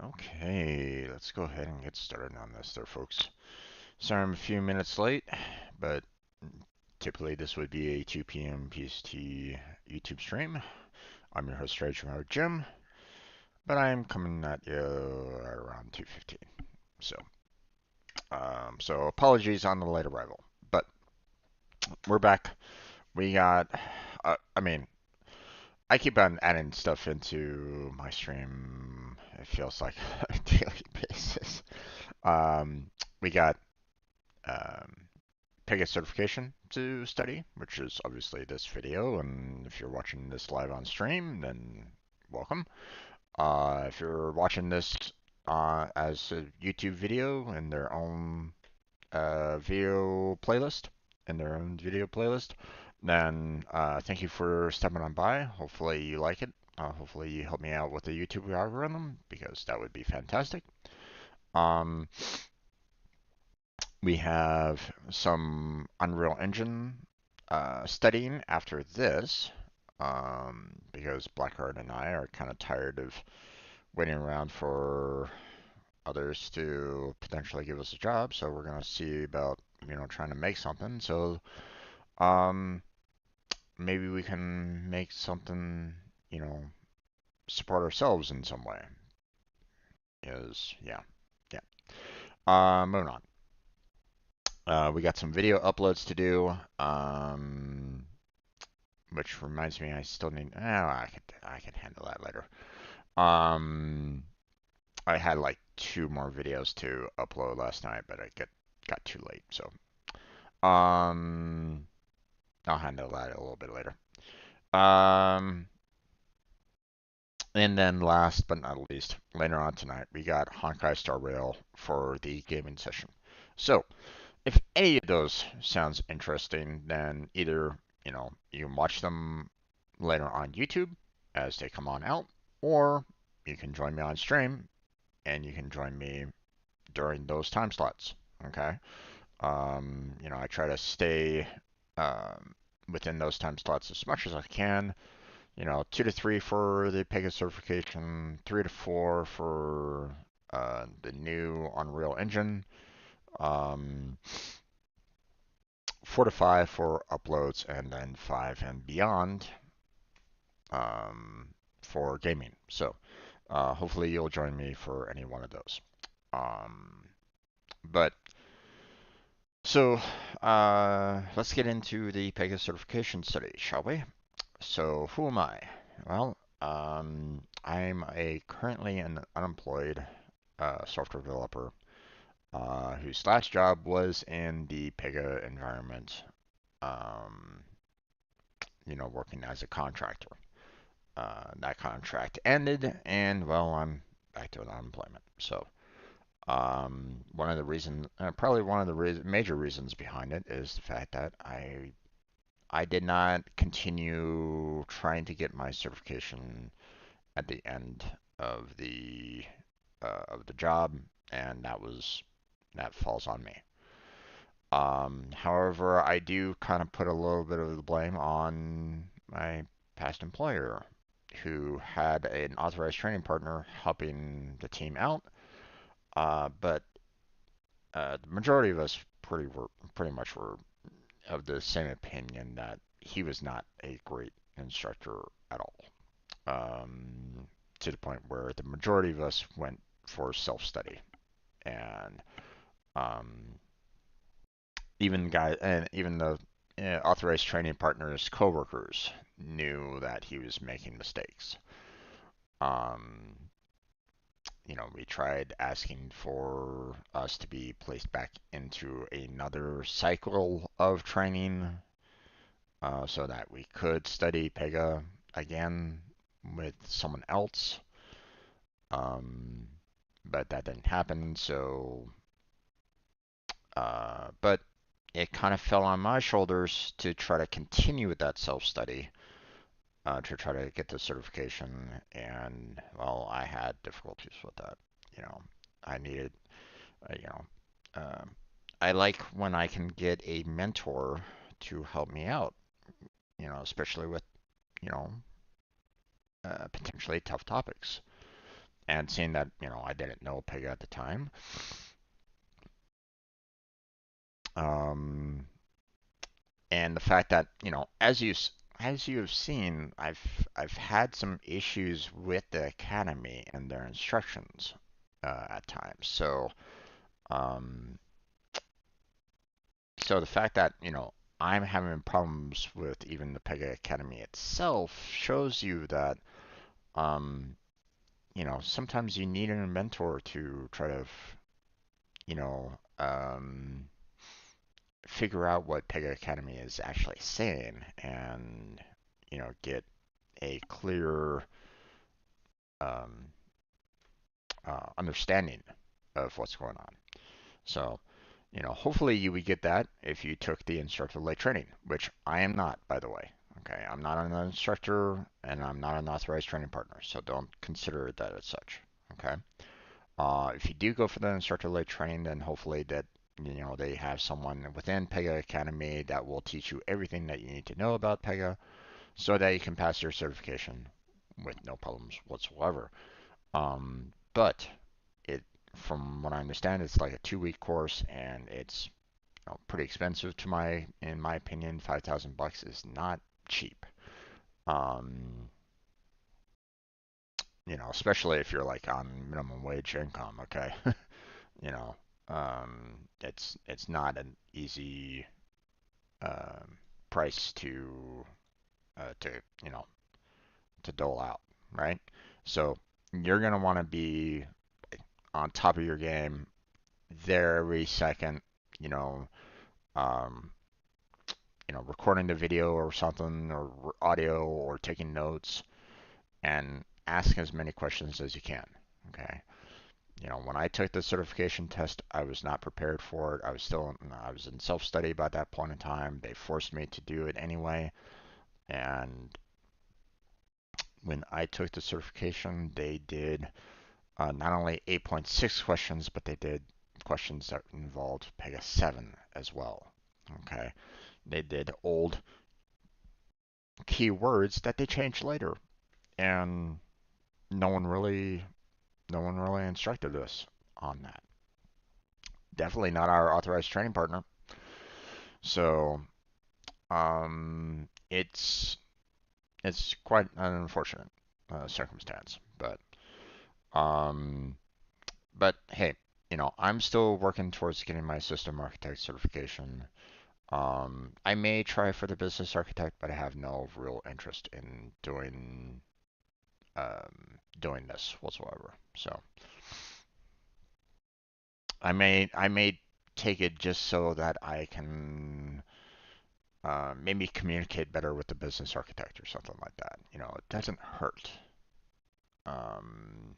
Okay, let's go ahead and get started on this there, folks. Sorry I'm a few minutes late, but typically this would be a 2 p.m. PST YouTube stream. I'm your host, Jim, but I'm coming at you at around 2:15. So apologies on the late arrival, but we're back. We got, I mean, I keep on adding stuff into my stream. It feels like a daily basis. Um, we got um, Pega certification to study, which is obviously this video. And if you're watching this live on stream, then welcome. If you're watching this as a YouTube video in their own video playlist, then thank you for stepping on by. Hopefully you like it. Hopefully you help me out with the YouTube algorithm because that would be fantastic. Um, we have some Unreal Engine studying after this because Blackheart and I are kind of tired of waiting around for others to potentially give us a job. So we're gonna see about trying to make something. So um, maybe we can make something support ourselves in some way. Is yeah. Moving on. We got some video uploads to do. Which reminds me, I still need. Oh, I could handle that later. Um, I had like 2 more videos to upload last night, but I got too late, so um, I'll handle that a little bit later. Um, and then last but not least, later on tonight, we got Honkai Star Rail for the gaming session. So if any of those sounds interesting, then either you can watch them later on YouTube as they come on out, or you can join me on stream and you can join me during those time slots. Okay. I try to stay within those time slots as much as I can. 2 to 3 for the Pega certification, 3 to 4 for the new Unreal Engine, um, 4 to 5 for uploads, and then 5 and beyond um, for gaming. So hopefully you'll join me for any one of those. Um, but so let's get into the Pega certification study, shall we? So who am I? Well, I'm currently an unemployed software developer whose last job was in the Pega environment, um, working as a contractor. That contract ended, and well, I'm back to unemployment. So, one of the reasons, probably one of the major reasons behind it is the fact that I did not continue trying to get my certification at the end of the job, and that falls on me. However, I do kind of put a little bit of the blame on my past employer, who had an authorized training partner helping the team out. But the majority of us pretty much were of the same opinion that he was not a great instructor at all. To the point where the majority of us went for self-study, and um, even the authorized training partner's coworkers knew that he was making mistakes. Um, we tried asking for us to be placed back into another cycle of training so that we could study Pega again with someone else. Um, but that didn't happen, so but it kind of fell on my shoulders to try to continue with that self-study to try to get the certification, and well, I had difficulties with that. You know, I needed, you know, um, I like when I can get a mentor to help me out. Especially with you know potentially tough topics. and seeing that, I didn't know Pega at the time, um, and the fact that, as you have seen, I've had some issues with the academy and their instructions at times. Um, so the fact that, I'm having problems with even the Pega Academy itself shows you that, um, sometimes you need a mentor to try to, you know, um, figure out what Pega Academy is actually saying and, get a clear um, understanding of what's going on. So, hopefully you would get that if you took the instructor-led training, which I am not, by the way. Okay, I'm not an instructor and I'm not an authorized training partner, so don't consider that as such. Okay. If you do go for the instructor-led training, then hopefully that they have someone within Pega Academy that will teach you everything that you need to know about Pega, so that you can pass your certification with no problems whatsoever. But it, from what I understand, it's like a 2-week course, and it's pretty expensive in my opinion. 5,000 bucks is not cheap. Um, especially if you're like on minimum wage income. Okay, you know, it's not an easy um, price to you know to dole out, right? So you're gonna want to be on top of your game there every second, you know, um, recording the video or something, or audio, or taking notes, and ask as many questions as you can. Okay. When I took the certification test, I was not prepared for it. I was in self-study by that point in time. They forced me to do it anyway. And when I took the certification, they did not only 8.6 questions, but they did questions that involved Pega 7 as well. Okay. They did old keywords that they changed later. And no one really no one really instructed us on that. Definitely not our authorized training partner. So it's quite an unfortunate circumstance, um, but hey, I'm still working towards getting my system architect certification. I may try for the business architect, but I have no real interest in doing this whatsoever. So I may take it just so that I can maybe communicate better with the business architect or something like that. It doesn't hurt. Um,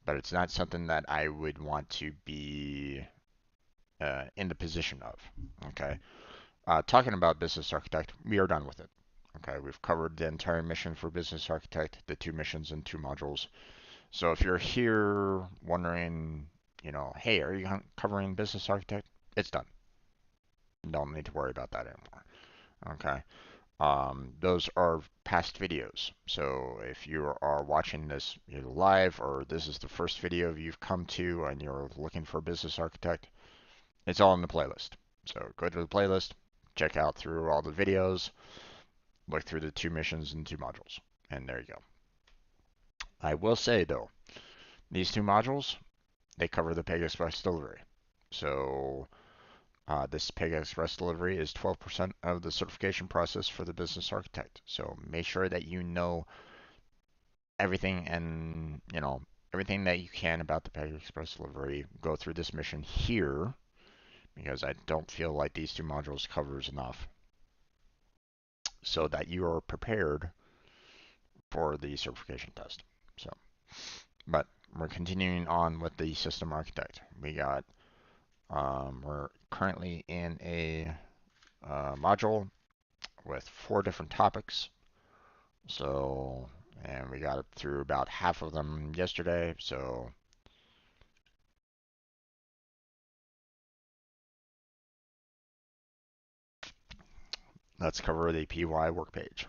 but it's not something that I would want to be in the position of. Okay. Talking about business architect, we are done with it. Okay. We've covered the entire mission for business architect, the 2 missions and 2 modules. So if you're here wondering, hey, are you covering business architect? It's done. Don't need to worry about that anymore. Okay. Those are past videos. So if you are watching this either live, or this is the first video you've come to and you're looking for a business architect, it's all in the playlist. So go to the playlist, check out through all the videos, look through the 2 missions and 2 modules, and there you go. I will say though, these 2 modules, they cover the Pega Express delivery. So this Pega Express delivery is 12% of the certification process for the business architect. So make sure that you know everything, and everything that you can about the Pega Express delivery. Go through this mission here, because I don't feel like these 2 modules covers enough, so that you are prepared for the certification test. So, but we're continuing on with the system architect. We're currently in a module with 4 different topics. So, and we got through about half of them yesterday. So let's cover the PY work page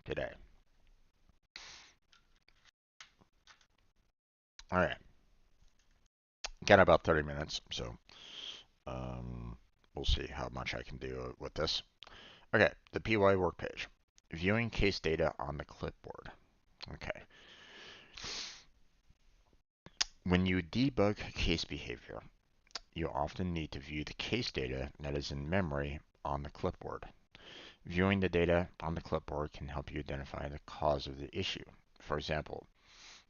today. All right, got about 30 minutes, so um, we'll see how much I can do with this. Okay, the PY work page. Viewing case data on the clipboard. Okay. When you debug case behavior, you often need to view the case data that is in memory on the clipboard. Viewing the data on the clipboard can help you identify the cause of the issue. For example,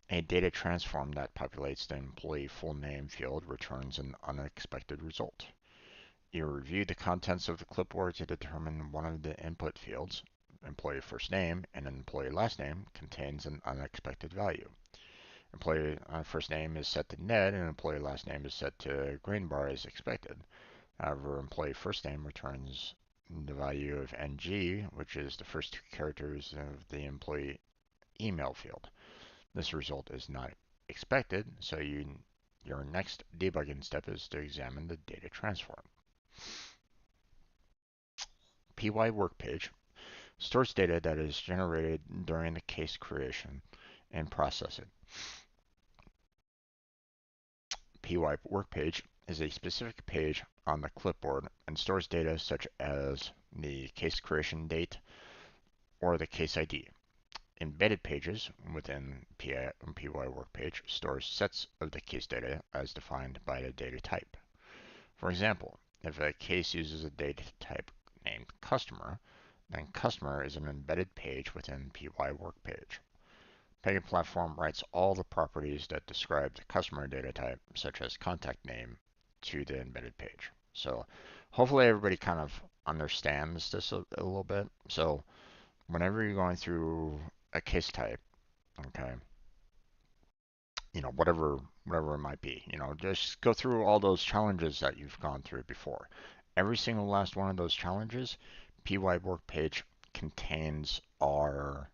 a data transform that populates the employee full name field returns an unexpected result. You review the contents of the clipboard to determine one of the input fields, employee first name and employee last name, contains an unexpected value. Employee first name is set to Ned and employee last name is set to green bar as expected. However, employee first name returns the value of NG, which is the first two characters of the employee email field. This result is not expected, so your next debugging step is to examine the data transform. PY work page stores data that is generated during the case creation and processing. PY work page is a specific page on the clipboard and stores data such as the case creation date or the case ID. Embedded pages within PY work page stores sets of the case data as defined by the data type. For example, if a case uses a data type named customer, then customer is an embedded page within PY work page. Pega platform writes all the properties that describe the customer data type, such as contact name, to the embedded page. So hopefully everybody kind of understands this a little bit. So whenever you're going through a case type, okay, whatever it might be, just go through all those challenges that you've gone through before. Every single last one of those challenges, PY work page contains our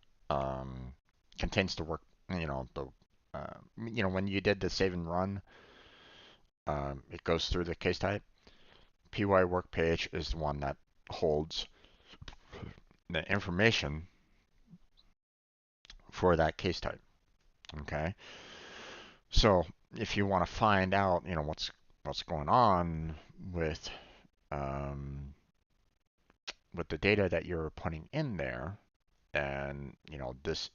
contains the work, when you did the save and run, it goes through the case type. PY work page is the one that holds the information for that case type. Okay, so if you want to find out, what's going on um, with the data that you're putting in there, then this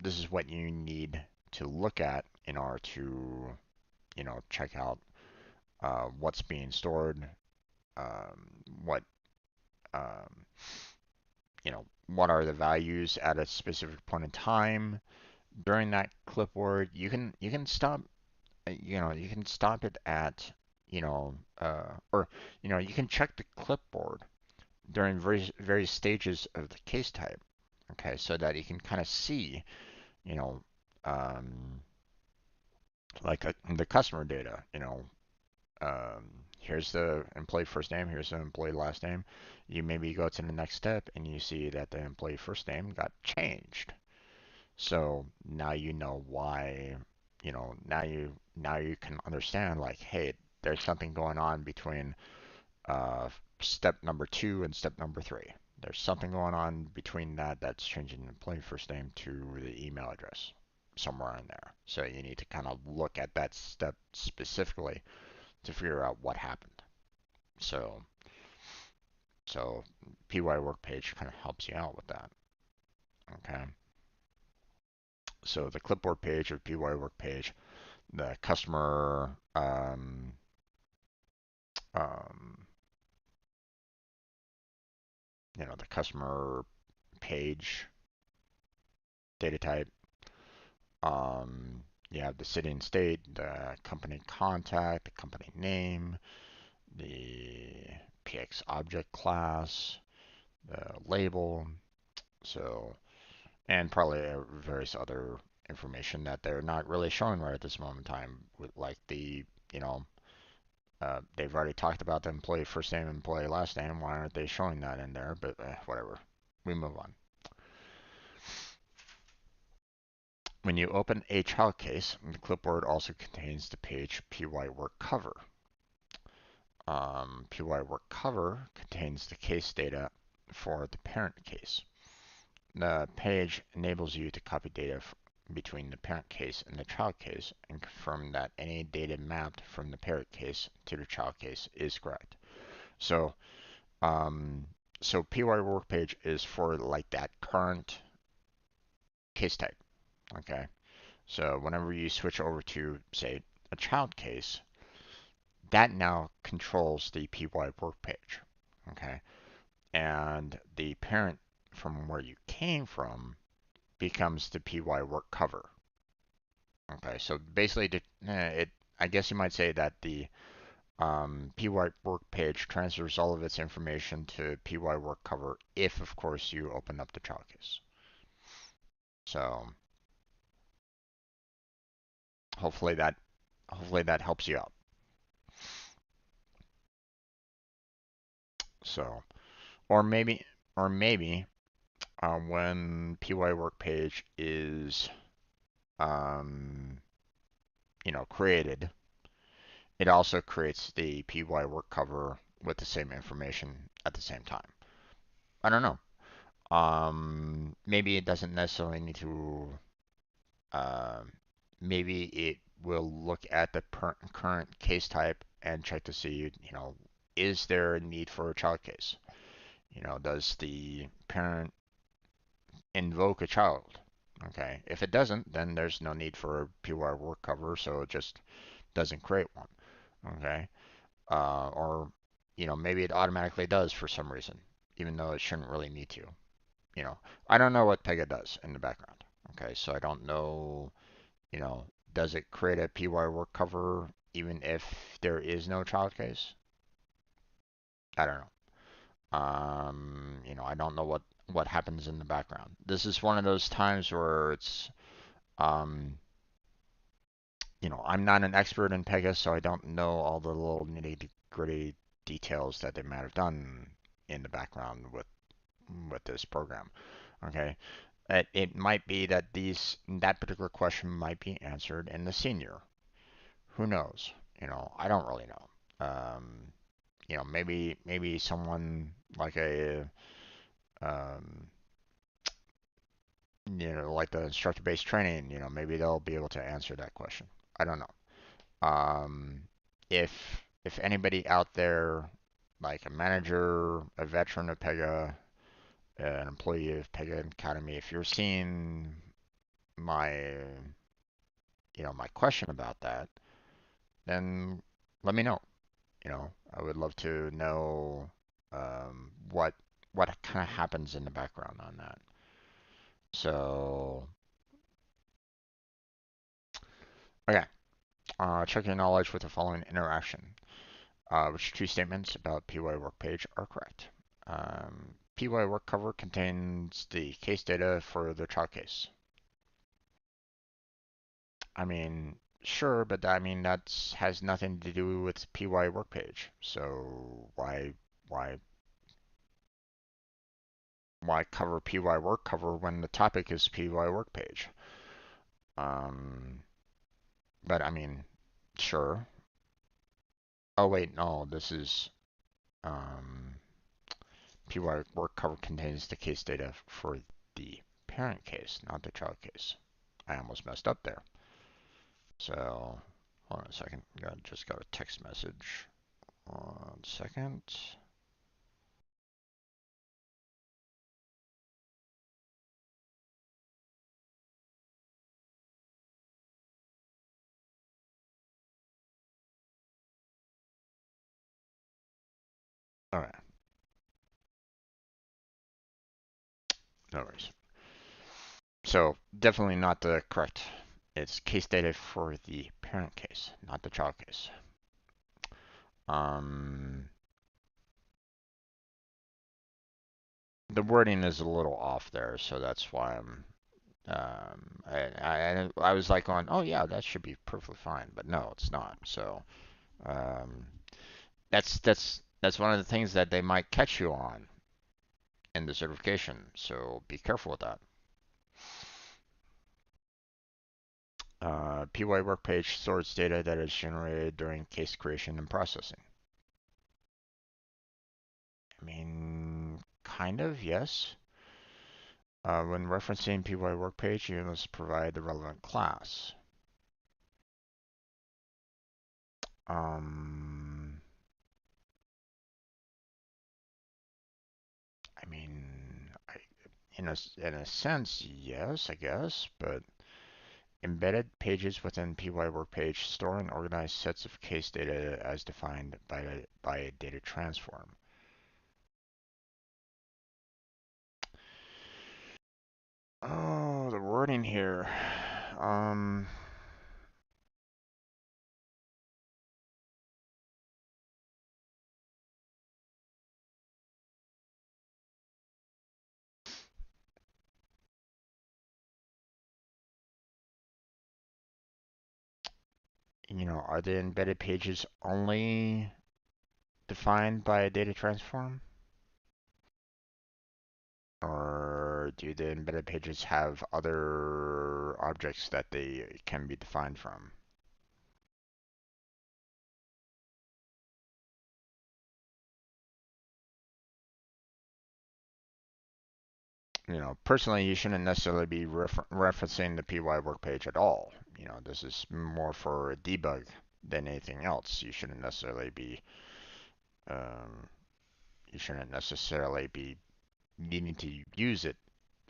is what you need to look at in order to check out what's being stored, um, what um, what are the values at a specific point in time during that clipboard. You can stop you can stop it at or you can check the clipboard during various stages of the case type. Okay, so that you can kind of see you know um, like the customer data. Here's the employee first name, here's the employee last name. You maybe go to the next step and you see that the employee first name got changed. So now you know why, now you can understand like, hey, there's something going on between step number 2 and step number 3. There's something going on between that's changing the employee first name to the email address somewhere in there. So you need to kind of look at that step specifically to figure out what happened. So so PY work page kind of helps you out with that. Okay. So the clipboard page of PY work page, the customer um, the customer page data type. You have the city and state, the company contact, the company name, the PX object class, the label. So, and probably various other information that they're not really showing right at this moment in time, with like they've already talked about the employee first name and employee last name. Why aren't they showing that in there? But whatever. We move on. When you open a child case, the clipboard also contains the page PY work cover. PY work cover contains the case data for the parent case. The page enables you to copy data between the parent case and the child case and confirm that any data mapped from the parent case to the child case is correct. So, um, so PY work page is for like that current case type. Okay. So whenever you switch over to, say, a child case, that now controls the PY work page. Okay. And the parent from where you came from becomes the PY work cover. Okay. So basically, I guess you might say that the PY work page transfers all of its information to PY work cover if, of course, you open up the child case. So hopefully that helps you out. So or maybe or maybe when PY work page is um, created, it also creates the PY work cover with the same information at the same time. I don't know. Maybe it doesn't necessarily need to. Um, Maybe it will look at the current case type and check to see, is there a need for a child case? Does the parent invoke a child? Okay. If it doesn't, then there's no need for a PY work cover, so it just doesn't create one. Okay. Or, maybe it automatically does for some reason, even though it shouldn't really need to. I don't know what Pega does in the background. Okay. So I don't know, you know, does it create a PY work cover even if there is no child case? I don't know. I don't know what happens in the background. This is one of those times where it's um, I'm not an expert in Pega, so I don't know all the little nitty-gritty details that they might have done in the background with this program. Okay, it might be that that particular question might be answered in the senior. Who knows? I don't really know. Maybe someone like um, like the instructor-based training, maybe they'll be able to answer that question. I don't know. If anybody out there, like a manager, a veteran of Pega, an employee of Pega Academy, if you're seeing my my question about that, then let me know. I would love to know what kind of happens in the background on that. So, okay, check your knowledge with the following interaction. Which two statements about PY work page are correct? PY work cover contains the case data for the child case. I mean, sure, but I mean that has nothing to do with PY work page. So why cover PY work cover when the topic is PY work page? Um, but I mean, sure. Oh wait, no, this is um, PY work cover contains the case data for the parent case, not the child case. I almost messed up there. So, hold on a second. Just got a text message. 1 second. All right, no worries. So, definitely not the correct. It's case data for the parent case, not the child case. Um, the wording is a little off there, so that's why I was like going, oh yeah, that should be perfectly fine, but no, it's not. So um, that's one of the things that they might catch you on in the certification. So be careful with that. PY work page stores data that is generated during case creation and processing. I mean, kind of, yes. When referencing PY workpage, you must provide the relevant class. Um, I mean, in a sense, yes, I guess, but embedded pages within PY workpage store and organize sets of case data as defined by a data transform. Oh, the wording here. Um, are the embedded pages only defined by a data transform? Or do the embedded pages have other objects that they can be defined from? Personally, you shouldn't necessarily be referencing the PY work page at all. This is more for a debug than anything else. Um, you shouldn't necessarily be needing to use it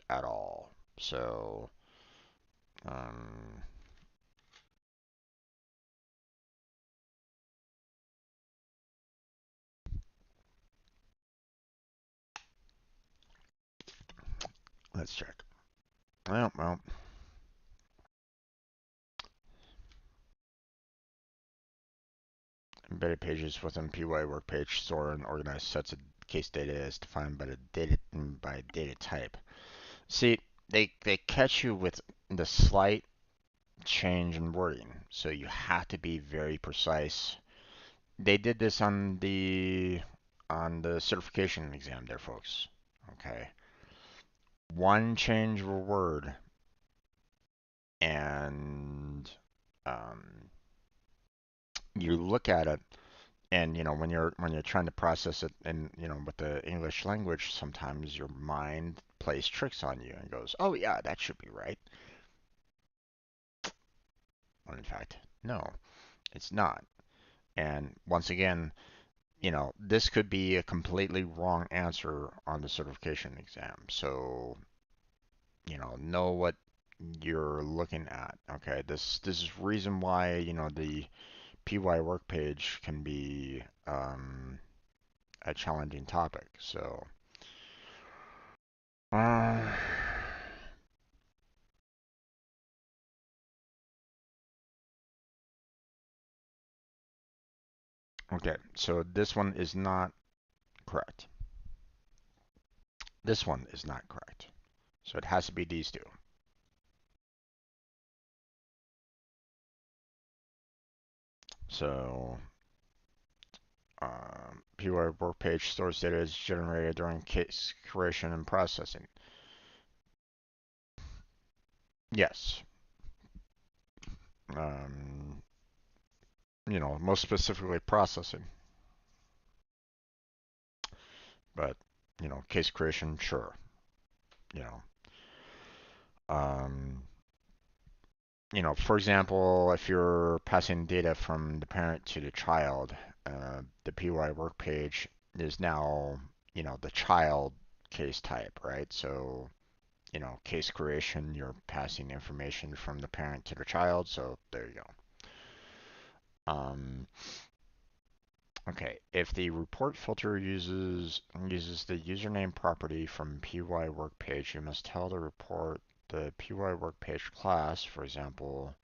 at all. So, um, let's check. Well, embedded pages within PY work page store and organize sets of case data as defined by data type. See, they catch you with the slight change in wording, so you have to be very precise. They did this on the certification exam there, folks. Okay. One change of a word and um, you look at it and when you're trying to process it and with the English language, sometimes your mind plays tricks on you and goes, "Oh yeah, that should be right." When in fact, no, it's not. And once again, this could be a completely wrong answer on the certification exam. So, know what you're looking at. Okay, this is reason why, the PY work page can be a challenging topic. So, uh, okay, so this one is not correct. This one is not correct. So it has to be these two. So PY work page stores data is generated during case creation and processing. Yes. Um, most specifically processing. But, case creation, sure. You know, um, for example, if you're passing data from the parent to the child, the PY work page is now, the child case type, right? So, case creation, you're passing information from the parent to the child. So there you go. Okay, if the report filter uses the username property from PY work page, you must tell the report the PY work page class, for example,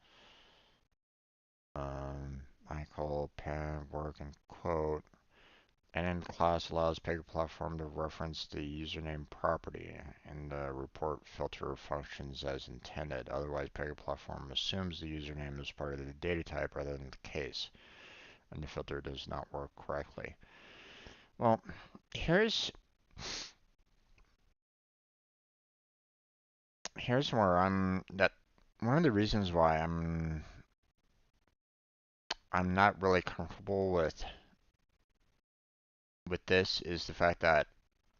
I call pen work and quote, and then class allows Pega platform to reference the username property, and the report filter functions as intended. Otherwise, Pega platform assumes the username is part of the data type rather than the case, and the filter does not work correctly. Well, here's here's where one of the reasons why I'm not really comfortable with this is the fact that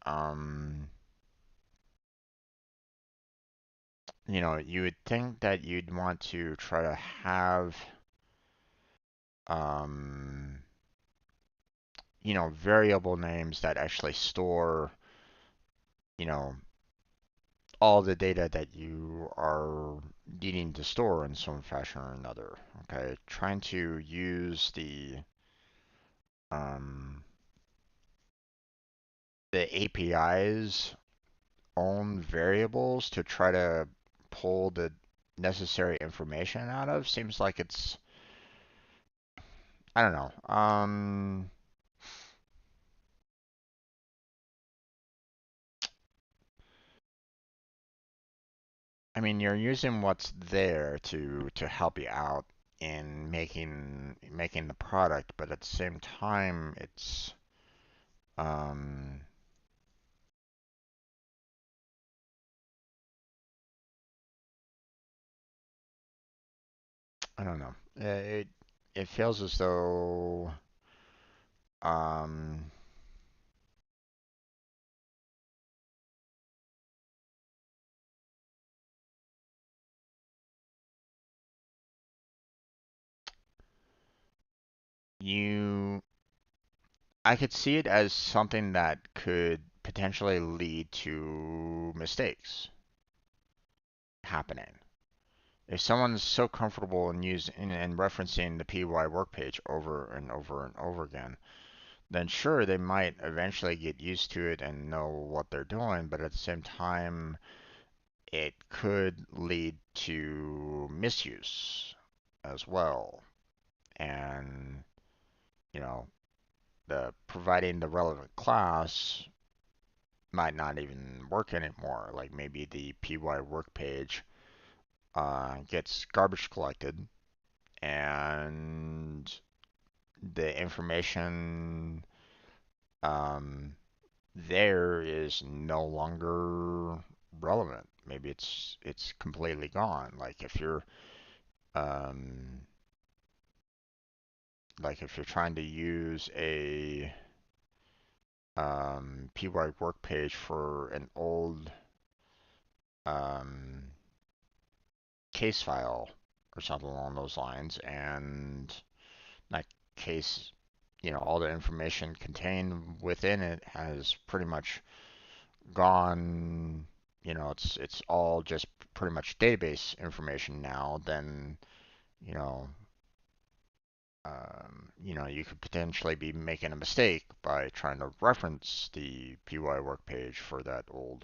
um you would think that you'd want to try to have, um, variable names that actually store, you know, all the data that you are needing to store in some fashion or another. Okay, trying to use um, the API's own variables to try to pull the necessary information out of seems like it's, I don't know. I mean, you're using what's there to help you out in making the product, but at the same time, it's um, I don't know. It feels as though um, you I could see it as something that could potentially lead to mistakes happening. If someone's so comfortable in using and referencing the PY work page over and over and over again, then sure, they might eventually get used to it and know what they're doing, but at the same time, it could lead to misuse as well. And, you know, the providing the relevant class might not even work anymore. Like maybe the PY work page gets garbage collected and the information um, there is no longer relevant. Maybe it's completely gone. Um, like if you're trying to use a PY work page for an old um, case file or something along those lines, and that case, all the information contained within it has pretty much gone. It's all just pretty much database information now. Then, you know, you could potentially be making a mistake by trying to reference the PY work page for that old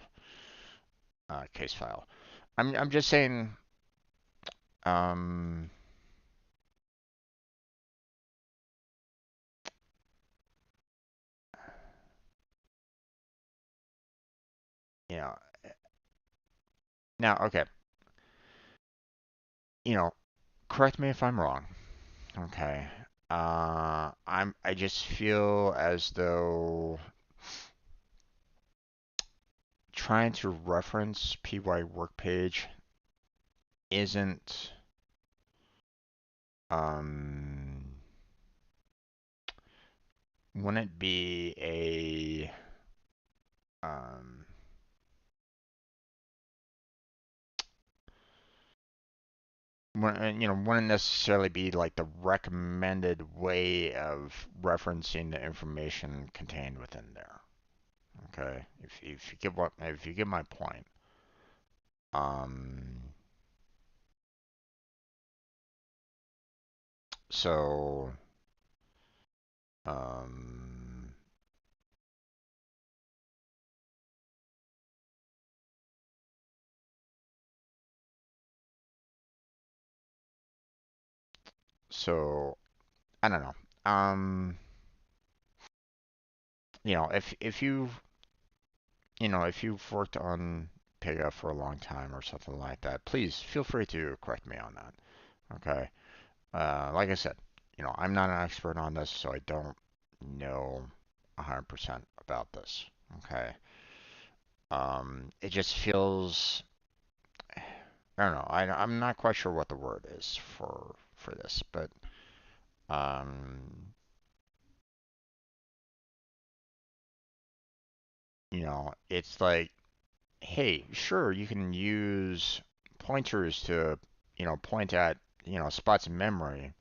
case file. I'm just saying, um, you know, now, okay, you know, correct me if I'm wrong. Okay. I just feel as though trying to reference PY work page isn't um wouldn't be a um wouldn't necessarily be like the recommended way of referencing the information contained within there. Okay. If you get my point. Um so um so I don't know. If you've worked on Pega for a long time or something like that, please feel free to correct me on that. Okay. Like I said, I'm not an expert on this, so I don't know 100% about this. Okay. It just feels, I don't know. I'm not quite sure what the word is for this, but um, it's like, hey, sure, you can use pointers to, point at, spots in memory,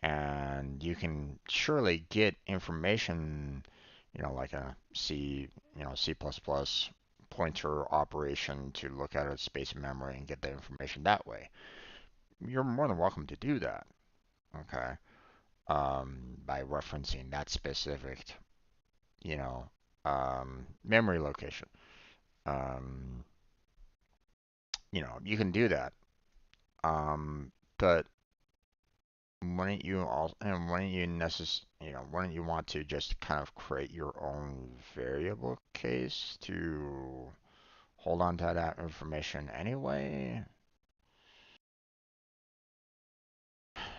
and you can surely get information, like a C++ pointer operation to look at a space in memory and get the information that way. You're more than welcome to do that, okay? By referencing that specific, you know, memory location. Um, you can do that. But wouldn't you want to just kind of create your own variable case to hold on to that information anyway?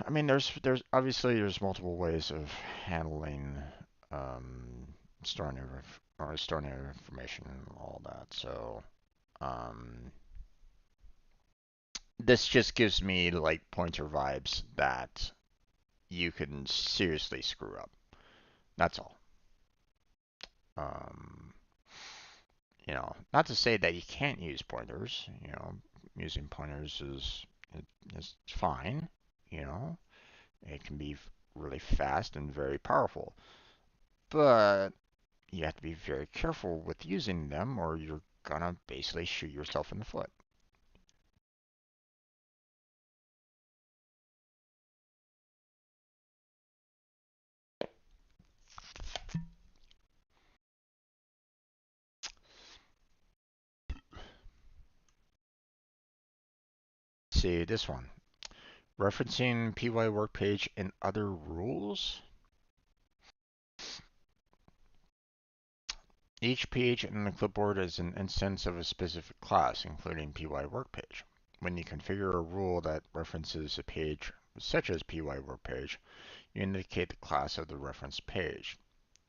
I mean, there's obviously there's multiple ways of handling um, storing information and all that. So um, this just gives me like pointer vibes that you can seriously screw up. That's all. Um, not to say that you can't use pointers. Using pointers is fine. You know, it can be really fast and very powerful, but you have to be very careful with using them, or you're gonna basically shoot yourself in the foot. See this one. Referencing PY work page and other rules. Each page in the clipboard is an instance of a specific class, including PY work page. When you configure a rule that references a page, such as PY work page, you indicate the class of the reference page.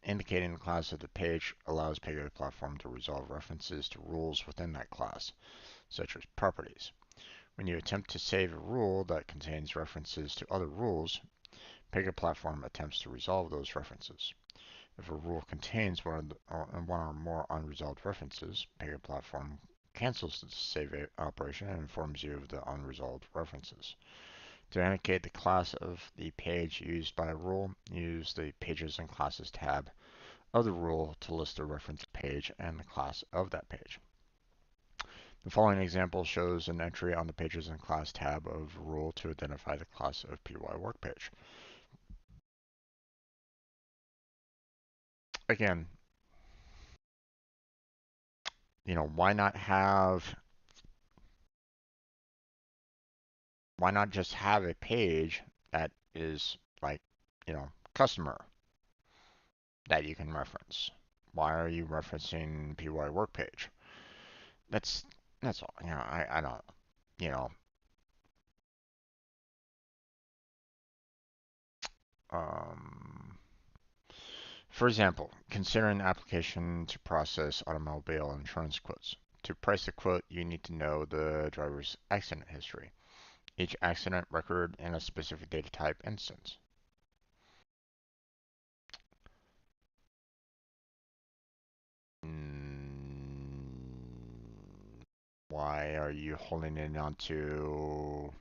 Indicating the class of the page allows Pega platform to resolve references to rules within that class, such as properties. When you attempt to save a rule that contains references to other rules, Pega platform attempts to resolve those references. If a rule contains one or more unresolved references, Pega platform cancels the save operation and informs you of the unresolved references. To indicate the class of the page used by a rule, use the Pages and Classes tab of the rule to list the reference page and the class of that page. The following example shows an entry on the Pages and Class tab of rule to identify the class of PY work page. Again, why not just have a page that is like, customer that you can reference? Why are you referencing PY work page? That's that's all. I don't, you know, um, for example, consider an application to process automobile insurance quotes. To price a quote, you need to know the driver's accident history, each accident record in a specific data type instance. Why are you holding it onto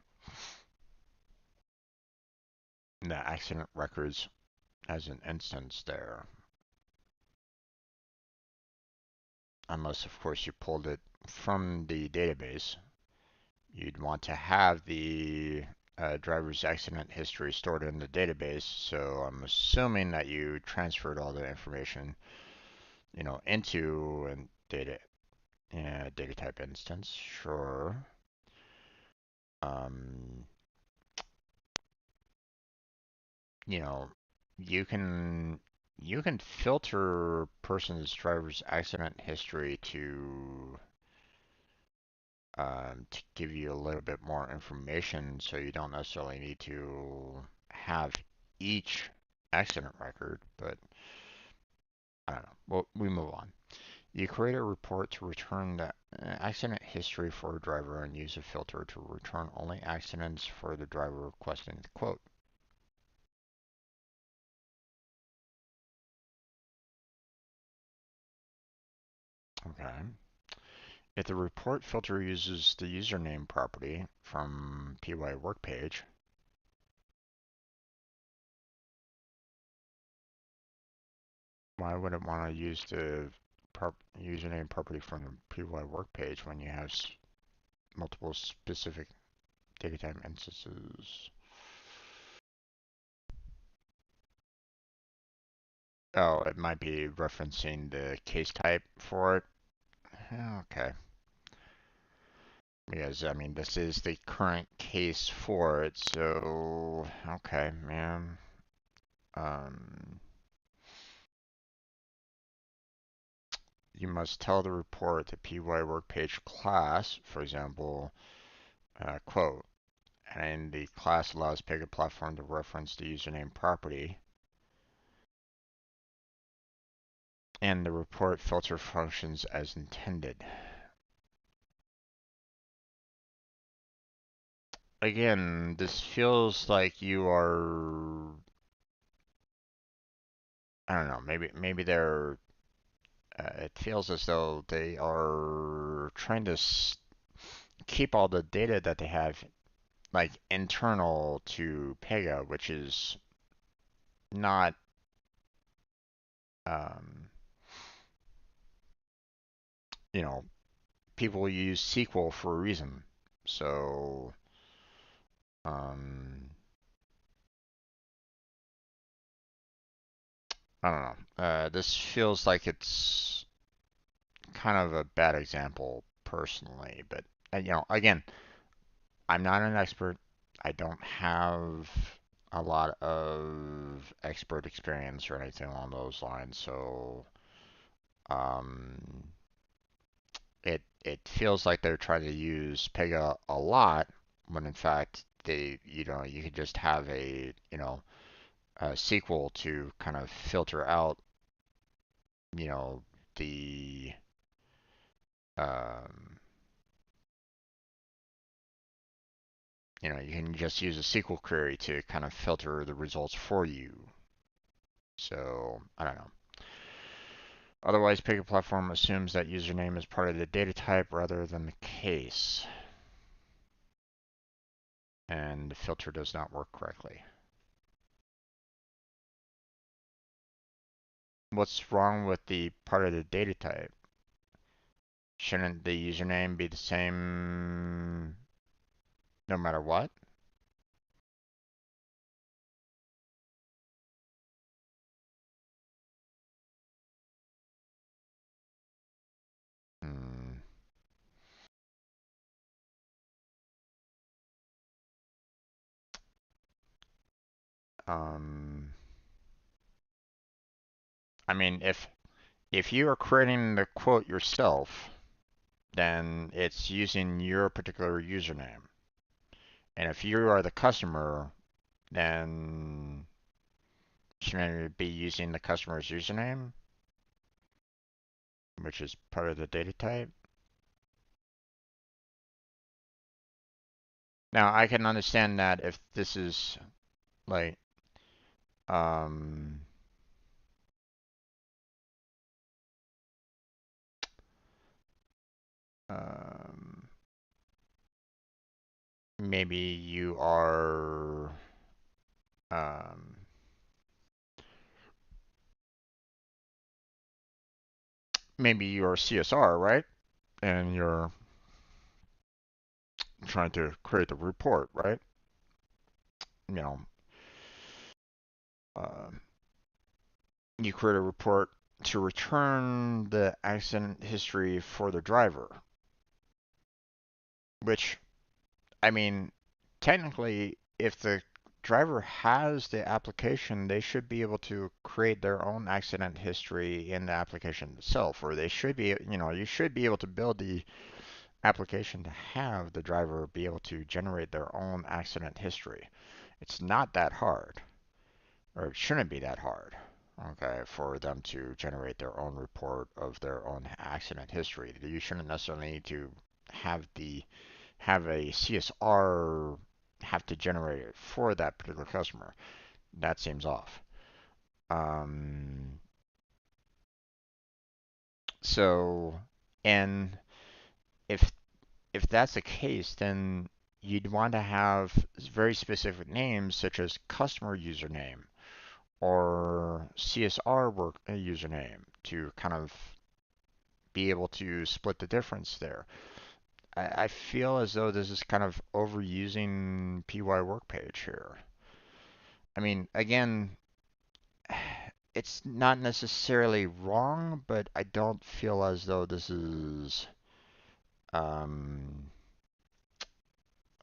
the accident records as an instance there? Unless, of course, you pulled it from the database. You'd want to have the driver's accident history stored in the database, so I'm assuming that you transferred all the information, into a data type instance. Sure. Um, you know, you can filter person's driver's accident history to give you a little bit more information, so you don't necessarily need to have each accident record. But I don't know. Well, we move on. You create a report to return the accident history for a driver and use a filter to return only accidents for the driver requesting the quote. Okay. if the report filter uses the username property from PY work page, why would it want to use the username property from the PY work page when you have multiple specific data type instances? Oh, it might be referencing the case type for it. Okay. Because, I mean, this is the current case for it, so, okay, man. Um, you must tell the report the PY workpage class, for example, quote, and the class allows Pega platform to reference the username property, and the report filter functions as intended. Again, this feels like you are, I don't know, maybe they're, it feels as though they are trying to keep all the data that they have like internal to Pega, which is not, um, you know, people use SQL for a reason. So, um, I don't know. This feels like it's kind of a bad example personally, but again, I'm not an expert. I don't have a lot of expert experience or anything along those lines, so um, it feels like they're trying to use Pega a lot when in fact you could just have a SQL to kind of filter out you know the um, you can just use a SQL query to kind of filter the results for you. So I don't know. Otherwise, Pega platform assumes that username is part of the data type rather than the case, and the filter does not work correctly. What's wrong with the part of the data type? Shouldn't the username be the same no matter what? Hmm. Um, I mean, if you are creating the quote yourself, then it's using your particular username. And if you are the customer, then shouldn't it be using the customer's username, which is part of the data type? Now, I can understand that if this is like, um, um, maybe you are, um, maybe you're CSR, right? And you're trying to create the report, right? You know, uh, you create a report to return the accident history for the driver, which, I mean, technically, if the driver has the application, they should be able to create their own accident history in the application itself, or they should be, you should be able to build the application to have the driver be able to generate their own accident history. It's not that hard, or it shouldn't be that hard, okay, for them to generate their own report of their own accident history. You shouldn't necessarily need to have a CSR have to generate it for that particular customer. That seems off. Um, so, and if that's the case, then you'd want to have very specific names such as customer username or CSR work username to kind of be able to split the difference there. I feel as though this is kind of overusing PY work page here. I mean, again, it's not necessarily wrong, but I don't feel as though this is um,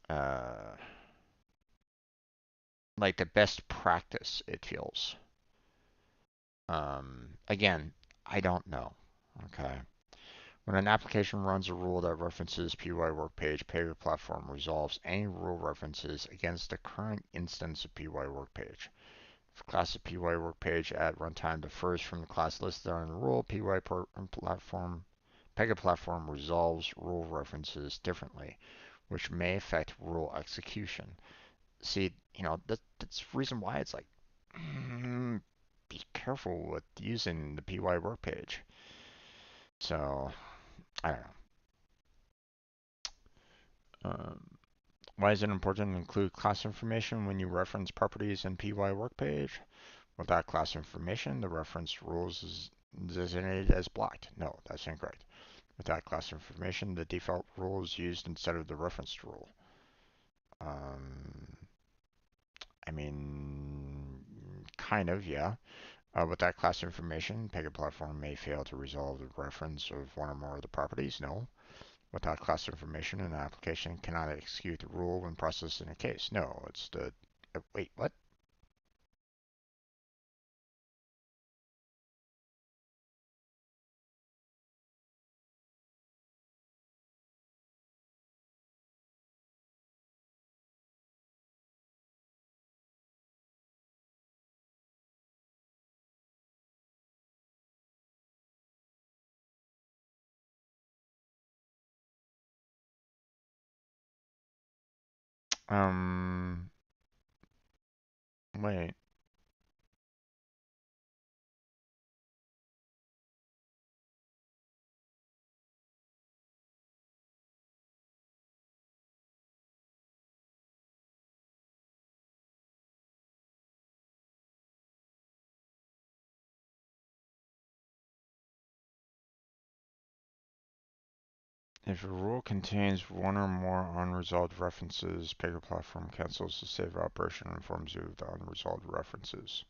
uh, like the best practice, it feels. Again, I don't know. Okay. When an application runs a rule that references PY Workpage, Pega Platform resolves any rule references against the current instance of PY Workpage. If the class of PY Workpage at runtime differs from the class listed on the rule, Pega Platform resolves rule references differently, which may affect rule execution. See, that's the reason why it's like, be careful with using the PY Workpage. So, I don't know. Why is it important to include class information when you reference properties in PY Workpage? Without class information, the reference rules is designated as blocked. No, that's incorrect. Without class information, the default rule is used instead of the referenced rule. Um, I mean, kind of, yeah. Without class information, Pega Platform may fail to resolve the reference of one or more of the properties. No. Without class information, an application cannot execute the rule when processing a case. No, it's the... wait, what? Um, wait. If a rule contains one or more unresolved references, Pega Platform cancels the save operation and informs you of the unresolved references.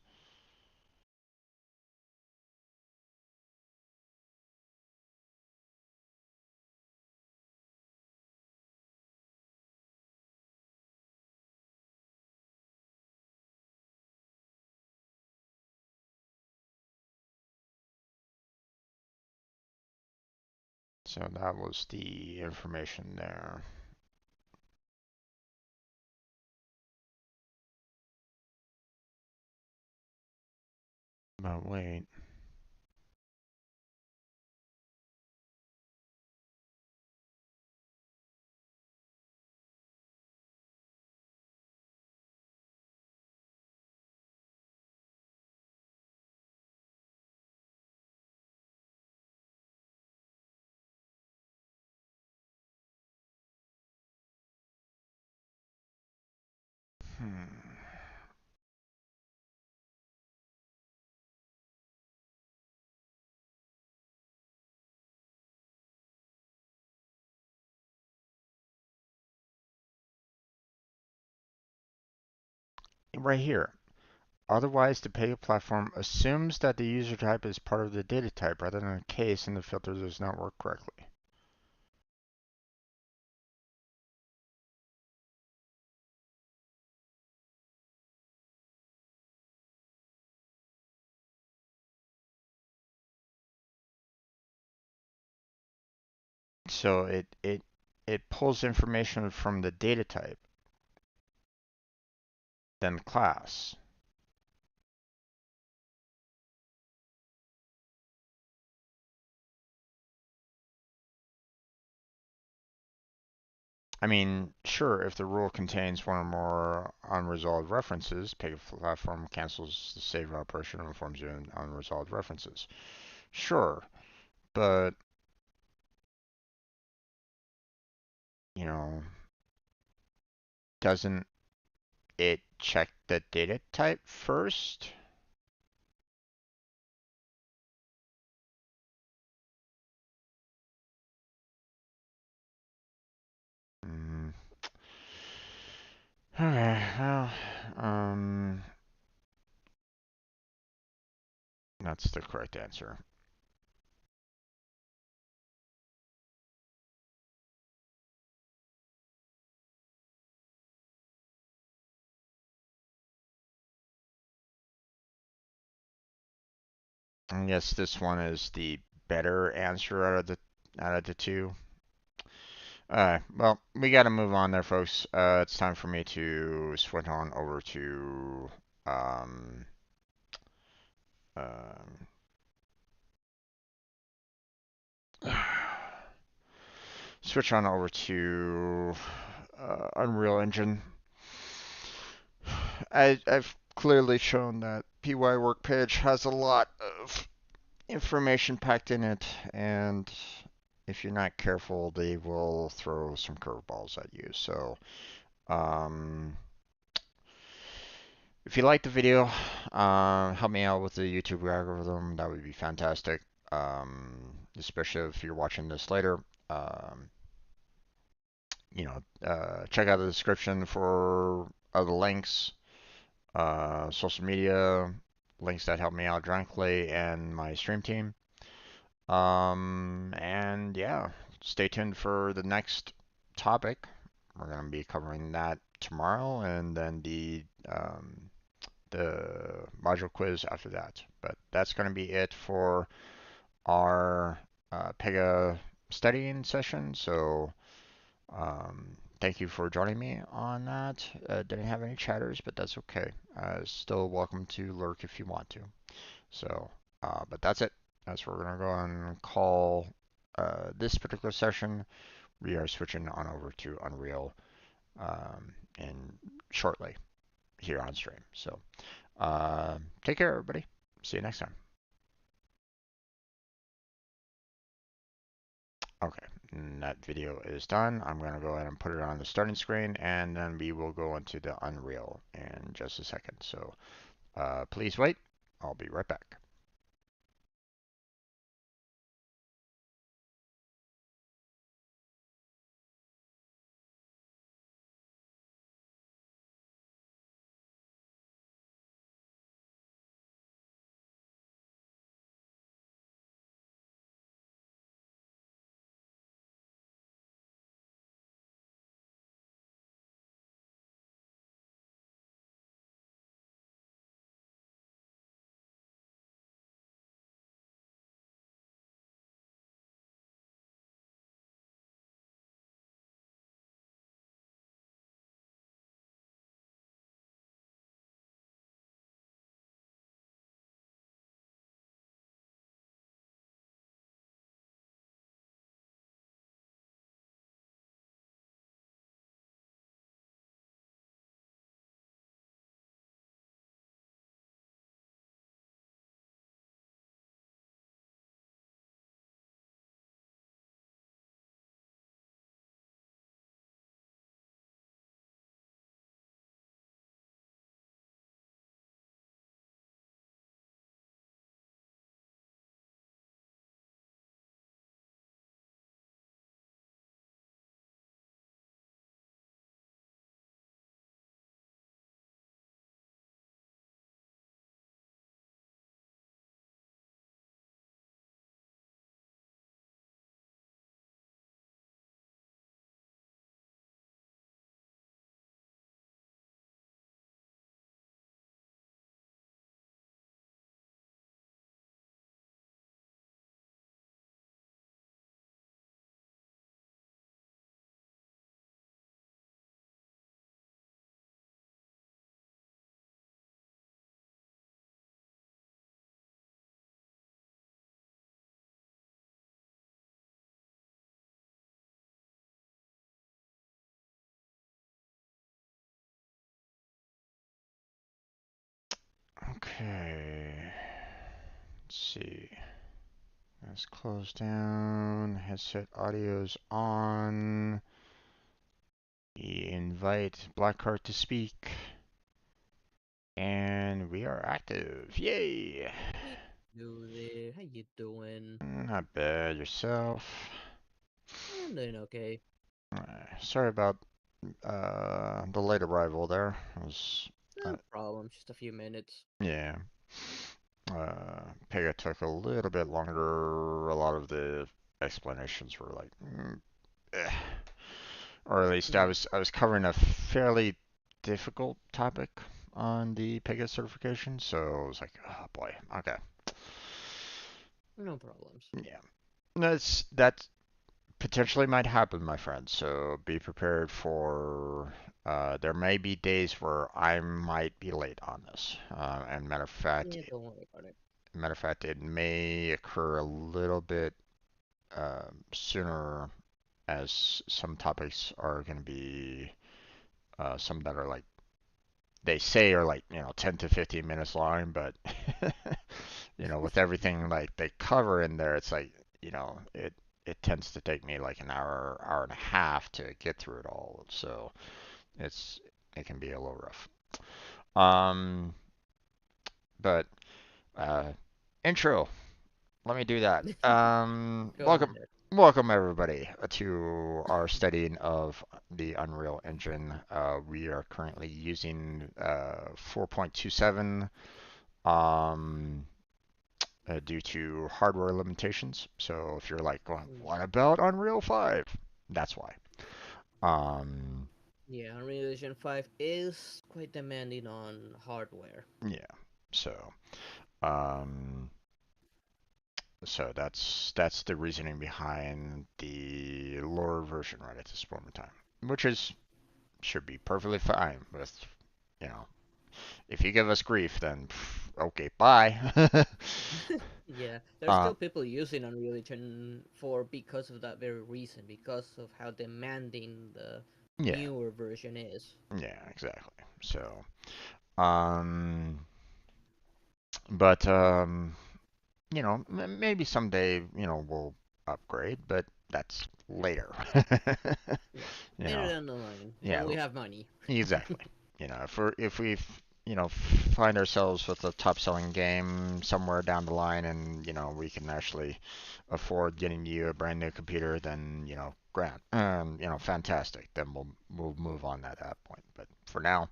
So that was the information there. But wait. Hmm. Right here. Otherwise, the Pega platform assumes that the user type is part of the data type rather than a case, and the filter does not work correctly. So it pulls information from the data type, then class. I mean, sure, if the rule contains one or more unresolved references, Pega platform cancels the save operation and informs you of unresolved references. Sure, but doesn't it check the data type first? Mm. Okay, well, that's the correct answer. I guess this one is the better answer out of the two. Well, we got to move on there, folks. It's time for me to switch on over to um, um, switch on over to Unreal Engine. I've clearly shown that PY Workpage has a lot of information packed in it, and if you're not careful, they will throw some curveballs at you. So, um, if you like the video, help me out with the YouTube algorithm. That would be fantastic. Especially if you're watching this later. Um, check out the description for other links, social media links that help me out directly, and my stream team. And yeah, stay tuned for the next topic. We're going to be covering that tomorrow, and then the module quiz after that. But that's going to be it for our Pega studying session. So thank you for joining me on that. Didn't have any chatters, but that's okay. Still welcome to lurk if you want to. So, but that's it. That's what we're going to go and call this particular session. We are switching on over to Unreal in shortly here on stream. So, take care, everybody. See you next time. Okay, and that video is done. I'm going to go ahead and put it on the starting screen, and then we will go into the Unreal in just a second. So, please wait. I'll be right back. Okay. Let's see. Let's close down. Headset audio's on. Invite Blackheart to speak. And we are active. Yay! Hello there, how you doing? Not bad. Yourself? I'm doing okay. Sorry about the late arrival there. Uh, No problem, just a few minutes. yeah. Pega took a little bit longer. A lot of the explanations were like, eh. Or at least I Hmm, was covering a fairly difficult topic on the Pega certification, so I was like, oh boy, okay, no problems. yeah. That potentially might happen, my friend. So be prepared for. There may be days where I might be late on this. And Yeah, don't worry about it. matter of fact, it may occur a little bit sooner, as some topics are going to be some that are like they say are like 10 to 15 minutes long, but with everything like they cover in there, it's like it tends to take me like an hour and a half to get through it all. So it's it can be a little rough. Um, but uh, intro. Let me do that. Go Welcome, ahead. welcome everybody to our studying of the Unreal Engine. We are currently using 4.27 um, due to hardware limitations. So if you're like, well, Hmm. what about Unreal 5? That's why. Um, Yeah, Unreal Engine 5 is quite demanding on hardware. yeah. So, um, so that's the reasoning behind the lower version right at this moment in time, which is should be perfectly fine with, you know, if you give us grief, then okay, bye. Yeah, there's uh, still people using Unreal Engine 4 because of that very reason, because of how demanding the yeah, newer version is. yeah, exactly. So, um, but maybe someday, we'll upgrade, but that's later. Yeah, you later know, down the line, when yeah, we have money. exactly. If we find ourselves with a top-selling game somewhere down the line, and we can actually afford getting you a brand new computer, then grand, fantastic. Then we'll move on at that point. But for now,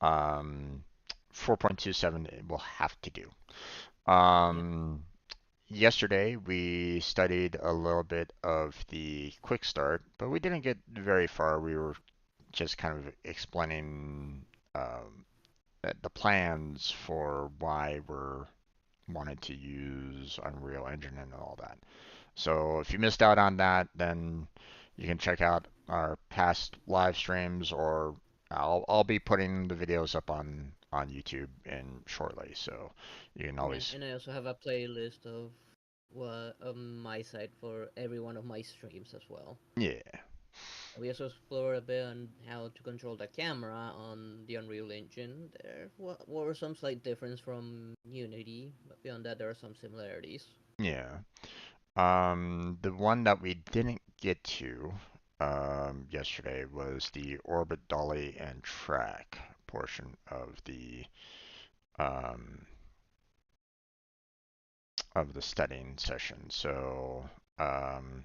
um, 4.27 will have to do. Yeah. Um, Yesterday we studied a little bit of the quick start, but we didn't get very far. We were just kind of explaining um, the plans for why we're wanted to use Unreal Engine and all that. So if you missed out on that, then you can check out our past live streams, or I'll be putting the videos up on YouTube in shortly. So you can Yeah, always and I also have a playlist of what on my side for every one of my streams as well. yeah We also explore a bit on how to control the camera on the Unreal Engine. There were some slight difference from Unity, but beyond that, there are some similarities. yeah. The one that we didn't get to yesterday was the orbit dolly and track portion um, of the studying session. So um,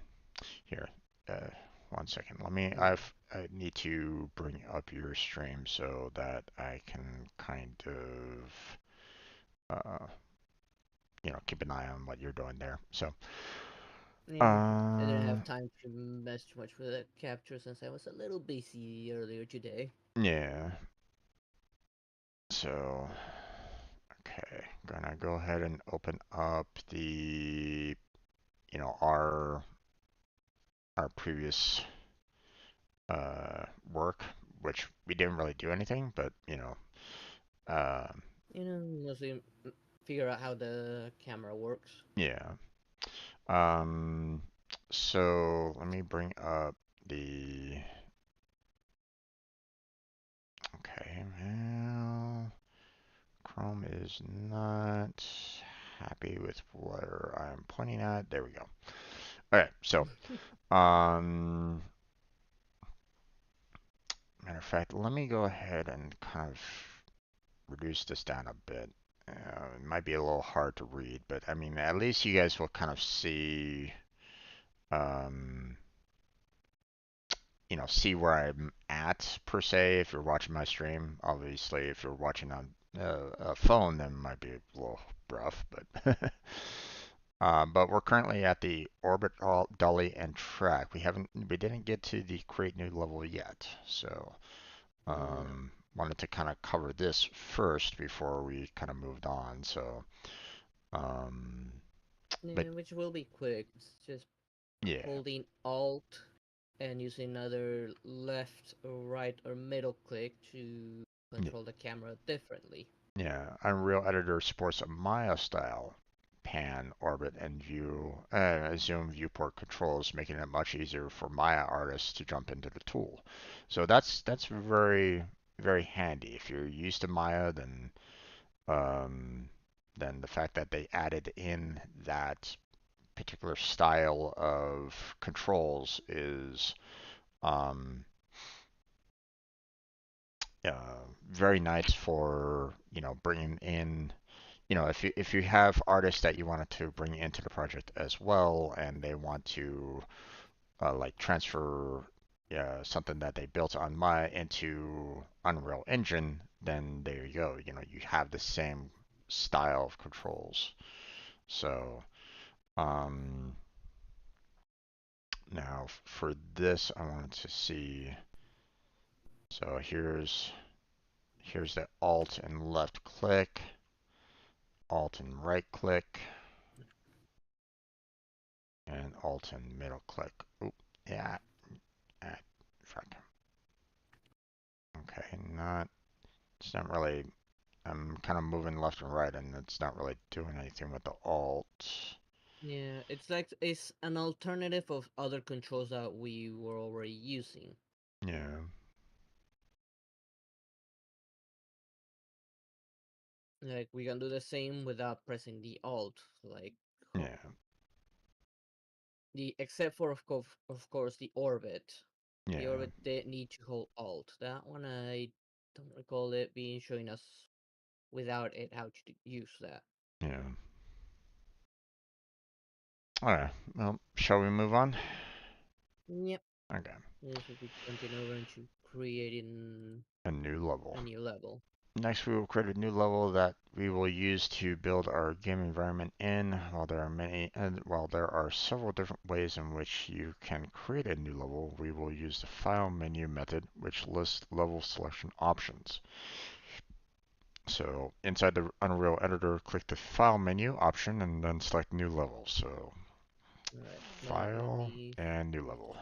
here, uh, one second. Yeah, I need to bring up your stream so that I can kind of uh, keep an eye on what you're doing there. So yeah. I didn't uh, have time to mess too much with the capture since I was a little busy earlier today. yeah. So okay, gonna go ahead and open up the our previous work, which we didn't really do anything, but um, Mostly figure out how the camera works. yeah. Um, so let me bring up the. Okay, well, Chrome is not happy with where I'm pointing at. There we go. Okay, so um, Matter of fact, let me go ahead and kind of reduce this down a bit. It might be a little hard to read, but I mean, at least you guys will kind of see, um, see where I'm at per se. If you're watching my stream, obviously, if you're watching on a phone, then it might be a little rough, but but we're currently at the orbit, dolly, and track. We didn't get to the create new level yet, so No. wanted to kind of cover this first before we kind of moved on. So, um, but Yeah, which will be quick. It's just yeah, holding Alt and using either left or right or middle click to yeah, control the camera differently. yeah. Unreal Editor supports a Maya style pan, orbit, and zoom viewport controls, making it much easier for Maya artists to jump into the tool. So that's very very handy. If you're used to Maya, um, then the fact that they added in that particular style of controls is um, very nice for bringing in if you have artists that you wanted to bring into the project as well, and they want to like transfer something that they built on Maya into Unreal Engine, then there you go. You have the same style of controls. So um, now for this, I wanted to see. So here's the Alt and left click, Alt and right click, and Alt and middle click. Oop, yeah, ah, fuck. Okay, it's not really, I'm kind of moving left and right, and it's not really doing anything with the Alt. Yeah, it's an alternative of other controls that we were already using. Yeah, Like we can do the same without pressing the Alt. Like yeah, the except for of course the orbit. The yeah, orbit did need to hold Alt. That one I don't recall it being showing us without it how to use that. yeah. Alright, well, shall we move on? Yep. Okay, This will be jumping over into creating a new level. a new level. Next, we will create a new level that we will use to build our game environment in. While there are several different ways in which you can create a new level, we will use the file menu method, which lists level selection options. So inside the Unreal Editor, click the File menu option and then select New Level. So Alright, let File me and New Level.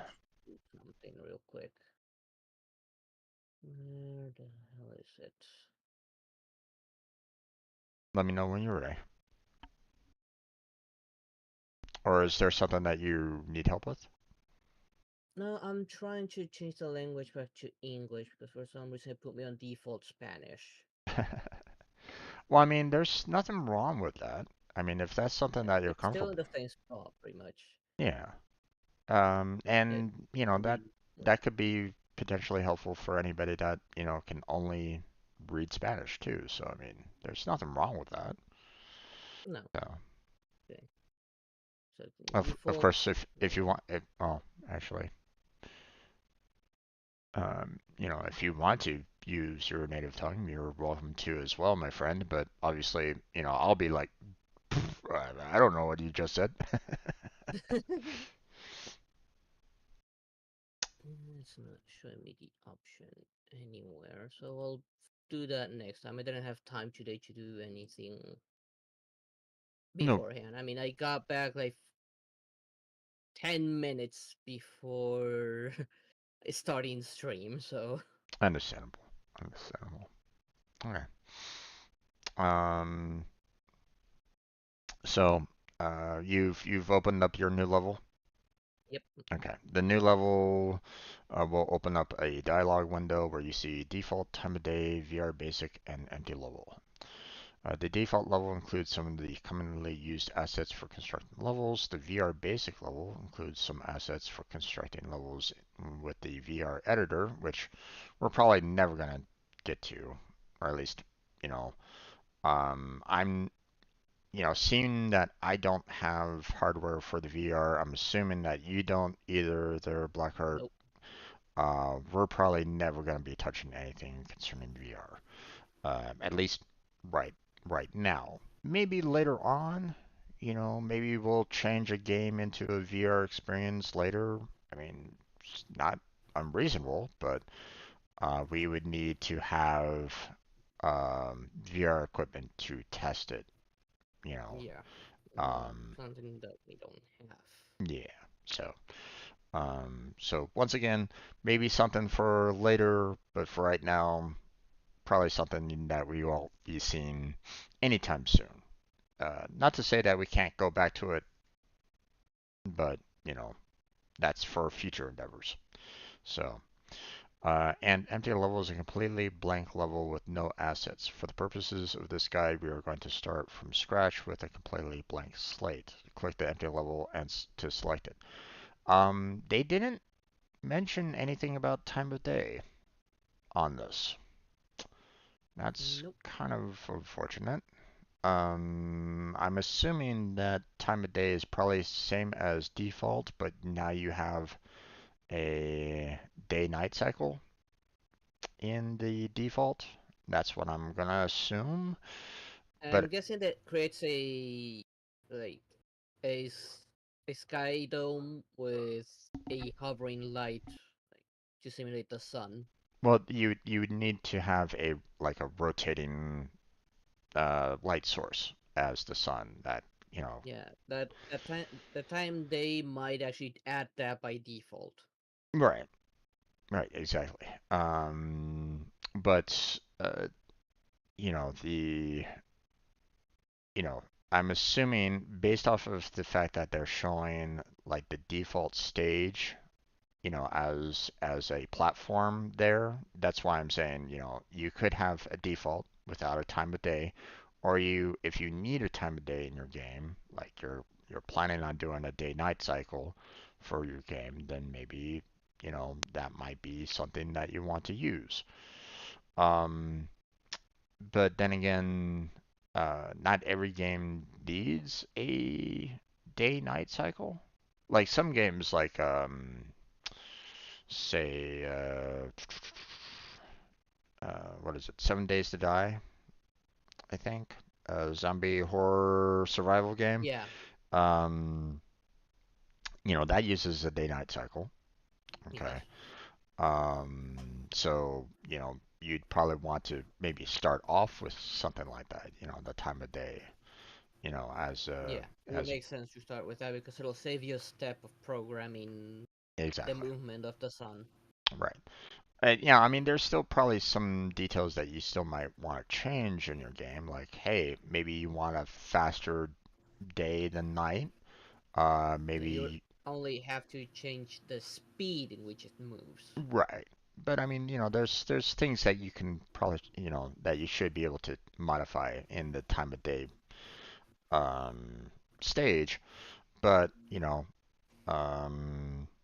do something real quick. Where the hell is it? Let me know when you're ready. Or is there something that you need help with? No, I'm trying to change the language back to English because for some reason it put me on default Spanish. Well, I mean, there's nothing wrong with that. I mean, if that's something Yeah, that you're it's still in comfortable, the same spot, pretty much. yeah. It And that be that could be potentially helpful for anybody that can only read Spanish too. So I mean, there's nothing wrong with that. no. So Okay. So of default. course, if you want, well, actually, if you want to use your native tongue, you're welcome to as well, my friend. But obviously, I'll be like, I don't know what you just said. It's not showing me the option anywhere, so I'll do that next time. I didn't have time today to do anything No, beforehand. I mean, I got back like 10 minutes before starting stream, so understandable. Understandable. Okay. Um. So, you've opened up your new level. yep. Okay. The new level will open up a dialog window where you see default, time of day, VR basic, and empty level. The default level includes some of the commonly used assets for constructing levels. The VR basic level includes some assets for constructing levels with the VR editor, which we're probably never going to get to, or at least, you know, I'm, seeing that I don't have hardware for the VR, I'm assuming that you don't either there, Blackheart. Nope. We're probably never going to be touching anything concerning VR. At least right right now. Maybe later on, maybe we'll change a game into a VR experience later. I mean, it's not unreasonable, but we would need to have VR equipment to test it. You know, Yeah. um, Something that we don't have. yeah. So, once again, maybe something for later, but for right now, probably something that we won't be seeing anytime soon. Not to say that we can't go back to it, but that's for future endeavors. So, and empty level is a completely blank level with no assets. For the purposes of this guide, we are going to start from scratch with a completely blank slate. Click the empty level and to select it. They didn't mention anything about time of day on this. That's Nope. kind of unfortunate. I'm assuming that time of day is probably same as default, but now you have a day-night cycle in the default. That's what I'm gonna assume. I'm But guessing that creates a like a s- a sky dome with a hovering light, like to simulate the sun. well, you would need to have a like a rotating light source as the sun. That you know. Yeah, that time they might actually add that by default. Right. Right. Exactly. But the you know, I'm assuming based off of the fact that they're showing like the default stage, as a platform there, that's why I'm saying, you could have a default without a time of day, or if you need a time of day in your game, like you're planning on doing a day-night cycle for your game, then maybe, that might be something that you want to use. Um, but then again, not every game needs a day-night cycle. Like some games, like say, what is it? 7 Days to Die, I think, a zombie horror survival game. Yeah, Um, that uses a day-night cycle. it does. Okay. So you'd probably want to maybe start off with something like that. The time of day. As Yeah, it would as make sense to start with that because it'll save you a step of programming the exactly movement of the sun. right. Yeah, I mean, there's still probably some details that you still might want to change in your game. Like, hey, maybe you want a faster day than night. So you Maybe only have to change the speed in which it moves. right. But I mean, there's things that you can probably, that you should be able to modify in the time of day um, stage. But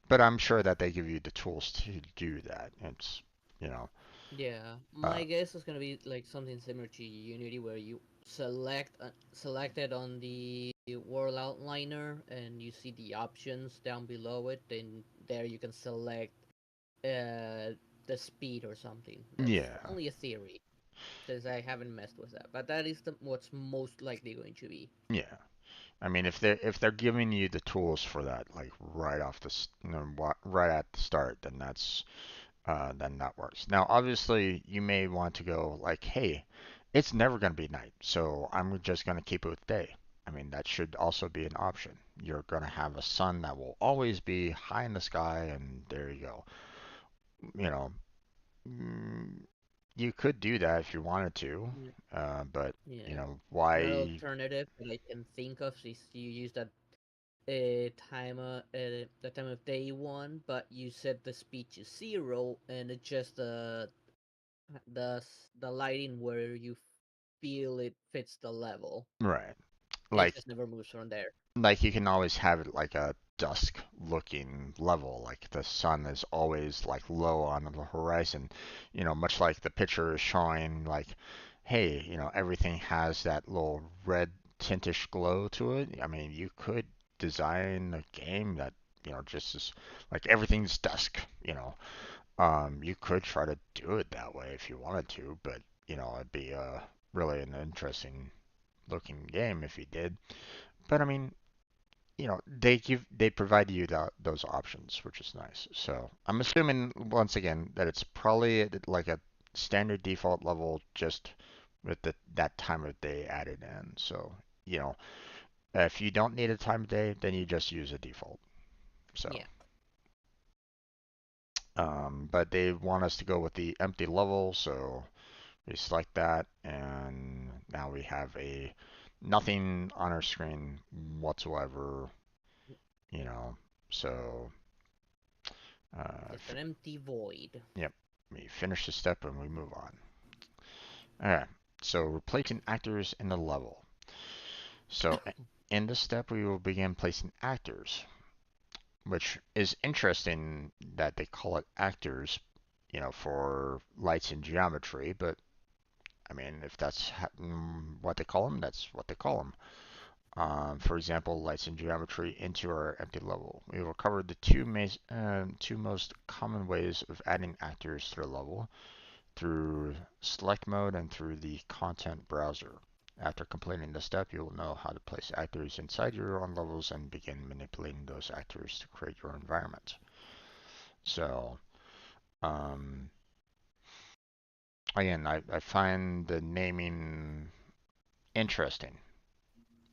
but I'm sure that they give you the tools to do that. It's you know, Yeah, uh, my guess is gonna be like something similar to Unity, where you select it on the world outliner, and you see the options down below it. Then there you can select the speed or something. That's yeah, only a theory, since I haven't messed with that. But that is what's most likely going to be. yeah. I mean, if they're giving you the tools for that, like right off right at the start, then that works. Now, obviously, you may want to go like, hey, it's never going to be night, so I'm just going to keep it with day. I mean, that should also be an option. You're going to have a sun that will always be high in the sky, and there you go. You know, mm, you could do that if you wanted to, Yeah. but Yeah. Another why? alternative that I can think of is you use that the time of day one, but you set the speed to zero and adjust the lighting where you feel it fits the level. Right. It Like just never moves from there. you can always have it like a dusk looking level, like the sun is always like low on the horizon, much like the picture is showing, like, hey, everything has that little red tintish glow to it. I mean, you could design a game that, just as like everything's dusk. You could try to do it that way if you wanted to, but it'd be really an interesting looking game if you did. But I mean, they provide you those options, which is nice. So I'm assuming once again that it's probably like a standard default level, just with that time of day added in. So you know, if you don't need a time of day, then you just use a default. So, Yeah. but they want us to go with the empty level, so we select that, and now we have a nothing on our screen whatsoever. You know, so Just an empty void. yep, we finish the step and we move on. Alright, so replacing actors in the level. So in this step, we will begin placing actors, which is interesting that they call it actors, for lights and geometry, but I mean, if that's what they call them, that's what they call them. For example, lights and geometry into our empty level. We will cover the two most common ways of adding actors to the level, through select mode and through the content browser. After completing the step, you will know how to place actors inside your own levels and begin manipulating those actors to create your environment. So, um, again, I find the naming interesting.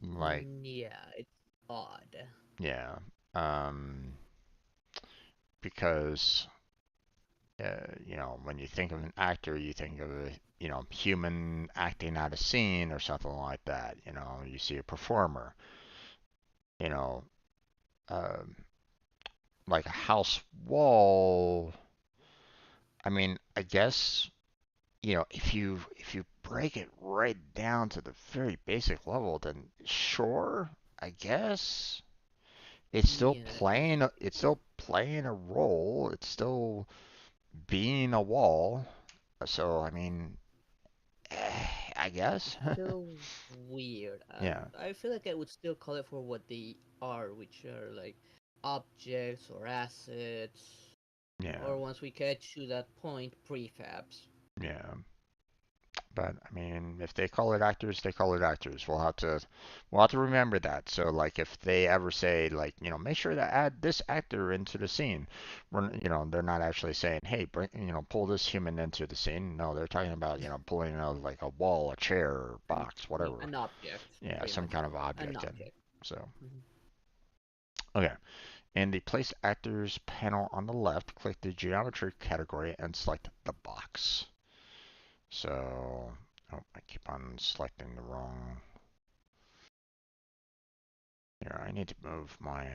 Like, Yeah, it's odd. yeah, um, because when you think of an actor, you think of a, human acting out a scene or something like that. You see a performer, you know, um, like a house wall. I mean, I guess, if you break it right down to the very basic level, then sure, I guess Yeah, it's still playing a role. It's still being a wall. So, I mean, I guess. it's still weird. Yeah, I feel like I would still call it for what they are, which are like objects or assets, yeah, or once we get to that point, prefabs. yeah. But I mean, if they call it actors, they call it actors. We'll have to remember that. So like, if they ever say, like, make sure to add this actor into the scene, they're not actually saying, hey, bring, pull this human into the scene. No, they're talking about, pulling out like a wall, a chair, box, whatever. An object, Yeah, pretty some much. kind of An object in. object. So, Mhm. okay. In the Place Actors panel on the left, click the Geometry category and select the box. So, oh, I keep on selecting the wrong. Here, I need to move my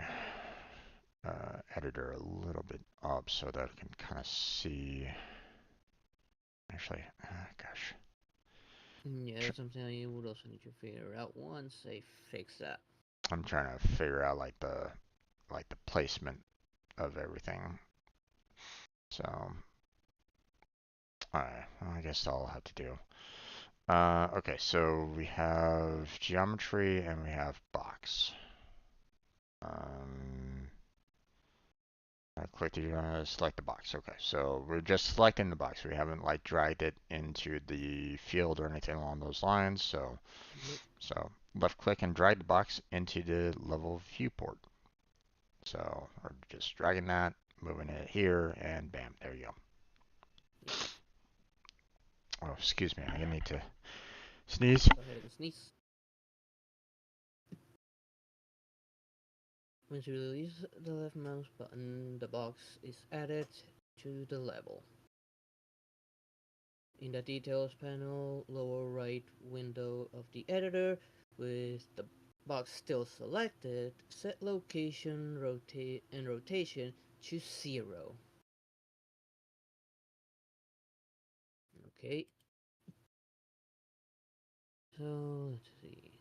editor a little bit up so that I can kind of see. Actually, gosh, Yeah, that's something I would also need to figure out once I fix that. I'm trying to figure out like the placement of everything. So, alright, well, I guess all I'll have to do. Okay, so we have geometry and we have box. Um, I click to select the box. Okay, so we're just selecting the box. We haven't like dragged it into the field or anything along those lines. So, Nope. so left click and drag the box into the level viewport. So we're just dragging that, moving it here, and bam, there you go. Yep. Oh, excuse me, I need to sneeze. Go ahead and sneeze. Once you release the left mouse button, the box is added to the level. In the details panel, lower right window of the editor, with the box still selected, set location, rotate, and rotation to 0. Okay. So let's see.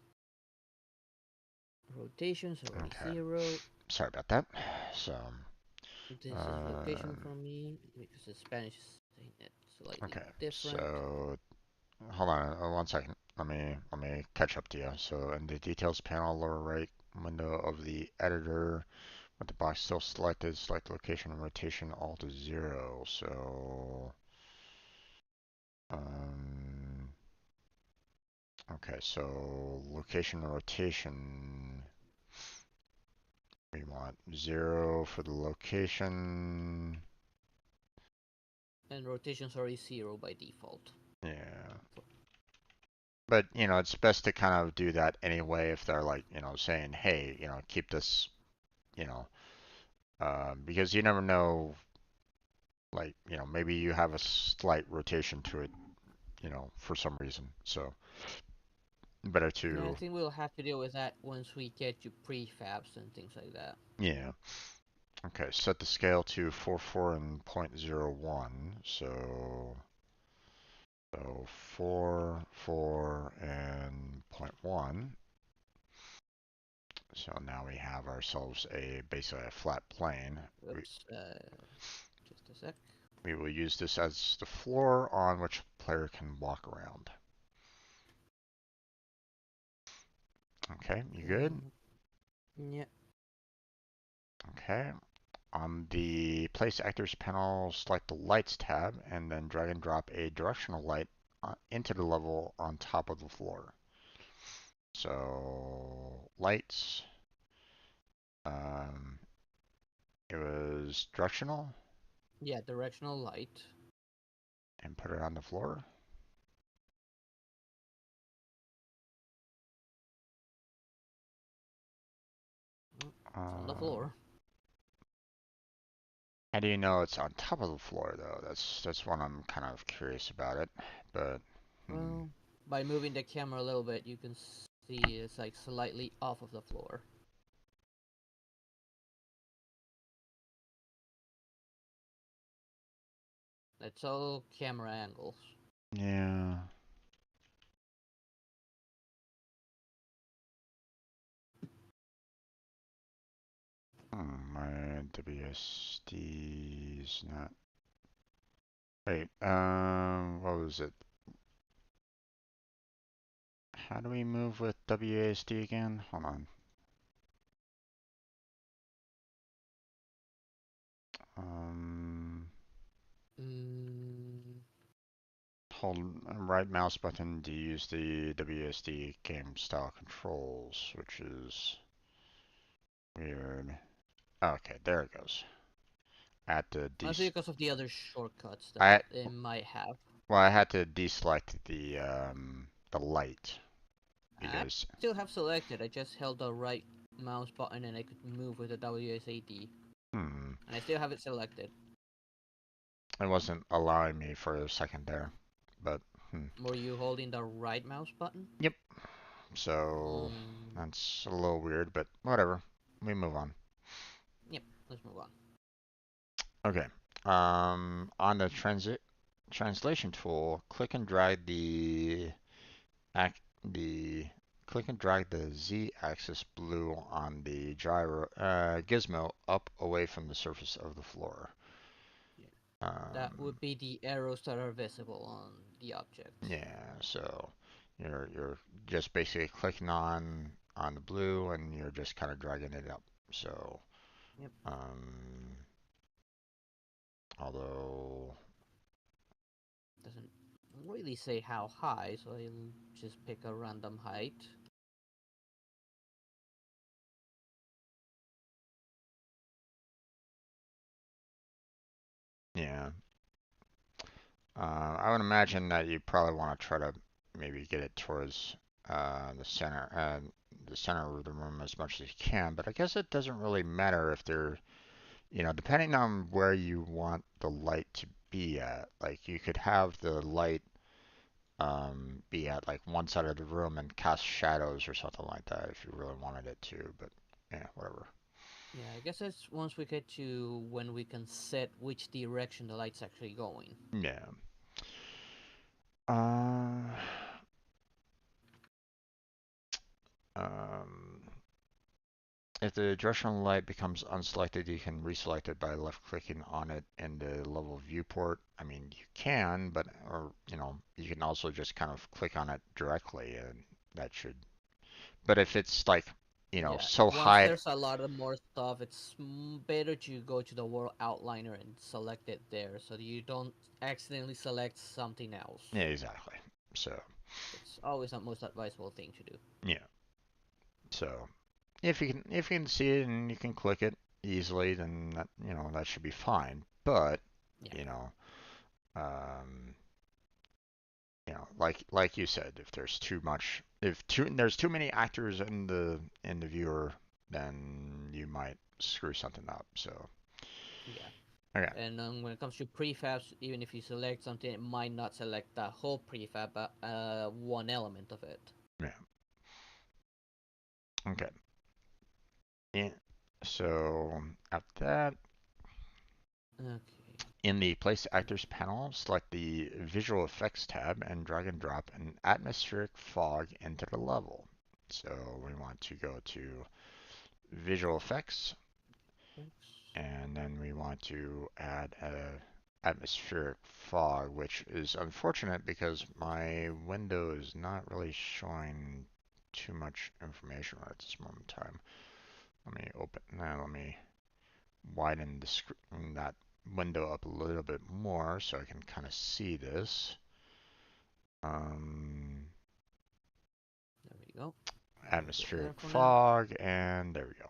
Rotation's already Okay. 0. Sorry about that. So, This is location um, for me because the Spanish is saying it slightly okay. different. So, hold on 1 second. Let me catch up to you. So, in the details panel, lower right window of the editor, with the box still selected, select location and rotation all to 0. So, um, okay. So, location and rotation. We want 0 for the location. And rotation's already 0 by default. Yeah. But, it's best to kind of do that anyway if they're like, saying, hey, keep this, you know, because you never know, like, maybe you have a slight rotation to it, for some reason. So, better Yeah, I to, think we'll have to deal with that once we get to prefabs and things like that. yeah. Okay, set the scale to 4 and 0.01. So 4 and point 0.1. So now we have ourselves basically a flat plane. Oops, just a sec. We will use this as the floor on which the player can walk around. Okay, you good? Yeah. Okay. On the Place Actors panel, select the Lights tab and then drag and drop a directional light into the level on top of the floor. So, lights. Um, it was directional Yeah, directional light. and put it on the floor. Oh, it's on the Um, floor. how do you know it's on top of the floor though? That's what I'm kind of curious about it. But Well, by moving the camera a little bit, you can see it's like slightly off of the floor. It's all camera angles. yeah. My WSD is not. Wait, what was it? How do we move with WASD again? Hold on. Um, Mm, hold right mouse button to use the WASD game style controls, which is weird. Okay, there it goes. At the Mostly because of the other shortcuts that I it might have. well, I had to deselect the light I because still have selected. I just held the right mouse button and I could move with the WSAD. hmm, And I still have it selected. it wasn't allowing me for a second there. But Were you holding the right mouse button? yep. So Mm, that's a little weird, but whatever. We move on. yep, let's move on. Okay. On the translation tool, click and drag the click and drag the Z-axis blue on the gyro gizmo up away from the surface of the floor. Yeah. That Um, would be the arrows that are visible on the object. yeah, so you're just basically clicking on the blue and you're just kind of dragging it up. So, Yep. um, although Doesn't really say how high, so I'll just pick a random height. yeah, I would imagine that you probably want to try to maybe get it towards the center of the room as much as you can. But I guess it doesn't really matter if they're, depending on where you want the light to be at. Like you could have the light be at like one side of the room and cast shadows or something like that if you really wanted it to. But yeah, whatever. Yeah, I guess that's once we get to when we can set which direction the light's actually going. Yeah. Uh, Um, if the directional light becomes unselected, you can reselect it by left-clicking on it in the level viewport. I mean, you can, but or you can also just kind of click on it directly, and that should. But if it's like, Yeah, so once high, there's a lot of more stuff, it's better to go to the world outliner and select it there so that you don't accidentally select something else. yeah, exactly. So It's always the most advisable thing to do. yeah, so if you can see it and you can click it easily, then that should be fine. But Yeah, you know, um, like you said, if there's too much, if there's too many actors in the viewer, then you might screw something up. So yeah. okay, And when it comes to prefabs, even if you select something, it might not select the whole prefab, but one element of it. yeah, okay. Yeah. So after that, Okay. in the Place Actors panel, select the Visual Effects tab and drag and drop an atmospheric fog into the level. So we want to go to Visual Effects, Thanks. and then we want to add a atmospheric fog, which is unfortunate because my window is not really showing too much information right at this moment in time. Let me open now. Let me widen the screen, that window up a little bit more so I can kind of see this. Um, There we go. Leave it there Atmospheric for now. fog, and there we go.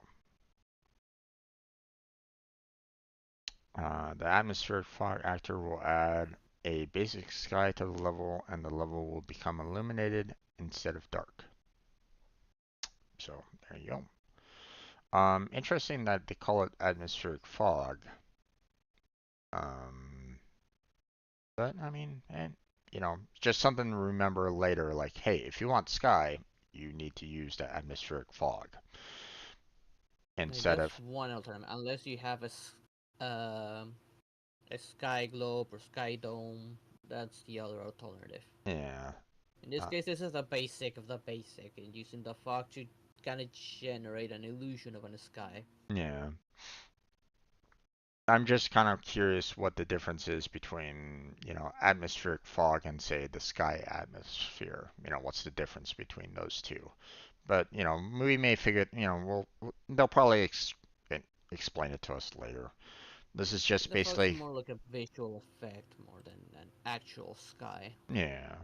The atmospheric fog actor will add a basic sky to the level, and the level will become illuminated instead of dark. So there you go. Interesting that they call it atmospheric fog. Um, but I mean, and just something to remember later. Like, hey, if you want sky, you need to use the atmospheric fog Like, instead that's of one alternative, unless you have a sky globe or sky dome. That's the other alternative. yeah, In this uh, case, this is the basic of the basic, and using the fog to kind of generate an illusion of a sky. yeah. I'm just kind of curious what the difference is between, atmospheric fog and say the sky atmosphere. What's the difference between those two? But, we may figure, they'll probably explain it to us later. This is just The fog's basically, more like a visual effect more than an actual sky. yeah,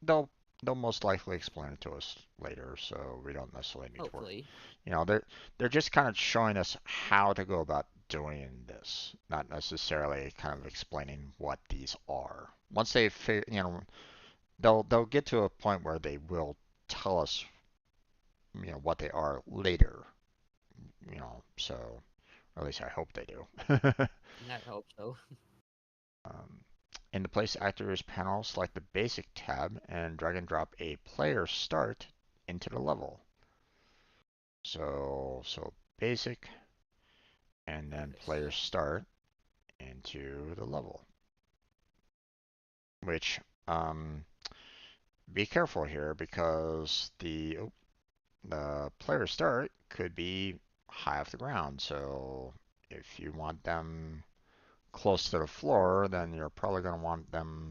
they'll most likely explain it to us later, so we don't necessarily need to worry. Hopefully. They're just kind of showing us how to go about doing this, not necessarily kind of explaining what these are. Once they they'll get to a point where they will tell us, what they are later, so or at least I hope they do. I hope so. um, in the Place Actors panel, select the Basic tab and drag and drop a player start into the level. So Basic and then player Yes. start into the level. Which, be careful here because the player start could be high off the ground. So if you want them close to the floor, then you're probably going to want to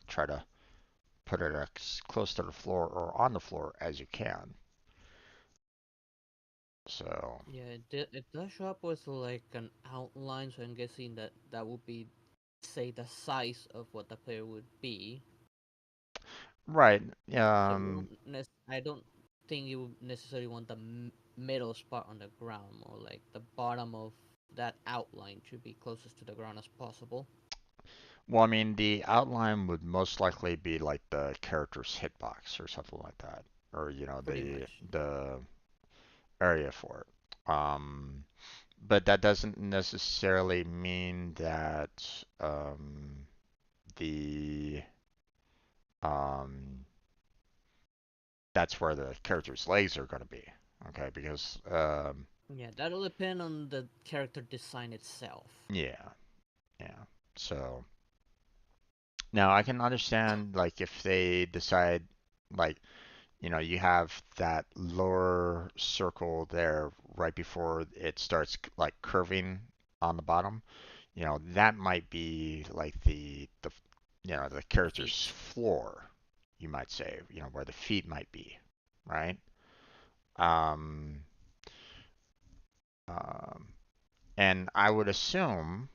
try to put it as close to the floor or on the floor as you can. So Yeah, it does show up with like an outline, so I'm guessing that that would be, say, the size of what the player would be. right, So I don't think you would necessarily want the middle spot on the ground, more like the bottom of that outline should be closest to the ground as possible. well, I mean, the outline would most likely be like the character's hitbox or something like that, or Pretty the much. the area for it. But that doesn't necessarily mean that the um, that's where the character's legs are going to be. Okay, because Yeah, that'll depend on the character design itself. yeah, yeah. So now I can understand like if they decide like you have that lower circle there right before it starts like curving on the bottom. That might be like the character's Feet. floor, you might say, where the feet might be, right? Um, um, and I would assume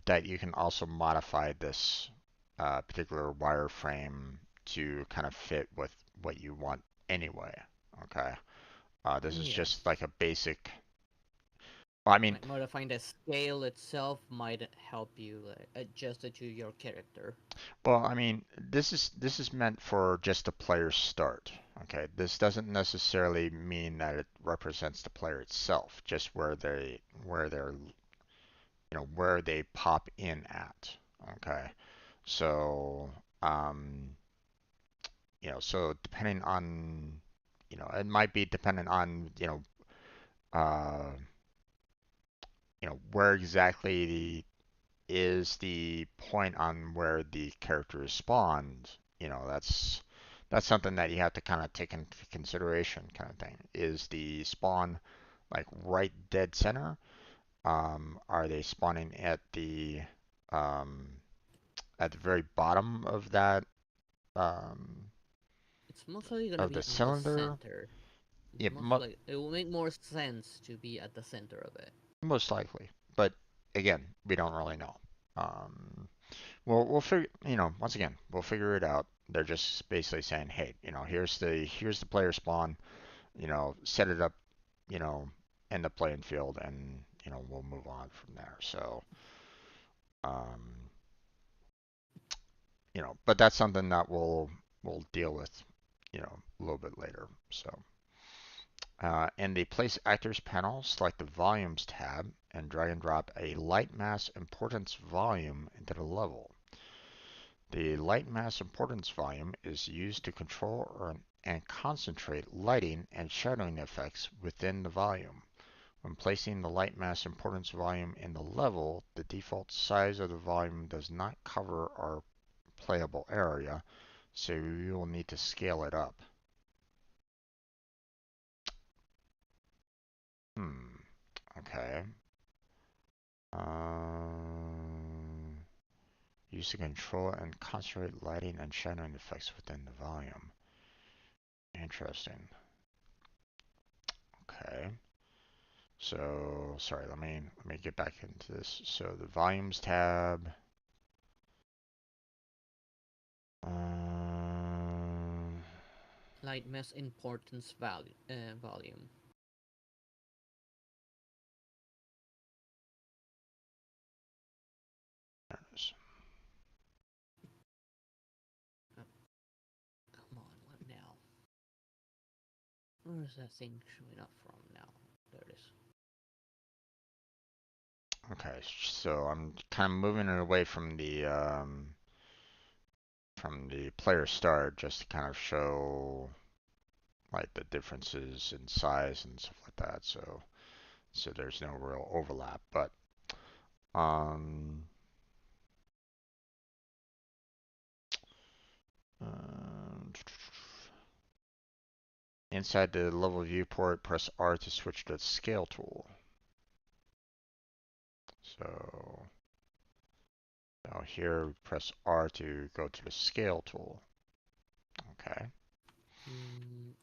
that you can also modify this particular wireframe to kind of fit with what you want anyway. Okay. This is Yes. just like a basic. Well, I mean, Like modifying the scale itself might help you adjust it to your character. this is meant for just the player's start. Okay, this doesn't necessarily mean that it represents the player itself, just where they pop in at. Okay, so um, so depending on, it might be dependent on, where exactly is the point on where the character is spawned. That's something that you have to kind of take into consideration, kind of thing. Is the spawn like right dead center? Are they spawning um, at the very bottom um, It's mostly gonna of the be on the cylinder? center. Yeah, Most like it will make more sense to be at the center of it. most likely. But again, we don't really know. Um, we'll figure, once again, we'll figure it out. They're just basically saying, hey, here's the player spawn, set it up, you know, in the playing field, and we'll move on from there. So, um, but that's something that we'll deal with, a little bit later. So, in the Place Actors panel, select the Volumes tab and drag and drop a light mass importance volume into the level. The light mass importance volume is used to control and concentrate lighting and shadowing effects within the volume. When placing the light mass importance volume in the level, the default size of the volume does not cover our playable area, so you will need to scale it up. Hmm. Okay. Used to control and concentrate lighting and shadowing effects within the volume. Interesting. Okay. So, sorry, let me get back into this. So the volumes tab. Um, Light mass importance volume. Oh, come on, what now? Where is that thing showing up from now? There it is. okay, so I'm kind of moving it away from the player start just to kind of show like the differences in size and stuff like that. So there's no real overlap, but um, um, inside the level viewport, press R to switch to the scale tool. So now here, press R to go to the scale tool. Okay. Mm,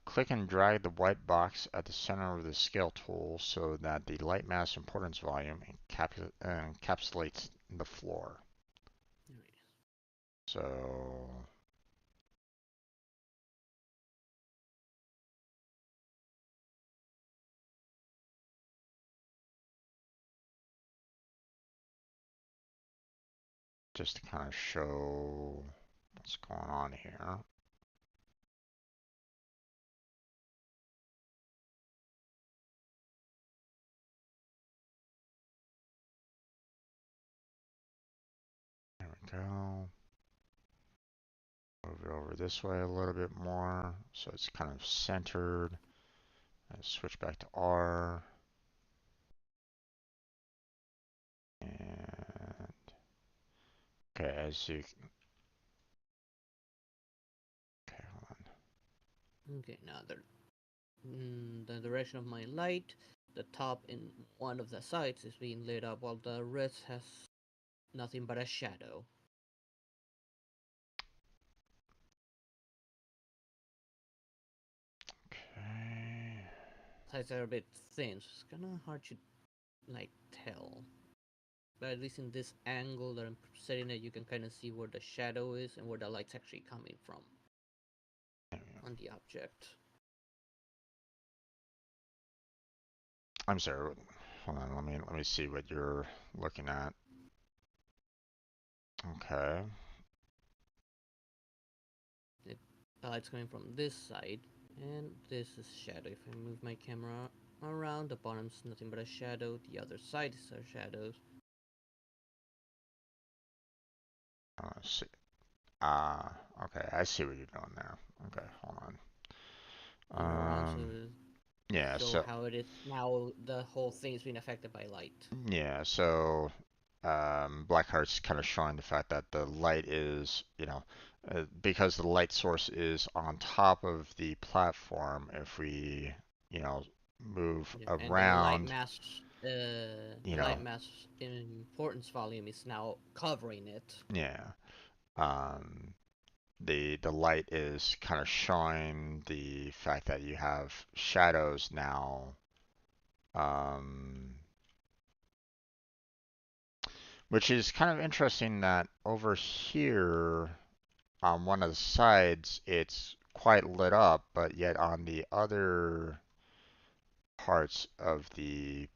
Click and drag the white box at the center of the scale tool so that the light mass importance volume encapsulates the floor. there it is. So just to kind of show what's going on here. There we go. Move it over this way a little bit more so it's kind of centered. And switch back to R. And okay, Okay, now the direction of my light, the top in one of the sides is being lit up while the rest has nothing but a shadow. Okay. Sides are a bit thin, so it's kind of hard to like tell. But at least in this angle that I'm setting it, you can kind of see where the shadow is and where the light's actually coming from on the object. I'm sorry. Hold on. Let me see what you're looking at. Okay. It, the light's coming from this side, and this is shadow. If I move my camera around, the bottom's nothing but a shadow. The other side is a shadows. Let's see. Ah, okay. I see what you're doing there. Okay, hold on. Move around so Yeah. show So how it is now. The whole thing is being affected by light. yeah. So Blackheart's kind of showing the fact that the light is, because the light source is on top of the platform. If we, you know, move Yeah, and around, the you know, light mass importance volume is now covering it. yeah. Um, the light is kind of showing the fact that you have shadows now, um, which is kind of interesting that over here on one of the sides it's quite lit up, but yet on the other parts of the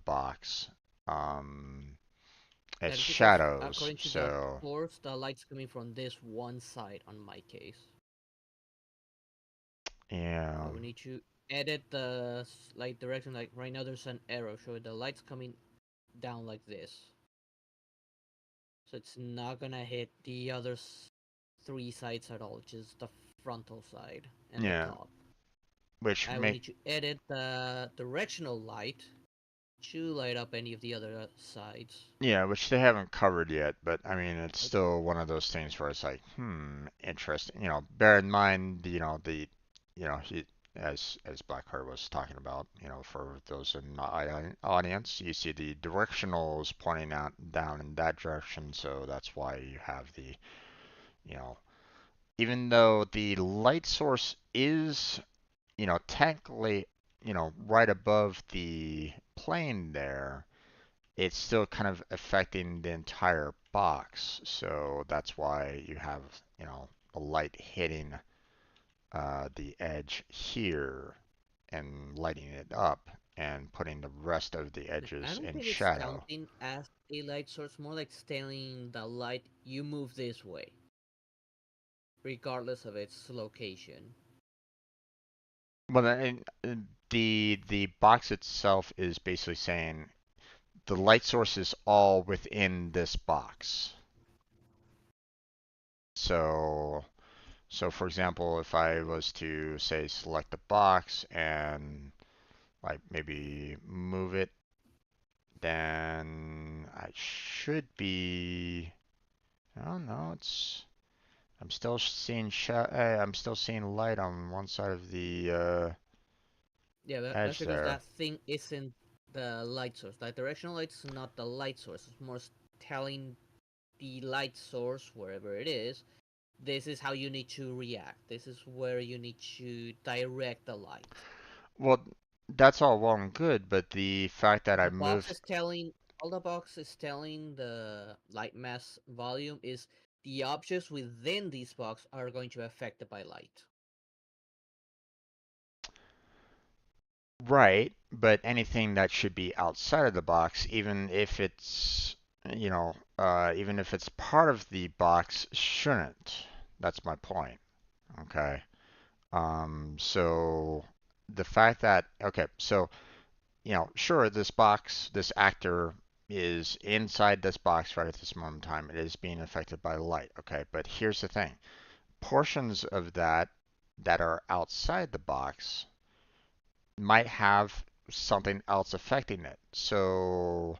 box, um, it's That is because, shadows. according to the So source, the light's coming from this one side on my case. yeah, So we need to edit the light direction. Like right now, there's an arrow showing the light's coming down like this. So it's not gonna hit the other three sides at all, just the frontal side and the yeah, top. which And we make need to edit the directional light to light up any of the other sides. Yeah, which they haven't covered yet, but I mean, it's Like, still one of those things where it's like, interesting. Bear in mind, he, as Blackheart was talking about, for those in the audience, you see the directionals pointing out down in that direction, so that's why you have you know, even though the light source is, technically, right above the plane there, it's still kind of affecting the entire box. So that's why you have, the light hitting the edge here and lighting it up and putting the rest of the I edges don't in think it's shadow. counting as a light source, more like telling the light you move this way, regardless of its location. Well, the box itself is basically saying the light source is all within this box. So for example, if I was to say select the box and like maybe move it, then I should be. I don't know. I'm still seeing light on one side of the Yeah, that's edge because there. that thing isn't the light source. The directional light is not the light source. It's more telling the light source, wherever it is, this is how you need to react. This is where you need to direct the light. Well, that's all well and good, but the fact that I The box moved. is telling all the box is telling the light mass volume is the objects within this box are going to be affected by light. Right, but anything that should be outside of the box, even if it's part of the box, shouldn't. That's my point. Okay. So the fact that, okay, so, sure, this actor is inside this box right at this moment in time. It is being affected by light. Okay, but here's the thing. Portions of that are outside the box might have something else affecting it. So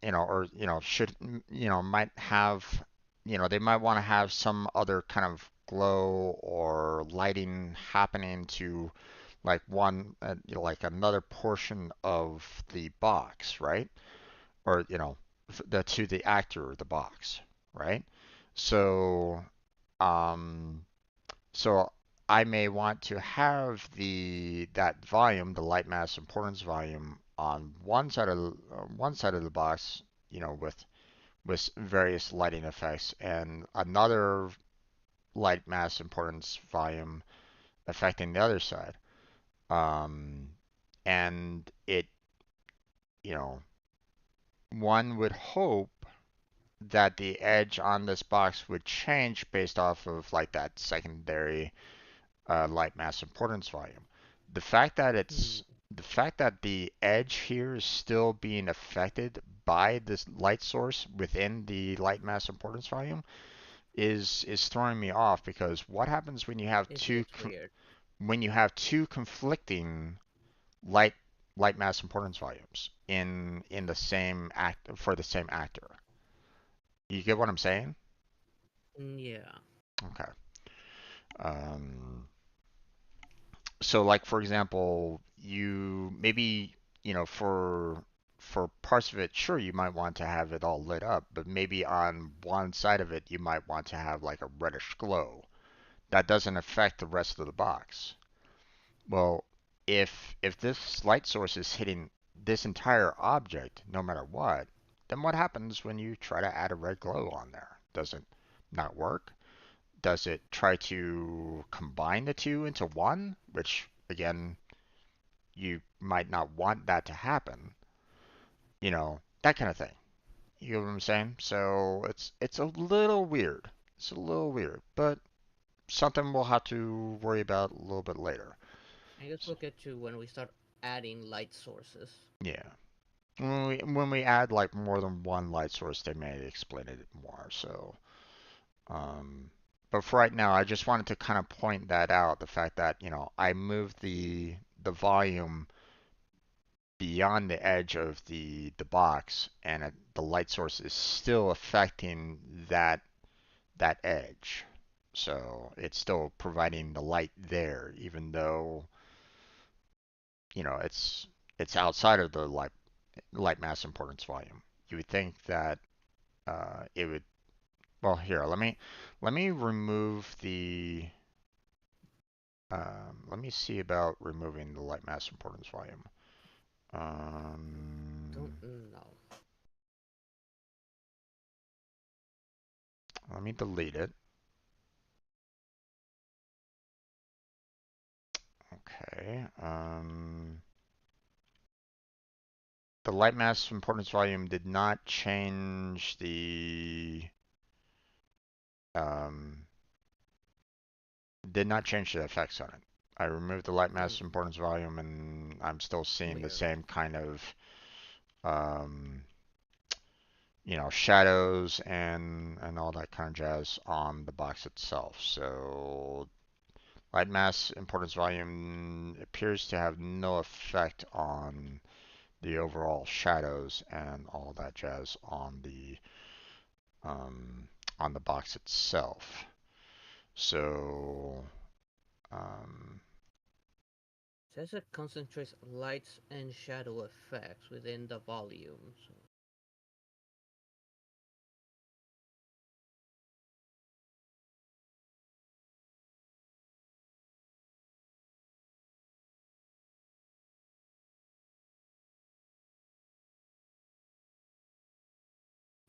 or should might have. they might want to have some other kind of glow or lighting happening to like like another portion of the box, right? Or to the actor of the box, right? So um, so I may want to have the that volume, the light mass importance volume, on one side of the box, with various lighting effects, and another light mass importance volume affecting the other side. Um, and you know, one would hope that the edge on this box would change based off of like that secondary light mass importance volume. The fact that Hmm. it's the fact that the edge here is still being affected by this light source within the light mass importance volume is throwing me off, because what happens It's weird. when you have two conflicting light light mass importance volumes in the same act for the same actor? You get what I'm saying? Yeah. Okay. Um, so like for example, you maybe, for parts of it, sure, you might want to have it all lit up, but maybe on one side of it you might want to have like a reddish glow that doesn't affect the rest of the box. Well, if this light source is hitting this entire object no matter what, then what happens when you try to add a red glow on there? Does it not work? Does it try to combine the two into one? Which, again, you might not want that to happen. That kind of thing. You know what I'm saying? So it's a little weird. It's a little weird, but something we'll have to worry about a little bit later. I guess we'll get to when we start adding light sources. Yeah. When we add like more than one light source, they may explain it more. So, um, but for right now, I just wanted to kind of point that out, the fact that, I moved the volume beyond the edge of the box, and the light source is still affecting that edge. So it's still providing the light there, even though, it's outside of the light mass importance volume. You would think that it would. Well, here, let me remove the. Let me see about removing the light mass importance volume. Don't Um, know. Let me delete it. Okay. The light mass importance volume did not change um, the effects on it. I removed the light Hmm. mass importance volume, and I'm still seeing the Weird. same kind of um, shadows and all that kind of jazz on the box itself. So light mass importance volume appears to have no effect the overall shadows and all that jazz um, on the box itself. So um, Says it concentrates lights and shadow effects within the volume. So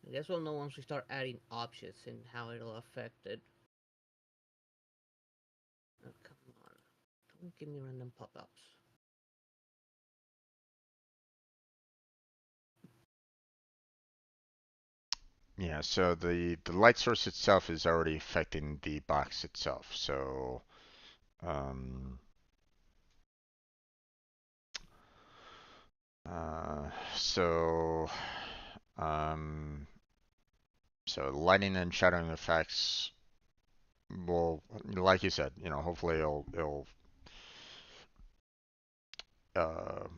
I guess we'll know once we start adding objects and how it'll affect it. Oh, come on. Don't give me random pop-ups. yeah, so the light source itself is already affecting the box itself. Um, uh, so um, so lighting and shadowing effects will, like you said, hopefully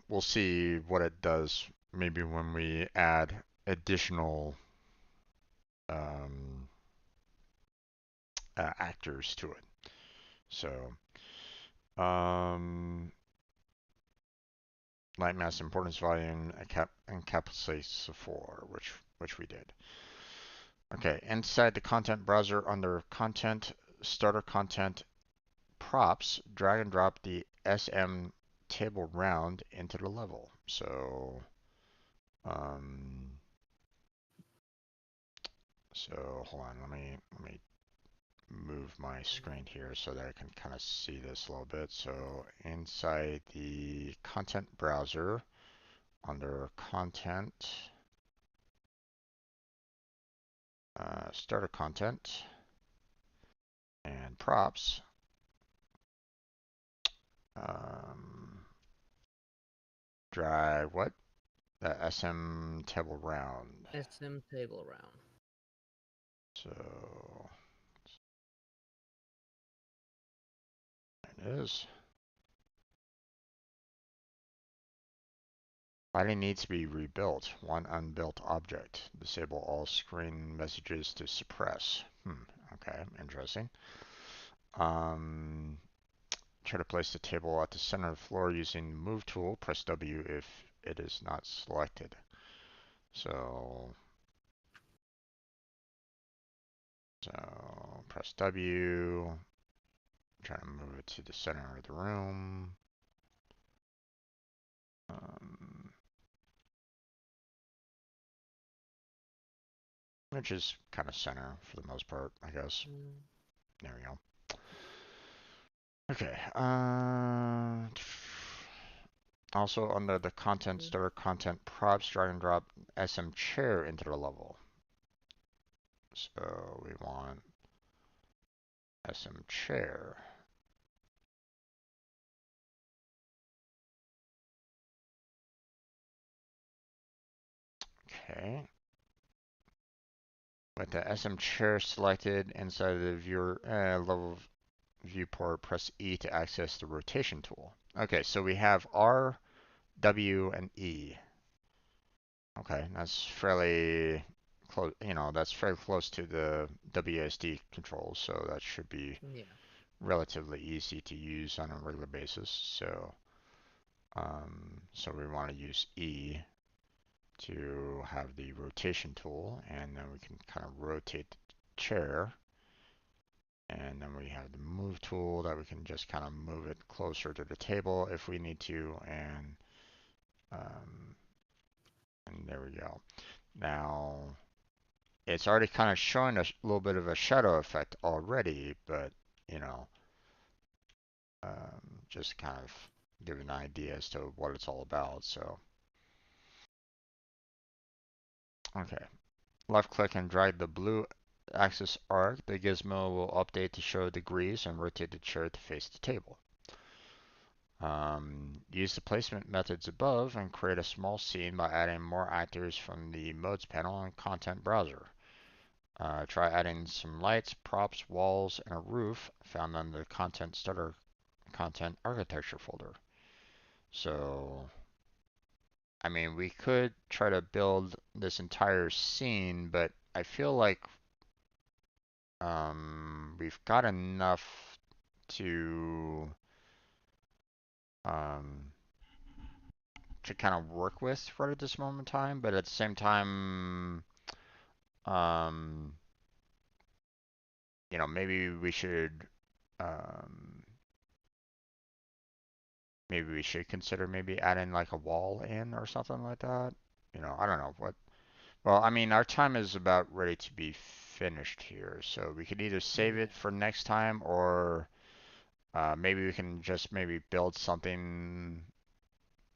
we'll see what it does maybe when we add additional um, actors to it. So um, light mass importance volume encapsulates the four, which we did. Okay, inside the content browser under content, starter content props, drag and drop the SM table round into the level. Um, so hold on, let me move my screen here so that I can kind of see this a little bit. So inside the content browser under content, starter content and props, um, drag what? The SM table round. SM table round. So there it is. Lighting needs to be rebuilt. One unbuilt object. Disable all screen messages to suppress. Okay, interesting. Um, Try to place the table at the center of the floor using the move tool. Press W if it is not selected. So, so press W. Try to move it to the center of the room. Um, which is kind of center for the most part, I guess. Mm. There we go. Okay. Also under the content starter content props, drag and drop SM chair into the level. So we want SM chair. Okay. With the SM chair selected inside the viewer level viewport, press E to access the rotation tool. Okay, so we have R, W, and E. Okay, that's fairly close. That's fairly close to the WSD controls, so that should be Yeah. relatively easy to use on a regular basis. So we want to use E to have the rotation tool, and then we can kind of rotate the chair. And then we have the move tool that we can just kind of move it closer to the table if we need to, um, and there we go. Now, it's already kind of showing a little bit of a shadow effect already, but you know, just kind of give an idea as to what it's all about. So, okay, left click and drag the blue axis arc. The gizmo will update to show degrees and rotate the chair to face the table. Use the placement methods above and create a small scene by adding more actors from the modes panel and content browser. Try adding some lights, props, walls, and a roof found under the content starter content architecture folder. So, I mean, we could try to build this entire scene, but I feel like we've got enough to um, to kind of work with right at this moment in time. But at the same time, um, maybe we should um, consider maybe adding like a wall in or something like that. I don't know what. Well, I mean, our time is about ready to be finished here, so we could either save it Yeah. for next time or maybe we can just maybe build something,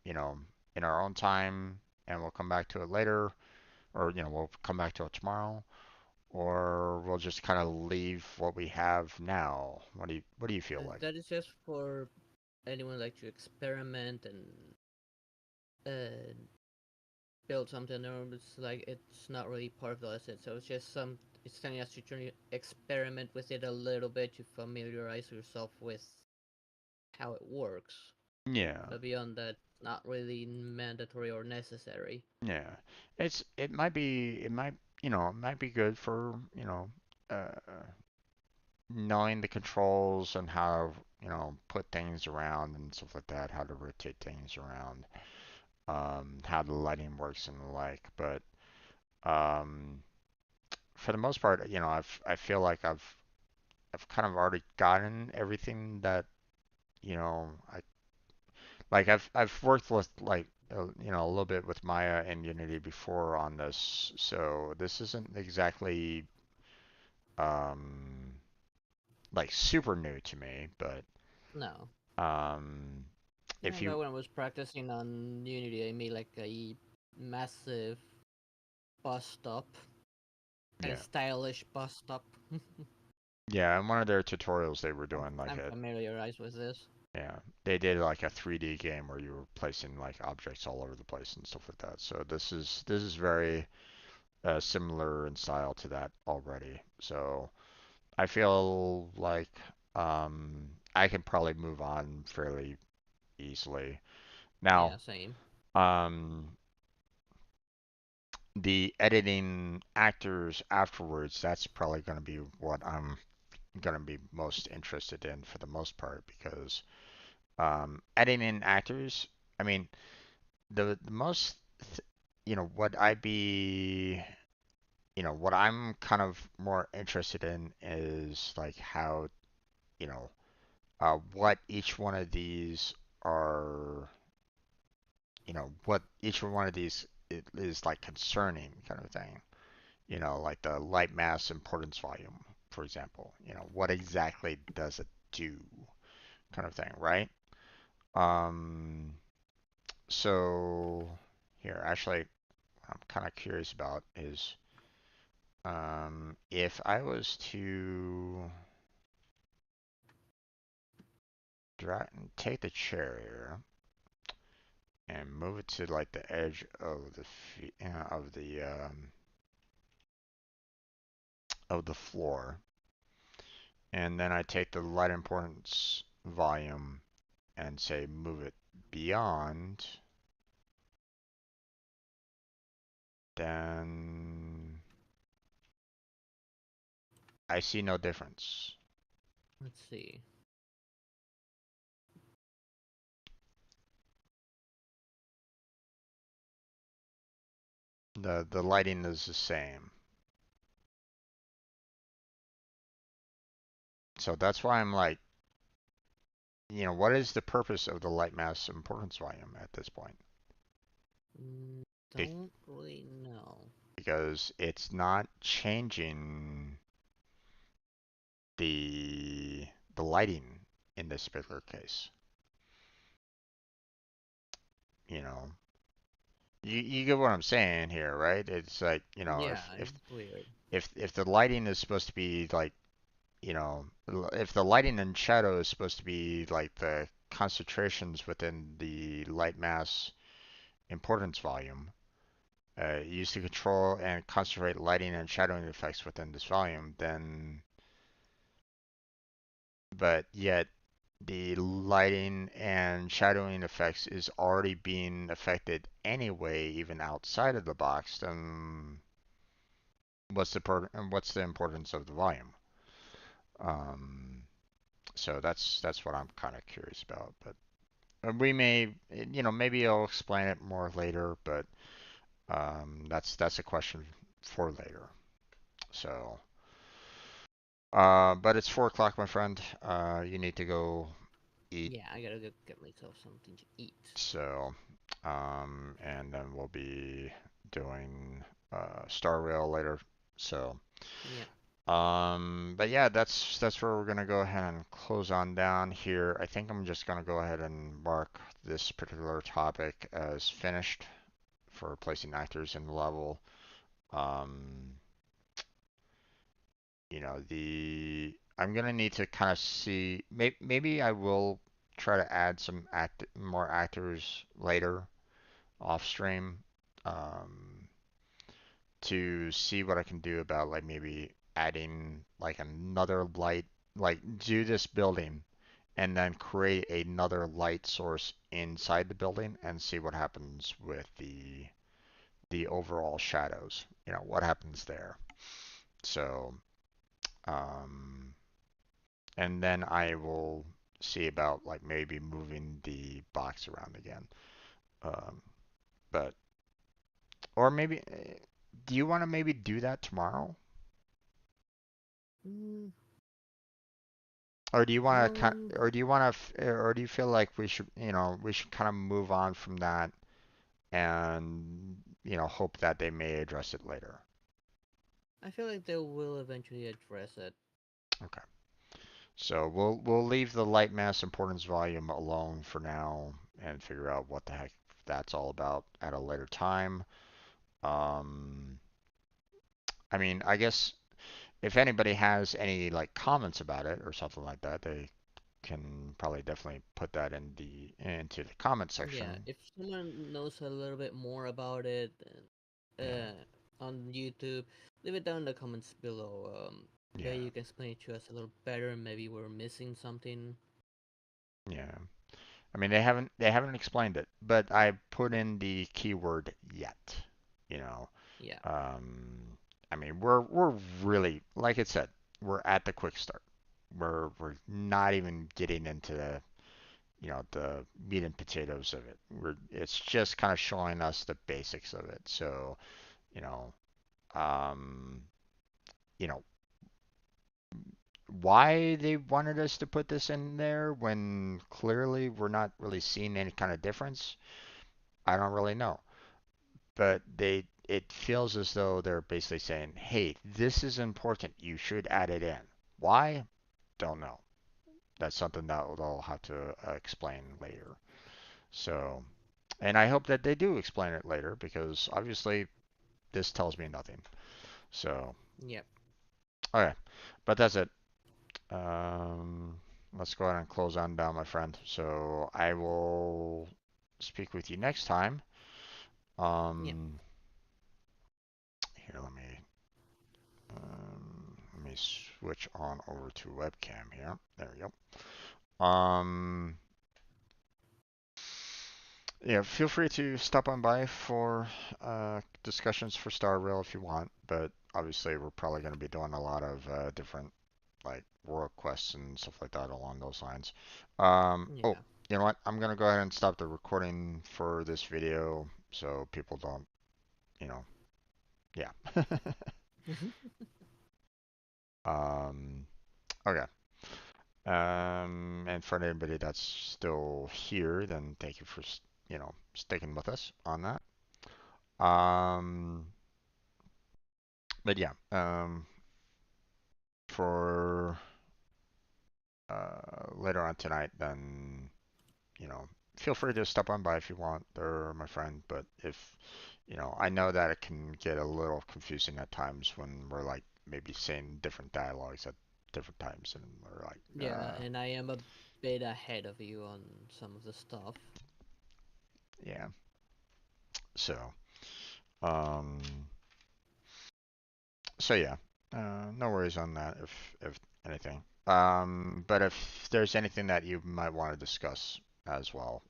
you know, in our own time and we'll come back to it later, or we'll come back to it tomorrow, or we'll just kind of leave what we have now. What do you feel like? That is just for anyone like to experiment and uh, build something, or it's not really part of the lesson. So it's telling us to experiment with it a little bit to familiarize yourself with how it works. Yeah, But beyond that, not really mandatory or necessary. yeah. It might be good for uh knowing the controls and how, put things around and stuff like that, how to rotate things around, how the lighting works and the like. But um, for the most part, I feel like I've kind of already gotten everything that, I like. I've worked with like a little bit with Maya and Unity before on this, so this isn't exactly um like super new to me, but No. um I if remember you when I was practicing on Unity, I made like a massive bus stop, kind of yeah. stylish bus stop. Yeah, in one of their tutorials they were doing like I'm a familiarized with this. yeah, they did like a 3D game where you were placing like objects all over the place and stuff like that. So this is very similar in style to that already. So I feel like I can probably move on fairly easily. Now, Yeah, same. um, the editing actors afterwards, that's probably going to be what I'm going to be most interested in for the most part because editing actors, I mean, the most, what I'd be, what I'm kind of more interested in is like how, you know, what each one of these are, what each one of these is like concerning kind of thing. Like the light mass importance volume, for example. What exactly does it do kind of thing, right? Um, so here, actually, I'm kind of curious about is if I was to take the chair here and move it to like the edge of the floor, and then I take the light importance volume and say move it beyond, then I see no difference. Let's see. The lighting is the same. So that's why I'm like, what is the purpose of the light mass importance volume at this point? Be- Don't really know. because it's not changing the the lighting in this particular case. You know, you get what I'm saying here, right? It's like, Yeah, if it's weird. if the lighting is supposed to be like, if the lighting and shadow is supposed to be like the concentrations within the light mass importance volume, used to control and concentrate lighting and shadowing effects within this volume, then, but yet the lighting and shadowing effects is already being affected anyway, even outside of the box, then what's the importance of the volume? Um, so that's what I'm kind of curious about. But we may, maybe I'll explain it more later. But that's a question for later. So, but it's 4 o'clock, my friend. You need to go eat. Yeah, I gotta go get myself something to eat. So, and then we'll be doing Star Rail later. So, Yeah. but yeah, that's where we're gonna go ahead and close on down here. I think I'm just gonna go ahead and mark this particular topic as finished for placing actors in the level. Um, the I'm gonna need to kind of see. Maybe I will try to add some more actors later off stream, um, to see what I can do about like maybe adding like another light, like do this building and then create another light source inside the building and see what happens with the overall shadows. What happens there. So, um, and then I will see about like maybe moving the box around again. Um, but or maybe do you want to maybe do that tomorrow? Mm, Or do you want to um, or do you want to or do you feel like we should, we should kind of move on from that and, hope that they may address it later? I feel like they will eventually address it. Okay. So we'll leave the light mass importance volume alone for now and figure out what the heck that's all about at a later time. Um, I mean, I guess if anybody has any like comments about it or something like that, they can probably definitely put that into the comment Yeah, section. if someone knows a little bit more about it Yeah, on YouTube, leave it down in the comments below. Maybe yeah, you can explain it to us a little better. Maybe we're missing something. yeah. I mean, they haven't explained it, but I put in the keyword yet. You know, Yeah, um, I mean, we're really, like it said, we're at the quick start. We're not even getting into the meat and potatoes of it. It's just kind of showing us the basics of it. So, you know, um, you know, why they wanted us to put this in there when clearly we're not really seeing any kind of difference, I don't really know. But it feels as though they're basically saying, "Hey, this is important. You should add it in." Why? Don't know. That's something that they'll have to explain later. So, and I hope that they do explain it later because obviously this tells me nothing. So, yeah, okay, but that's it. Um, let's go ahead and close on down, my friend. So I will speak with you next time. yeah. Um, Here, let me switch on over to webcam here. There we go. Yeah, feel free to stop on by for discussions for Star Rail if you want, but obviously we're probably going to be doing a lot of different like world quests and stuff like that along those lines. Oh, Yeah. you know what? I'm going to go ahead and stop the recording for this video so people don't, you know, yeah. um, okay. And for anybody that's still here, then thank you for, sticking with us on that. Um, but yeah, for later on tonight, then, you know, feel free to stop on by if you want, there, my friend. But if, I know that it can get a little confusing at times when we're like maybe saying different dialogues at different times, and we're like, Yeah, and I am a bit ahead of you on some of the stuff. yeah. So, um, So yeah, no worries on that if anything. But if there's anything that you might want to discuss as well,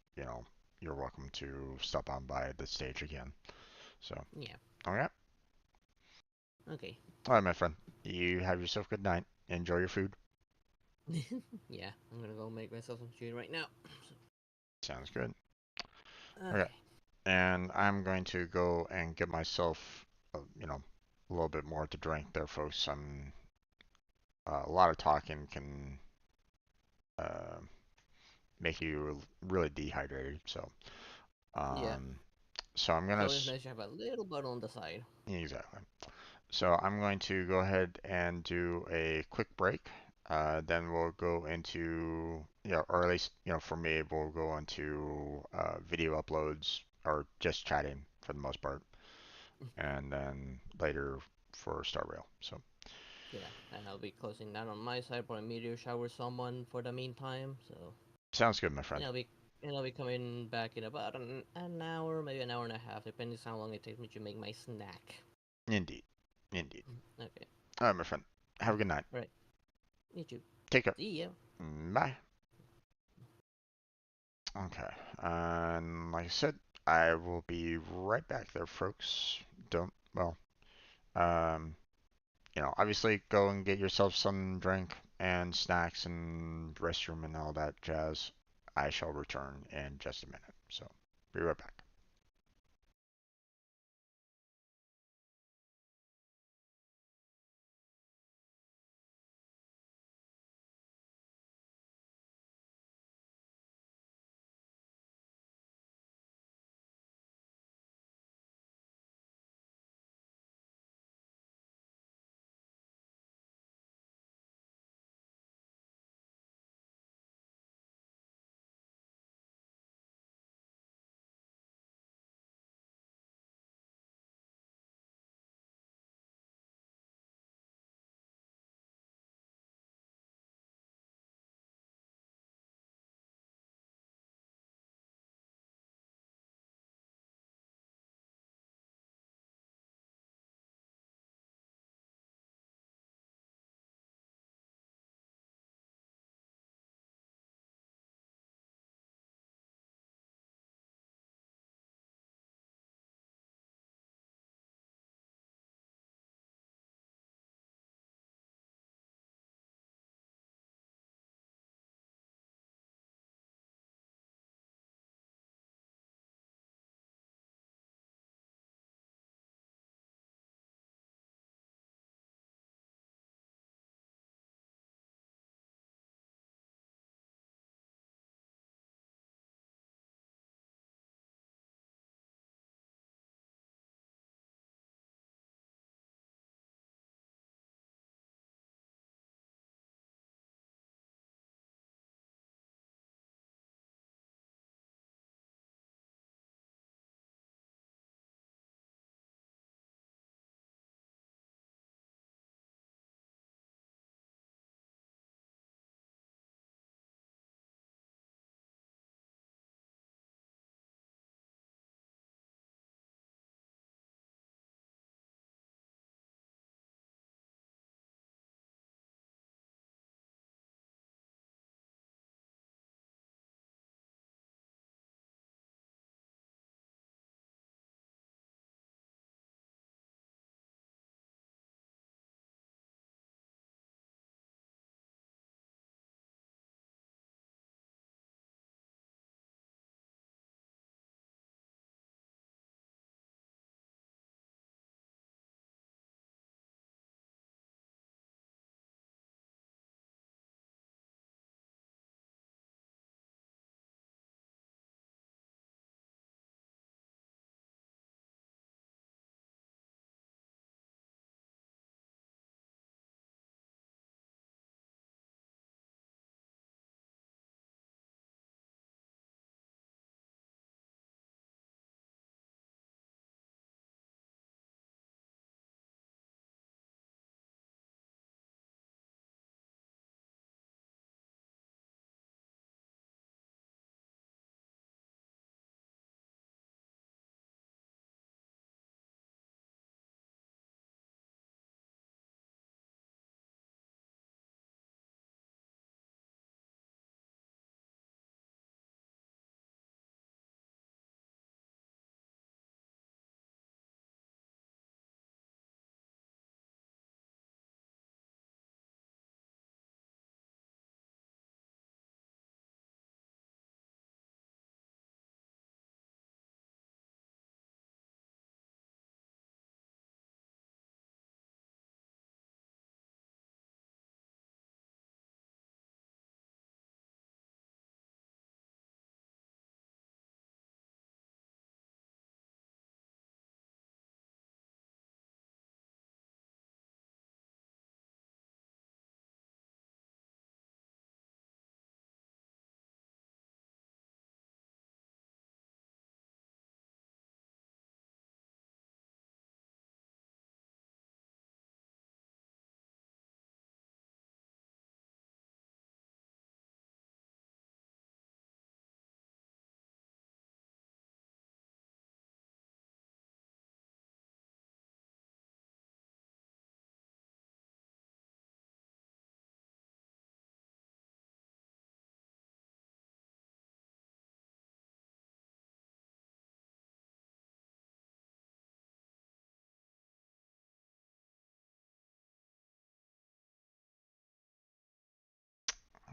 you're welcome to stop on by the stage again. So, Yeah. all right, Okay. all right, my friend. You have yourself a good night. Enjoy your food. Yeah, I'm gonna go make myself some food right now. Sounds good. Okay, Okay. and I'm going to go and get myself, a little bit more to drink there, folks. A lot of talking can uh, make you really dehydrated. So, Yeah. um, so I'm It's gonna always nice to have a little bottle on the side. exactly. So I'm going to go ahead and do a quick break. Then we'll go into, or at least, for me, we'll go into video uploads or just chatting for the most part, and then later for Star Rail. So Yeah, and I'll be closing down on my side, probably meteor shower someone for the meantime. So, sounds good, my and friend. I'll be coming back in about an hour, maybe an hour and a half, depending on how long it takes me to make my snack. Indeed, indeed. Okay. All right, my friend. Have a good night. All right. You too. Take care. See ya. Bye. Okay. And like I said, I will be right back there, folks. Don't, well, um, obviously go and get yourself some drink. and snacks and restroom and all that jazz, I shall return in just a minute. So, be right back.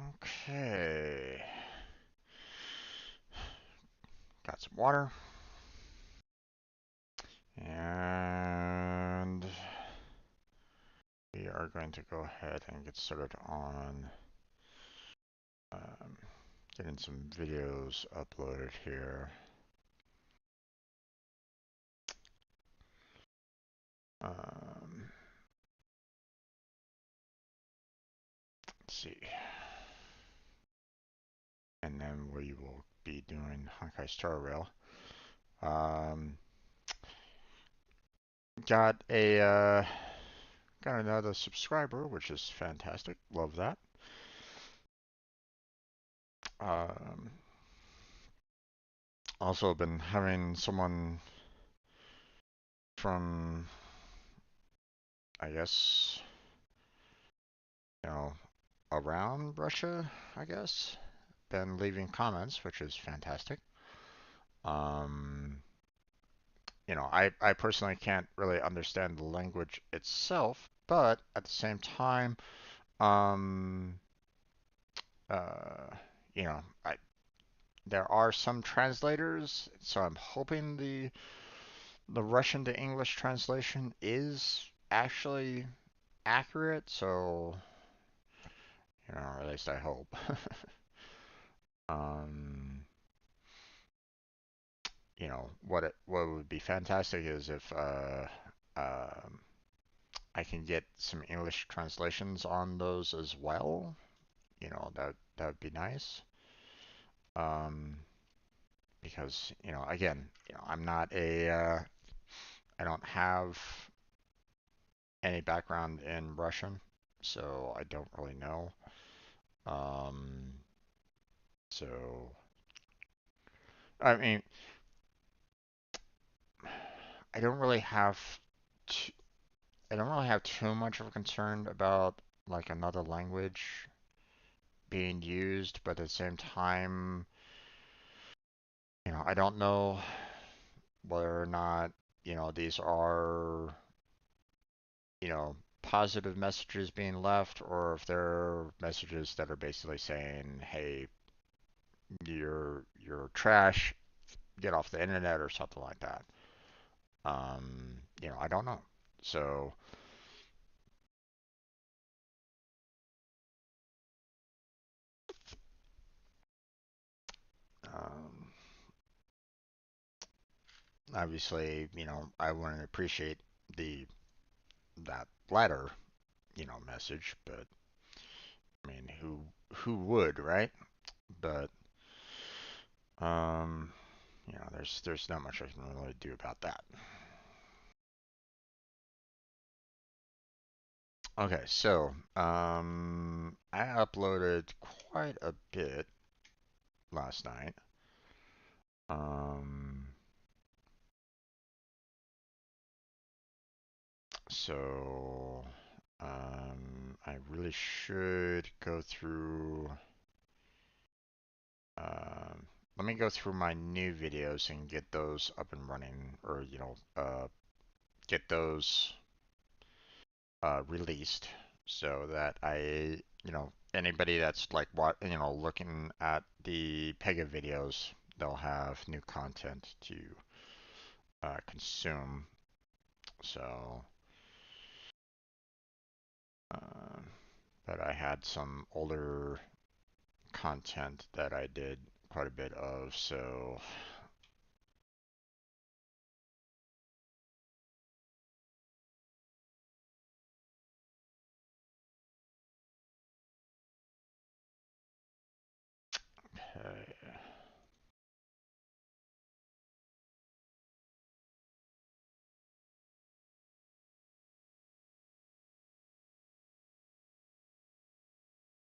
Okay. Got some water. And we are going to go ahead and get started on um, getting some videos uploaded here. Um, let's see. And then we will be doing Honkai Star Rail. Um, got a got another subscriber, which is fantastic. Love that. Um, also been having someone from, I guess, you know, around Russia, I guess, been leaving comments, which is fantastic. Um, I personally can't really understand the language itself, but at the same time, um, uh, you know, I there are some translators, so I'm hoping the Russian to English translation is actually accurate. So, at least I hope. um, what would be fantastic is if um, I can get some English translations on those as well. That would be nice. Um, because again, I'm not a I don't have any background in Russian, so I don't really know. Um, so I mean, I don't really have t- I don't really have too much of a concern about like another language being used, but at the same time, I don't know whether or not, these are, positive messages being left, or if they're messages that are basically saying, hey, you're trash, get off the internet or something like that. I don't know. So, um, obviously, I wouldn't appreciate the that latter, message, but I mean, who would, right? But um, there's not much I can really do about that. Okay, so I uploaded quite a bit last night. Um, so I really should go through. Um, Let me go through my new videos and get those up and running, or get those released, so that anybody that's like looking at the Pega videos, they'll have new content to consume. So, uh, but I had some older content that I did quite a bit of, so okay,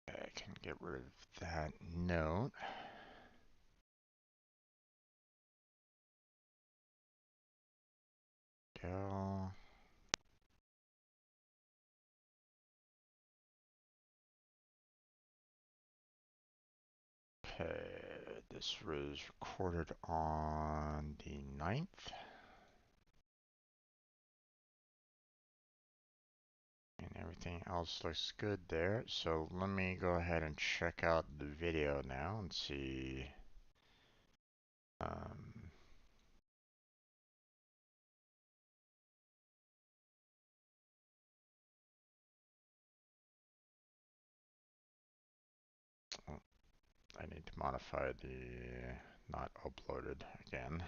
I can get rid of that note. Go. Okay, this was recorded on the 9th. And Everything else looks good there. So let me go ahead and check out the video now and see. Um, oh, I need to modify the not uploaded again.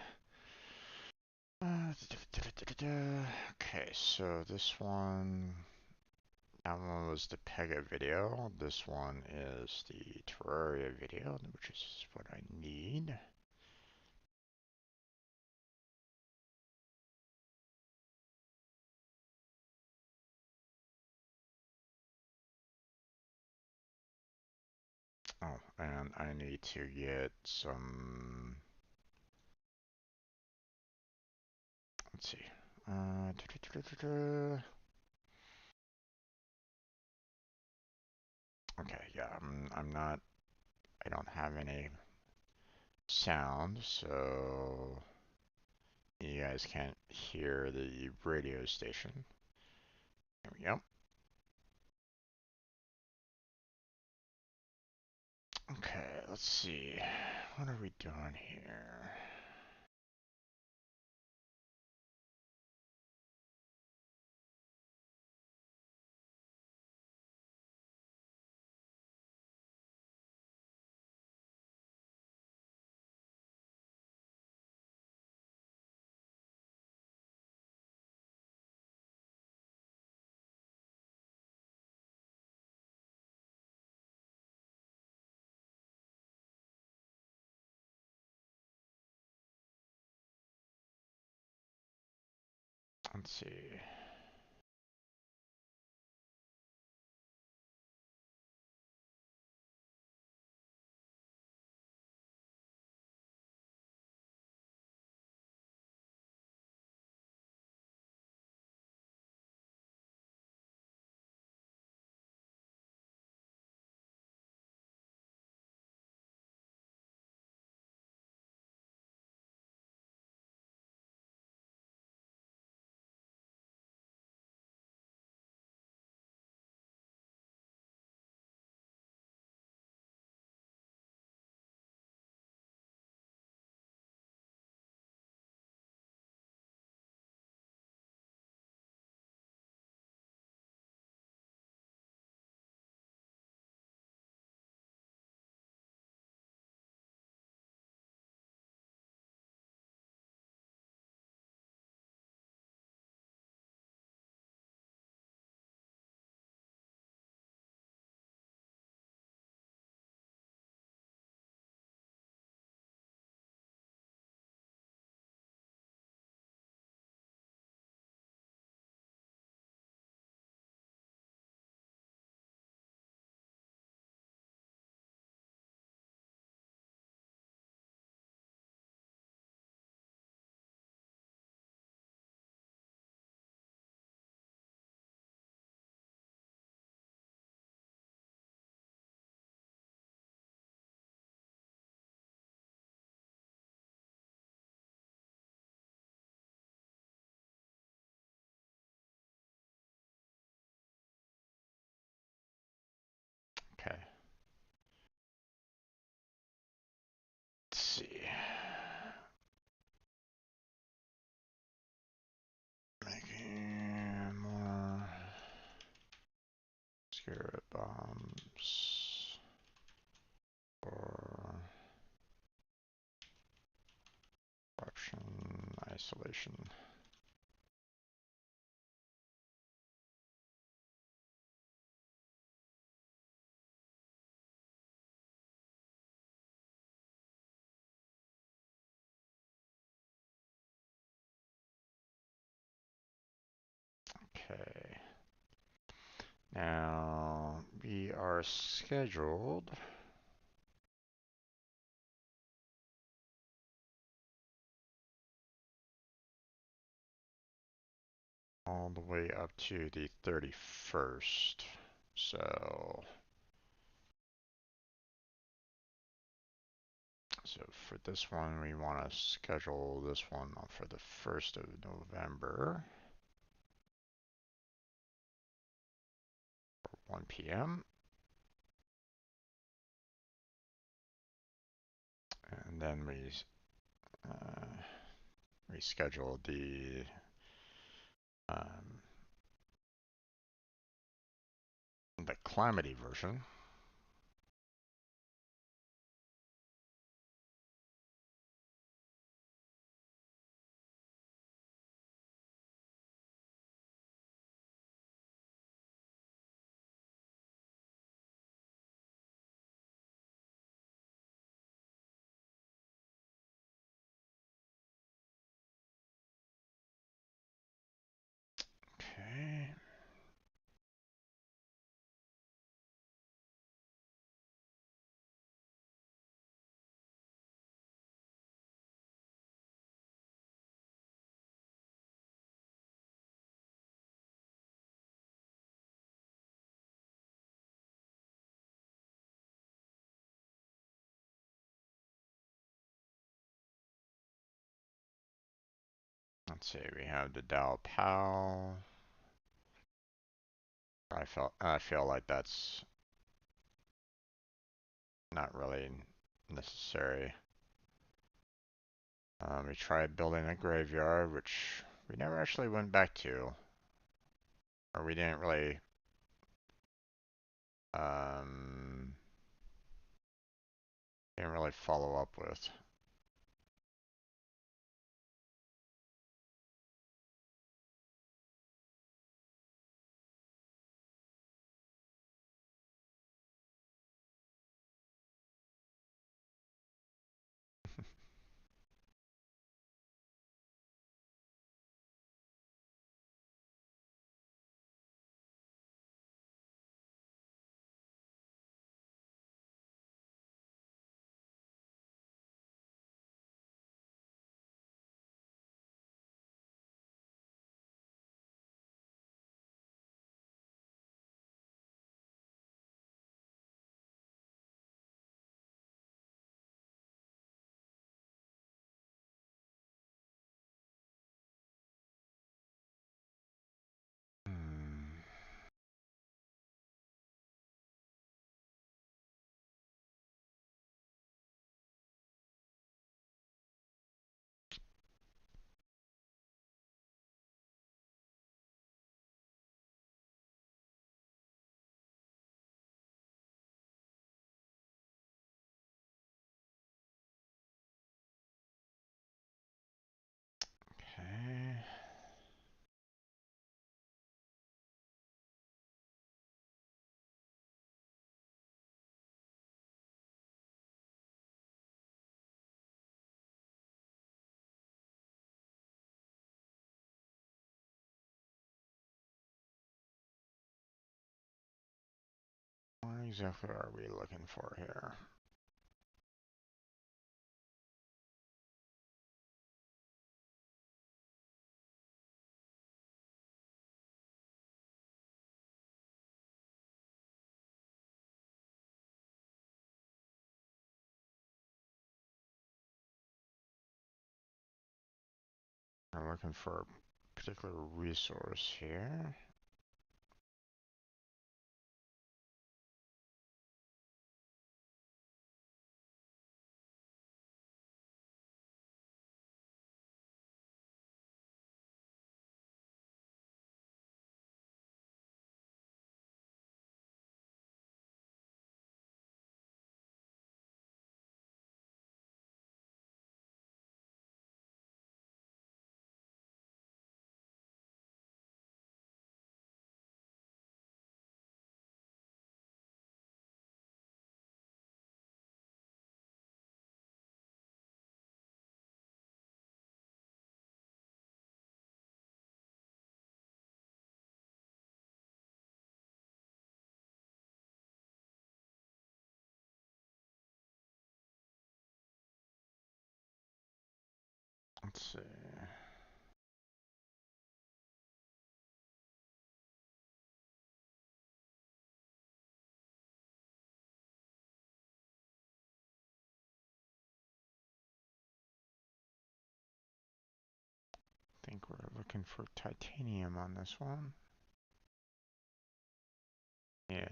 Okay, so this one, that one was the Pega video. This one is the Terraria video, which is what I need. Oh, and I need to get some, let's see. Uh, okay, yeah, I'm not, I don't have any sound, so you guys can't hear the radio station. There we go. Okay, let's see. What are we doing here? Let's see. Okay. Let's see. Making more spirit bombs for corruption isolation. Okay. Now we are scheduled all the way up to the 31st. So for this one, we want to schedule this one for the 1st of November. 1 p.m. And then we reschedule um, the Calamity version. Okay. Let's see, we have the Dao Pal. I feel like that's not really necessary. We tried building a graveyard, which we never actually went back to, or we um, didn't really follow up with. Hmm. Okay. What exactly are we looking for here? I'm looking for a particular resource here. Let's see. I think we're looking for titanium on this one. Yeah.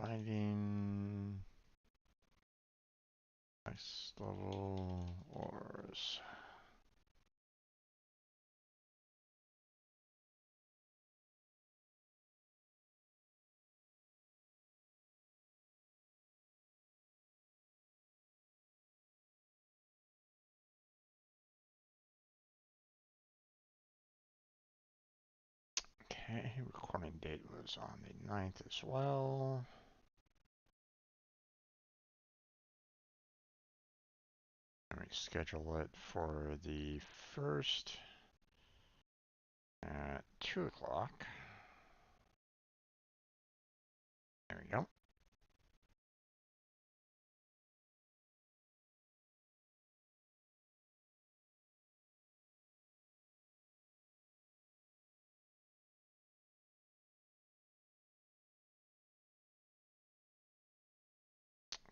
Finding ice level ores. Okay, recording date was on the 9th as well. Let me schedule it for the 1st at 2 o'clock. There we go.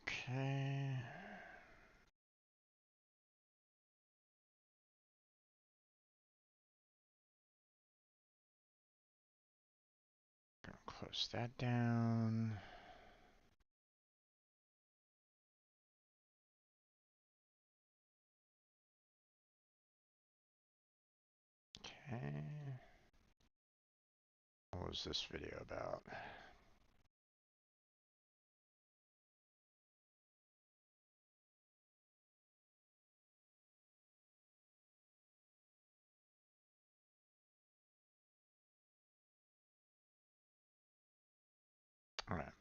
Okay. Gonna close that down. Okay. What was this video about? Alright.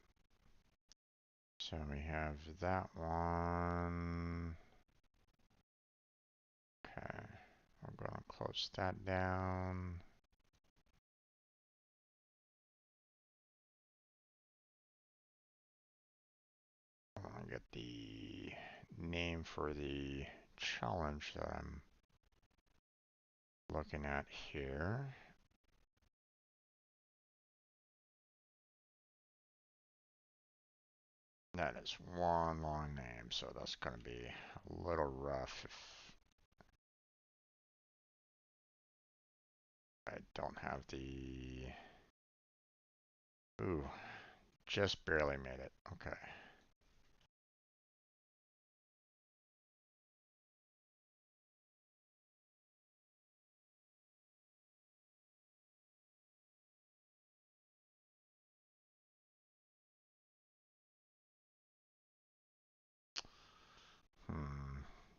So we have that one. Okay. I'm gonna close that down. I want to get the name for the challenge that I'm looking at here. That is one long name, so that's going to be a little rough if I don't have the... Ooh, just barely made it. Okay.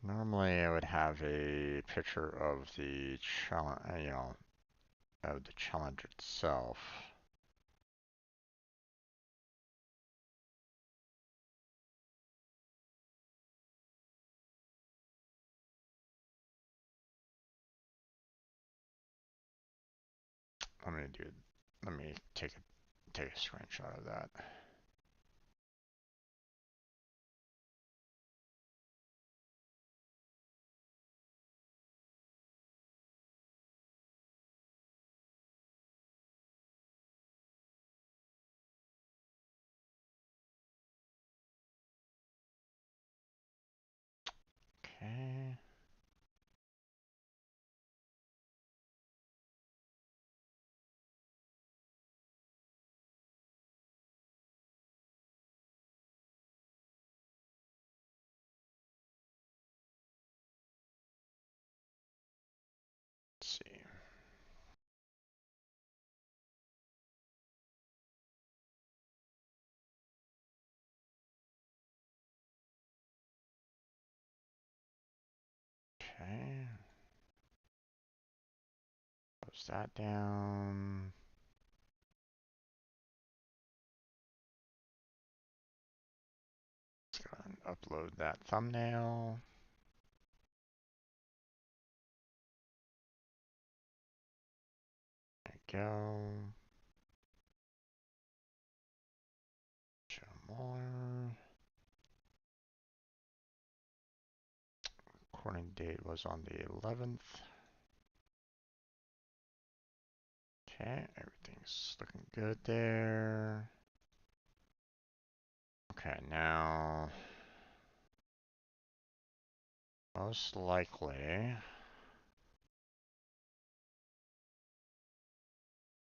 Normally I would have a picture of the challenge, of the challenge itself. Let me take a screenshot of that. Okay. Let's see. Okay. Close that down. Let's go ahead and upload that thumbnail. There we go. Show more. Recording date was on the 11th. Okay, everything's looking good there. Okay, now most likely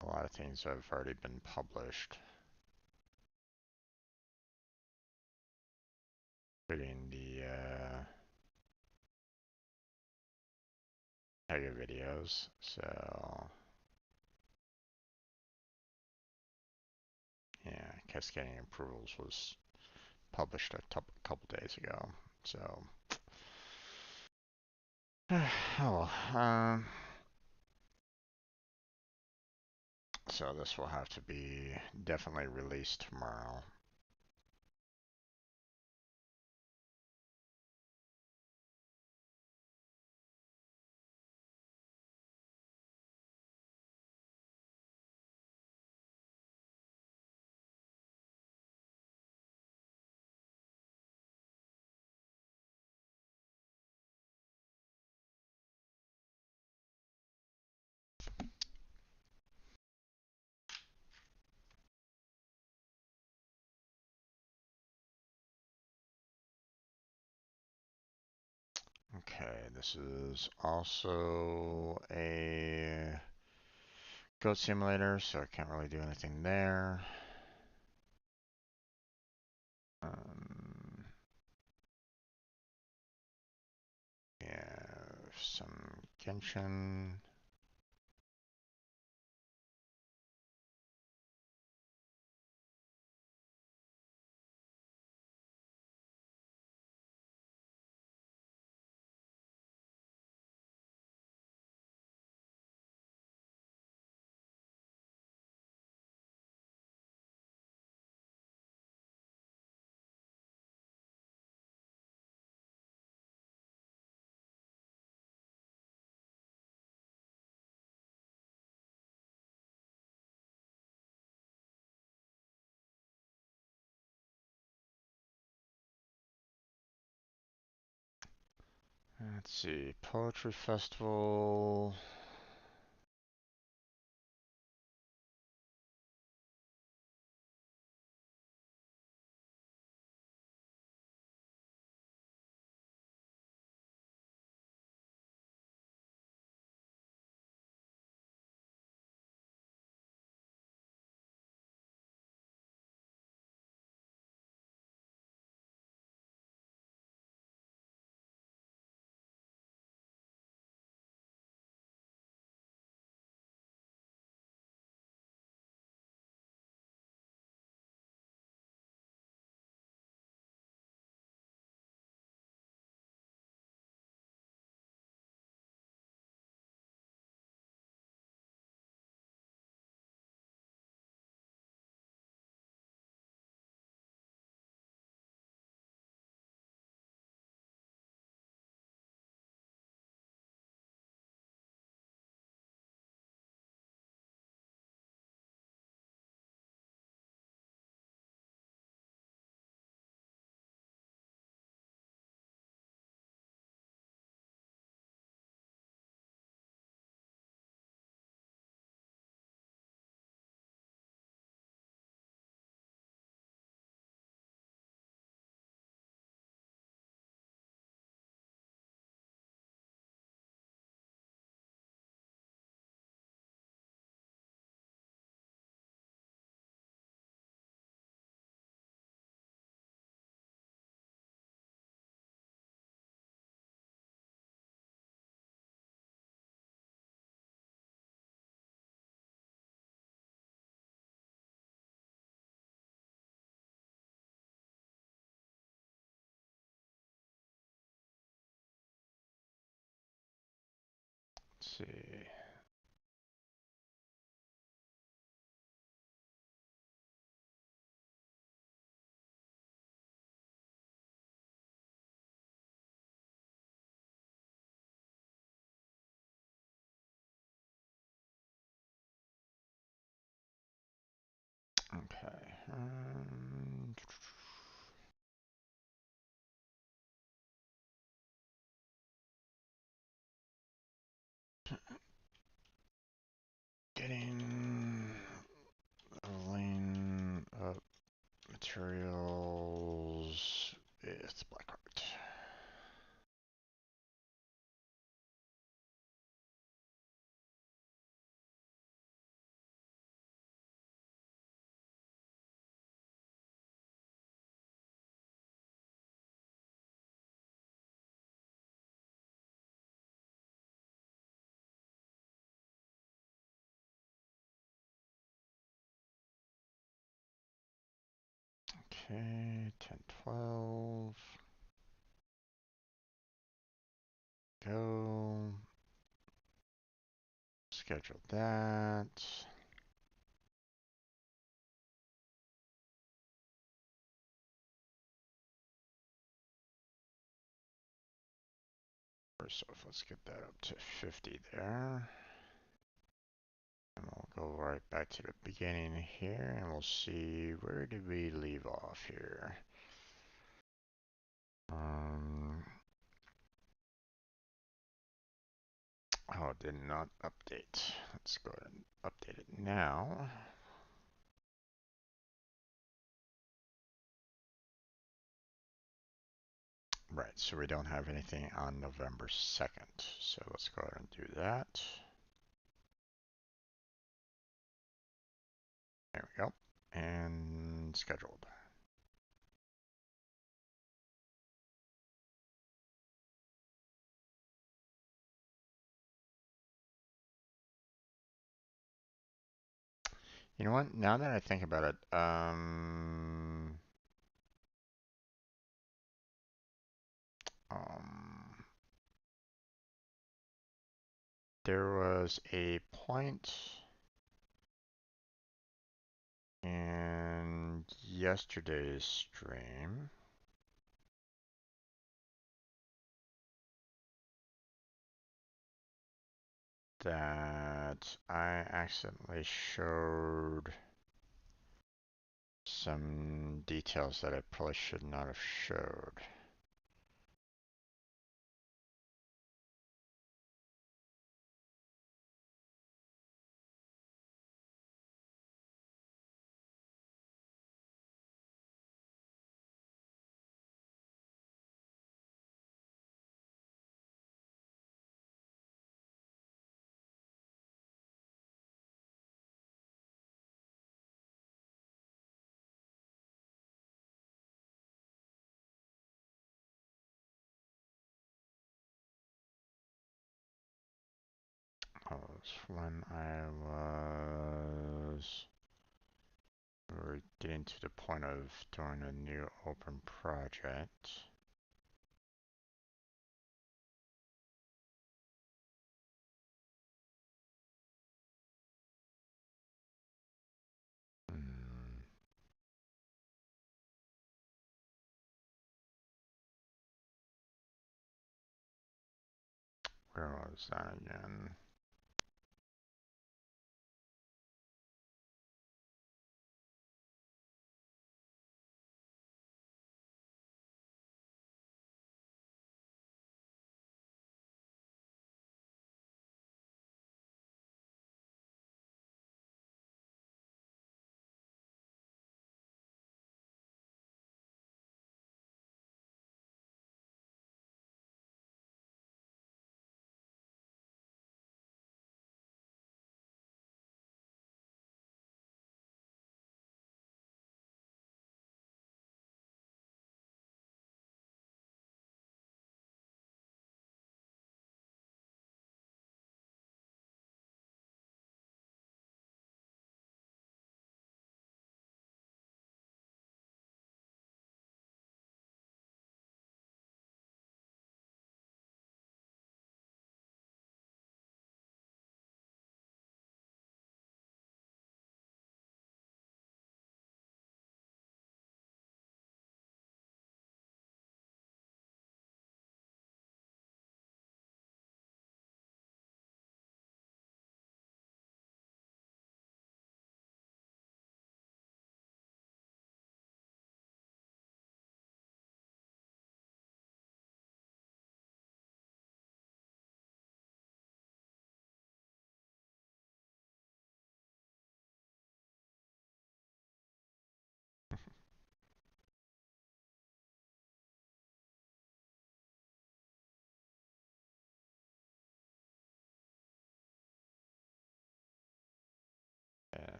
a lot of things have already been published, including the Pega videos. So yeah, cascading approvals was published a couple days ago. So oh, so this will have to be definitely released tomorrow. Okay, this is also a code simulator, so I can't really do anything there. Um, yeah, some Genshin. Let's see, Poetry Festival. Let's see. Okay. Getting a lane up materials with Blackheart. Okay, 10:12. Go. Schedule that. First off, let's get that up to 50 there. And we'll go right back to the beginning here and we'll see where did we leave off here. Oh, it did not update. Let's go ahead and update it now. Right, so we don't have anything on November 2nd. So let's go ahead and do that. There we go. And scheduled. You know what? Now that I think about it, um, there was a point in yesterday's stream that I accidentally showed some details that I probably should not have showed. That was when we were getting to the point of doing a new open project. Hmm, where was that again?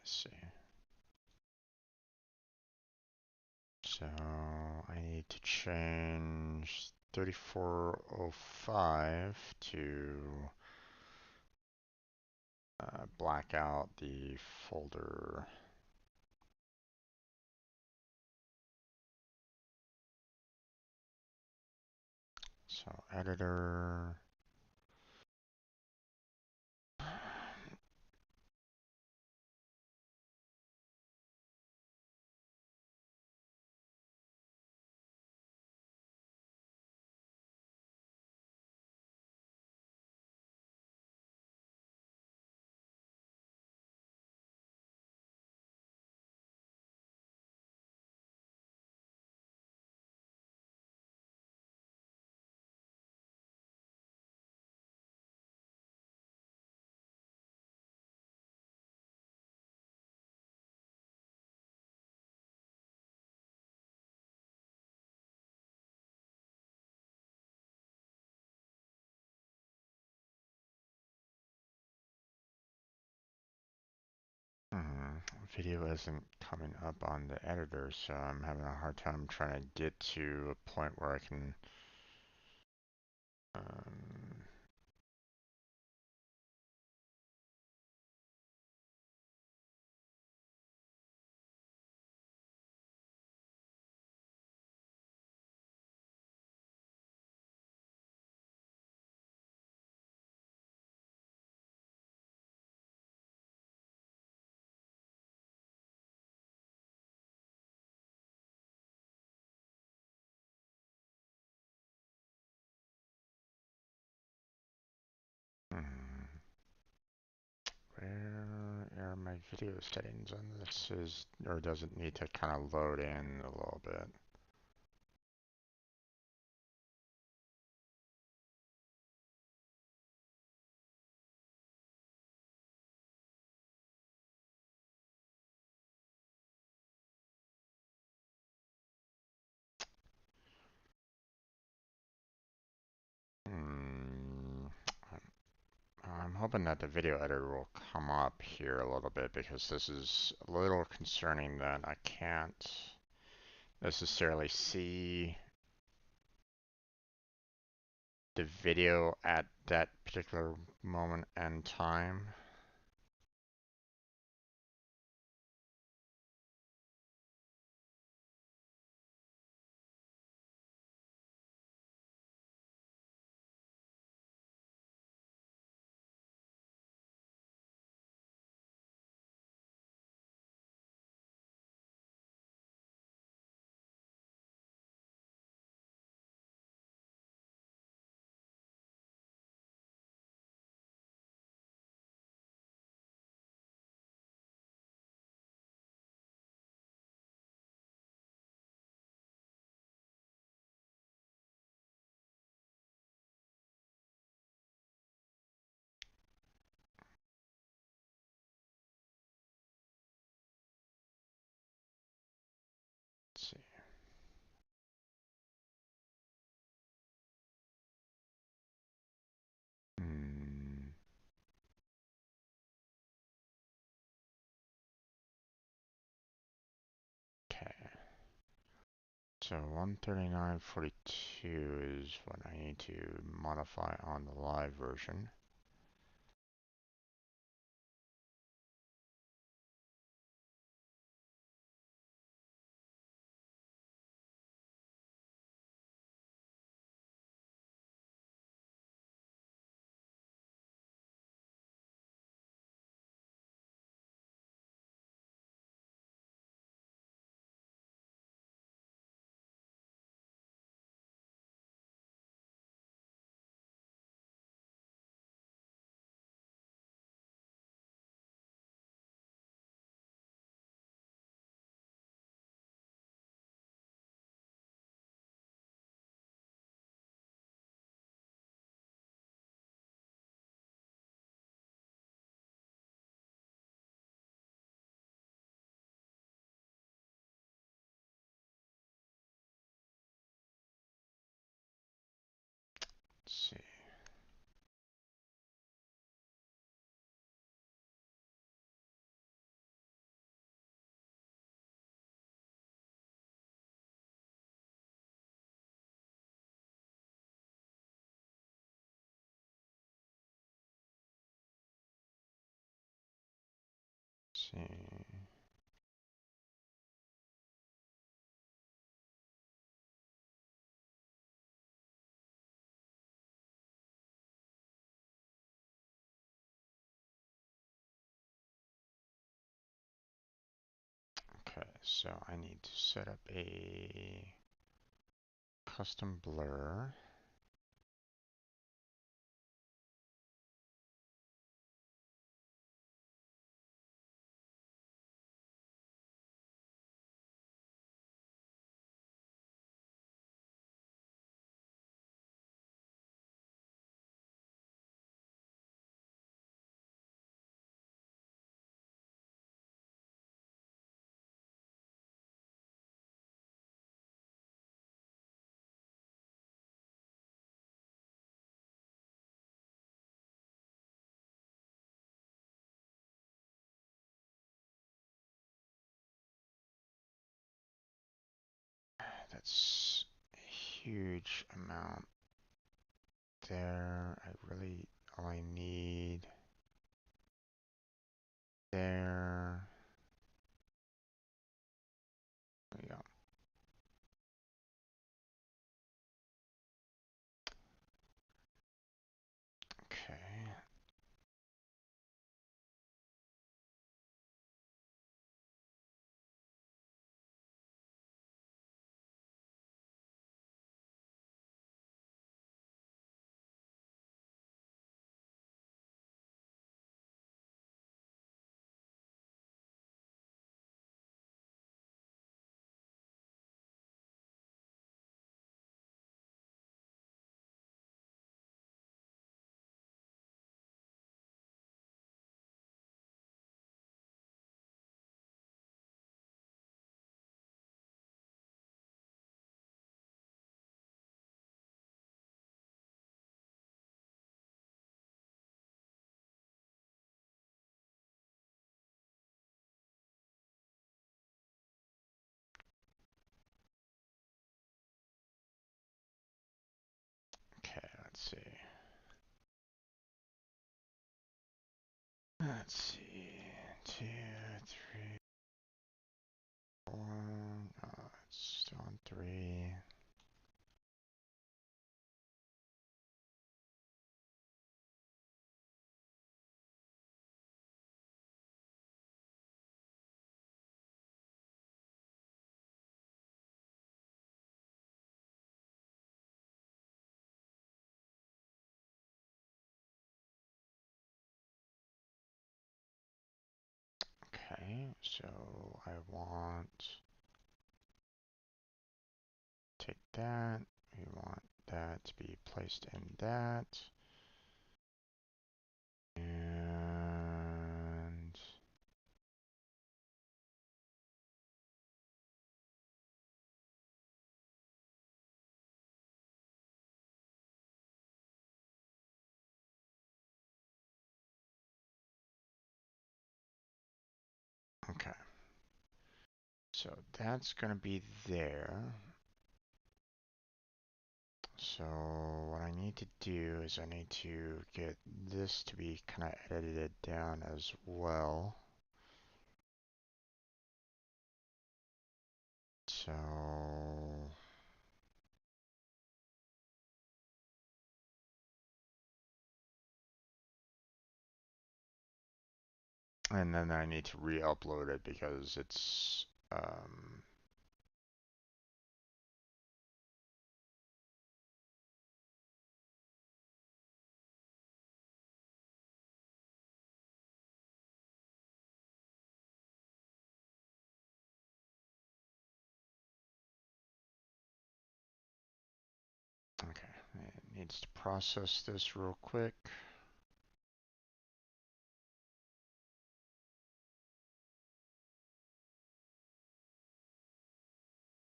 Let's see. So I need to change 3405 to black out the folder So editor. Hmm, Video isn't coming up on the editor, so I'm having a hard time trying to get to a point where I can. Um, hmm, where are my video settings on this? Is or does it need to kind of load in a little bit? Hmm, I'm hoping that the video editor will come up here a little bit because this is a little concerning that I can't necessarily see the video at that particular moment and time. Let's see. Hmm. Okay. So 139.42 is what I need to modify on the live version. Let's see. Let's see. so I need to set up a custom blur. That's a huge amount there. All I need there. There we go. Okay. Okay, let's see. Let's see. 2, 3, 4. No, it's still on 3. Okay, so I want take that. We want that to be placed in that. And okay. So that's going to be there. So what I need to do is I need to get this to be kind of edited down as well. So and then I need to re-upload it because it's okay. It needs to process this real quick.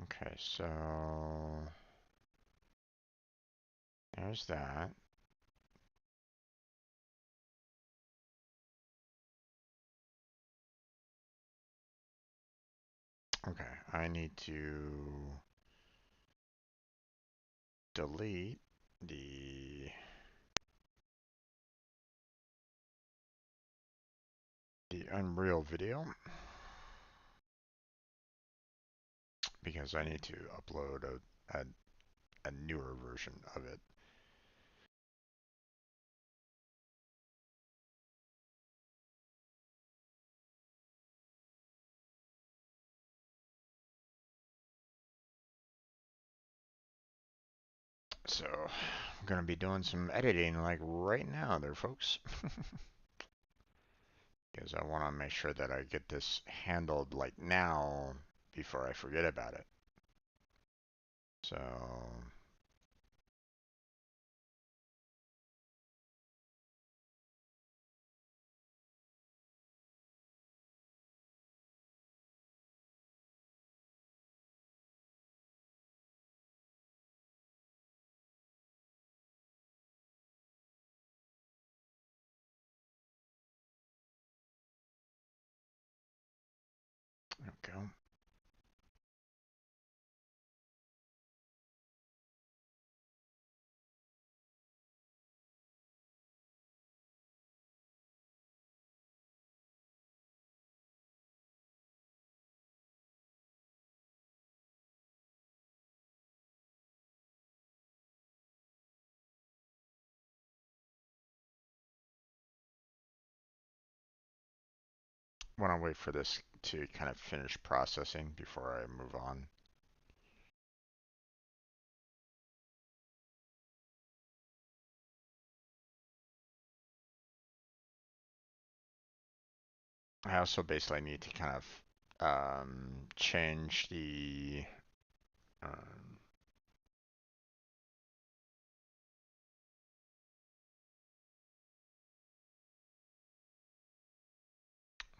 Okay, so there's that. Okay, I need to delete the Unreal video because I need to upload a newer version of it. So I'm gonna be doing some editing like right now there, folks. Because I want to make sure that I get this handled like now before I forget about it. So there we go. Want to wait for this to kind of finish processing before I move on. I also basically need to kind of change the um,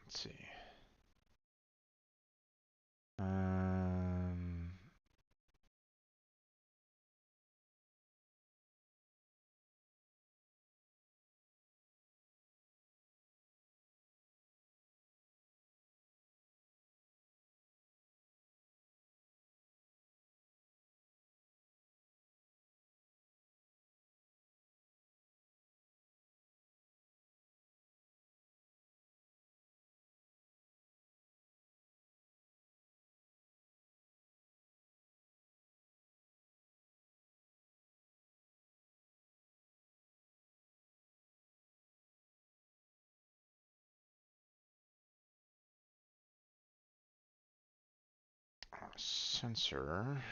let's see. Um, sensor.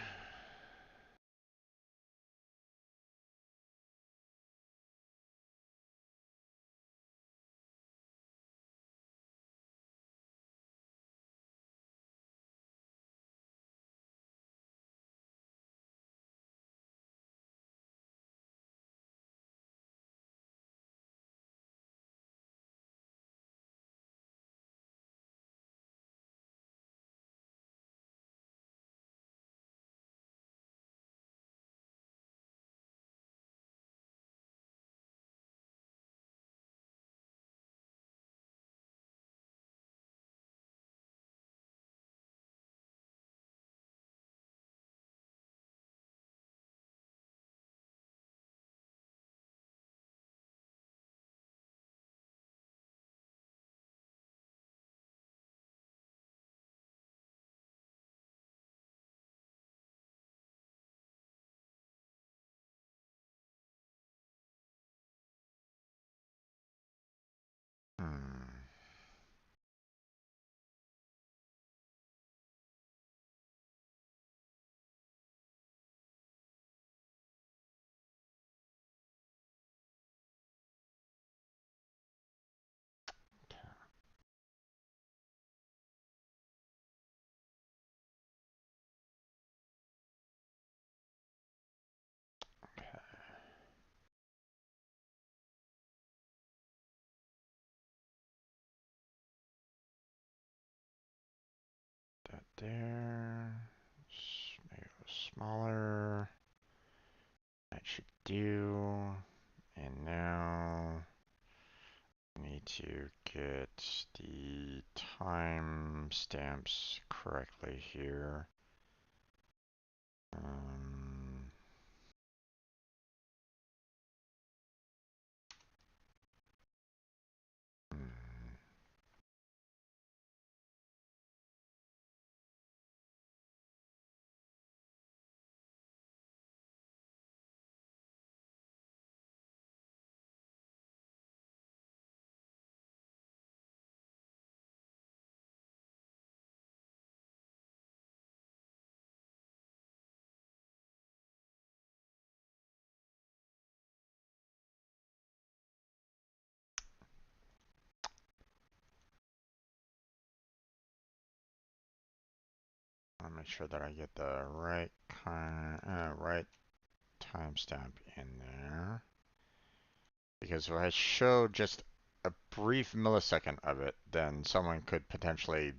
Hmm. Okay, that there. Make it a little smaller. That should do. And now I need to get the time stamps correctly here. Um, hmm. I'll make sure that I get the right timestamp in there. Because if I show just a brief millisecond of it, then someone could potentially,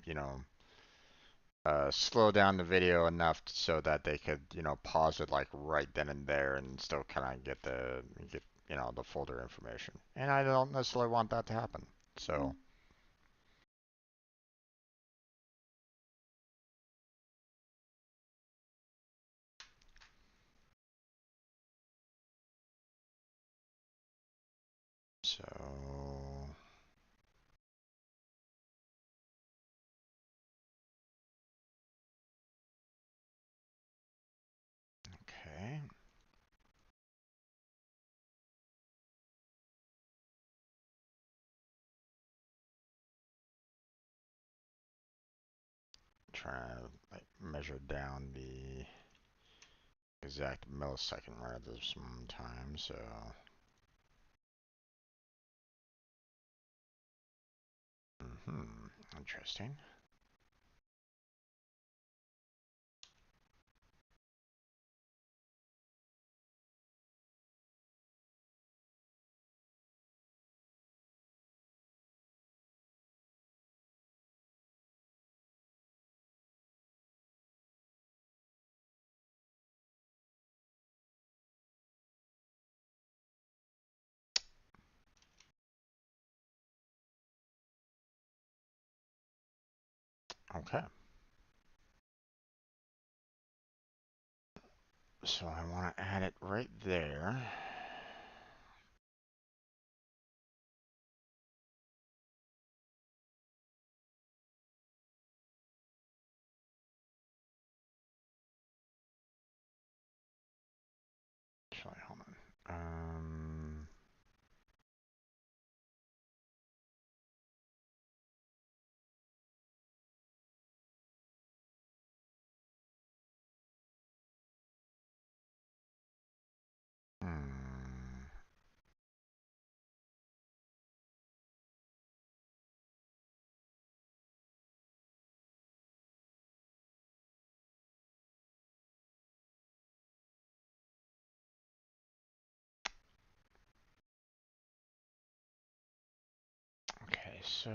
slow down the video enough so that they could, pause it like right then and there and still kind of get the folder information. And I don't necessarily want that to happen. So, so, okay. Trying to like measure down the exact millisecond right at this time. So, interesting. Okay. So I want to add it right there. Actually, hold on. Hmm. Okay, so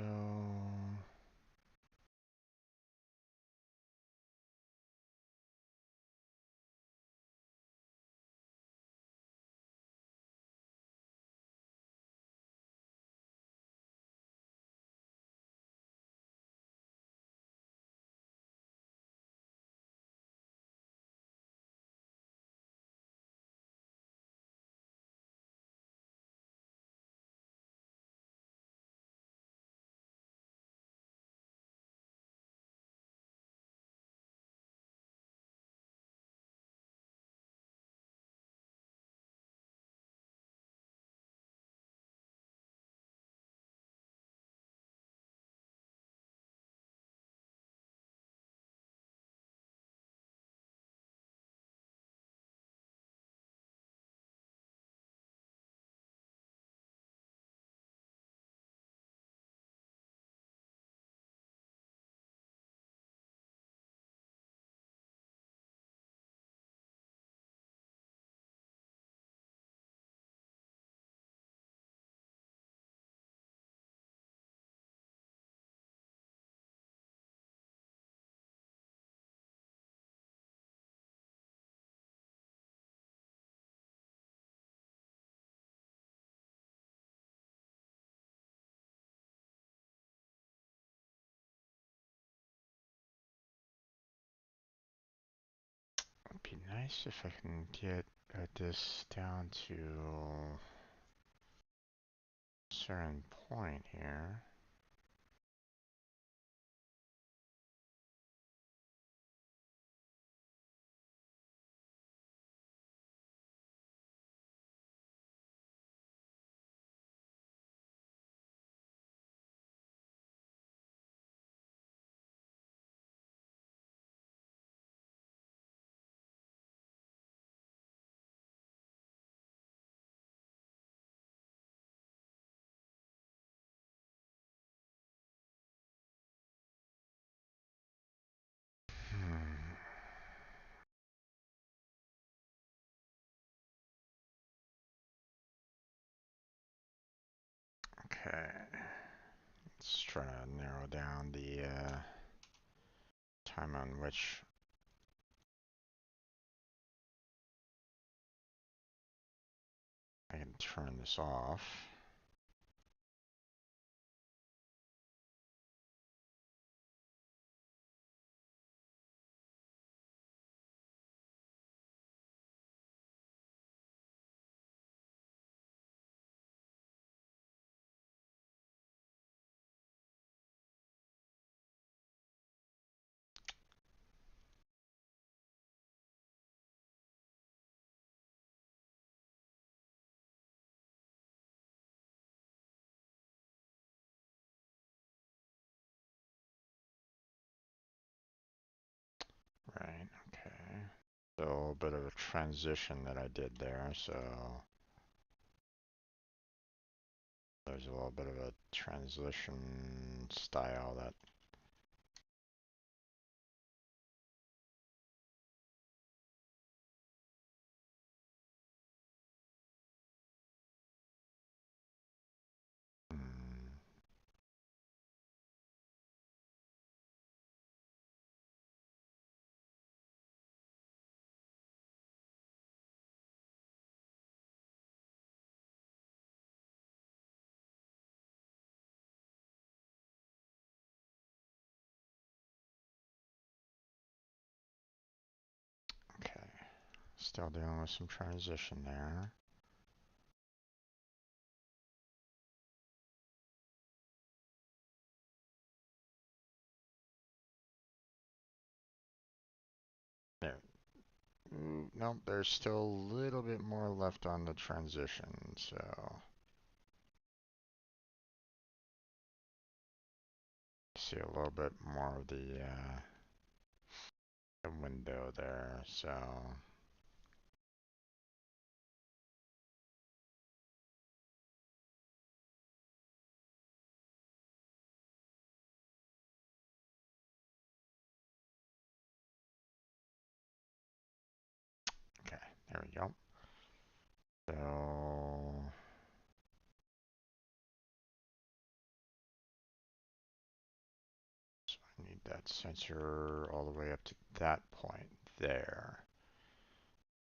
it'd be nice if I can get this down to a certain point here. Okay. Let's try to narrow down the time on which I can turn this off. Right, okay. So a bit of a transition that I did there, so there's a little bit of a transition style that hmm, okay. Still dealing with some transition there. There. Ooh, no, there's still a little bit more left on the transition, so see a little bit more of the window there, so okay, there we go. So I need that sensor all the way up to that point there.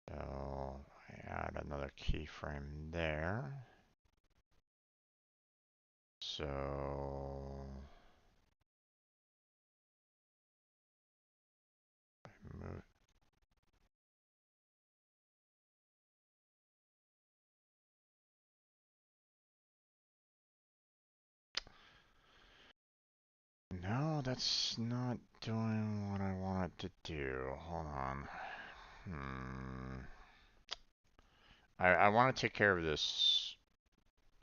So I add another keyframe there. So I move. No, that's not doing what I want it to do. Hold on. Hmm. I want to take care of this,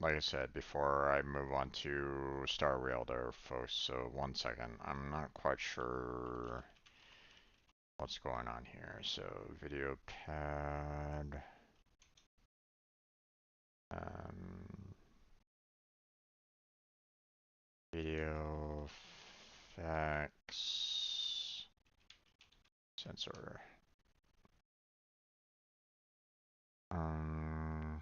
like I said, before I move on to Star Rail there, folks. So 1 second. I'm not quite sure what's going on here. So video pad. Um, video effects sensor. Um,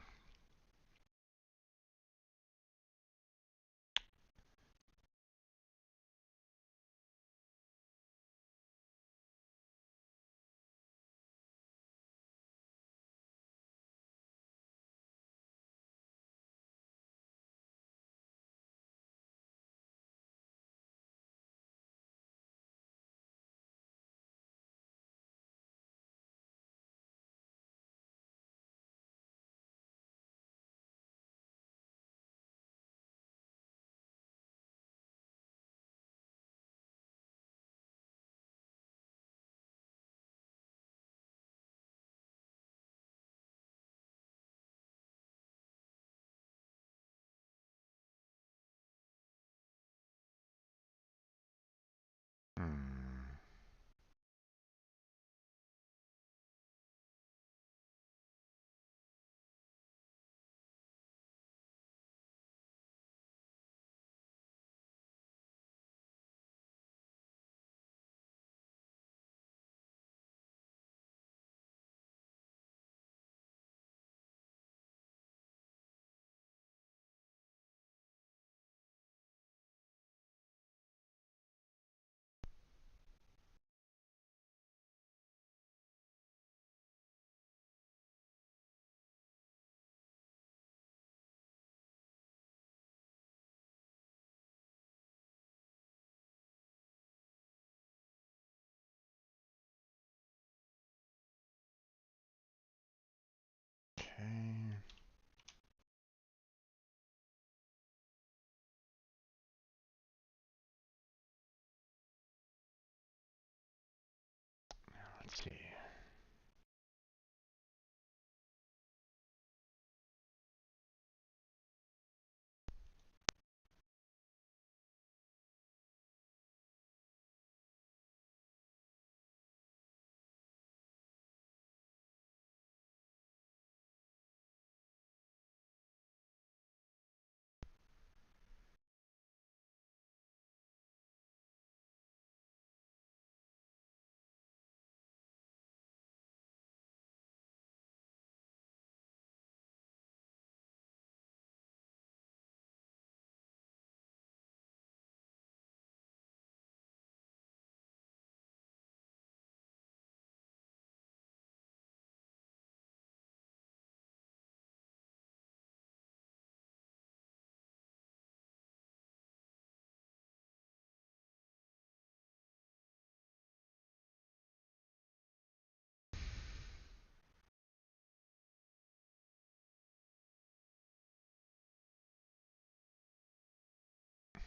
Let's see.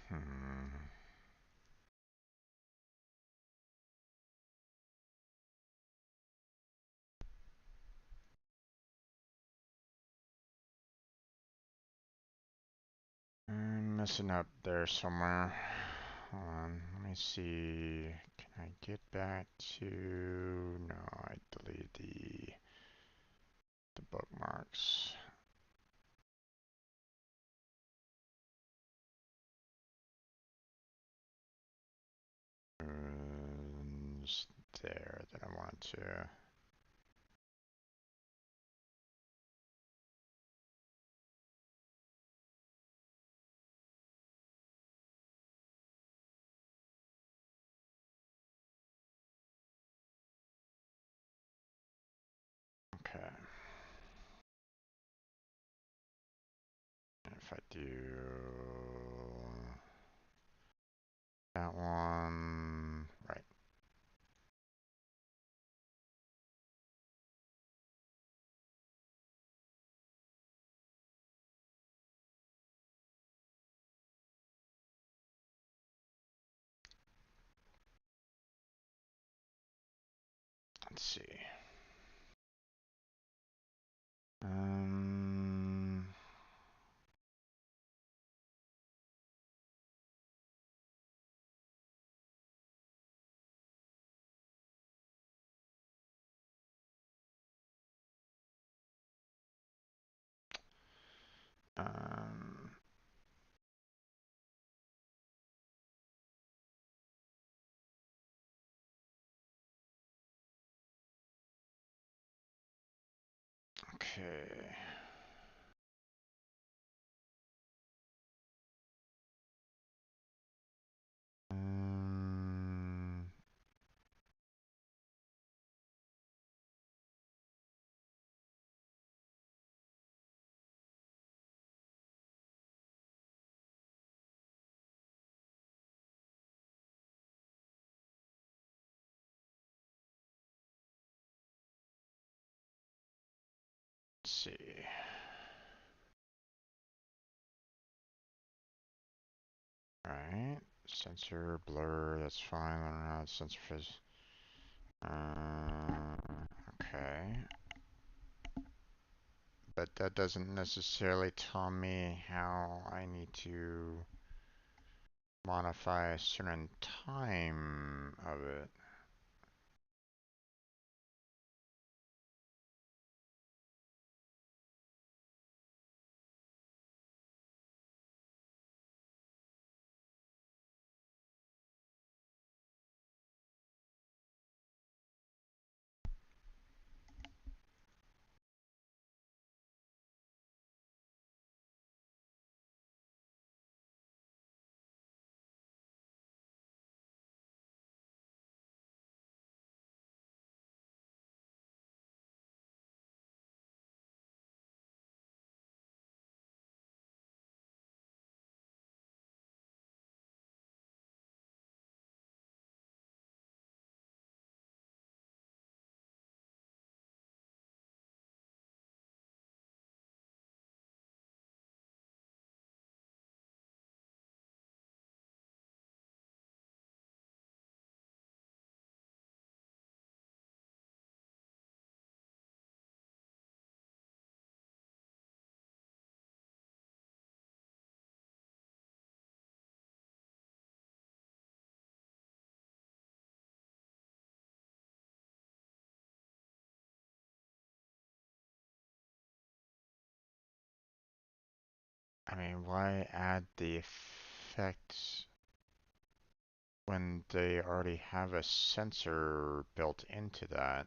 Hmm. I'm messing up there somewhere. Hold on, let me see. Can I get back to? No, I deleted the bookmarks. Just there that I want to. Okay. And if I do that one, right. Let's see. Um, um, okay. Um, let's see. Right. Sensor blur, that's fine. I don't know how sensor fizz. Okay. But that doesn't necessarily tell me how I need to modify a certain time of it. mean, why add the effects when they already have a sensor built into that?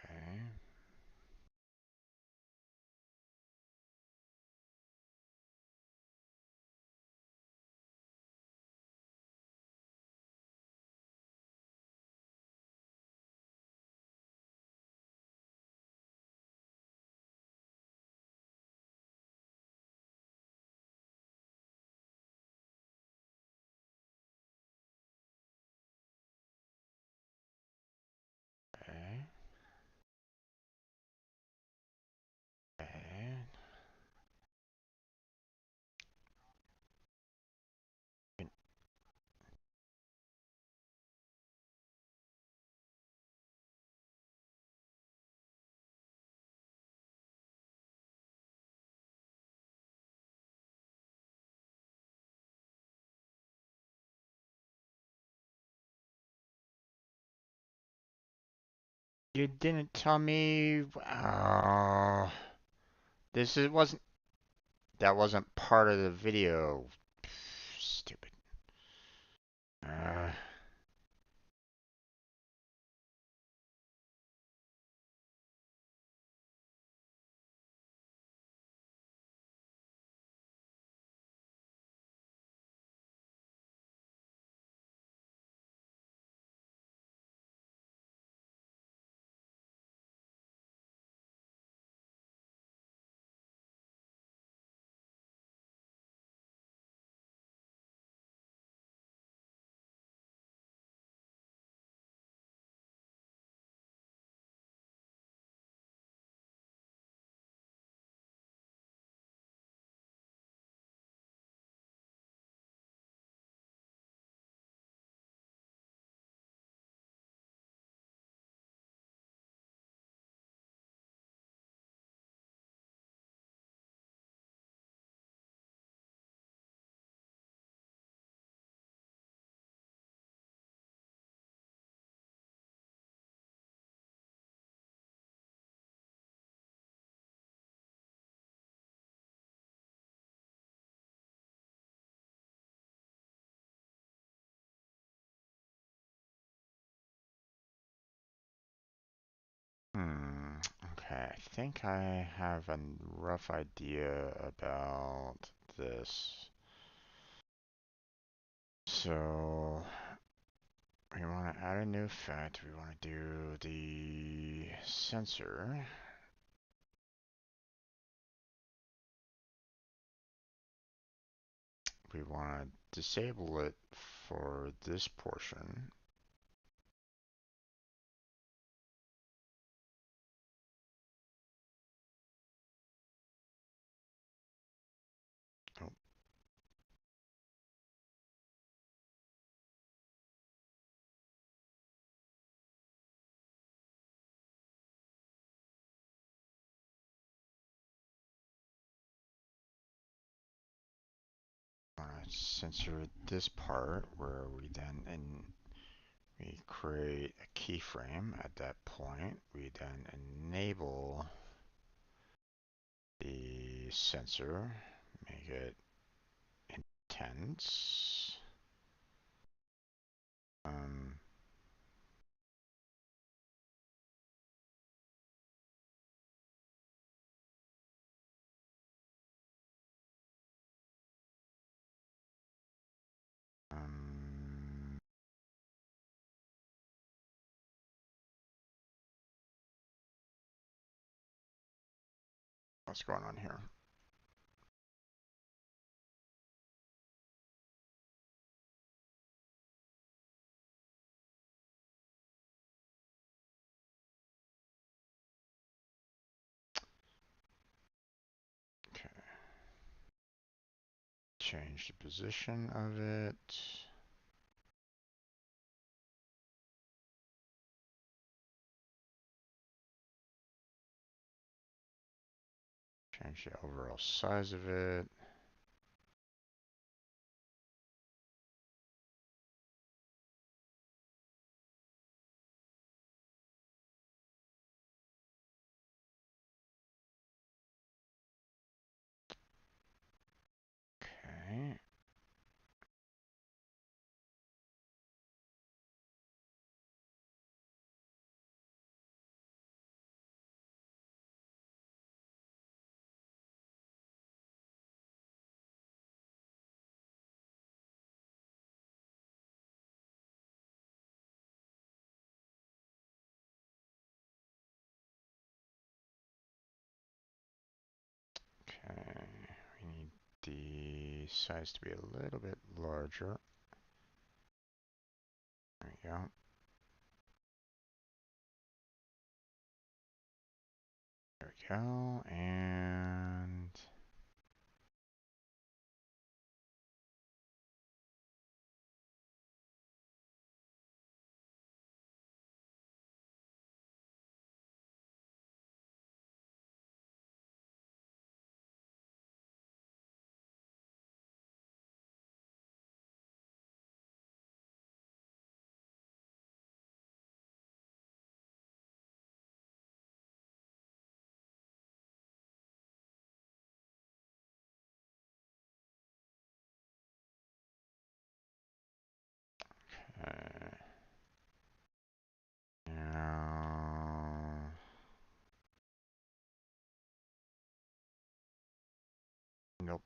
Okay. Okay. Okay. You didn't tell me. Oh, this is, wasn't. That wasn't part of the video. Stupid. Uh, hmm. Okay, I think I have a rough idea about this. So we want to add a new effect. We want to do the sensor. We want to disable it for this portion. Oh, want to censor this part where we then we create a keyframe at that point. We then enable the sensor, make it intense. Um, What's going on here? Okay. Change the position of it. Change the overall size of it. Okay. Okay. We need the size to be a little bit larger. There we go. There we go. And now, nope.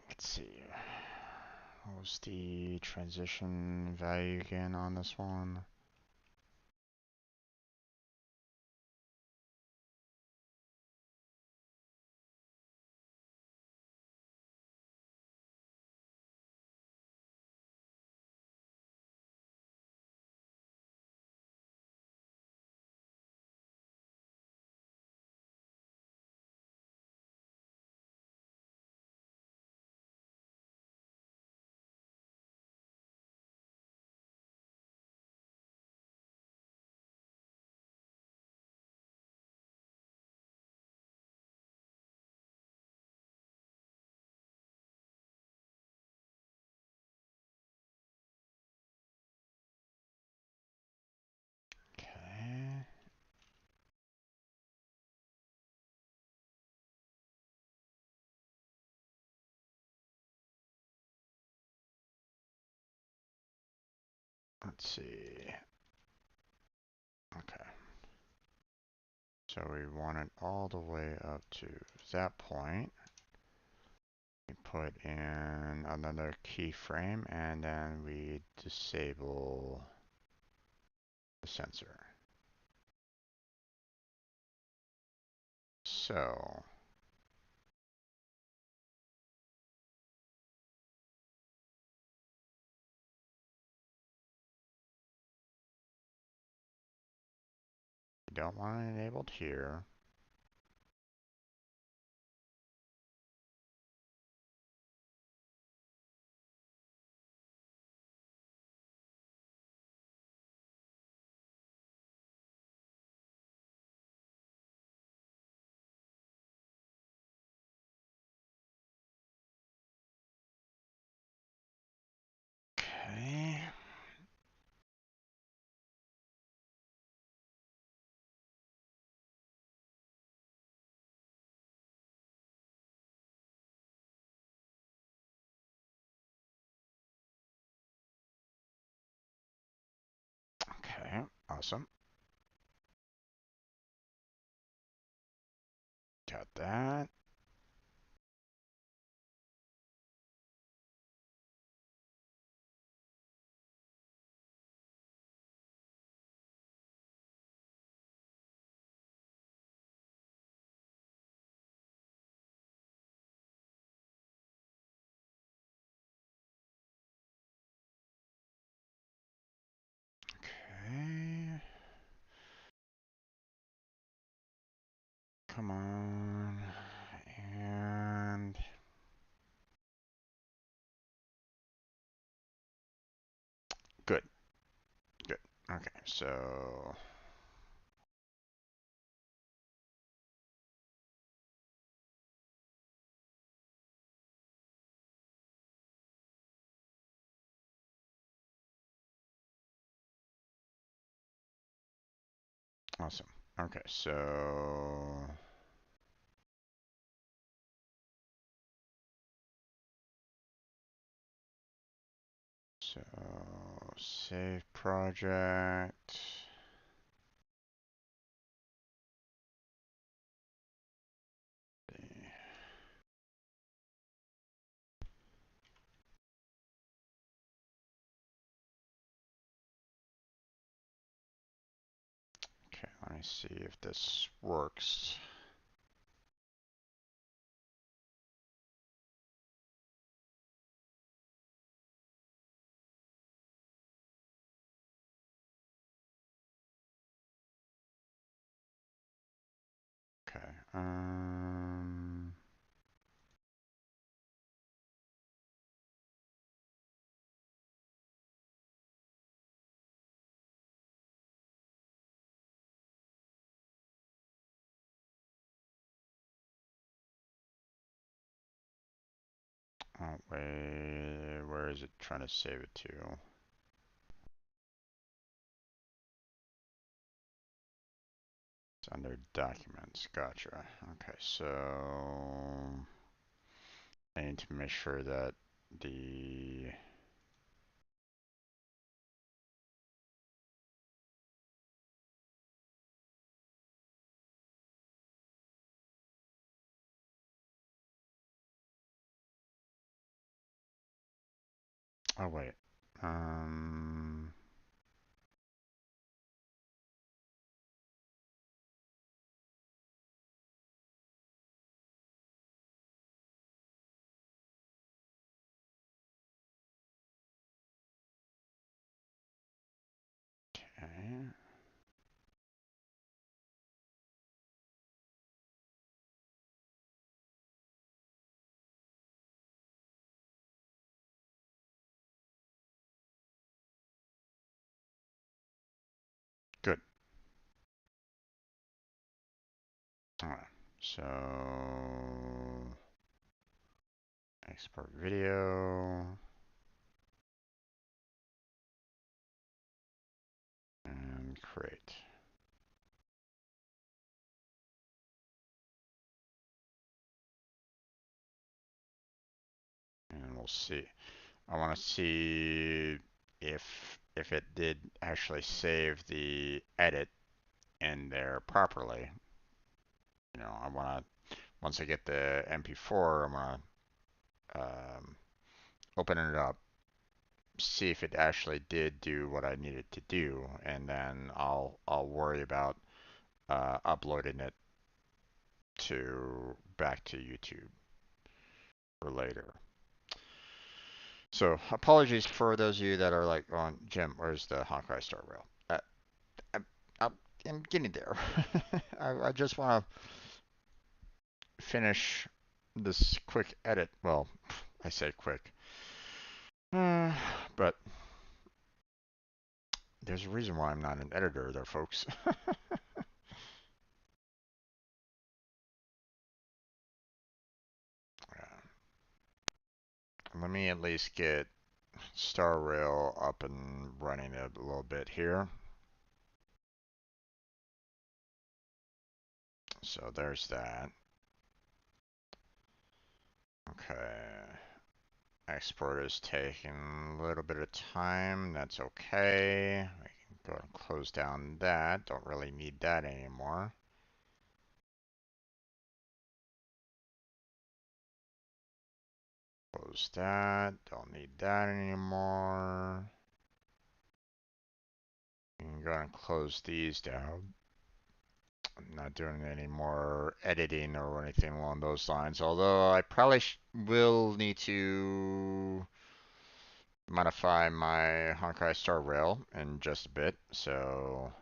Let's see. What was the transition value again on this one? Okay. Let's see. Okay. So we want it all the way up to that point. We put in another keyframe and then we disable the sensor. So we don't want it enabled here. Okay. Awesome. Got that. Okay. Come on. And good. Good. Okay, so awesome. Okay, so save project. Okay, let me see if this works. Okay. Oh, wait, where is it trying to save it to? It's under documents. Gotcha. Okay, so I need to make sure that the oh wait. Um okay. Good. Alright. So export video and create. And we'll see. I want to see if it did actually save the edit in there properly. You know, I want to once I get the MP4, I want to open it up, see if it actually did do what I needed to do, and then I'll worry about uploading it to back to YouTube for later. So apologies for those of you that are like, "Oh, Jim, where's the Honkai Star Rail?" I, I, I'm getting there. I just want to finish this quick edit. Well, I say quick, but there's a reason why I'm not an editor there, folks. Let me at least get Star Rail up and running a little bit here. So there's that. Okay. Export is taking a little bit of time. That's okay. We can go and close close down that. Don't really need that anymore. Close that. Don't need that anymore. You can go ahead and close these down. I'm not doing any more editing or anything along those lines, although I probably will need to modify my Honkai Star Rail in just a bit. So,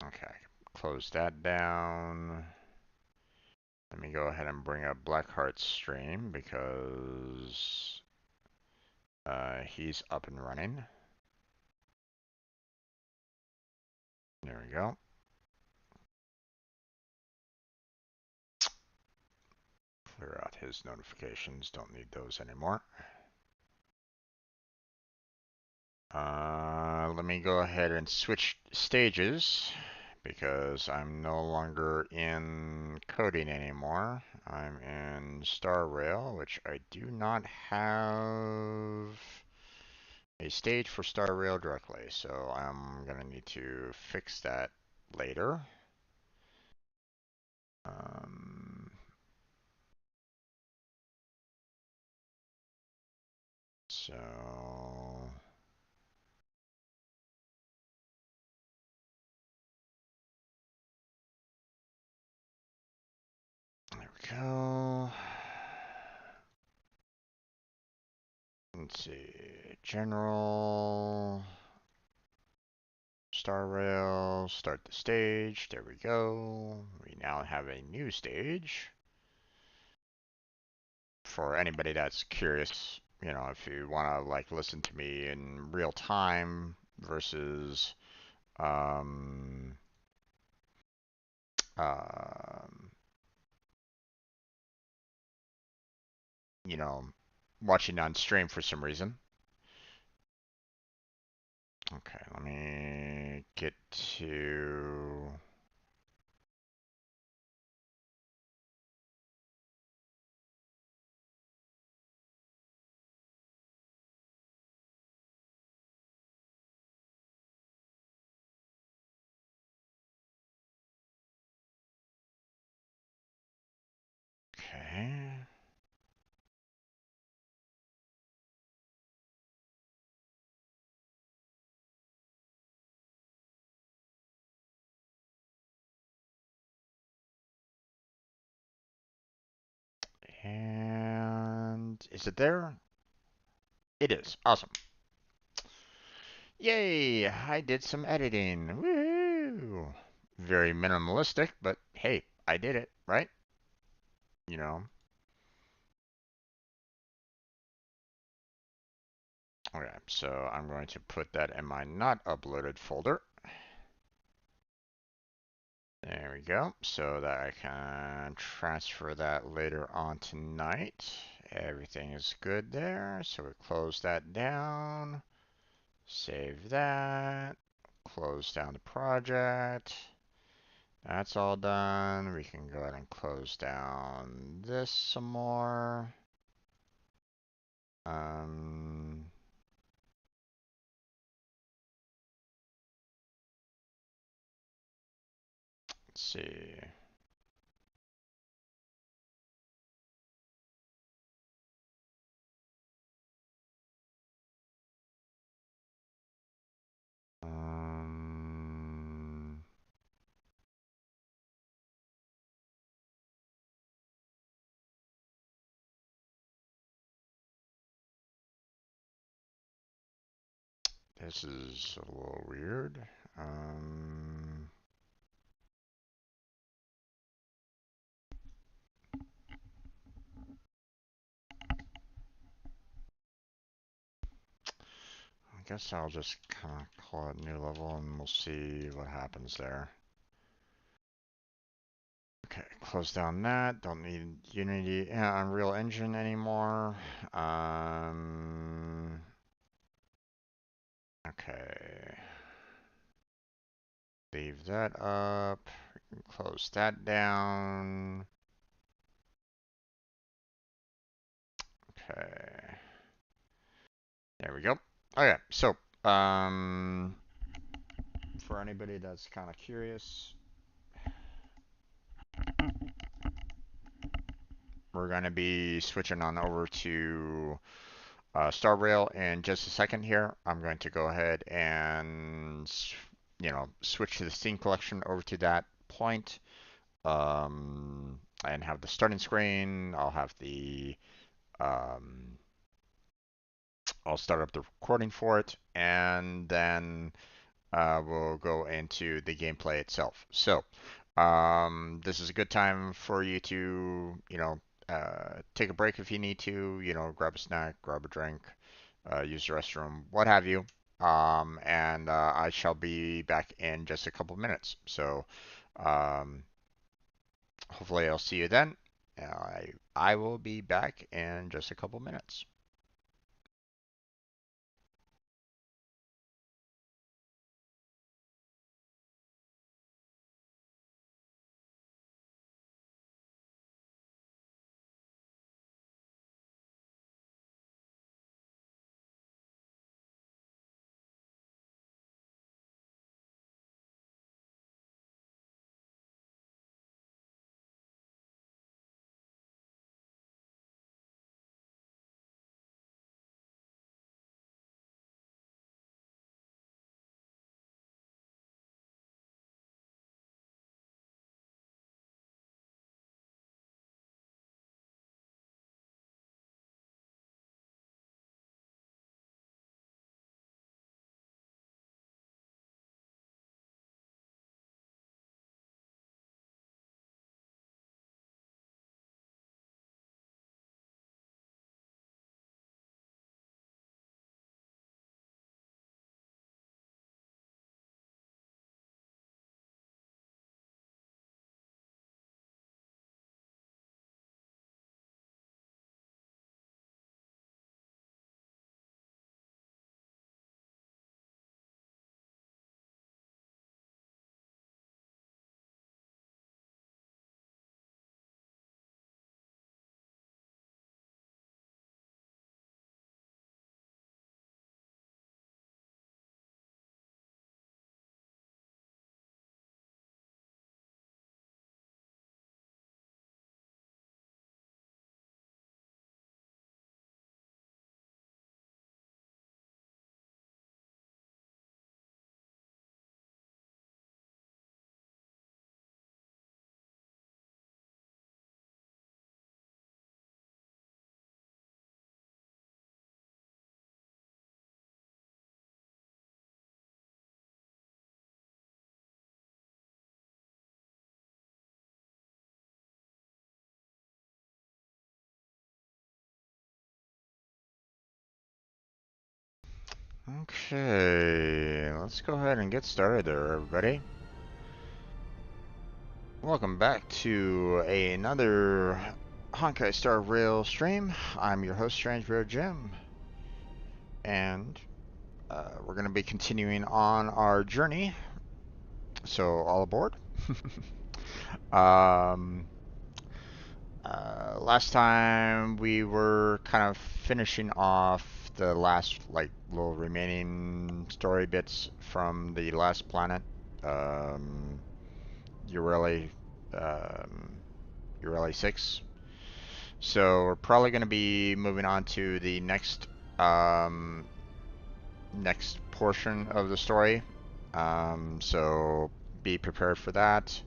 okay, close that down. Let me go ahead and bring up Blackheart's stream because he's up and running. There we go. Clear out his notifications. Don't need those anymore. Let me go ahead and switch stages because I'm no longer in coding anymore. I'm in Star Rail, which I do not have a stage for Star Rail directly, so I'm gonna need to fix that later. So there we go. Let's see, general, Star Rail, start the stage. There we go. We now have a new stage. For anybody that's curious, you know, if you want to like listen to me in real time versus um, um, you know, watching on stream for some reason. Okay, let me get to. Okay. And is it there? It is. Awesome. Yay! I did some editing. Woohoo! Very minimalistic, but hey, I did it, right? You know. Okay, so I'm going to put that in my not uploaded folder. There we go, so that I can transfer that later on tonight. Everything is good there, so we close that down, save that, close down the project. That's all done. We can go ahead and close down this some more. Let's see. Um, this is a little weird. I guess I'll just kind of call it new level and we'll see what happens there. Okay, close down that. Don't need Unity, Unreal Engine anymore. Okay. Leave that up. Close that down. Okay. There we go. Okay, so um, for anybody that's kind of curious, we're going to be switching on over to Star Rail in just a second here. I'm going to go ahead and switch to the Steam collection over to that point, and have the starting screen. Um, I'll start up the recording for it, and then we'll go into the gameplay itself. So, this is a good time for you to, take a break if you need to, grab a snack, grab a drink, use the restroom, what have you. And I shall be back in just a couple minutes. So, um, hopefully I'll see you then. I will be back in just a couple minutes. Okay, let's go ahead and get started there, everybody. Welcome back to another Honkai Star Rail stream. I'm your host, Strange Bear Jim, and we're going to be continuing on our journey. So, all aboard. um, Last time we were kind of finishing off the last, like, little remaining story bits from the last planet. Um, Ureli, um, Ureli 6. So we're probably going to be moving on to the um, next portion of the story. So be prepared for that.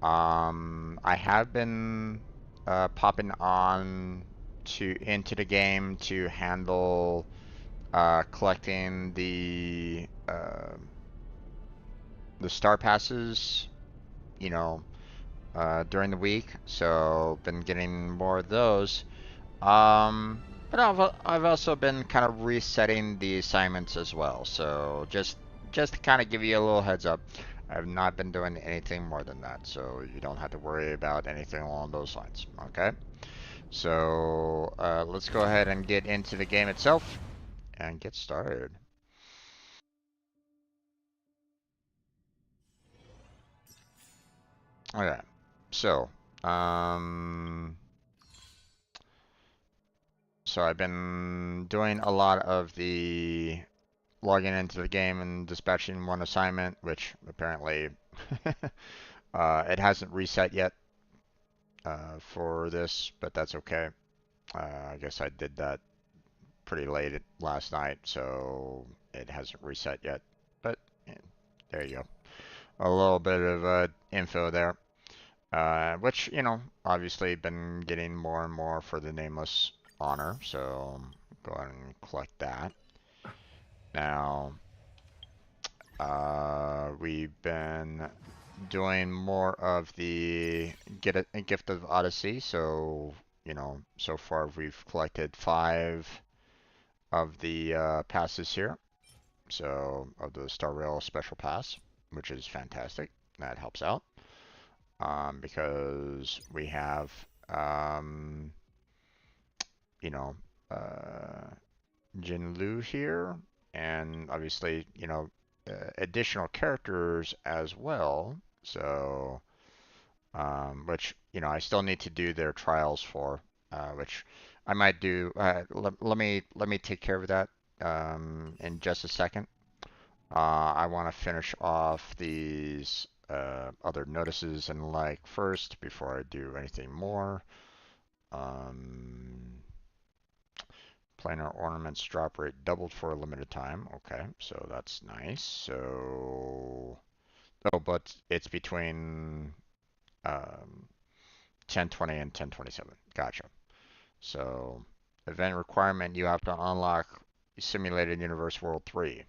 I have been popping on to into the game to handle collecting the star passes, you know, during the week. So been getting more of those. But I've also been kind of resetting the assignments as well. So just to kind of give you a little heads up, I've not been doing anything more than that. So you don't have to worry about anything along those lines. Okay. So let's go ahead and get into the game itself and get started. Okay. So um, So I've been doing a lot of the logging into the game and dispatching one assignment, which apparently it hasn't reset yet for this, but that's okay. I guess I did that pretty late last night, so it hasn't reset yet. But yeah, there you go. A little bit of info there, which, obviously been getting more and more for the nameless honor, so go ahead and collect that. Now, we've been doing more of the get a gift of Odyssey, so so far we've collected 5 of the passes here. So of the Star Rail Special Pass, which is fantastic. That helps out because we have, um, you know, uh, Jin Lu here, and obviously, additional characters as well. So, which I still need to do their trials for, which I might do. Let me take care of that in just a second. I want to finish off these other notices and like first before I do anything more. Um, Planar ornaments drop rate doubled for a limited time. Okay, so that's nice. So, oh, but it's between 1020 and 1027. Gotcha. So, event requirement, you have to unlock Simulated Universe World 3.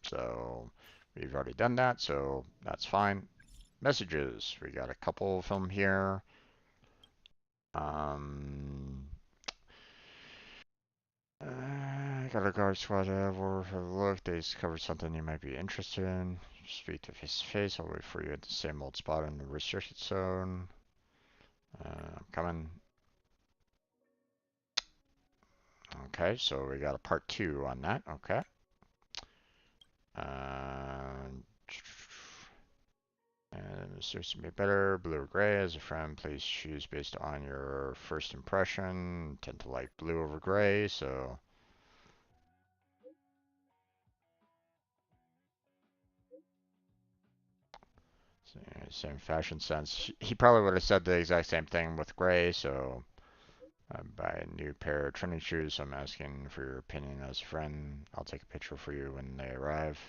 So, we've already done that, so that's fine. Messages, we got a couple of them here. Um, got a guard squad over for the look. They discovered something you might be interested in. Speak to face to face. I'll wait for you at the same old spot in the restricted zone. I'm coming. Okay, so we got a part 2 on that. Okay. And seems to be better. Blue or gray as a friend. Please choose based on your first impression. Tend to like blue over gray, so same fashion sense. He probably would have said the exact same thing with gray, so buy a new pair of training shoes. I'm asking for your opinion as a friend. I'll take a picture for you when they arrive.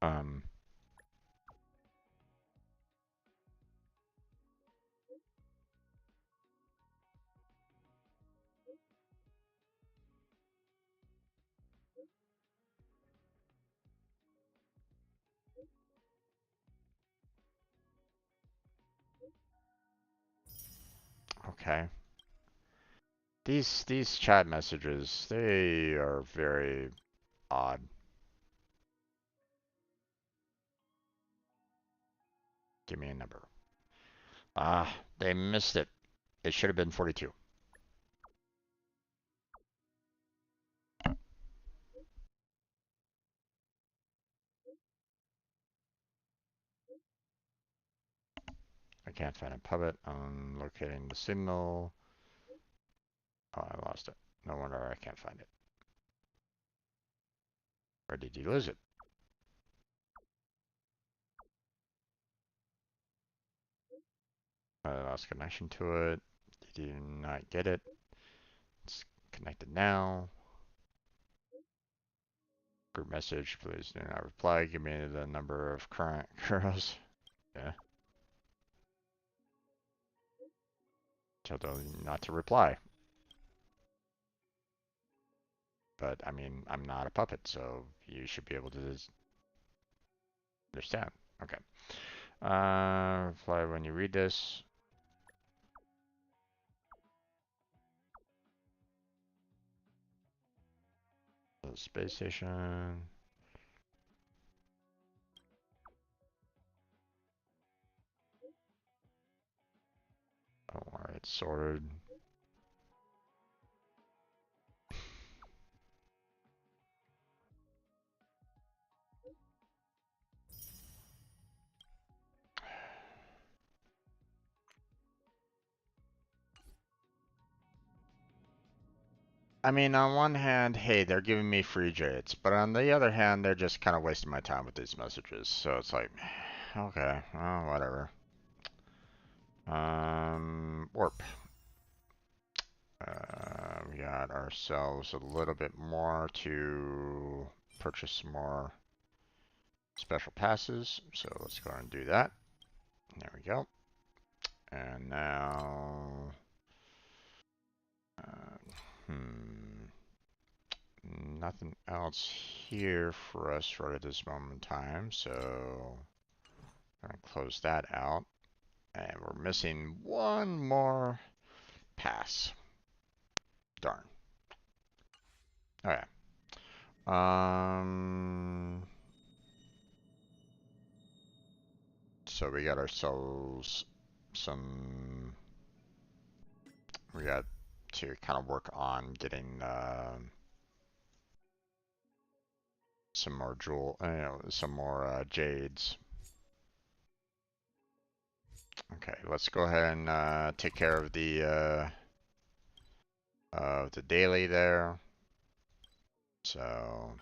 Um, okay. These chat messages, they are very odd. Give me a number. Ah, they missed it. It should have been 42. I can't find a puppet. I'm locating the signal. Oh, I lost it. No wonder I can't find it. Or did you lose it? I lost connection to it. Did you not get it? It's connected now. Group message, please do not reply. Give me the number of current girls. Yeah. Tell them not to reply. But I mean, I'm not a puppet, so you should be able to understand. Okay. Reply when you read this. The space station. Don't worry, it's sorted. I mean, on one hand, hey, they're giving me free jades, but on the other hand, they're just kind of wasting my time with these messages. So it's like, okay, well, whatever. Warp. We got ourselves a little bit more to purchase some more special passes. So let's go ahead and do that. There we go. And now, nothing else here for us right at this moment in time. So I'm gonna close that out. And we're missing one more pass. Darn. Okay. So we got ourselves some. We got to kind of work on getting some more some more jades. Okay, let's go ahead and take care of the daily there. So.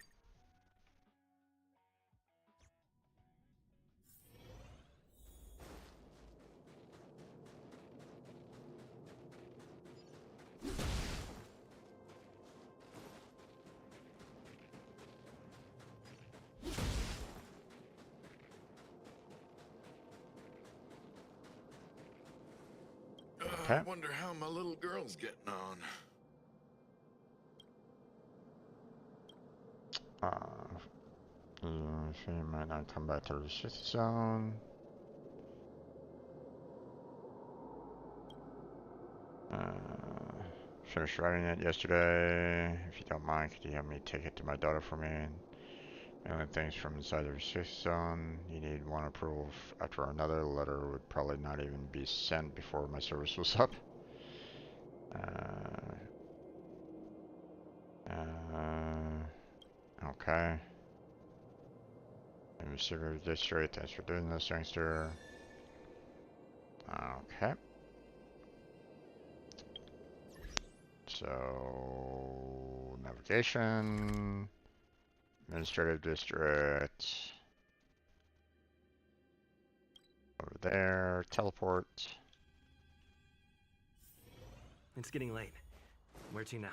Okay. I wonder how my little girl's getting on. She might not come back to the shift zone. Finished writing it yesterday. If you don't mind, could you help me take it to my daughter for me? Mailing things from inside the shift zone. You need one approval after another. Letter would probably not even be sent before my service was up. Okay. Receiver district, thanks for doing this, youngster. Okay. So, navigation, administrative district, over there, teleport. It's getting late. Where to now?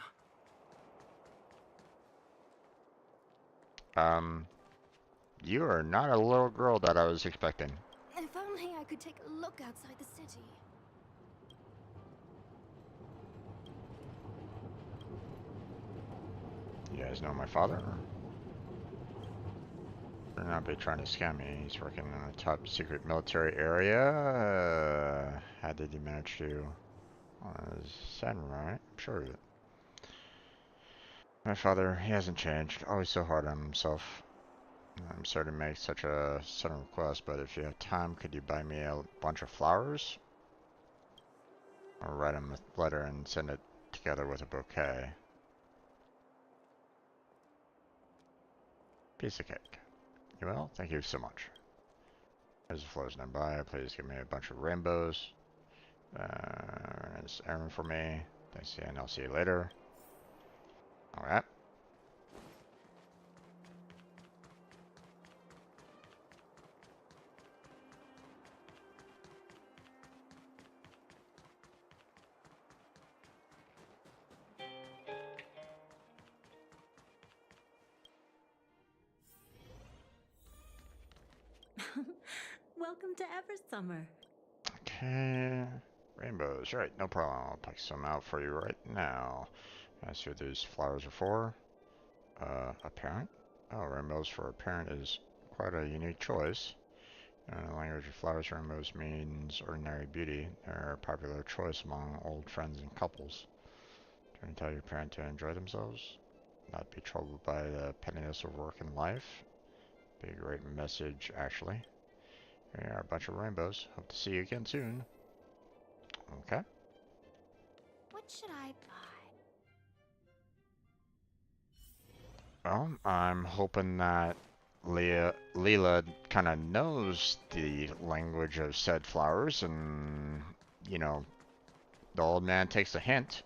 You are not a little girl that I was expecting. If only I could take a look outside the city. You guys know my father? Better not be trying to scam me. He's working in a top secret military area. How did he manage to? Samurai, I'm sure of it. My father, he hasn't changed. Always so hard on himself. I'm sorry to make such a sudden request, but if you have time, could you buy me a bunch of flowers? Or write him a letter and send it together with a bouquet. Piece of cake. You will? Thank you so much. As the flows nearby, please give me a bunch of rainbows. It's errand for me. Thanks again, I'll see you later. Alright. Welcome to Eversummer. Okay. Rainbows, right, no problem. I'll pick some out for you right now. That's what these flowers are for. A parent? Oh, rainbows for a parent is quite a unique choice. In the language of flowers, rainbows means ordinary beauty. They're a popular choice among old friends and couples. Trying to tell your parent to enjoy themselves, not be troubled by the pettiness of work and life. Be a great message, actually. Here are a bunch of rainbows. Hope to see you again soon. Okay. What should I buy? Well, I'm hoping that Leela kind of knows the language of said flowers, and, you know, the old man takes a hint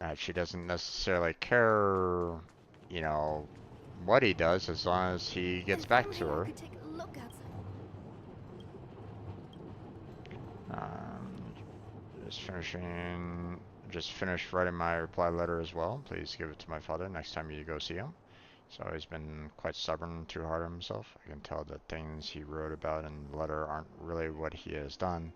that she doesn't necessarily care, you know, what he does as long as he gets If back only to I her. could take a look outside. Um, just finished writing my reply letter as well. Please give it to my father next time you go see him. So he's been quite stubborn and too hard on himself. I can tell that things he wrote about in the letter aren't really what he has done.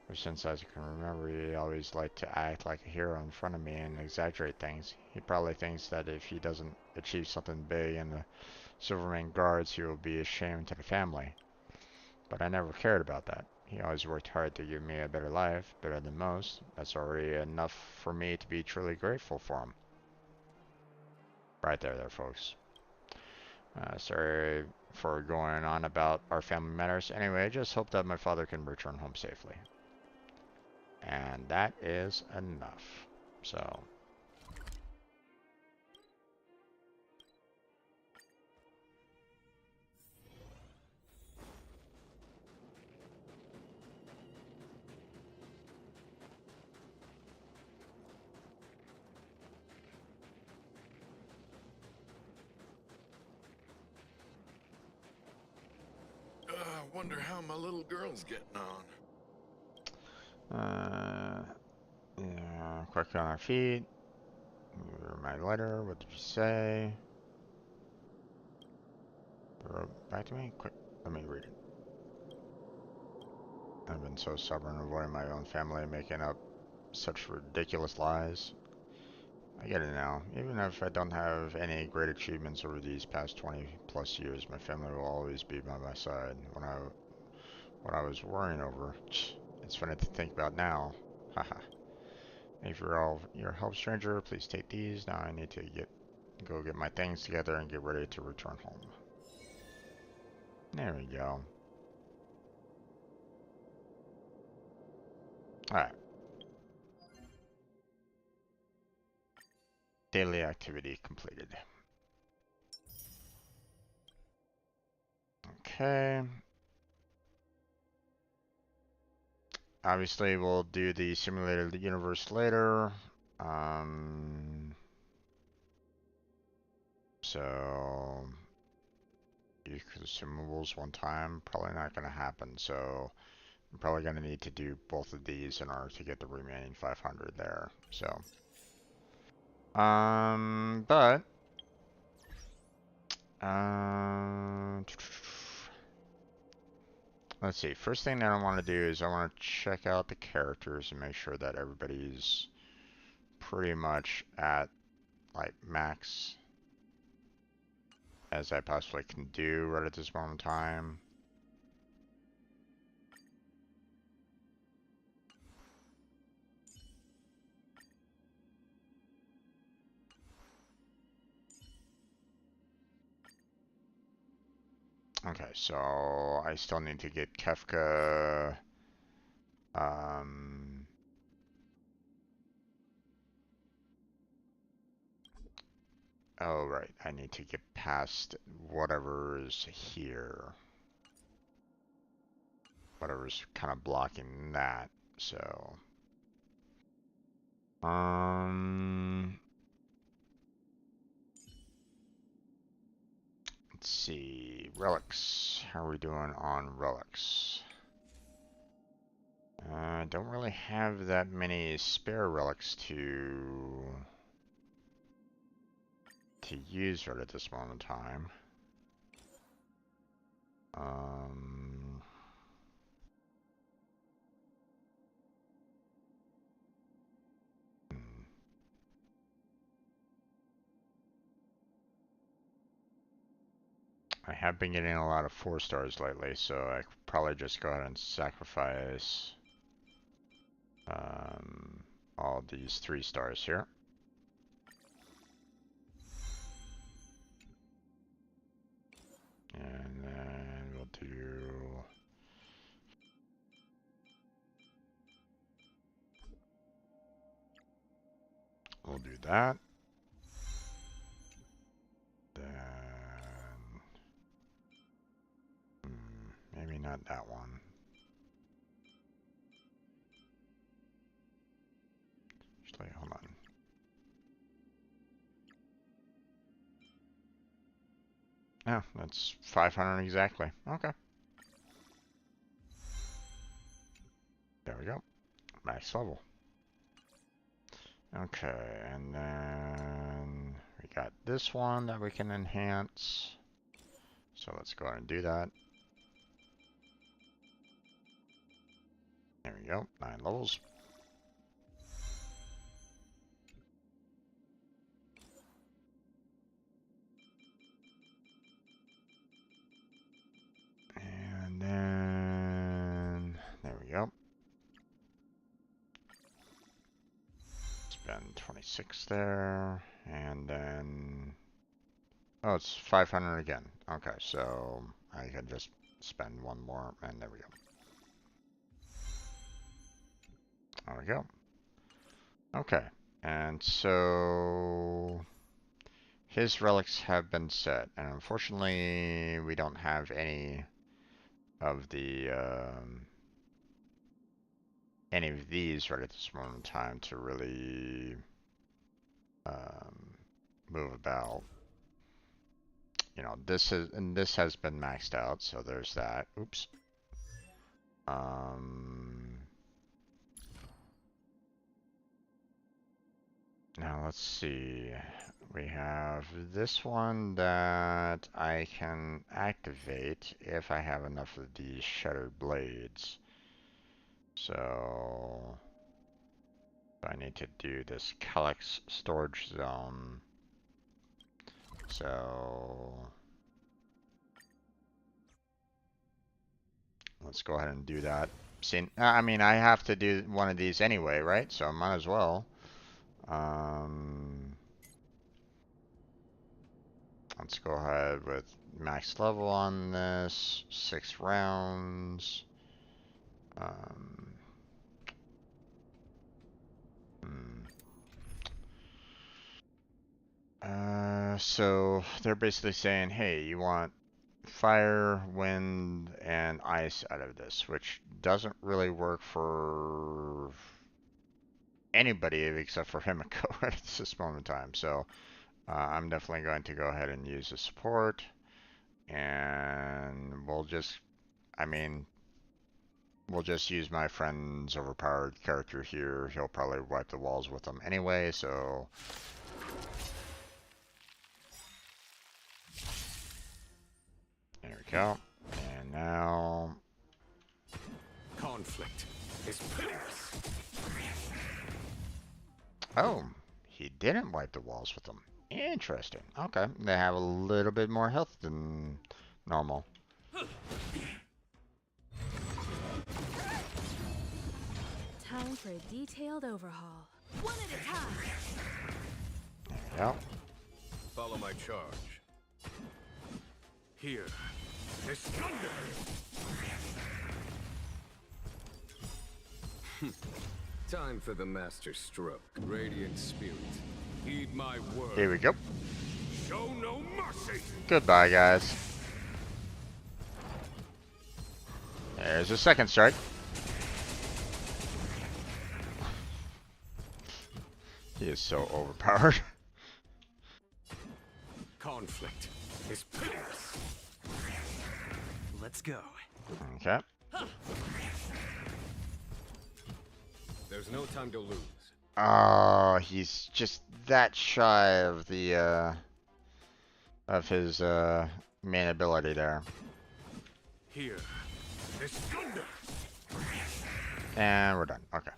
Ever since I can remember, he always liked to act like a hero in front of me and exaggerate things. He probably thinks that if he doesn't achieve something big in the Silverman Guards, he will be ashamed to the family. But I never cared about that. He always worked hard to give me a better life, better than most. That's already enough for me to be truly grateful for him. Right there, folks. Sorry for going on about our family matters. Anyway, I just hope that my father can return home safely. And that is enough. So. Wonder how my little girl's getting on. Yeah, quick on our feet. My letter, what did you say? Back to me? Quick, let me read it. I've been so stubborn avoiding my own family, making up such ridiculous lies. I get it now. Even if I don't have any great achievements over these past 20 plus years, my family will always be by my side. What I was worrying over, it's funny to think about now. Haha. Thank you for all your help, stranger. Please take these. Now I need to go get my things together and get ready to return home. There we go. Alright. Daily activity completed. Okay. Obviously, we'll do the simulated universe later. So use consumables one time, probably not going to happen. So I'm probably going to need to do both of these in order to get the remaining 500 there. So, but let's see. First thing that I want to do is I want to check out the characters and make sure that everybody's pretty much at like max as I possibly can do right at this moment in time. Okay, so I still need to get Kefka. Oh, right. I need to get past whatever's here. Whatever's kind of blocking that. So, let's see. Relics. How are we doing on relics? I don't really have that many spare relics to use right at this moment in time. I have been getting a lot of 4 stars lately, so I could probably just go ahead and sacrifice all these 3 stars here. And then we'll do that. Then maybe not that one. Actually, hold on. Yeah, that's 500 exactly. Okay. There we go. Max level. Okay, and then we got this one that we can enhance. So let's go ahead and do that. There we go, 9 levels. And then, there we go. Spend 26 there, and then, oh, it's 500 again. Okay, so I can just spend one more, and there we go. There we go. Okay, and so his relics have been set, and unfortunately we don't have any of these right at this moment in time to really move about. You know, this has been maxed out, so there's that. Oops. Now let's see. We have this one that I can activate if I have enough of these shattered blades. So I need to do this Calyx storage zone. So let's go ahead and do that. See, I mean, I have to do one of these anyway, right? So I might as well. Let's go ahead with max level on this. 6 rounds. So they're basically saying, hey, you want fire, wind, and ice out of this, which doesn't really work for anybody except for Himiko at this moment in time. So I'm definitely going to go ahead and use the support, and we'll just, I mean, we'll just use my friend's overpowered character here. He'll probably wipe the walls with them anyway, so there we go. And now Conflict is perilous. oh, he didn't wipe the walls with them. Interesting. Okay, they have a little bit more health than normal. Time for a detailed overhaul. One at a time. There we go. Follow my charge. Here is thunder. Time for the master stroke. Radiant spirit, heed my word. Here we go. Show no mercy. Goodbye, guys. There's a second strike. He is so overpowered. Conflict is perilous. Let's go. Okay. There's no time to lose. Oh, he's just that shy of the of his main ability there. Here is thunder. And we're done. Okay.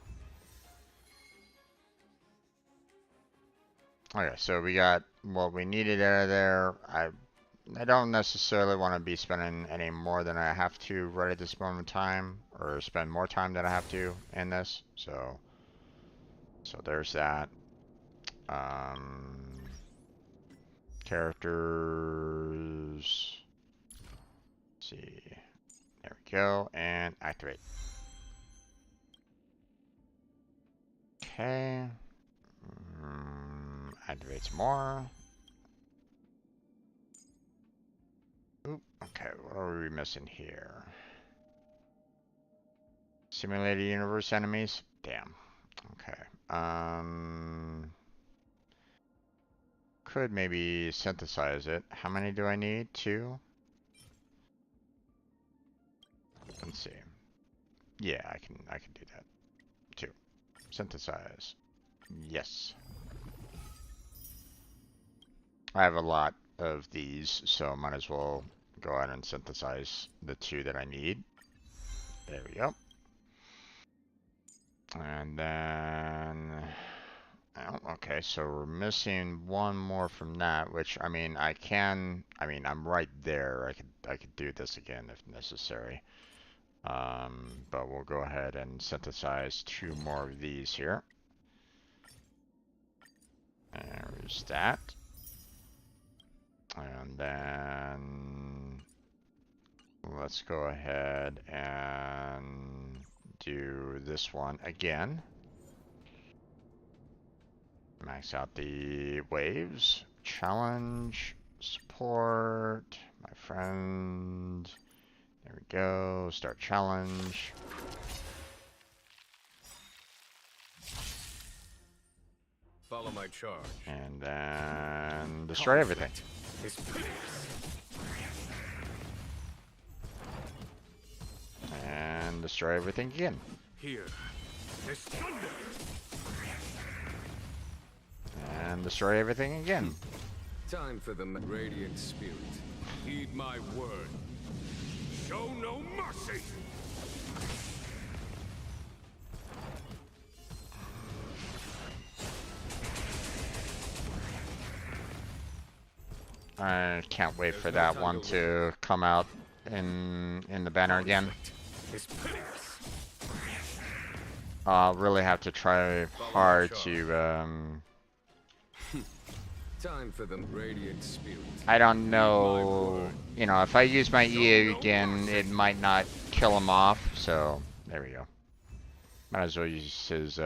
Okay, so we got what we needed out of there. I don't necessarily want to be spending any more than I have to right at this moment in time, or spend more time than I have to in this. So there's that. Characters. Let's see. There we go, and activate. Okay. Activates more. Oop. Okay, what are we missing here? Simulated universe enemies? Damn. Okay. could maybe synthesize it. How many do I need? 2? Let's see. Yeah, I can do that. 2. Synthesize. Yes. I have a lot of these, so might as well go ahead and synthesize the 2 that I need. There we go. And then, oh, okay, so we're missing 1 more from that, which I mean, I'm right there. I could do this again if necessary. But we'll go ahead and synthesize 2 more of these here. There's that. And then let's go ahead and do this one again. Max out the waves. Challenge. Support. My friend. There we go. Start challenge. Follow my charge. And then destroy everything. It's pitiless. And destroy everything again. Here. This thunder. And destroy everything again. Time for the radiant spirit. Heed my word. Show no mercy. I can't wait for that one to come out in the banner again. It's pitiless. I'll really have to try hard to Time for the radiant spirit. I don't know, you know, if I use my E again, it might not kill him off, so there we go. Might as well use his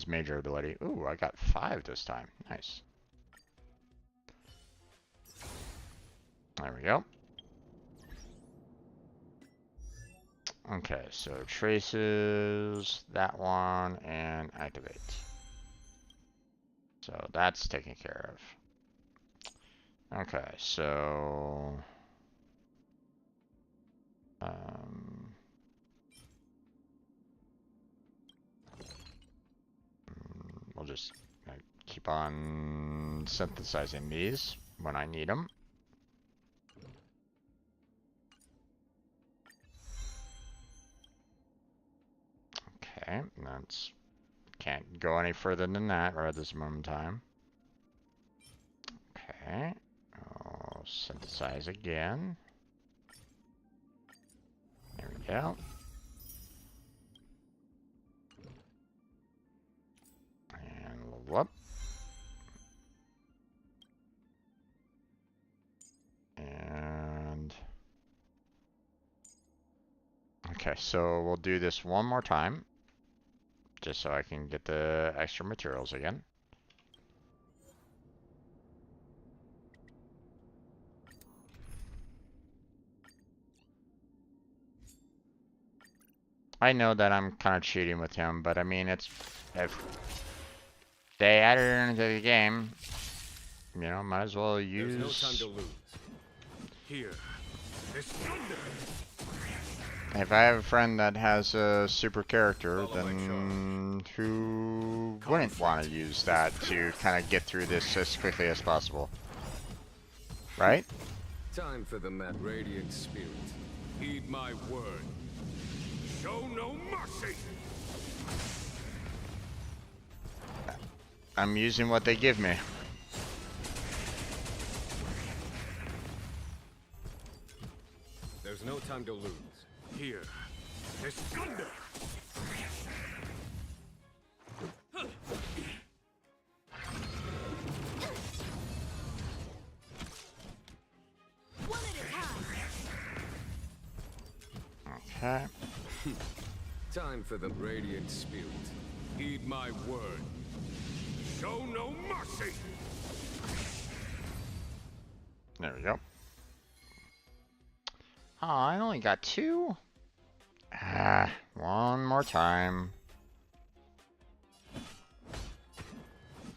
major ability. Ooh, I got 5 this time. Nice. There we go. Okay, so traces, that one, and activate. So that's taken care of. Okay, so we'll just keep on synthesizing these when I need them. Okay, that's can't go any further than that right at this moment in time. Okay, I'll synthesize again. There we go. And level up. And okay, so we'll do this one more time, just so I can get the extra materials again. I know that I'm kind of cheating with him, but I mean, it's if they added it into the game, you know, might as well use. There's no time to lose. Here, this thunder. If I have a friend that has a super character, then who wouldn't want to use that to kind of get through this as quickly as possible? Right? Time for the radiant spirit. Heed my word. Show no mercy. I'm using what they give me. There's no time to lose. Here, this thunder. One at a time. Okay. Time for the radiant spirit. Heed my word. Show no mercy. There we go. Oh, I only got 2? Ah, one more time.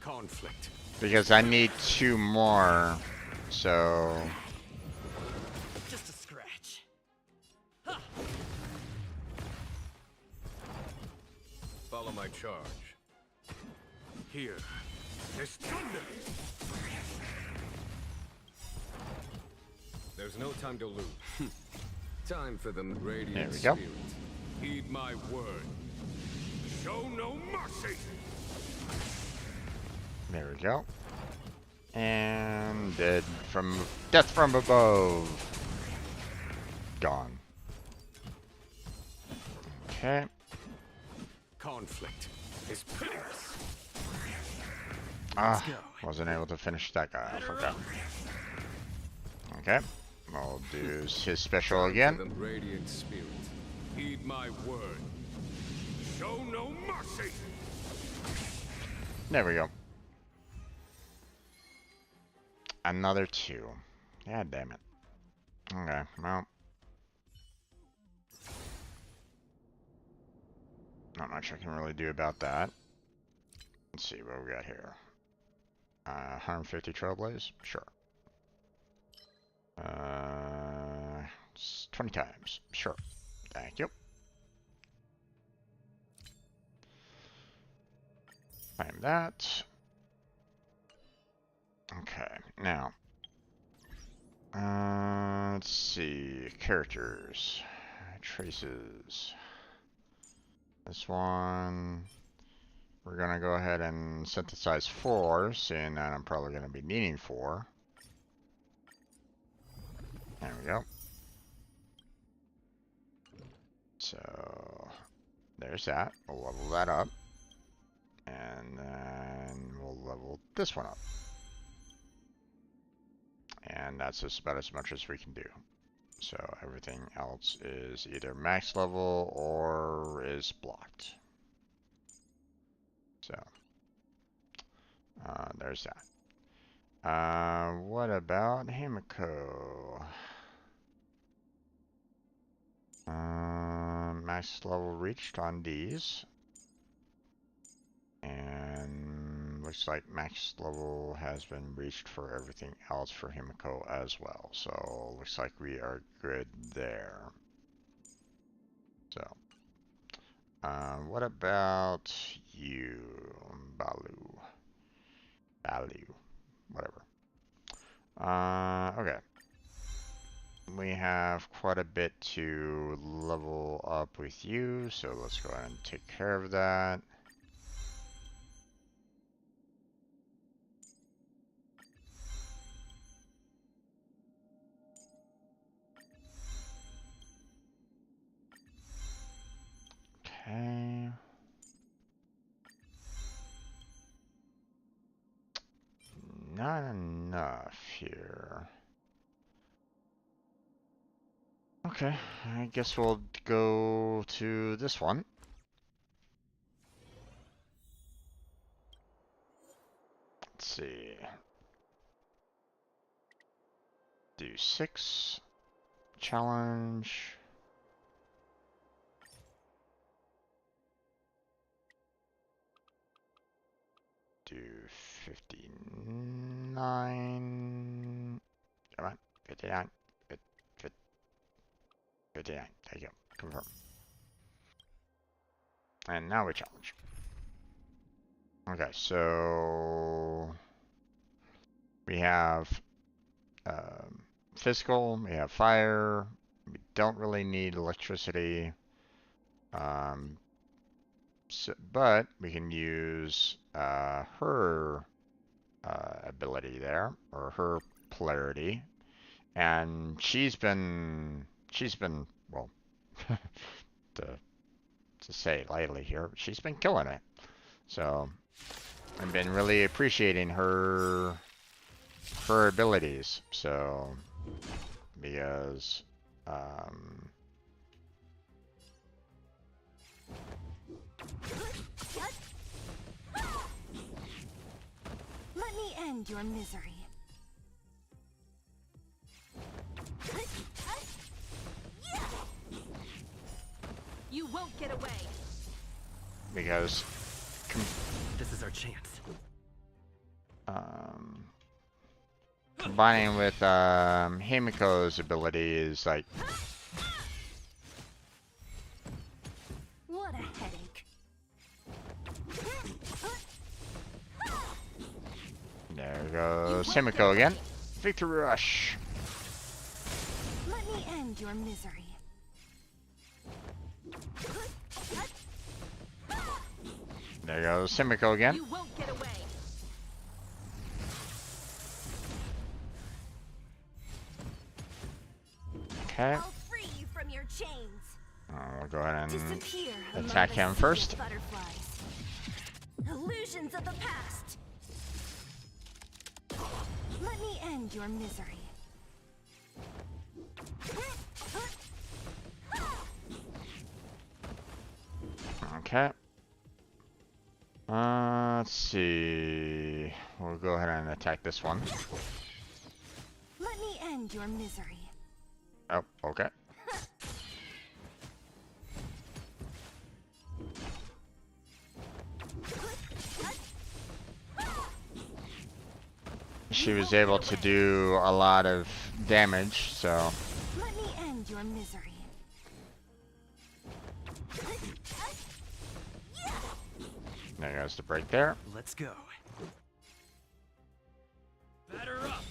Conflict. Because I need 2 more, so... Just a scratch. Follow my charge. Here. There's thunder! There's no time to lose. Time for the radiant There we go. spirit. Heed my word. Show no mercy! There we go. And death from above. Gone. Okay. Conflict is pitiless. Ah, wasn't able to finish that guy. I forgot. Okay. We'll do his special Time for again. the radiant spirit. Heed my word. Show no mercy! There we go. Another 2. God damn it. Okay, well. Not much I can really do about that. Let's see what we got here. 150 Trailblaze? Sure. 20 times. Sure. Thank you. Claim that. Okay, now. Let's see. Characters. Traces. This one. We're gonna go ahead and synthesize 4, seeing that I'm probably gonna be needing 4. There we go. So, there's that. We'll level that up. And then we'll level this one up. And that's just about as much as we can do. So everything else is either max level or is blocked. So, there's that. What about Himiko? Max level reached on these. And looks like max level has been reached for everything else for Himiko as well. So looks like we are good there. So, what about you, Balu? Whatever. Okay. We have quite a bit to level up with you, so let's go ahead and take care of that. Okay. Not enough here. Okay, I guess we'll go to this one. Let's see. Do 6. Challenge. Do 59. Come on, 59. 59. There you go. Confirm. And now we challenge. Okay, so we have physical, we have fire, we don't really need electricity, but we can use her ability there, or her polarity, and she's been well, to say it lightly here, she's been killing it. So I've been really appreciating her abilities. So because Let me end your misery. You won't get away. because This is our chance. Um, combining with Himiko's ability is like, What a headache. there goes Himiko again. Victory Rush. Let me end your misery. There goes Himiko again. You won't get away. Okay. I'll free you from your chains. We'll go ahead and Disappear among attack the him sea first. of butterflies. Illusions of the past. Let me end your misery. Okay. Let's see. We'll go ahead and attack this one. Let me end your misery. Oh, okay. She was able to do a lot of damage, so Let me end your misery. there goes the break there. Let's go. Batter up.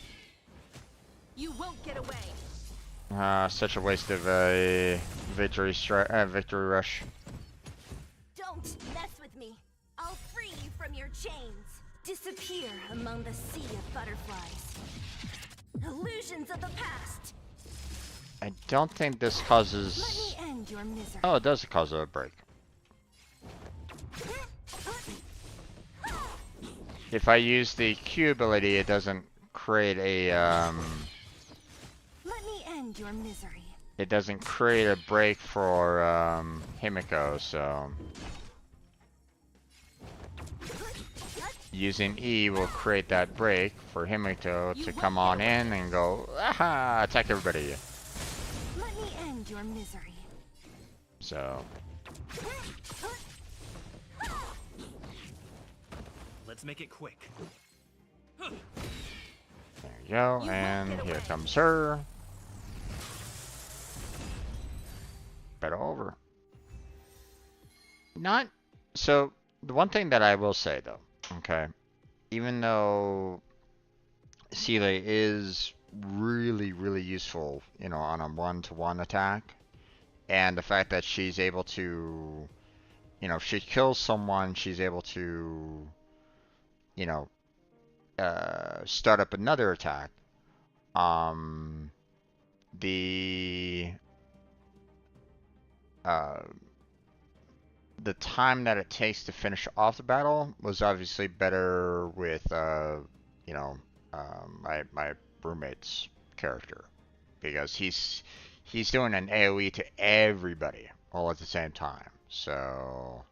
You won't get away. Such a waste of a victory rush. Don't mess with me. I'll free you from your chains. Disappear among the sea of butterflies. Illusions of the past. I don't think this Let causes. me end your misery. Oh, it does cause a break. If I use the Q ability, it doesn't create a Let me end your misery. it doesn't create a break for Himiko, so using E will create that break for Himiko to come on in and go, aha, attack everybody. Let me end your misery. So, Let's make it quick. there you go, and here comes her. Better over. Not, so, the one thing that I will say though, okay, even though Seele is really useful, you know, on a one-to-one attack, and the fact that she's able to, you know, if she kills someone, she's able to, you know, start up another attack. The uh, the time that it takes to finish off the battle was obviously better with, you know, my roommate's character, because he's doing an AoE to everybody all at the same time. So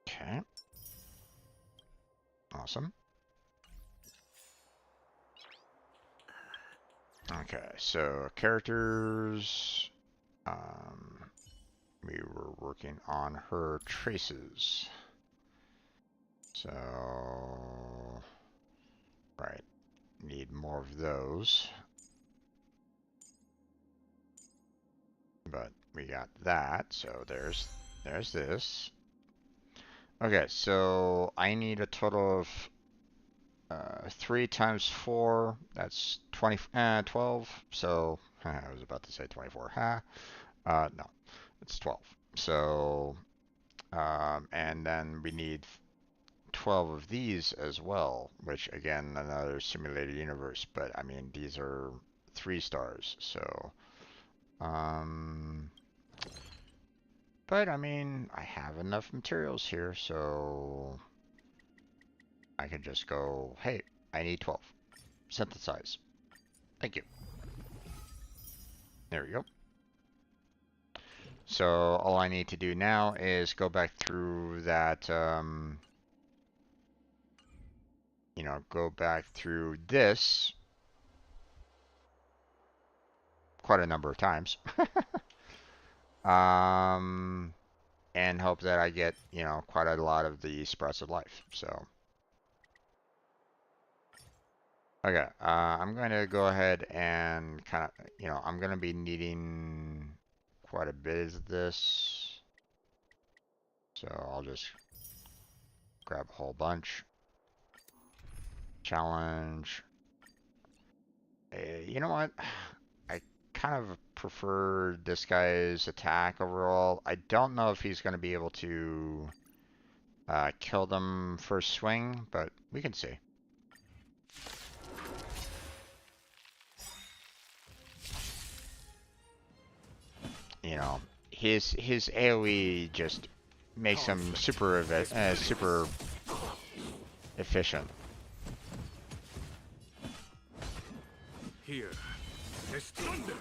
okay, awesome. Okay, so characters. We were working on her traces. So, right, need more of those. But we got that, so there's this. Okay, so I need a total of 3 times 4, that's 12. So, I was about to say 24. No, it's 12. So, and then we need 12 of these as well, which again, another simulated universe, but I mean, these are 3 stars, so, but I mean, I have enough materials here, so I can just go, hey, I need 12. Synthesize. Thank you. There we go. So all I need to do now is go back through that, you know, go back through this quite a number of times. And hope that I get, you know, quite a lot of the Sprouts of Life. So, okay, I'm going to go ahead and kind of, you know, I'm going to be needing quite a bit of this. So I'll just grab a whole bunch. Challenge. You know what? I kind of prefer this guy's attack overall. I don't know if he's going to be able to kill them first swing, but we can see. You know, his AoE just makes him super efficient. Here, there's thunder.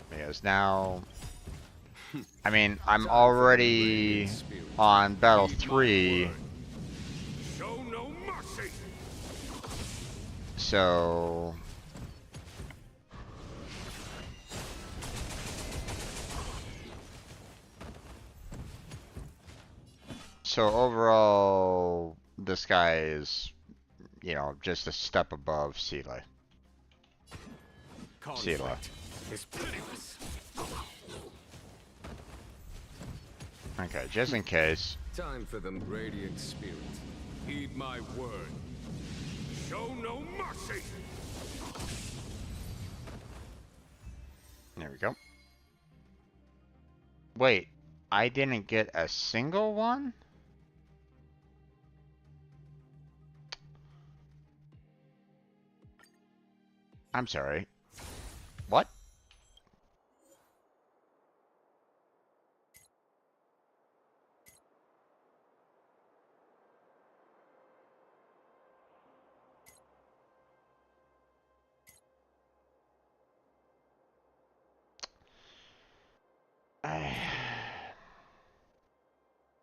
Because now, I mean, I'm already on battle 3, Show no mercy. so overall, this guy is, you know, just a step above Seela. Conflict is pitiless. Okay, just in case. Time for the radiant spirit. Heed my word. Show no mercy. There we go. Wait, I didn't get a single one? I'm sorry. What?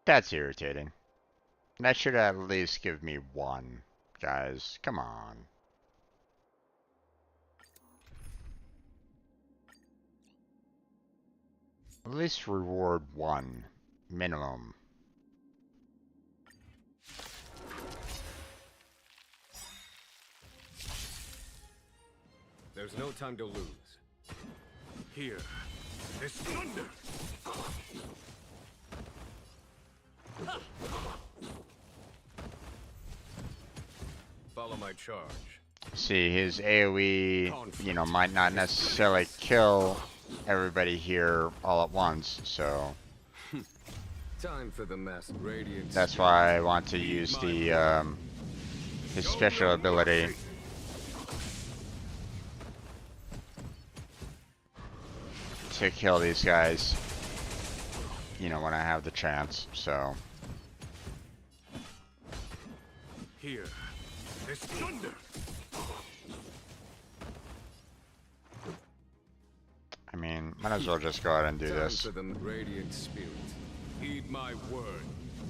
That's irritating. That should at least give me one, guys. Come on. At least reward one, minimum. There's no time to lose. Here, there's thunder. Follow my charge. See, his AoE, you know, might not necessarily kill everybody here all at once, so Time for the masked radiant. that's why I want to use the his special ability to kill these guys, you know, when I have the chance. So Here, there's thunder. I mean, might as well just go ahead and do this, Time for the radiant spirit. Heed my word.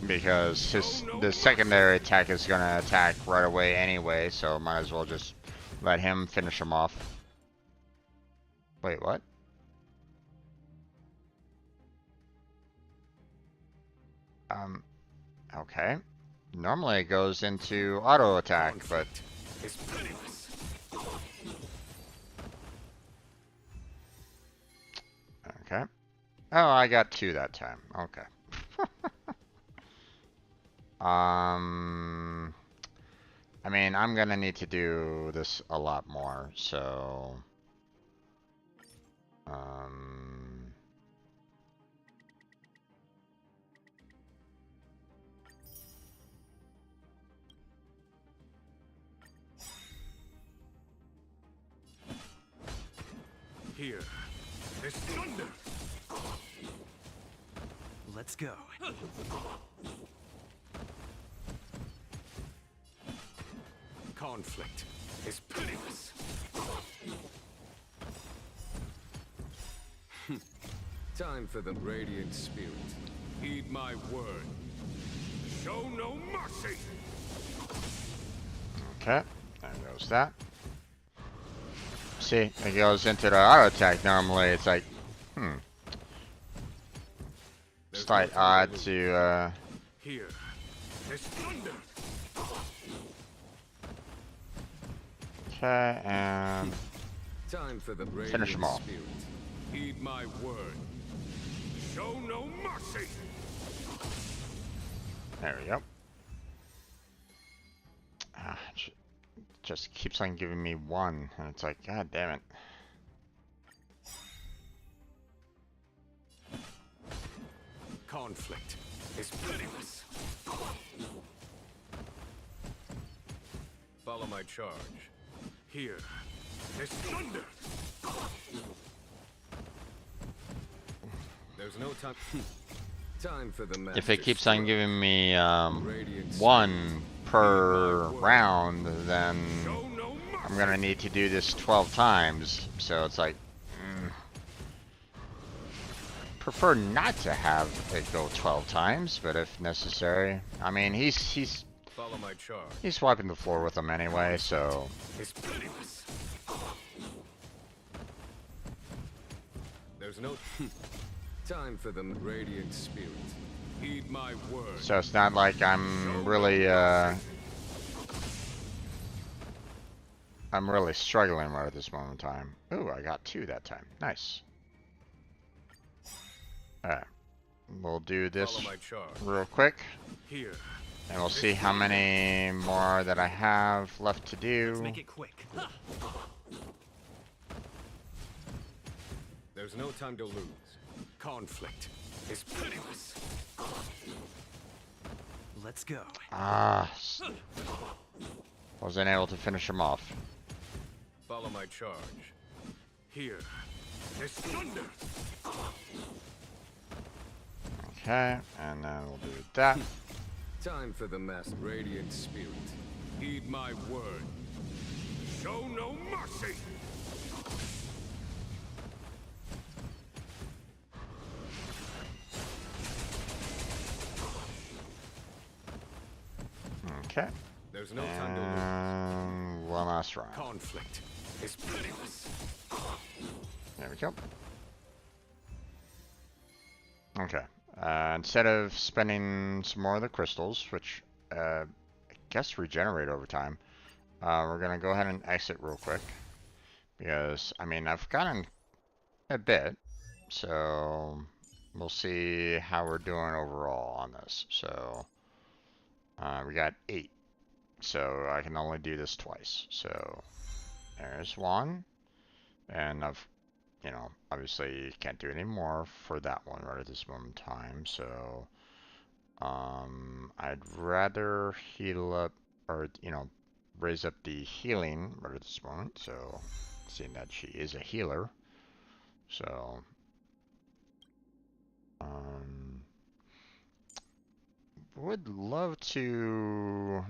because the secondary attack is gonna attack right away anyway, so might as well just let him finish him off. Wait, what? Okay. Normally it goes into auto attack, but It's pitiless. okay. Oh, I got 2 that time. Okay. I mean, I'm gonna need to do this a lot more, so Here, there's thunder. Let's go. Conflict is pitiless. Time for the radiant spirit. Heed my word. Show no mercy. okay. There goes that. See, it goes into the auto attack normally. It's like, slight odd to, Here. There's thunder. okay, and Time for the finish them all. spirit. Heed my word. Show no mercy. There we go. Just keeps on giving me one, and it's like, god damn it. Conflict is pitiless. Follow my charge. Here. There's thunder. There's no time. Time for the If it keeps on giving me Radiant one per round, then Show no mercy. I'm gonna need to do this 12 times. So it's like, prefer not to have it go 12 times, but if necessary, I mean he's Follow my charge. wiping the floor with them anyway, so It's pitiless. There's no time for the radiant spirit. Heed my word. so it's not like I'm really struggling right at this moment in time. Ooh, I got 2 that time. Nice. Alright. We'll do this Follow my charge. real quick, Here. and we'll see how many more that I have left to Let's do. make it quick. There's no time to lose. Conflict is pitiless. Let's go. Wasn't able to finish him off. Follow my charge. Here. There's thunder. Okay, and then we'll do that. Time for the masked radiant spirit. Heed my word. Show no mercy. Okay. There's no time to lose. And one last round. Conflict is pitiless. There we go. Okay. Instead of spending some more of the crystals, which I guess regenerate over time, we're gonna go ahead and exit real quick, because I mean I've gotten a bit, so we'll see how we're doing overall on this. So we got 8, so I can only do this twice. So there's one, and I've, you know, obviously can't do any more for that one right at this moment in time. So I'd rather heal up, or you know, raise up the healing right at this moment. So seeing that she is a healer, so would love to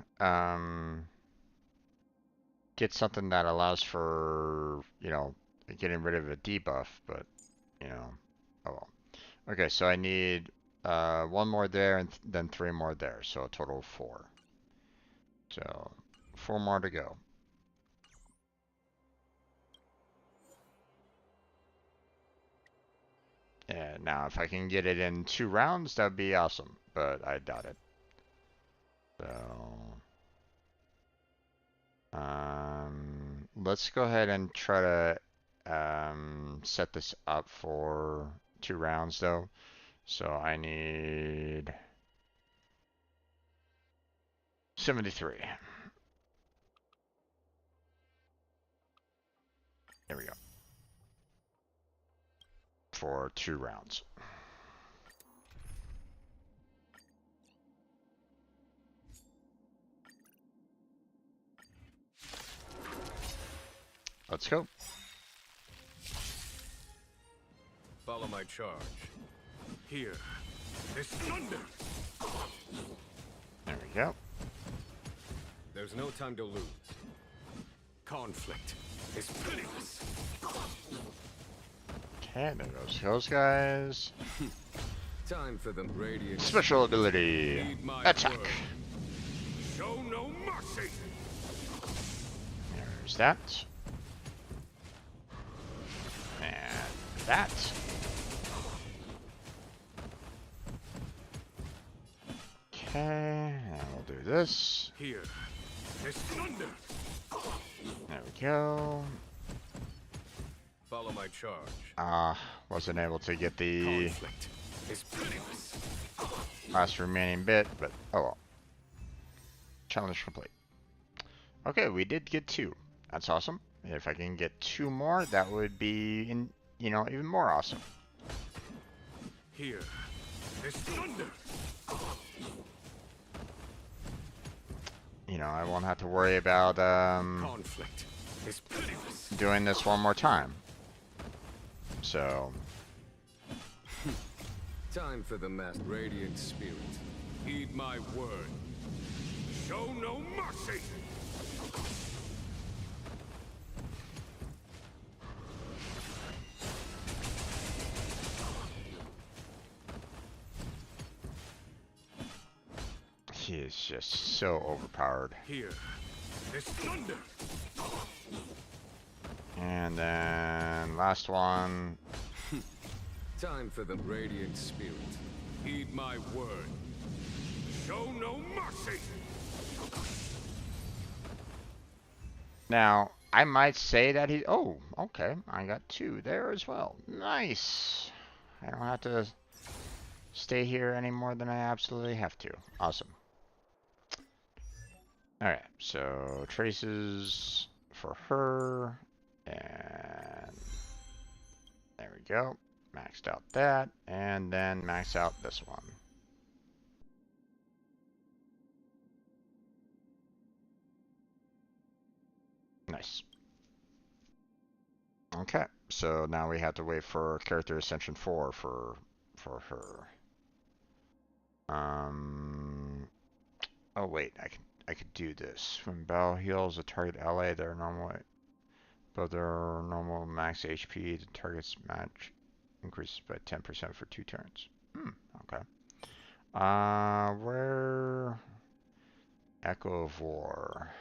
get something that allows for, you know, getting rid of a debuff, but you know, oh well. Okay, so I need 1 more there and then 3 more there, so a total of 4. So 4 more to go. And now if I can get it in 2 rounds, that'd be awesome, but I doubt it. So let's go ahead and try to set this up for 2 rounds though. So I need 73. There we go. For 2 rounds. Let's go. Follow my charge. Here. There's thunder. There we go. There's no time to lose. Conflict is pitiless. Okay, there goes those guys. Time for the radiant Special ability. Heed my Attack. word. Show no mercy. There's that. that. Okay, and we'll do this. Here. There's thunder. There we go. Follow my charge. Wasn't able to get the Conflict is pitiless. last remaining bit, but oh well. Challenge complete. Okay, we did get 2. That's awesome. If I can get 2 more, that would be, even more awesome. Here. There's thunder. I won't have to worry about Conflict is pitiless. doing this one more time. So, Time for the masked radiant spirit. Heed my word. Show no mercy. he is just so overpowered. Here. There's thunder. And then last one. Time for the radiant spirit. Heed my word. Show no mercy. Now, I might say that he... Oh, okay. I got 2 there as well. Nice. I don't have to stay here any more than I absolutely have to. Awesome. Alright, so traces for her. And there we go. Maxed out that. And then max out this one. Nice. Okay, so now we have to wait for character ascension 4 for her. Oh wait, I could do this. When battle heals a target ally, their normal max HP, the target's match increases by 10% for 2 turns. Okay. Where Echo of War.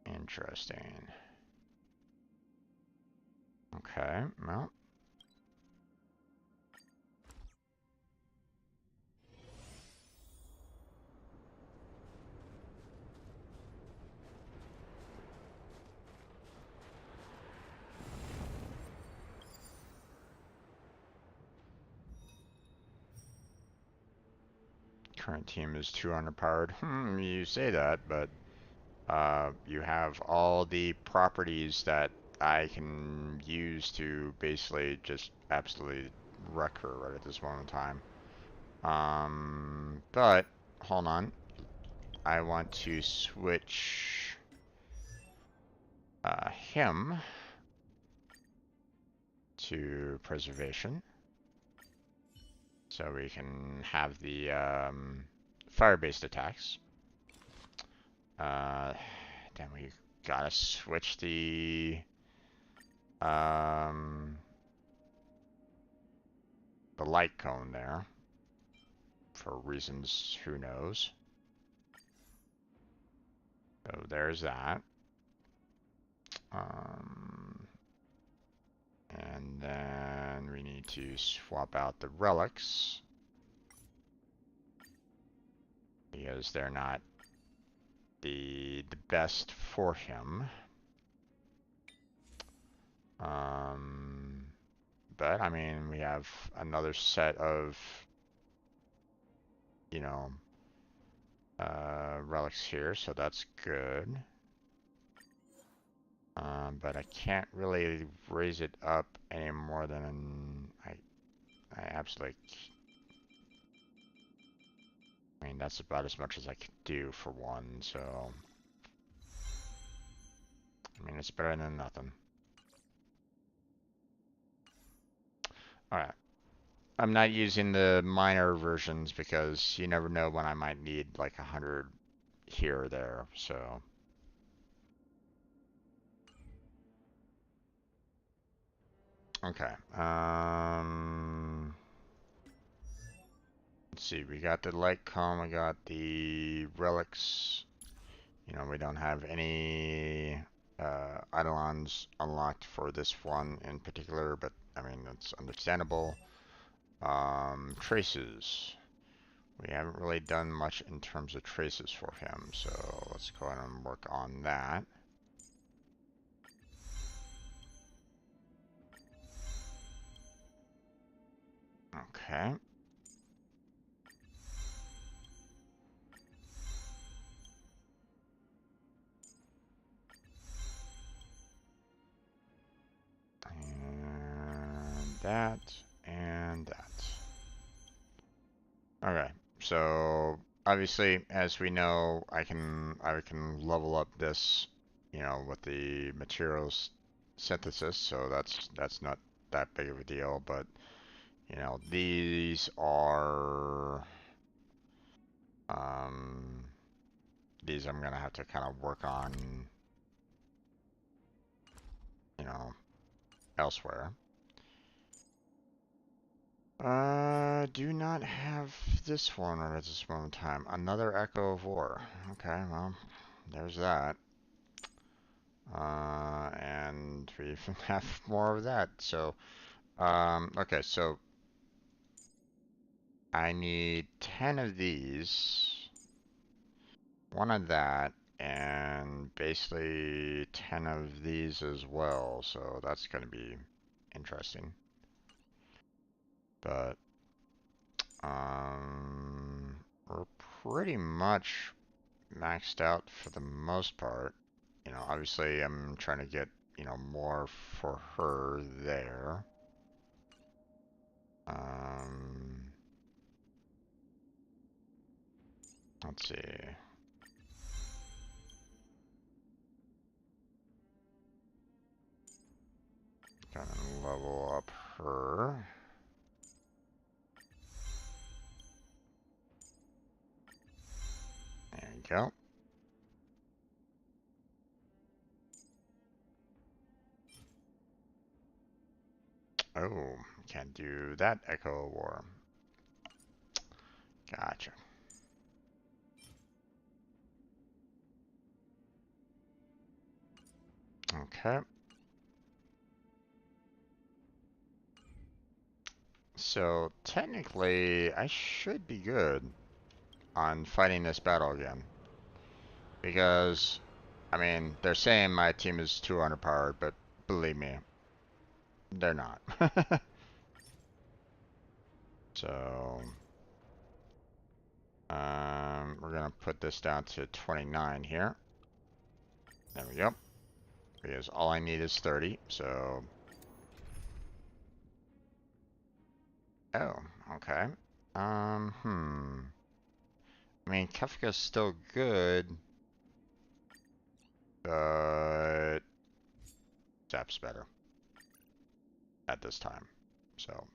Interesting. Okay, well. Current team is 200 powered. You say that, but you have all the properties that I can use to basically just absolutely wreck her right at this moment in time. But hold on, I want to switch him to preservation, so we can have the fire-based attacks. Then we gotta switch the light cone there for reasons who knows. So there's that. And then we need to swap out the relics because they're not the best for him. But I mean, we have another set of, relics here, so that's good. But I can't really raise it up any more than I absolutely. I mean, that's about as much as I could do for one, so. I mean, it's better than nothing. Alright. I'm not using the minor versions because you never know when I might need like 100 here or there, so. Okay. Let's see, we got the light comb, we got the relics. We don't have any Eidolons unlocked for this one in particular, but I mean, that's understandable. Traces. We haven't really done much in terms of traces for him, so let's go ahead and work on that. Okay. And that. Okay, so obviously, as we know, I can level up this, you know, with the materials synthesis, so that's not that big of a deal, but you know, these I'm gonna have to kind of work on, you know, elsewhere. Do not have this one right at this moment in time. Another Echo of War. Okay, well, there's that. And we have more of that. So, okay, so I need 10 of these, one of that, and basically 10 of these as well. So that's going to be interesting. But, we're pretty much maxed out for the most part. You know, obviously I'm trying to get, you know, more for her there. Let's see. Gonna level up her. There you go. Oh, can't do that Echo War. Gotcha. Okay. So technically, I should be good on fighting this battle again. Because, I mean, they're saying my team is 200 powered, but believe me, they're not. So, we're gonna put this down to 29 here. There we go. Because all I need is 30, so... Oh, okay. I mean, Kefka's still good, but Zap's better at this time, so...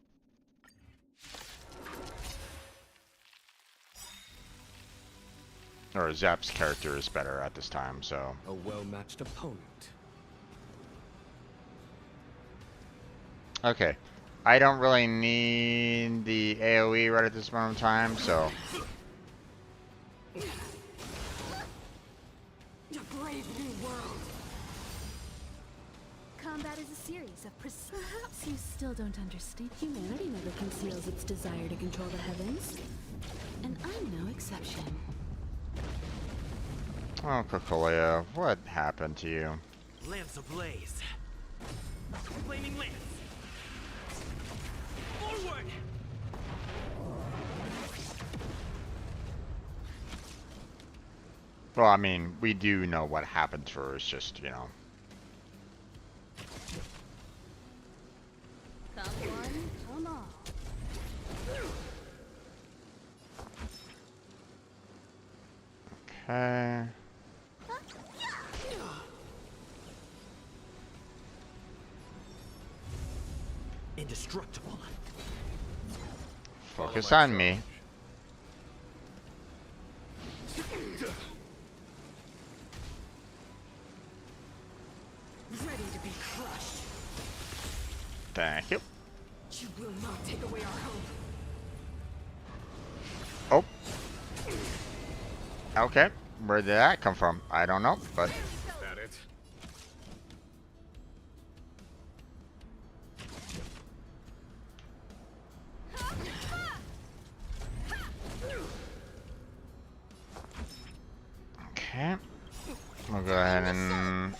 Or Zap's character is better at this time, so... A well-matched opponent. Okay. I don't really need the AoE right at this moment in time, so... A brave new world. Combat is a series of perhaps you still don't understand. Humanity never conceals its desire to control the heavens. And I'm no exception. Oh, Kokolia, what happened to you? Lance ablaze. Flaming lance. Forward! Well, I mean, we do know what happened to her, it's just, you know... Come one, come all. Okay... Indestructible. Focus on me. Ready to be crushed. Thank you. You will not take away our hope. Oh. Okay. Where did that come from? I don't know, but... Is that it? Okay. We'll go ahead and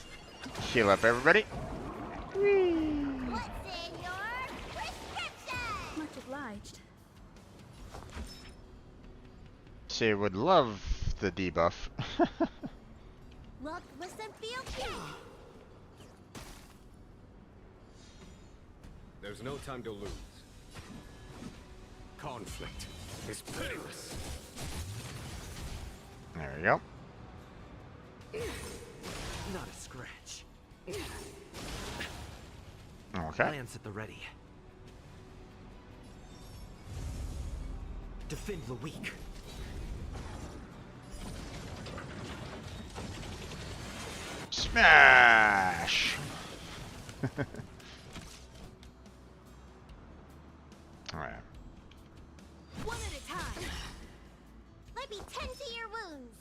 heal up everybody. What's in your prescription? Much obliged. She would love the debuff. What was the feel? There's no time to lose. Conflict is pitiless. There we go. Not a scratch. Okay. Lance at the ready. Defend the weak. Smash! Alright. One at a time. Let me tend to your wounds.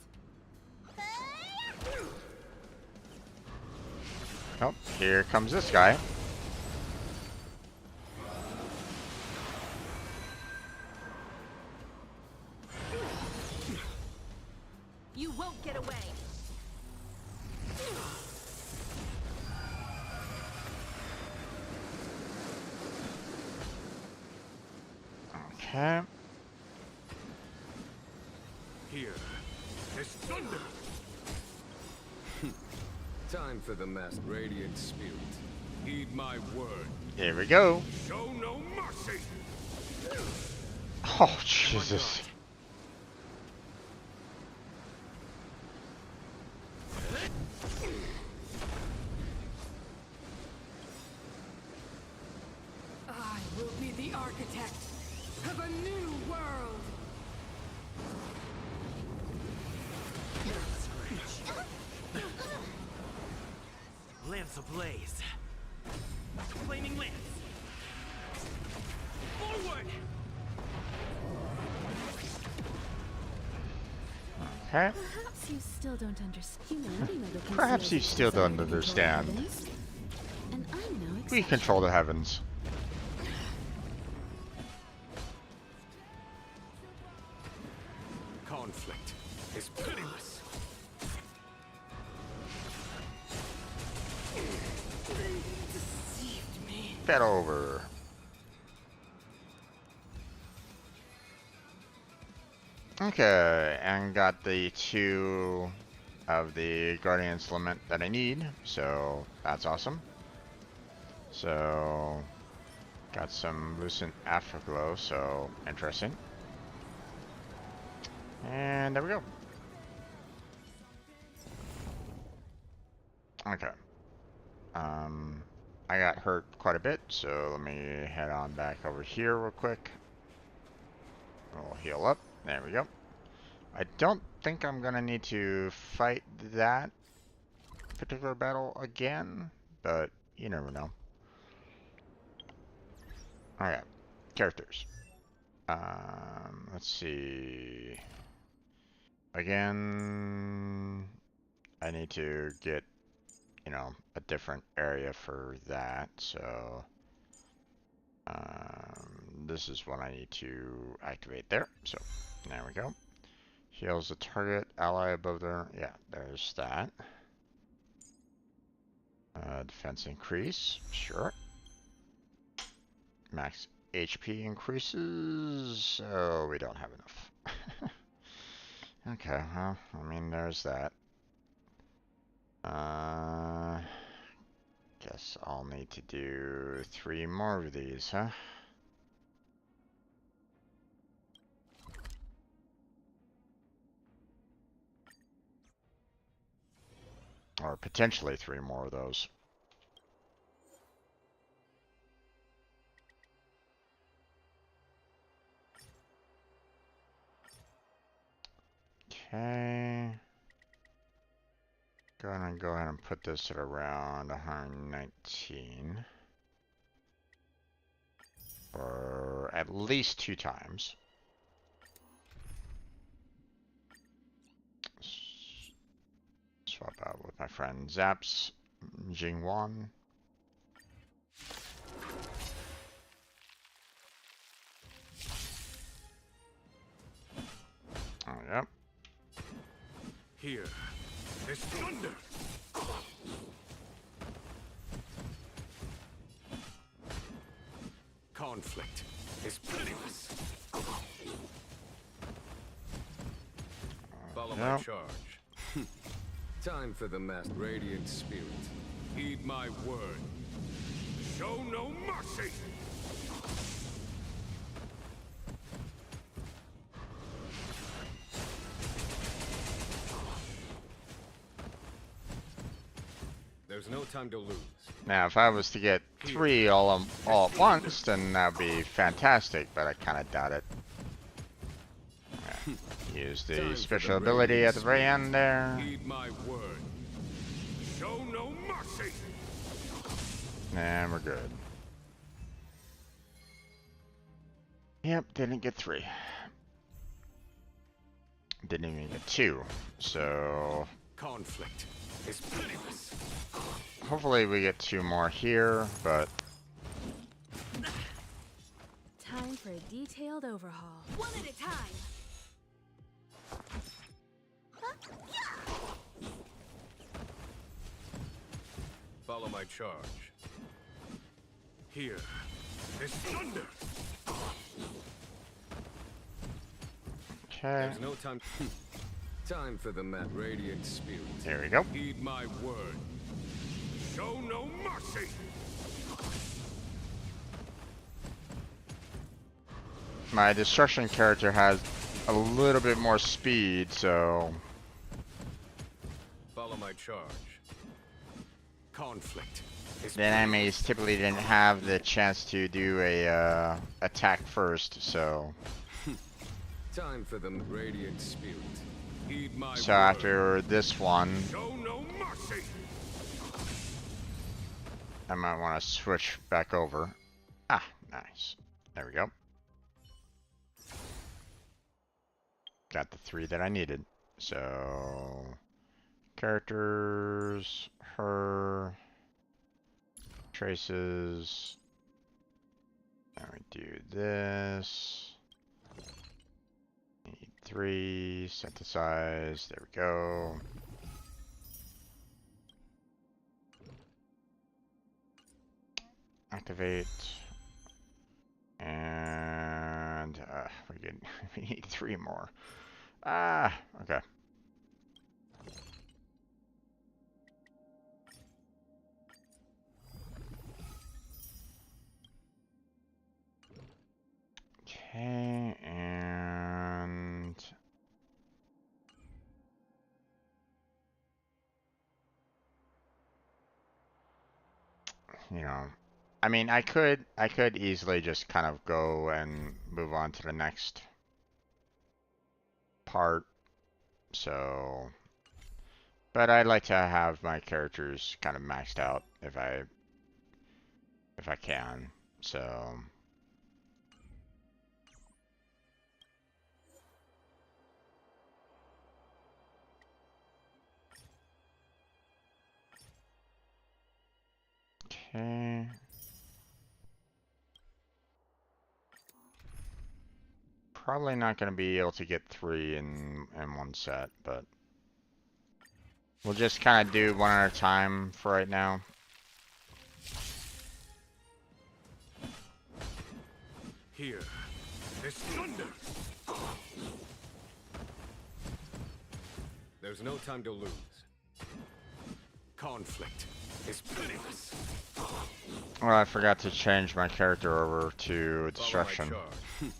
Oh, here comes this guy. You won't get away. Okay. Here is thunder. Time for the masked radiant spirit. Heed my word. Here we go. Show no mercy. Oh, Jesus. I will be the architect of a new world. Lance ablaze. Flaming lance. Forward! Okay. Perhaps you still don't understand. Humanity never Perhaps you conceals its still desire don't to control the understand. heavens. And I'm no We exception. control the heavens. Conflict is pitiless. Get over. Okay, and got the 2 of the Guardian's Lament that I need, so that's awesome. So, got some Lucent Afterglow, so interesting. And there we go. Okay. I got hurt quite a bit, so let me head on back over here real quick. We'll heal up. There we go. I don't think I'm gonna need to fight that particular battle again, but you never know. Alright, characters. Let's see. Again, I need to get, you know, a different area for that, so this is what I need to activate there. So there we go. Heals the target ally above there. Yeah, there's that. Defense increase, sure. Max HP increases, so we don't have enough. Okay, well, I mean, there's that. Guess I'll need to do 3 more of these, huh? Or potentially 3 more of those. Okay. Go ahead and put this at around 119. Or at least 2 times. Swap out with my friend Zaps Jingwan. Oh, yep. Here This thunder! Conflict is pitiless. Follow my Yep. charge. Time for the mass radiant spirit. Heed my word. Show no mercy! There's no time to lose. Now, if I was to get 3 all at once, then that'd be fantastic, but I kind of doubt it. Yeah. Use the special ability at the very end there. Heed my word. Show no mercy! And we're good. Yep, didn't get 3. Didn't even get 2. So Conflict is pitiless. hopefully we get 2 more here, but Time for a detailed overhaul. One at a time. Follow my charge. Here is thunder. okay. There's no time. Time for the mad radiant spirit. There we go. Heed my word. Show no mercy. My destruction character has a little bit more speed, so Follow my charge. Conflict is the enemies typically didn't have the chance to do a attack first, so time for the radiant spirit. Heed my so word. after this one, Show no mercy. I might want to switch back over. Ah, nice. There we go. Got the 3 that I needed. So characters, her, traces. Now we do this. Need 3, synthesize. There we go. Activate. And we need 3 more. Ah, okay. Okay, and you know, I mean, I could easily just kind of go and move on to the next part. So, but I'd like to have my characters kind of maxed out if I can. So, okay. Probably not going to be able to get 3 in one set, but we'll just kind of do one at a time for right now. Here is thunder. There's no time to lose. Conflict is pitiless. Well, I forgot to change my character over to destruction. Follow my charge.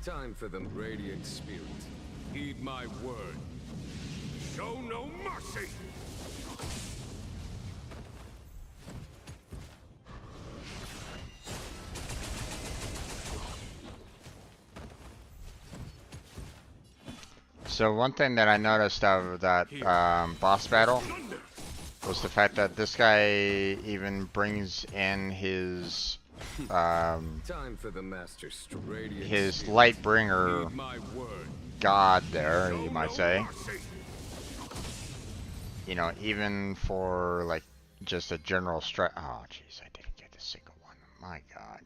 Time for the radiant spirit. Heed my word. Show no mercy. So one thing that I noticed out of that boss battle was the fact that this guy even brings in his Time for the master radiant his spirit. light bringer Heed my word. god there, Show you might no say. mercy. You know, even for like just a general strike. Oh, jeez, I didn't get a single one. My god.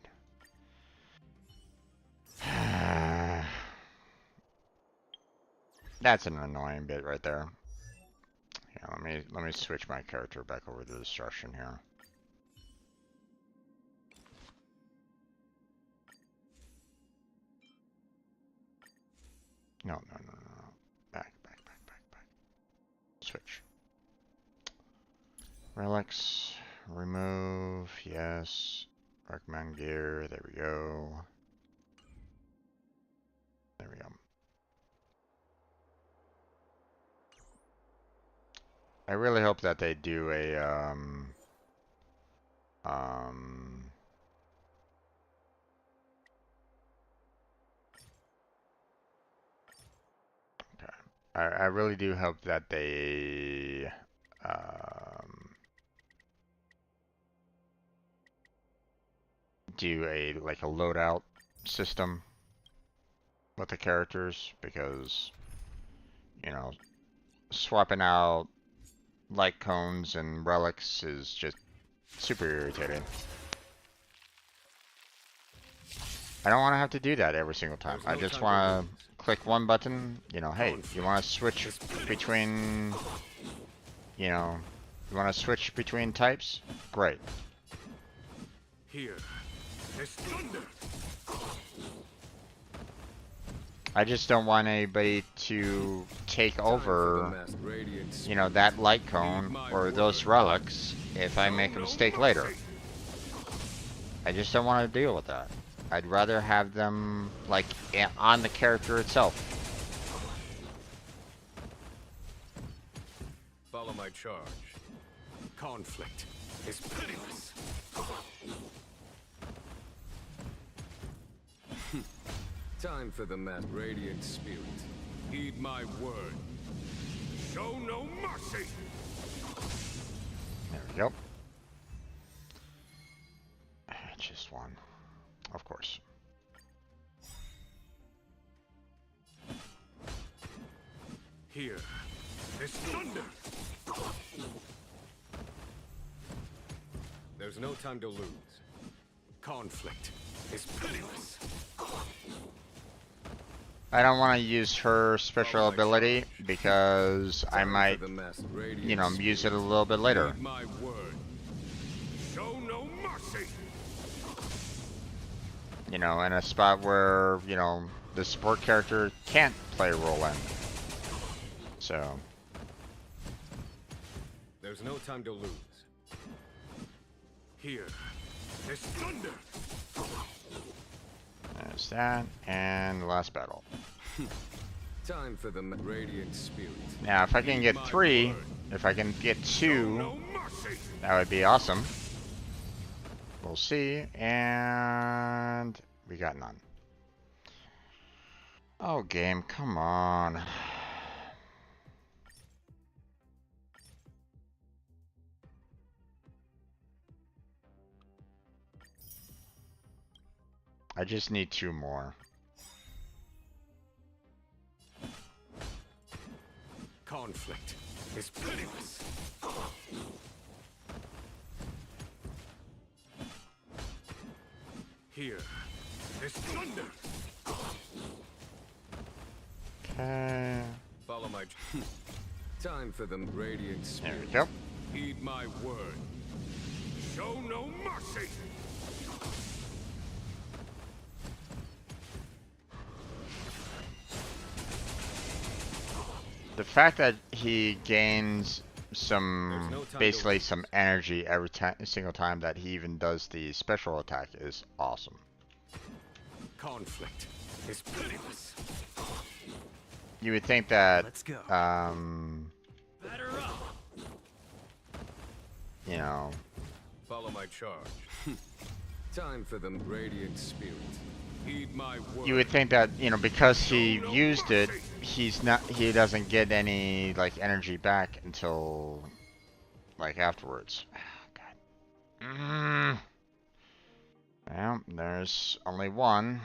That's an annoying bit right there. Yeah, Yeah, let me switch my character back over to destruction here. No. Back. Switch. Relics. Remove. Yes. Recommend gear. There we go. There we go. I really hope that they do a okay. I really do hope that they do a like a loadout system with the characters, because you know, swapping out light cones and relics is just super irritating. I don't want to have to do that every single time. I just want to click one button, you know, hey, you want to switch between, you know, you want to switch between types? Great. Here, there's thunder. I just don't want anybody to take over, you know, that light cone or those relics if I make a mistake later. I just don't want to deal with that. I'd rather have them, like, on the character itself. Follow my charge. Conflict is pitiless. Time for the mass radiant spirit. Heed my word. Show no mercy. There we go. Just one. Of course. Here, there's thunder. There's no time to lose. Conflict is pitiless. I don't want to use her special ability because I might, you know, use it a little bit later. Heed my word. Show no mercy. You know, in a spot where, you know, the support character can't play a role in. So. There's no time to lose. Here, there's thunder. There's that, and the last battle. Time for the radiant spirit. Now, if I can get 3, if I can get 2, that would be awesome. We'll see, and we got none. Oh, game, come on. I just need 2 more. Conflict is pitiless. Here, there's thunder. Okay. Follow my time for the radiant spirit. There we go. Heed my word. Show no mercy. The fact that he gains some, basically some energy every single time that he even does the special attack is awesome. Conflict is pitiless. You would think that, Let's go. Batter up. you know, Follow my charge. Time for the radiant spirit. Heed my word. you would think that, you know, because he used it, he doesn't get any, like, energy back until, like, afterwards. God. Well, there's only one.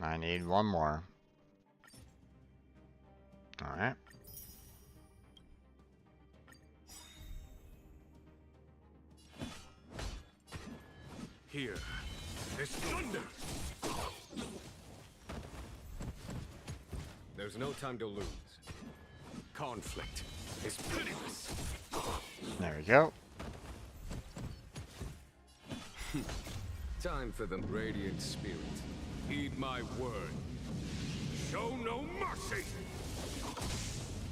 I need one more. Alright. Here, there's thunder. There's no time to lose. Conflict is pitiless. There we go. Time for the radiant spirit. Heed my word. Show no mercy.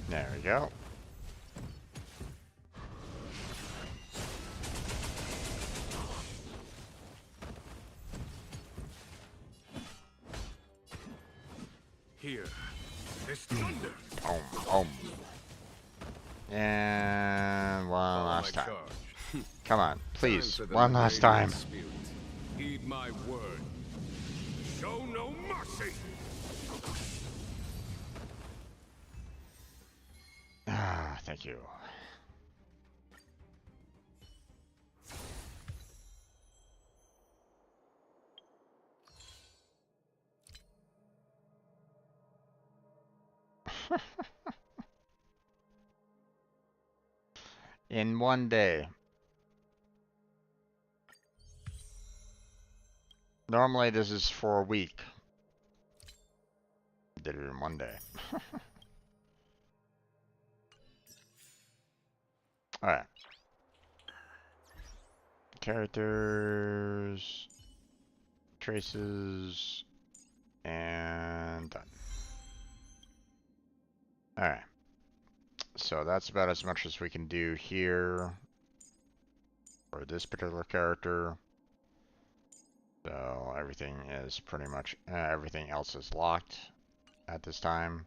There we go. Here, this thunder. And one Follow last my time. charge. Come on, please. Time for the One last time. radiant spirit. Heed my word. Show no mercy. Ah, thank you. In one day. Normally this is for a week. Did it in one day. Alright. Characters, traces, and done. Alright. So that's about as much as we can do here for this particular character. So everything is pretty much, everything else is locked at this time.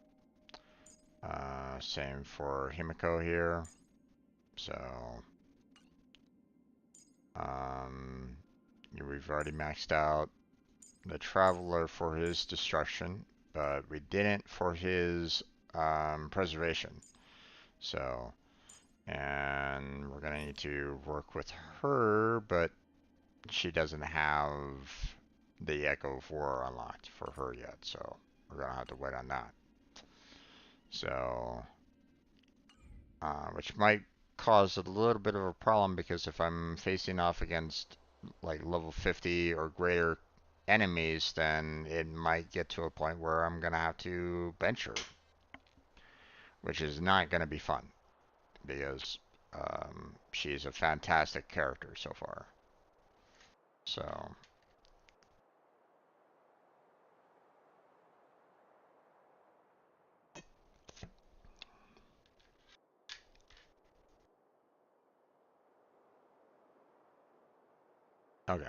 Same for Himiko here. So, we've already maxed out the Traveler for his destruction, but we didn't for his preservation. So, and we're gonna need to work with her, but she doesn't have the Echo of War unlocked for her yet, so we're gonna have to wait on that. So, which might cause a little bit of a problem, because if I'm facing off against like level 50 or greater enemies, then it might get to a point where I'm gonna have to bench her, which is not gonna be fun, because she's a fantastic character so far. So, okay.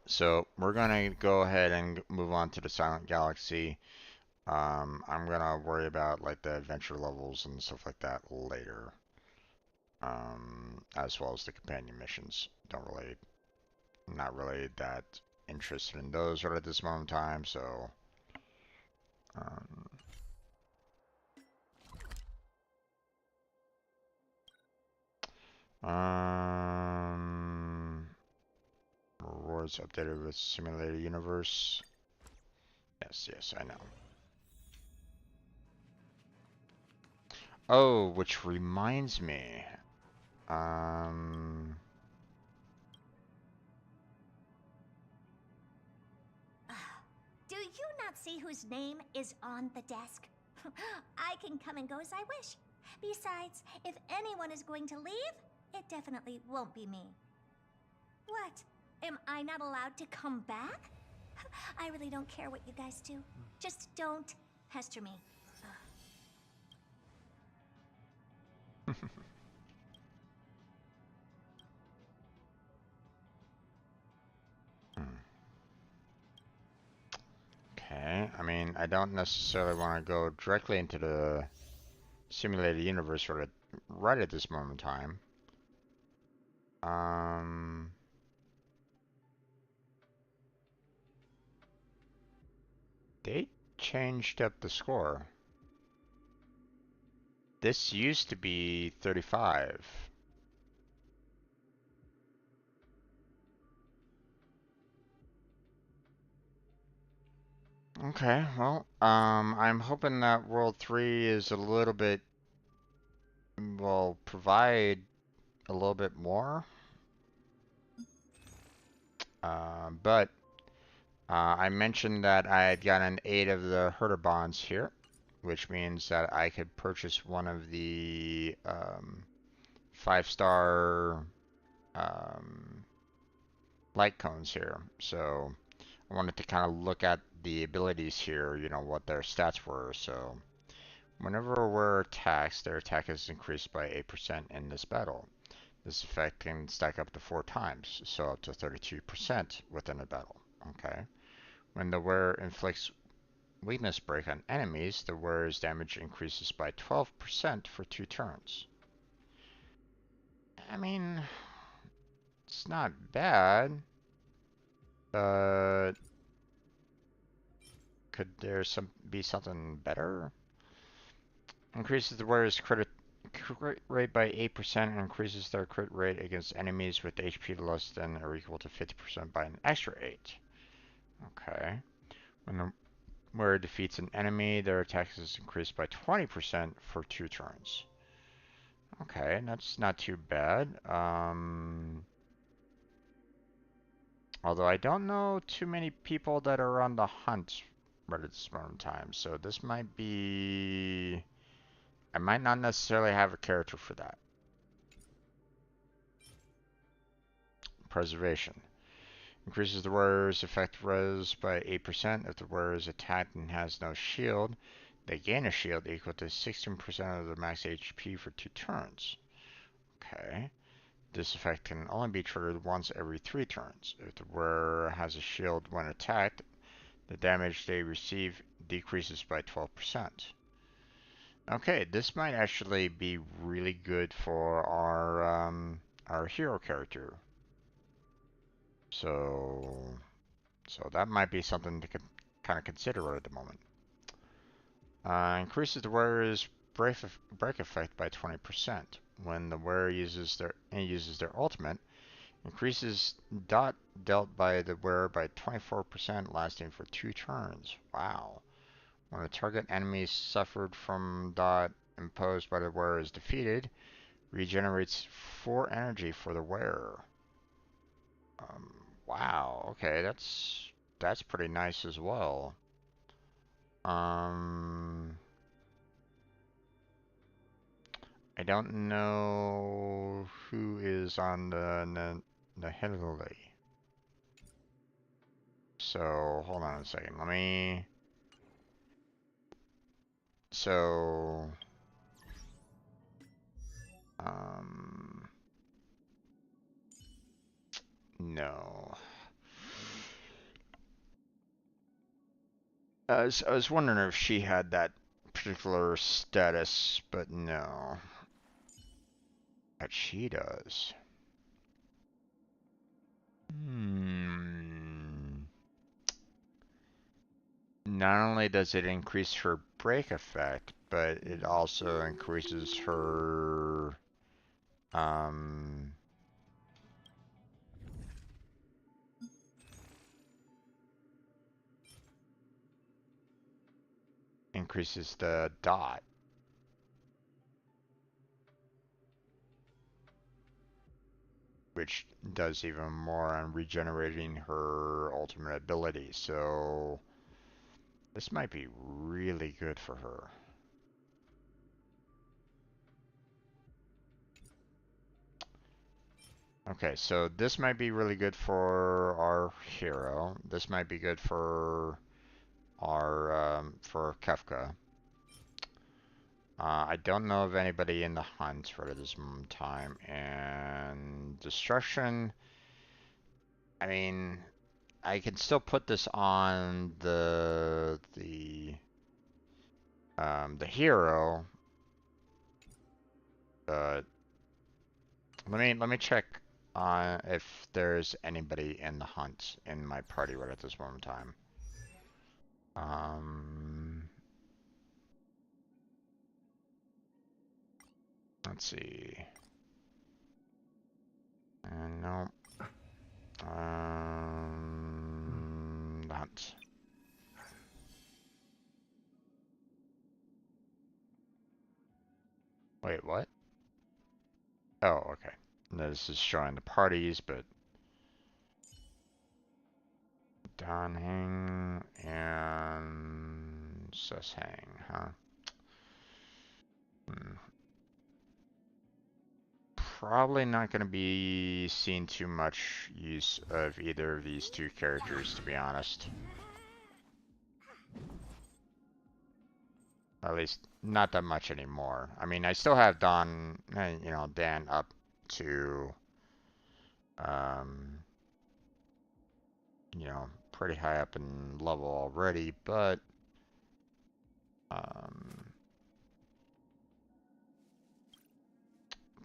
So we're gonna go ahead and move on to the Silent Galaxy. I'm gonna worry about like the adventure levels and stuff like that later. As well as the companion missions. Not really that interested in those right at this moment in time, so rewards updated with Simulator Universe. Yes, I know. Oh, which reminds me. Do you not see whose name is on the desk? I can come and go as I wish. Besides, if anyone is going to leave, it definitely won't be me. What? Am I not allowed to come back? I really don't care what you guys do. Just don't pester me. Okay, I mean, I don't necessarily want to go directly into the simulated universe right at this moment in time. They changed up the score. This used to be 35. Okay, well, I'm hoping that World 3 is a little bit, will provide a little bit more. But I mentioned that I had gotten 8 of the herder bonds here, which means that I could purchase one of the 5-star light cones here. So I wanted to kind of look at the abilities here, you know, what their stats were. So whenever we're attacked, their attack is increased by 8% in this battle. This effect can stack up to 4 times, so up to 32% within a battle. Okay. When the wearer inflicts weakness break on enemies, the wearer's damage increases by 12% for 2 turns. I mean, it's not bad, but could there be something better? Increases the wearer's crit rate by 8% and increases their crit rate against enemies with HP less than or equal to 50% by an extra 8. Okay. When the wearer defeats an enemy, their attack is increased by 20% for 2 turns. Okay, that's not too bad. Although I don't know too many people that are on the hunt right at this moment in time, so this might be... I might not necessarily have a character for that. Preservation. Increases the wearer's effective res by 8%. If the wearer is attacked and has no shield, they gain a shield equal to 16% of the max HP for 2 turns. Okay. This effect can only be triggered once every 3 turns. If the wearer has a shield when attacked, the damage they receive decreases by 12%. Okay, this might actually be really good for our hero character. So that might be something to kind of consider right at the moment. Increases the wearer's break effect by 20%. When the wearer uses their ultimate, increases dot dealt by the wearer by 24%, lasting for 2 turns. Wow. When a target enemy suffered from dot imposed by the wearer is defeated, regenerates 4 energy for the wearer. Wow. Okay, that's pretty nice as well. I don't know who is on the Nahilili. So, hold on a second. Let me... So... No. I was wondering if she had that particular status, but no. But she does. Not only does it increase her break effect, but it also increases her increases the dot. Which does even more on regenerating her ultimate ability. So this might be really good for her. Okay, so this might be really good for our hero. This might be good for our for Kefka. I don't know of anybody in the hunt right at this moment in time. And destruction, I mean, I can still put this on the hero. But let me check if there's anybody in the hunt in my party right at this moment in time. Let's see. No. The hunt. Wait, what? Oh, okay. This is showing the parties, but Danheng and Seshang, huh? Hmm. Probably not going to be seeing too much use of either of these two characters, to be honest. At least not that much anymore. I mean, I still have Don, you know, Dan up to, um, you know, pretty high up in level already, but,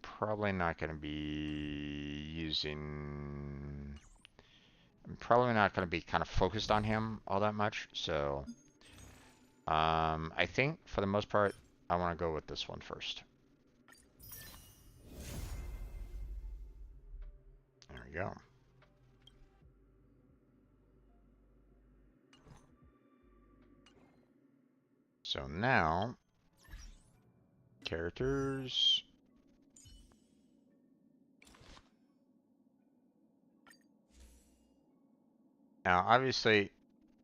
probably not going to be using. I'm probably not going to be kind of focused on him all that much. So, I think for the most part, I want to go with this one first. There we go. So now, characters. Now, obviously,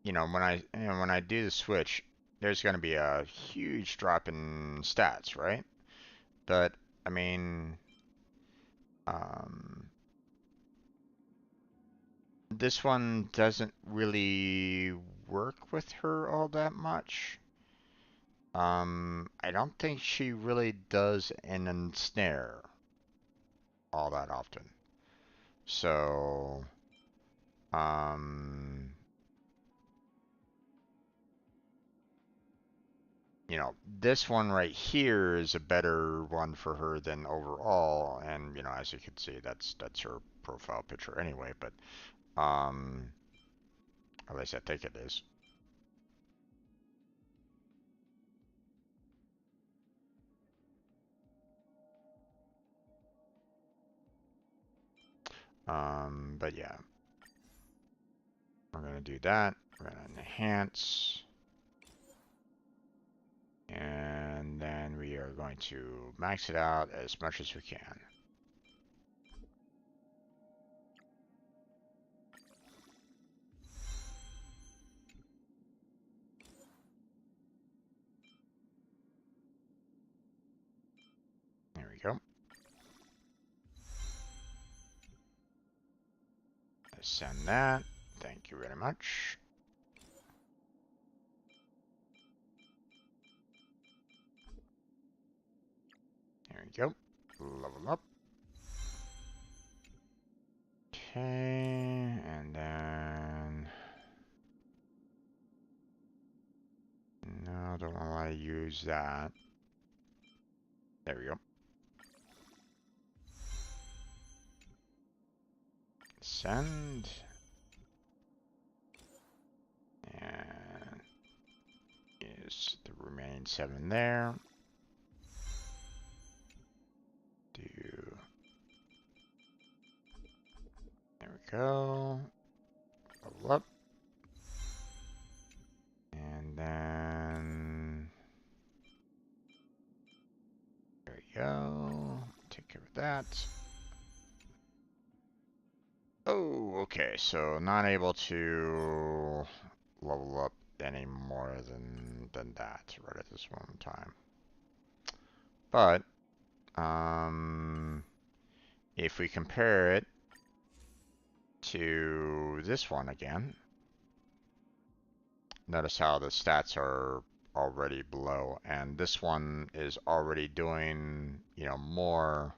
you know, when I do the switch, there's going to be a huge drop in stats, right? But I mean, this one doesn't really work with her all that much. I don't think she really does an ensnare all that often. So, you know, this one right here is a better one for her than overall, and you know, as you can see, that's her profile picture anyway. But at least I think it is. But yeah, we're gonna do that. We're gonna enhance. And then we are going to max it out as much as we can. There we go. Send that. Thank you very much. There we go. Level up. Okay, and then no, don't want to use that. There we go. Send. And use the remaining 7 there. There we go. Level up. And then there we go. Take care of that. Oh, okay. So not able to level up any more than that right at this one time. But if we compare it to this one again, notice how the stats are already below, and this one is already doing, you know, more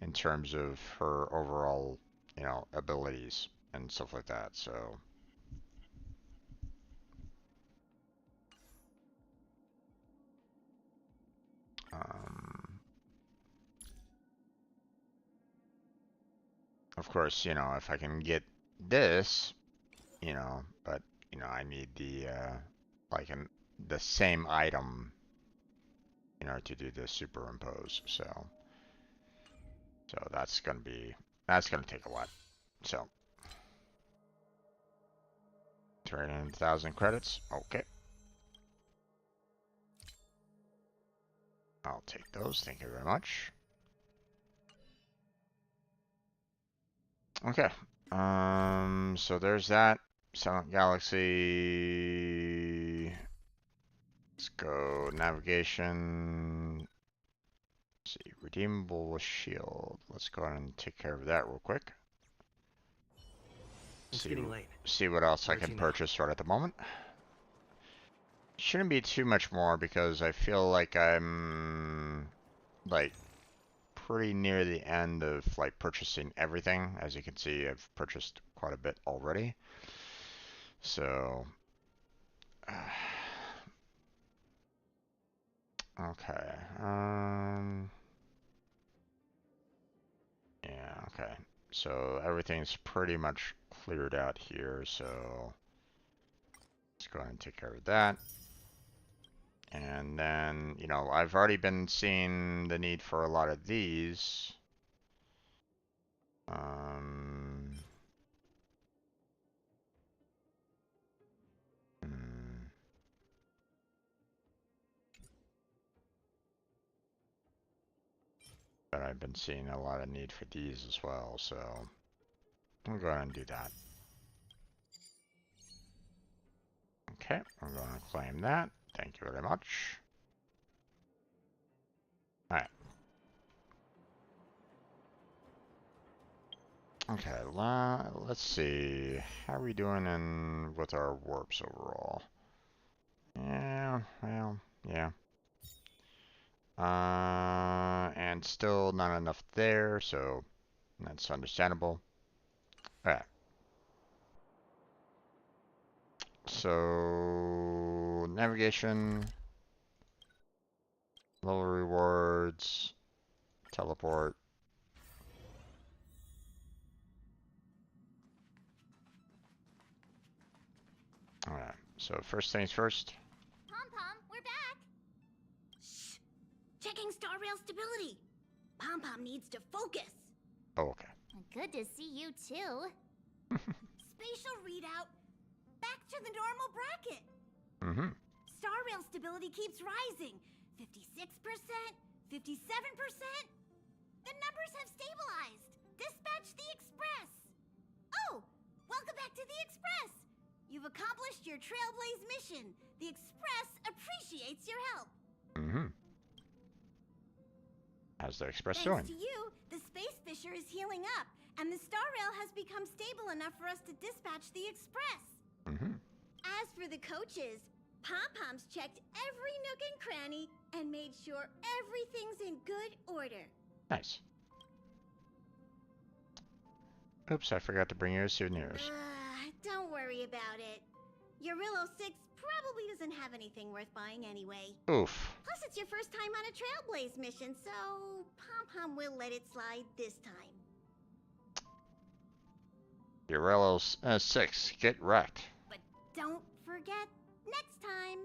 in terms of her overall, you know, abilities and stuff like that. So of course, you know, if I can get this, you know, but you know, I need the like the same item in order to do the superimpose. So that's gonna take a lot. So 300,000 credits. Okay. I'll take those. Thank you very much. Okay. So there's that. Silent Galaxy. Let's go navigation. Let's see, redeemable shield. Let's go ahead and take care of that real quick. It's getting late. See what else I Where'd can you know? purchase right at the moment. Shouldn't be too much more because I feel like I'm like pretty near the end of like purchasing everything. As you can see, I've purchased quite a bit already. So okay. Yeah, okay. So everything's pretty much cleared out here, so let's go ahead and take care of that. And then, you know, I've already been seeing the need for a lot of these. Um, hmm. But I've been seeing a lot of need for these as well, so I'm going to do that. Okay, I'm going to claim that. Thank you very much. Alright. Okay, let's see. How are we doing with our warps overall? Yeah, well, yeah. And still not enough there, so that's understandable. Alright. So, navigation, level rewards, teleport. Alright, so first things first. Pom-Pom, we're back. Shh! Checking star rail stability. Pom-Pom needs to focus. Oh, okay. Good to see you too. Spatial readout. Back to the normal bracket. Mm-hmm. Star rail stability keeps rising. 56%, 57%. The numbers have stabilized. Dispatch the Express. Oh, welcome back to the Express. You've accomplished your Trailblaze mission. The Express appreciates your help. Mm-hmm. How's the Express Thanks doing? to you, the Space Fisher is healing up, and the Star Rail has become stable enough for us to dispatch the Express. Mm-hmm. As for the coaches, Pom-Pom's checked every nook and cranny and made sure everything's in good order. Nice. Oops, I forgot to bring you souvenirs. Don't worry about it. Urillo 6 probably doesn't have anything worth buying anyway. Oof. Plus, it's your first time on a Trailblaze mission, so Pom-Pom will let it slide this time. Urello 6, get wrecked. But don't forget, next time.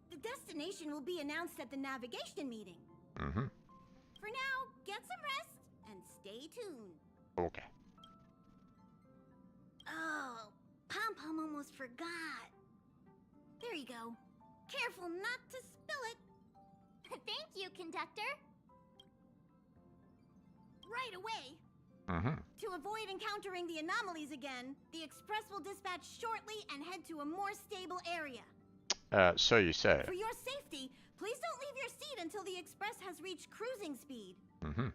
The destination will be announced at the navigation meeting. Mm-hmm. For now, get some rest and stay tuned. Okay. Oh, Pom-Pom almost forgot. There you go. Careful not to spill it. Thank you, conductor. Right away. Mm-hmm. To avoid encountering the anomalies again, the Express will dispatch shortly and head to a more stable area. So you say. For your safety, please don't leave your seat until the Express has reached cruising speed. Mm-hmm.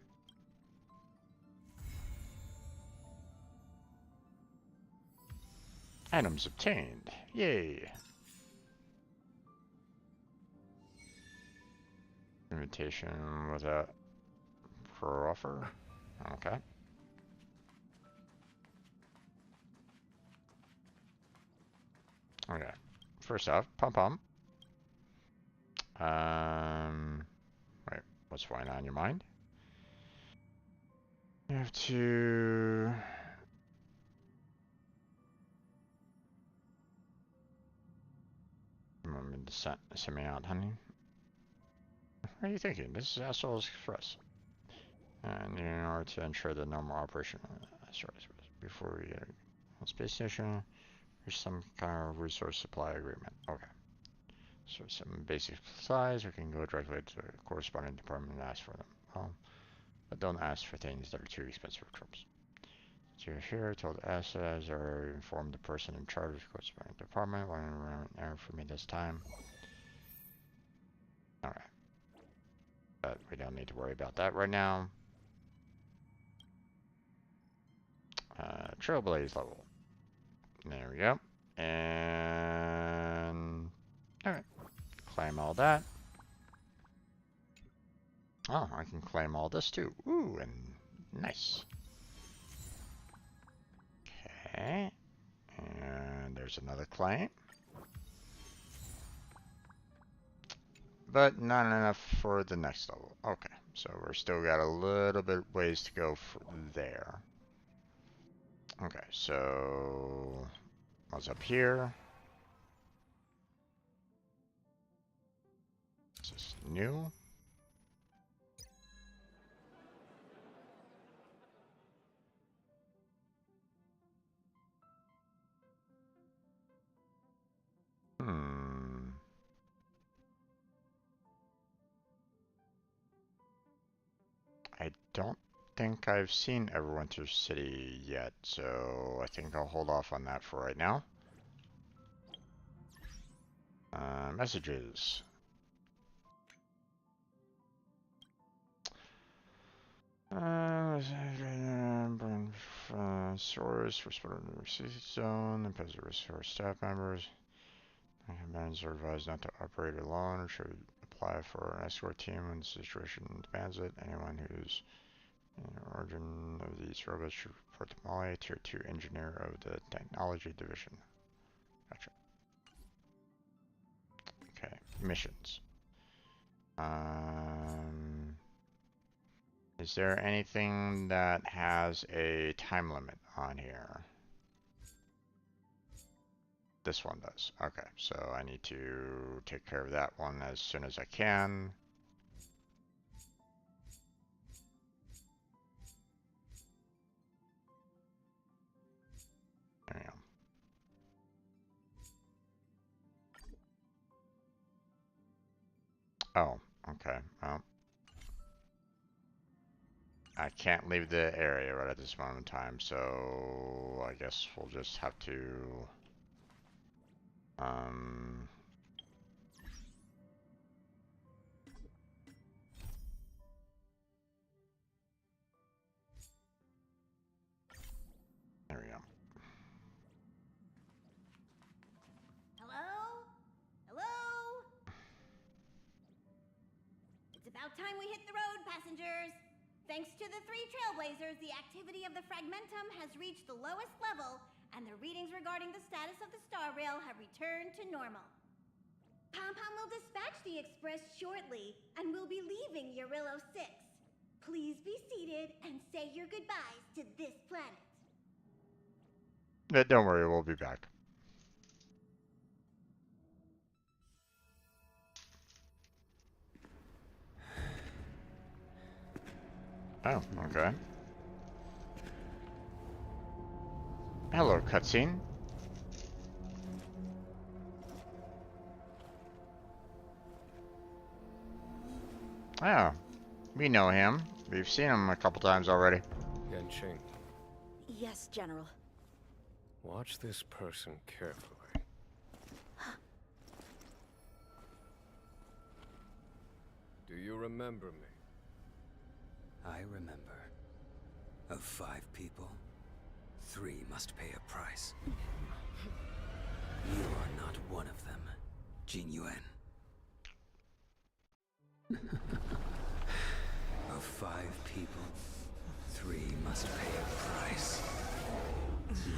Items obtained. Yay. Invitation without for offer. Okay. Okay. First off, Pom-Pom. Wait, what's going on in your mind? You have to... You want me to send me out, honey? What are you thinking? This is Asshole Express. And in order to ensure the normal operation before we get a space station, there's some kind of resource supply agreement. Okay. So some basic supplies, we can go directly to the corresponding department and ask for them. But don't ask for things that are too expensive for troops. So you're here, told assets, or inform the person in charge of the corresponding department. One error for me this time. Alright. We don't need to worry about that right now. Trailblaze level. There we go. And alright. Claim all that. Oh, I can claim all this too. Ooh, and nice. Okay. And there's another claim. But not enough for the next level. Okay, so we're still got a little bit ways to go there. Okay, so what's up here? Is this new? I don't think I've seen Everwinter City yet, so I think I'll hold off on that for right now. Messages. Source for zone, impose a risk for staff members. Commanders are advised not to operate alone or should apply for an escort team when the situation demands it. Anyone who's in the origin of these robots should report to Molly, Tier 2 engineer of the technology division. Gotcha. Okay, missions. Is there anything that has a time limit on here? This one does. Okay, so I need to take care of that one as soon as I can. There we go. Oh, okay. Well, I can't leave the area right at this moment in time, so I guess we'll just have to there we go. Hello? Hello? It's about time we hit the road, passengers. Thanks to the 3 Trailblazers, the activity of the Fragmentum has reached the lowest level, and the readings regarding the status of the Star Rail have returned to normal. Pom-Pom will dispatch the Express shortly, and we'll be leaving Urillo 6. Please be seated and say your goodbyes to this planet. Don't worry, we'll be back. Oh, okay. Hello, cutscene. Oh, we know him. We've seen him a couple times already. Yanqing, Yes, General. watch this person carefully. Do you remember me? I remember. Of 5 people, 3 must pay a price. You are not one of them, Jin Yuan. Of 5 people, 3 must pay a price. You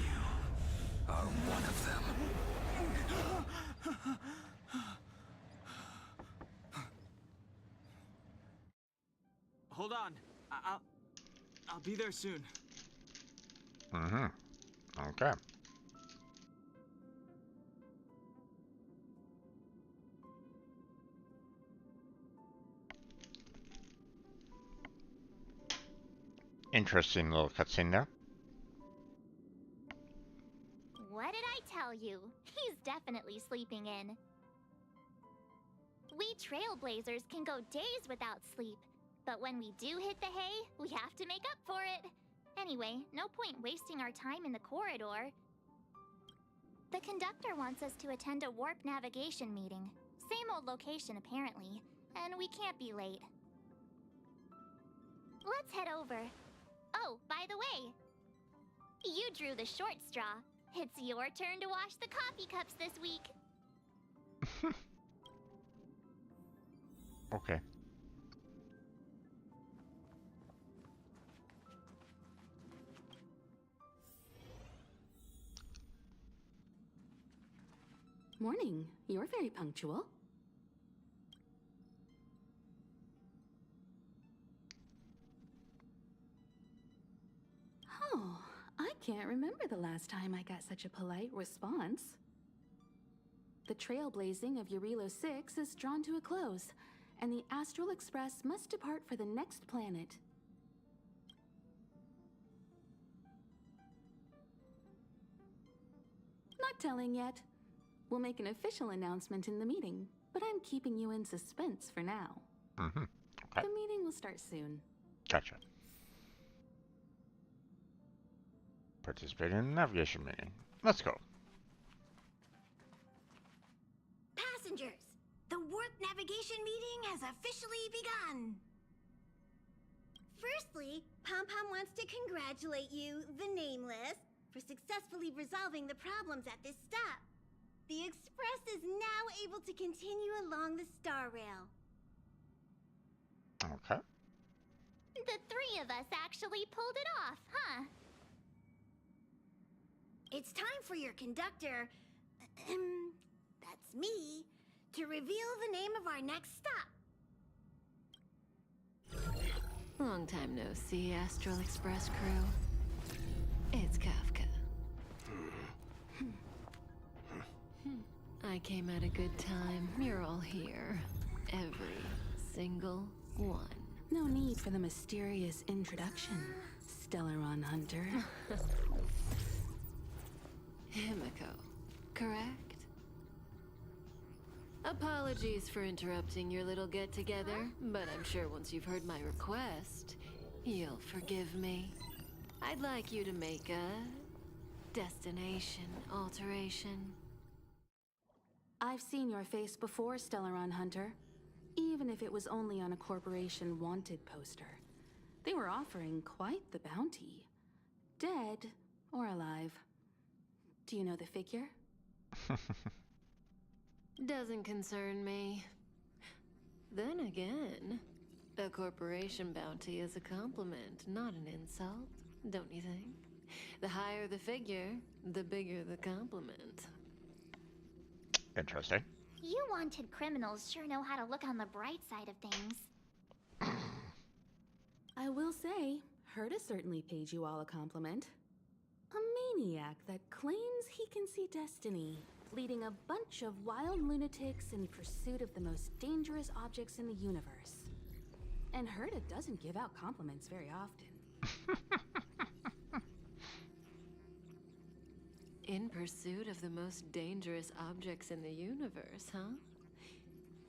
are one of them. Hold on. I'll be there soon. Mm-hmm. Okay. Interesting little cutscene there. What did I tell you? He's definitely sleeping in. We Trailblazers can go days without sleep, but when we do hit the hay, we have to make up for it. Anyway, no point wasting our time in the corridor. The conductor wants us to attend a warp navigation meeting. Same old location, apparently, and we can't be late. let's head over. Oh, by the way, you drew the short straw. It's your turn to wash the coffee cups this week. Okay. Morning. You're very punctual. Oh, I can't remember the last time I got such a polite response. The trailblazing of Eurilo 6 is drawn to a close, and the Astral Express must depart for the next planet. Not telling yet. We'll make an official announcement in the meeting, but I'm keeping you in suspense for now. Mm-hmm. Okay. The meeting will start soon. Gotcha. Participate in the navigation meeting. Let's go. Passengers, the warp navigation meeting has officially begun. Firstly, Pom Pom wants to congratulate you, the Nameless, for successfully resolving the problems at this stop. The Express is now able to continue along the Star Rail. Okay. The three of us actually pulled it off, huh? It's time for your conductor, that's me, to reveal the name of our next stop. Long time no see, Astral Express crew. It's Kafka. I came at a good time. You're all here. Every single one. No need for the mysterious introduction, Stellaron Hunter. Himiko, correct? Apologies for interrupting your little get-together, but I'm sure once you've heard my request, you'll forgive me. I'd like you to make a destination alteration. I've seen your face before, Stellaron Hunter. Even if it was only on a corporation wanted poster. They were offering quite the bounty. Dead or alive. Do you know the figure? Doesn't concern me. Then again, a corporation bounty is a compliment, not an insult, don't you think? The higher the figure, the bigger the compliment. Interesting. You wanted criminals sure know how to look on the bright side of things. I will say, Herta certainly paid you all a compliment. A maniac that claims he can see destiny, leading a bunch of wild lunatics in pursuit of the most dangerous objects in the universe. And Herta doesn't give out compliments very often. In pursuit of the most dangerous objects in the universe, huh?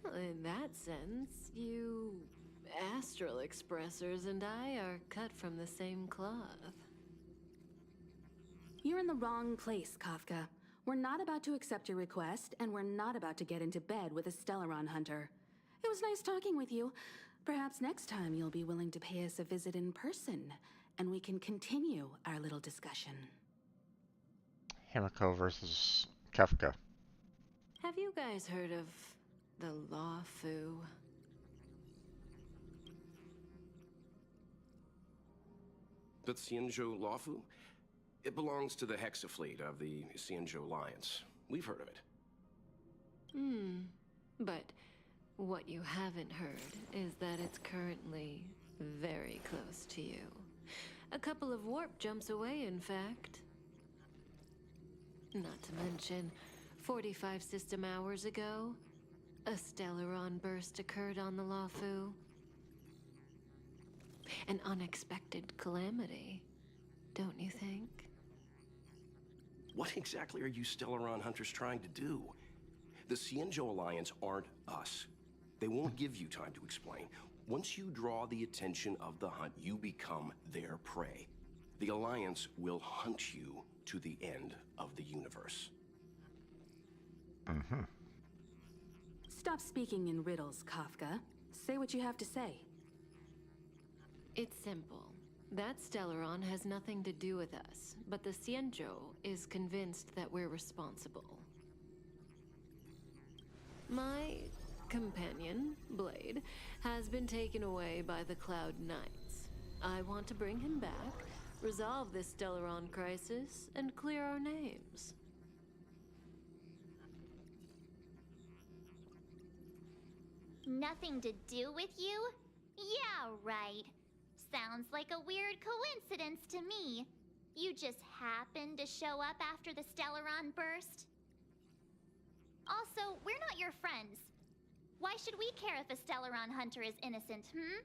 Well, in that sense, you Astral Expressers and I are cut from the same cloth. You're in the wrong place, Kafka. We're not about to accept your request, and we're not about to get into bed with a Stellaron Hunter. It was nice talking with you. Perhaps next time you'll be willing to pay us a visit in person, and we can continue our little discussion. Himiko versus Kafka. Have you guys heard of the Law Fu? The Xianzhou Lawfu? It belongs to the Hexafleet of the Xianzhou Alliance. We've heard of it. But what you haven't heard is that it's currently very close to you. A couple of warp jumps away, in fact. Not to mention, 45 system hours ago, a Stellaron burst occurred on the Lawfu. An unexpected calamity, don't you think? What exactly are you Stellaron hunters trying to do? The Xianzhou Alliance aren't us. They won't give you time to explain. Once you draw the attention of the hunt, you become their prey. The Alliance will hunt you to the end of the universe. Stop speaking in riddles, Kafka. Say what you have to say. It's simple. That Stellaron has nothing to do with us, but the Xianzhou is convinced that we're responsible. My companion, Blade, has been taken away by the Cloud Knights. I want to bring him back, resolve this Stellaron crisis, and clear our names. Nothing to do with you? Yeah, right. Sounds like a weird coincidence to me. You just happened to show up after the Stellaron burst? Also, we're not your friends. Why should we care if a Stellaron hunter is innocent, hmm?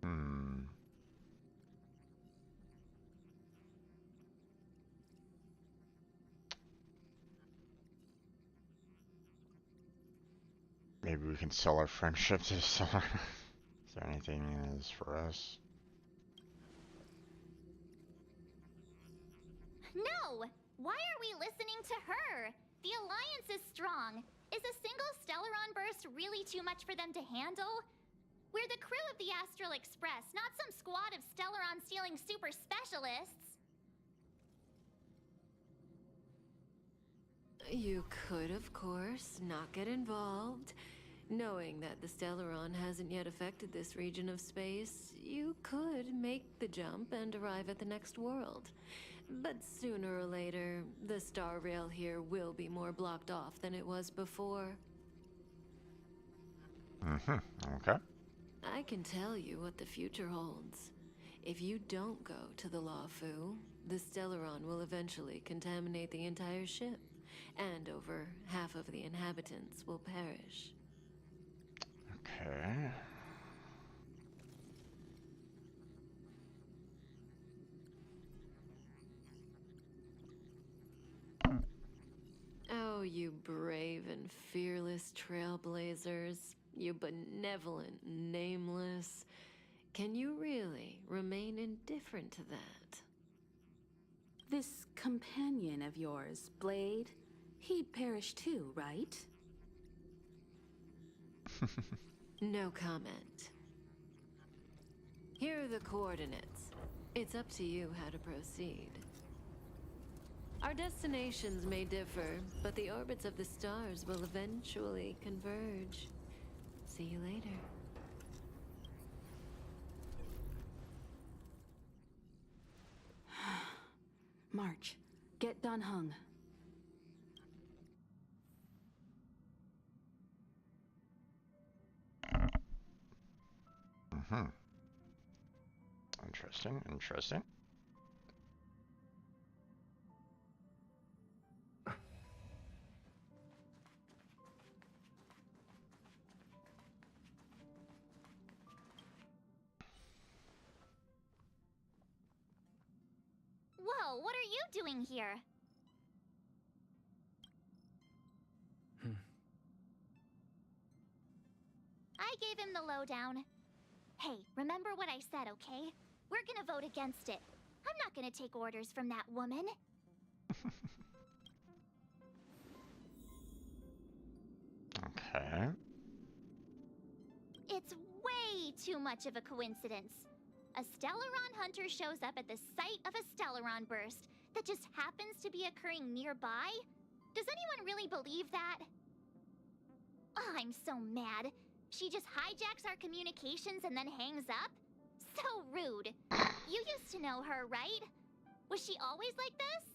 Hmm. Maybe we can sell our friendship to someone. Is there anything is for us? No! Why are we listening to her? The Alliance is strong. Is a single Stellaron burst really too much for them to handle? We're the crew of the Astral Express, not some squad of Stellaron-stealing super specialists. You could, of course, not get involved. Knowing that the Stellaron hasn't yet affected this region of space, you could make the jump and arrive at the next world. But sooner or later, the star rail here will be more blocked off than it was before. Okay. I can tell you what the future holds. If you don't go to the Lawfu, the Stellaron will eventually contaminate the entire ship, and over half of the inhabitants will perish. Okay. Oh, you brave and fearless trailblazers. You benevolent nameless. Can you really remain indifferent to that? This companion of yours, Blade, he'd perish too, right? No comment. Here are the coordinates. It's up to you how to proceed. Our destinations may differ, but the orbits of the stars will eventually converge. See you later. March, get Dan Heng. Interesting, interesting. Whoa, what are you doing here? I gave him the lowdown. Hey, remember what I said, okay? We're gonna vote against it. I'm not gonna take orders from that woman. Okay. It's way too much of a coincidence. A Stellaron hunter shows up at the site of a Stellaron burst that just happens to be occurring nearby? Does anyone really believe that? Oh, I'm so mad. She just hijacks our communications and then hangs up? So rude. You used to know her, right? Was she always like this?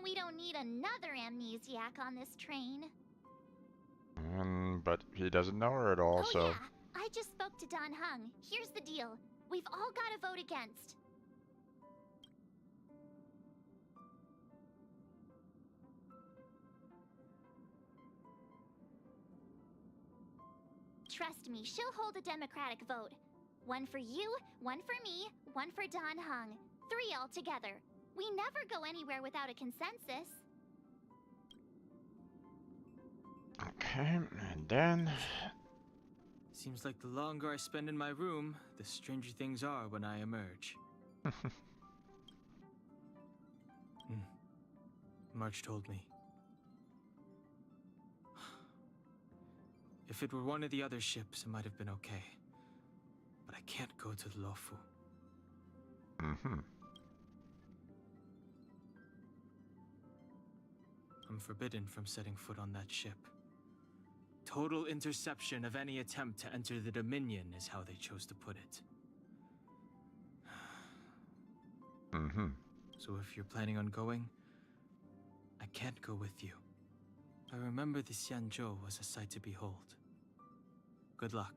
We don't need another amnesiac on this train. But he doesn't know her at all, Oh so... yeah, I just spoke to Dan Heng. Here's the deal. We've all got to vote against. Trust me, she'll hold a democratic vote. One for you, one for me, one for Dan Heng. 3 altogether. We never go anywhere without a consensus. Okay, and then... Seems like the longer I spend in my room, the stranger things are when I emerge. March told me. If it were one of the other ships, it might have been okay. But I can't go to Lofu. I'm forbidden from setting foot on that ship. Total interception of any attempt to enter the Dominion is how they chose to put it. So if you're planning on going, I can't go with you. I remember the Xianzhou was a sight to behold. Good luck.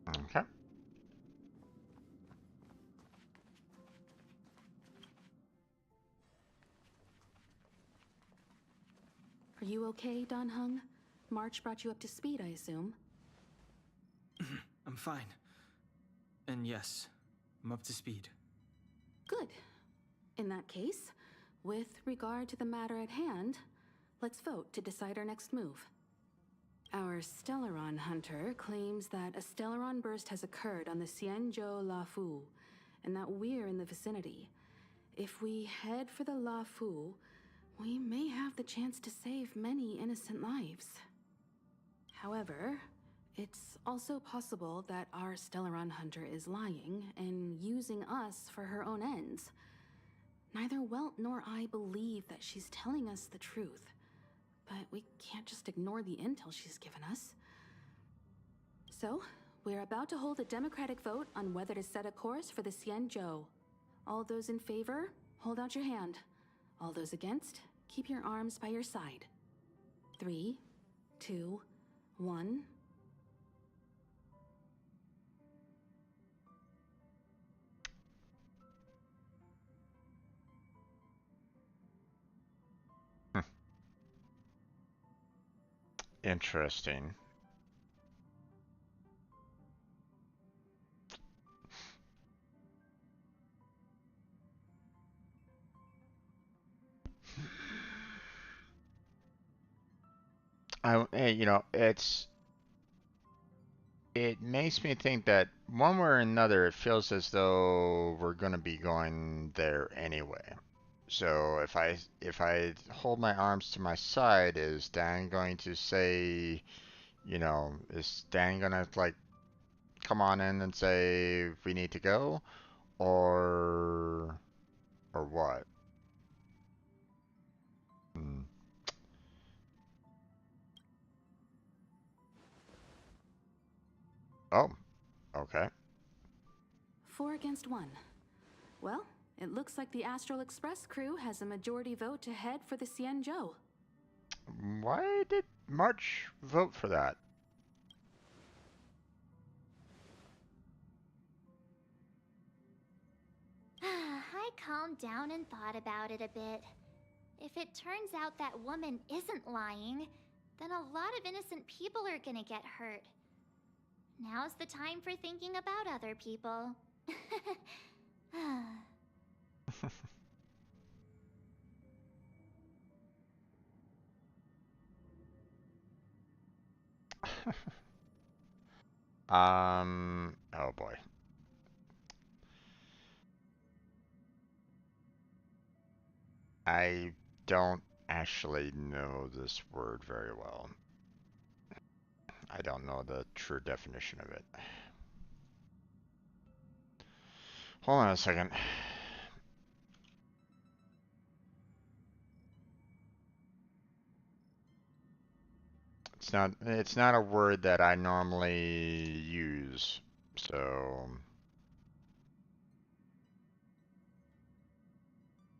Okay. Are you okay, Don Hung? March brought you up to speed, I assume. I'm fine. And yes, I'm up to speed. Good. In that case, with regard to the matter at hand, let's vote to decide our next move. Our Stellaron hunter claims that a Stellaron burst has occurred on the Xianzhou Lafu, and that we're in the vicinity. If we head for the Lafu, we may have the chance to save many innocent lives. However, it's also possible that our Stellaron hunter is lying and using us for her own ends. Neither Welt nor I believe that she's telling us the truth, but we can't just ignore the intel she's given us. So, we're about to hold a democratic vote on whether to set a course for the Xianzhou. All those in favor, hold out your hand. All those against, keep your arms by your side. 3, 2, 1. Interesting. You know, it makes me think that one way or another, it feels as though we're going to be going there anyway. So if I hold my arms to my side, is Dan going to say, you know, is Dan gonna like come on in and say we need to go, or what? Hmm. Oh, okay. 4 against 1. Well, it looks like the Astral Express crew has a majority vote to head for the Xianzhou. Why did March vote for that? I calmed down and thought about it a bit. If it turns out that woman isn't lying, then a lot of innocent people are gonna get hurt. Now's the time for thinking about other people. Oh boy. I don't actually know this word very well. I don't know the true definition of it. Hold on a second. It's not a word that I normally use. So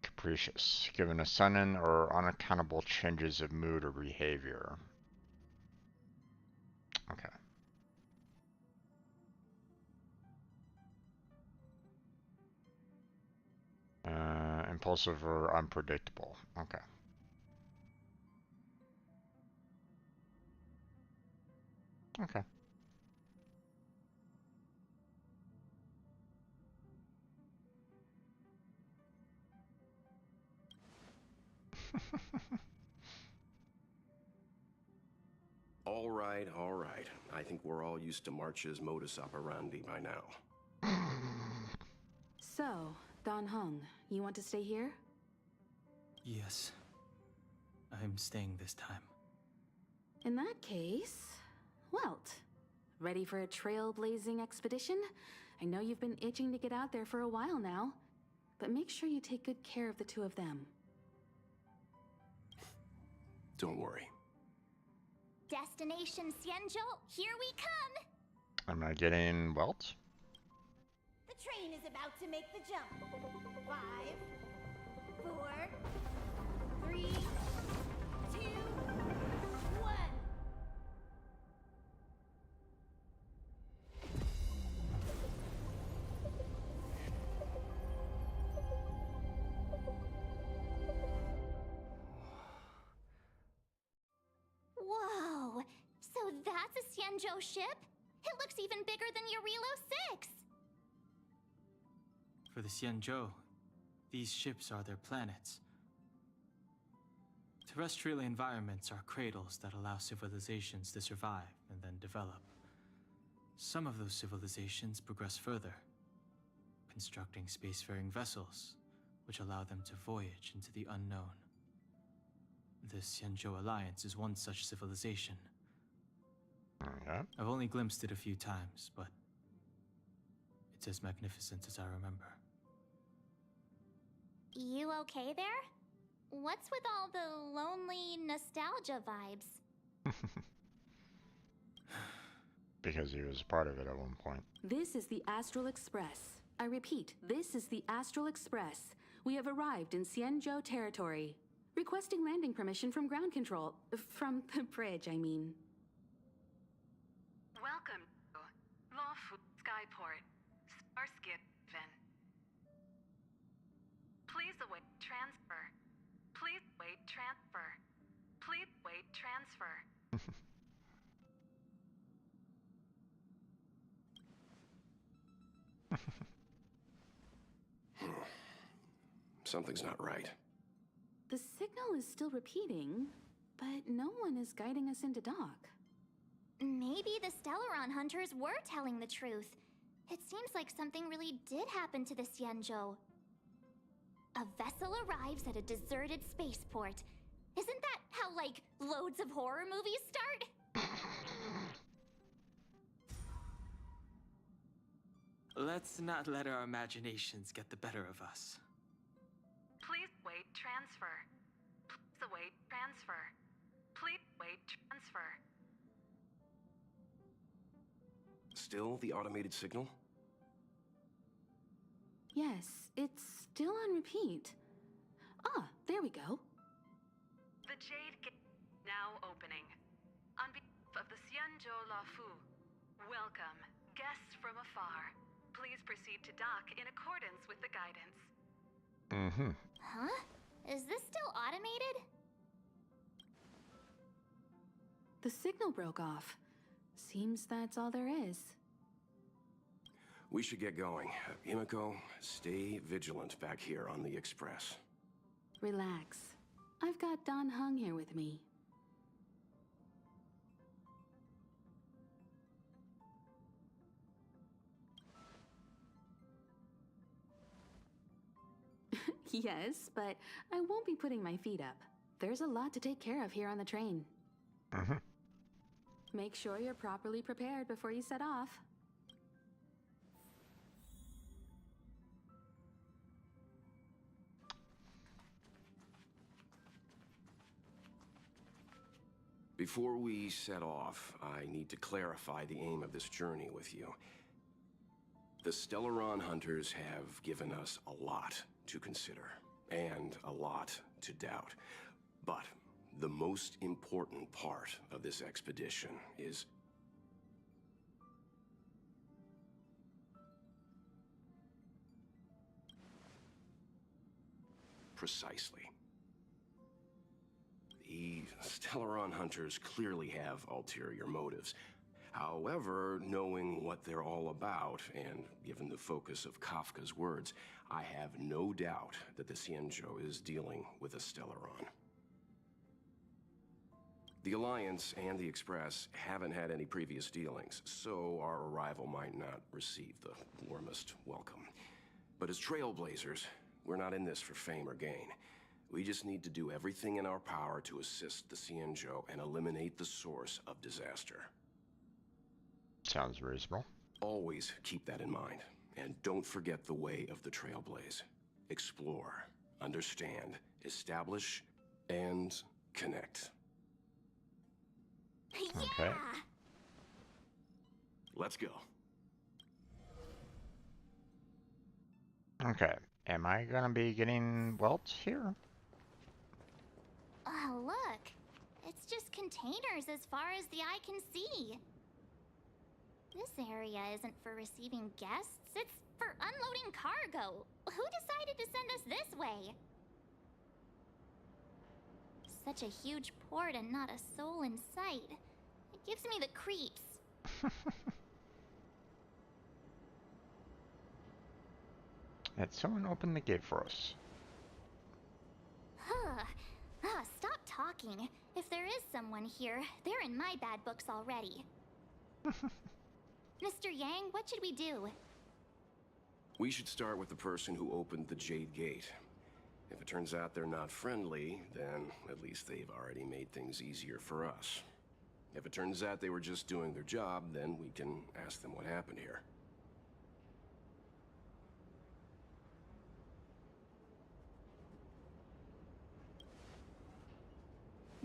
capricious, given a sudden or unaccountable changes of mood or behavior. Okay. Impulsive or unpredictable. Okay. Okay. all right. I think we're all used to March's modus operandi by now. So, Don Hung, you want to stay here? Yes. I'm staying this time. In that case, Welt, ready for a trailblazing expedition? I know you've been itching to get out there for a while now, but make sure you take good care of the two of them. Don't worry. Destination Xianzhou, here we come! Am I getting Welt? The train is about to make the jump. 5, 4, 3, 2, 1. Whoa! So that's a Xianzhou ship? It looks even bigger than Eurilo 6! For the Xianzhou, these ships are their planets. Terrestrial environments are cradles that allow civilizations to survive and then develop. Some of those civilizations progress further, constructing spacefaring vessels, which allow them to voyage into the unknown. The Xianzhou Alliance is one such civilization. Okay. I've only glimpsed it a few times, but it's as magnificent as I remember. You okay there? What's with all the lonely nostalgia vibes? Because he was part of it at one point. This is the Astral Express. I repeat, this is the Astral Express. We have arrived in Xianzhou territory. Requesting landing permission from ground control. From the bridge, I mean. Welcome to Lawfu Skyport, Starskin Ven. Please await transfer. Please wait transfer. Please wait transfer. Something's not right. The signal is still repeating, but no one is guiding us into dock. Maybe the Stellaron hunters were telling the truth. It seems like something really did happen to the Xianzhou. A vessel arrives at a deserted spaceport. Isn't that how, like, loads of horror movies start? Let's not let our imaginations get the better of us. Please wait transfer. Please await transfer. Please wait transfer. Still the automated signal? Yes, it's still on repeat. Ah, there we go. The Jade Gate now opening. On behalf of the Xianzhou Lafu, welcome, guests from afar. Please proceed to dock in accordance with the guidance. Mm-hmm. Huh? Is this still automated? The signal broke off. Seems that's all there is. We should get going. Himiko, stay vigilant back here on the Express. Relax. I've got Don Hung here with me. Yes, but I won't be putting my feet up. There's a lot to take care of here on the train. Mm-hmm. Make sure you're properly prepared before you set off. Before we set off, I need to clarify the aim of this journey with you. The Stellaron hunters have given us a lot to consider, and a lot to doubt. But the most important part of this expedition is... precisely. The Stellaron hunters clearly have ulterior motives. However, knowing what they're all about, and given the focus of Kafka's words, I have no doubt that the Xianzhou is dealing with a Stellaron. The Alliance and the Express haven't had any previous dealings, so our arrival might not receive the warmest welcome. But as trailblazers, we're not in this for fame or gain. We just need to do everything in our power to assist the Xianzhou and eliminate the source of disaster. Sounds reasonable. Always keep that in mind. And don't forget the way of the Trailblaze. Explore, understand, establish, and connect. Okay. Let's go. Okay. Am I gonna be getting welts here? Oh, look. It's just containers as far as the eye can see. This area isn't for receiving guests, it's for unloading cargo. Who decided to send us this way? Such a huge port and not a soul in sight. It gives me the creeps. Had someone open the gate for us? Stop talking. If there is someone here, they're in my bad books already. Mr. Yang, what should we do? We should start with the person who opened the Jade Gate. If it turns out they're not friendly, then at least they've already made things easier for us. If it turns out they were just doing their job, then we can ask them what happened here.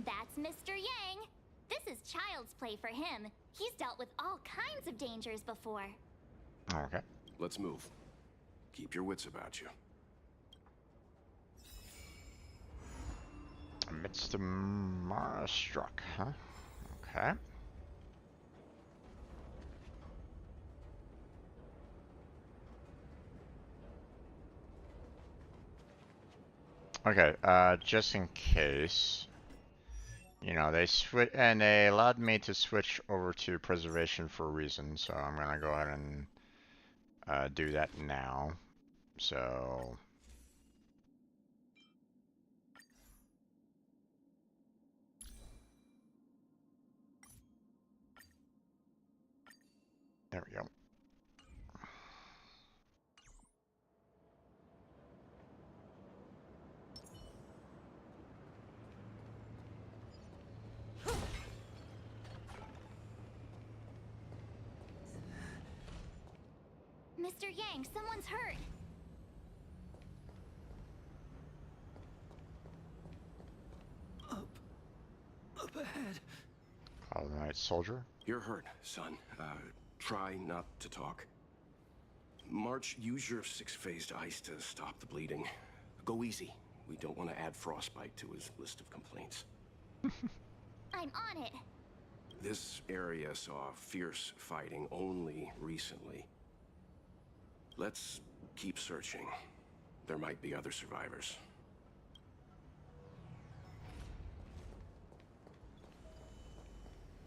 That's Mr. Yang. This is child's play for him. He's dealt with all kinds of dangers before. Okay. Let's move. Keep your wits about you. Amidst the Mara struck, huh? Okay. Okay, just in case, you know, they allowed me to switch over to preservation for a reason, so I'm gonna go ahead and do that now. So there we go. Mr. Yang, someone's hurt. Up ahead. All right, soldier. You're hurt, son. Try not to talk. March, use your six-phased ice to stop the bleeding. Go easy. We don't want to add frostbite to his list of complaints. I'm on it. This area saw fierce fighting only recently. Let's keep searching. There might be other survivors.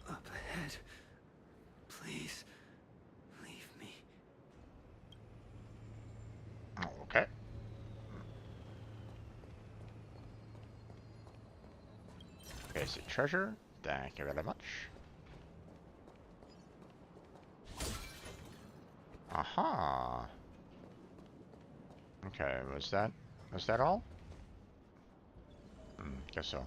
Up ahead. Please, leave me. Okay. Basic treasure. Thank you very much. Aha. Okay, was that all? Guess so.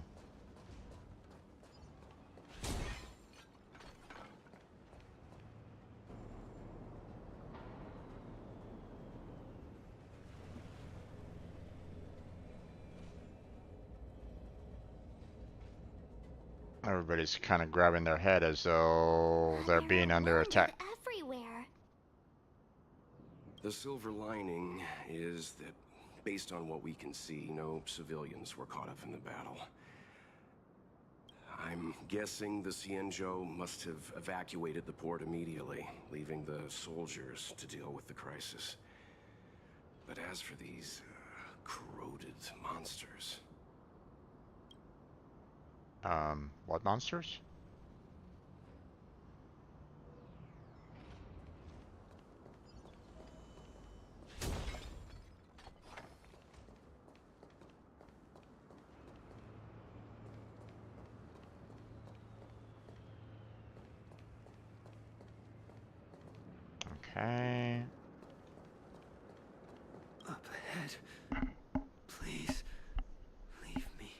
Everybody's kind of grabbing their head as though they're being under attack. Everywhere. The silver lining is that, based on what we can see, no civilians were caught up in the battle. I'm guessing the Xianzhou must have evacuated the port immediately, leaving the soldiers to deal with the crisis. But as for these corroded monsters... What monsters? Okay. Up ahead. Please, leave me.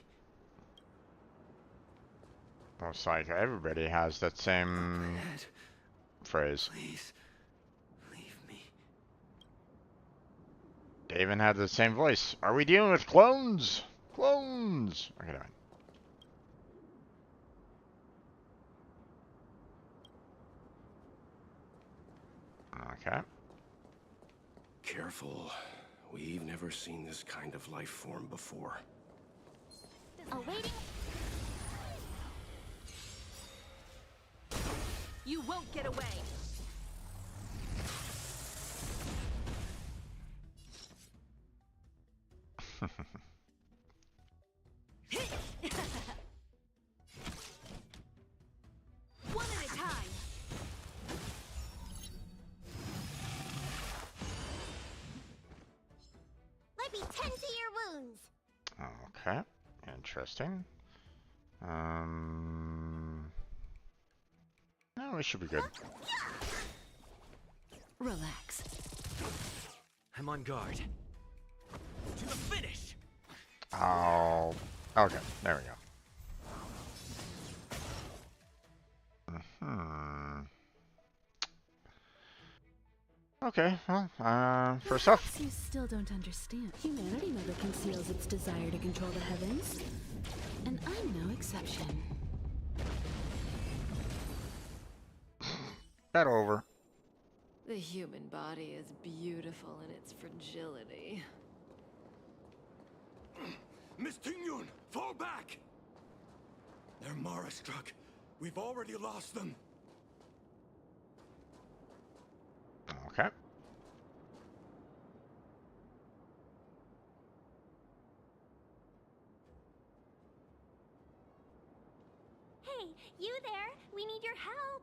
Looks like everybody has that same phrase. Please, leave me. They even have the same voice. Are we dealing with clones? Clones! Okay, done. Okay. Careful. We've never seen this kind of life form before. Awaiting. You won't get away. One at a time. Let me tend to your wounds. Okay. Interesting. No, we should be good. Relax. I'm on guard. To the finish! Oh. Okay, there we go. Okay, well, first off. Perhaps you still don't understand. Humanity never conceals its desire to control the heavens. And I'm no exception. That over. The human body is beautiful in its fragility. Miss Tingyun, fall back! They're Mara struck. We've already lost them. Okay. Hey, you there? We need your help.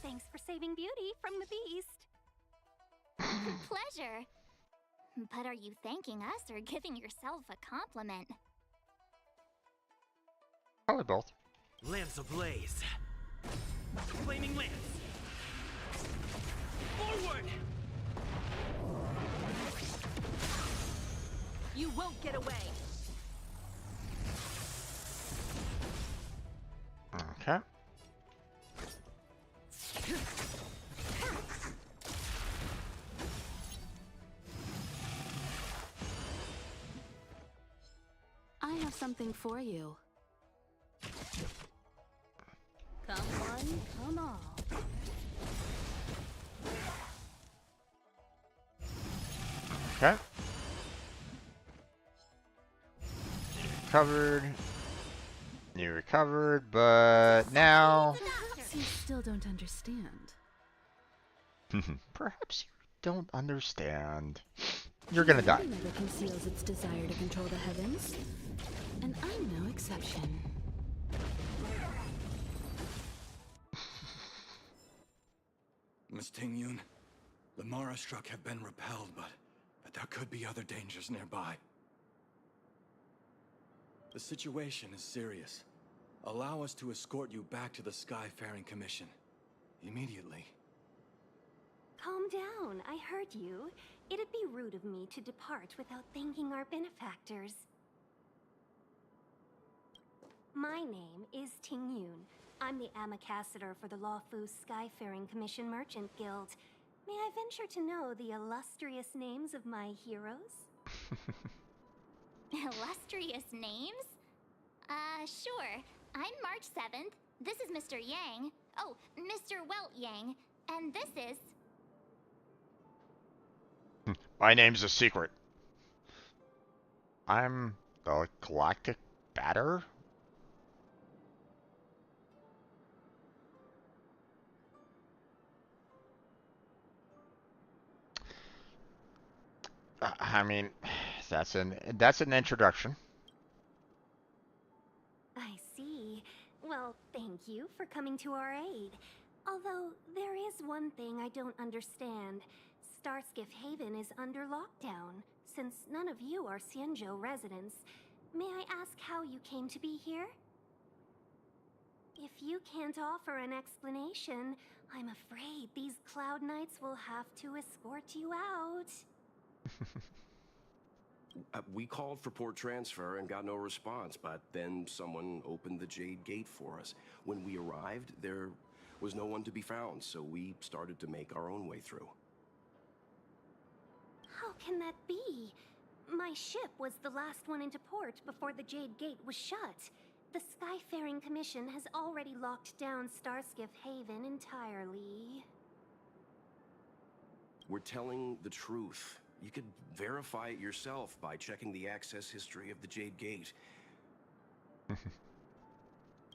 Thanks for saving Beauty from the beast. Pleasure. But are you thanking us or giving yourself a compliment? Probably both. Lamps ablaze. Flaming lance. Forward! You won't get away. Okay. I have something for you. Come one, come all. Okay. Recovered. You recovered, but now. Perhaps you still don't understand. Perhaps you don't understand. You're gonna die. Humanity never conceals its desire to control the heavens. And I'm no exception. Miss Tingyun, the Mara struck have been repelled, but there could be other dangers nearby. The situation is serious. Allow us to escort you back to the Skyfaring Commission. Immediately. Calm down. I heard you. It'd be rude of me to depart without thanking our benefactors. My name is Ting Yun. I'm the ambassador for the Lawfu Skyfaring Commission Merchant Guild. May I venture to know the illustrious names of my heroes? Illustrious names? Sure. I'm March 7th. This is Mr. Yang. Oh, Mr. Welt Yang. And this is... My name's a secret. I'm the Galactic Batter? I mean, that's an introduction. I see. Well, thank you for coming to our aid. Although, there is one thing I don't understand. Starskiff Haven is under lockdown. Since none of you are Xianzhou residents, may I ask how you came to be here? If you can't offer an explanation, I'm afraid these Cloud Knights will have to escort you out. We called for port transfer and got no response, but then someone opened the Jade Gate for us. When we arrived, there was no one to be found, so we started to make our own way through. How can that be? My ship was the last one into port before the Jade Gate was shut. The Skyfaring Commission has already locked down Starskiff Haven entirely. We're telling the truth. You could verify it yourself by checking the access history of the Jade Gate.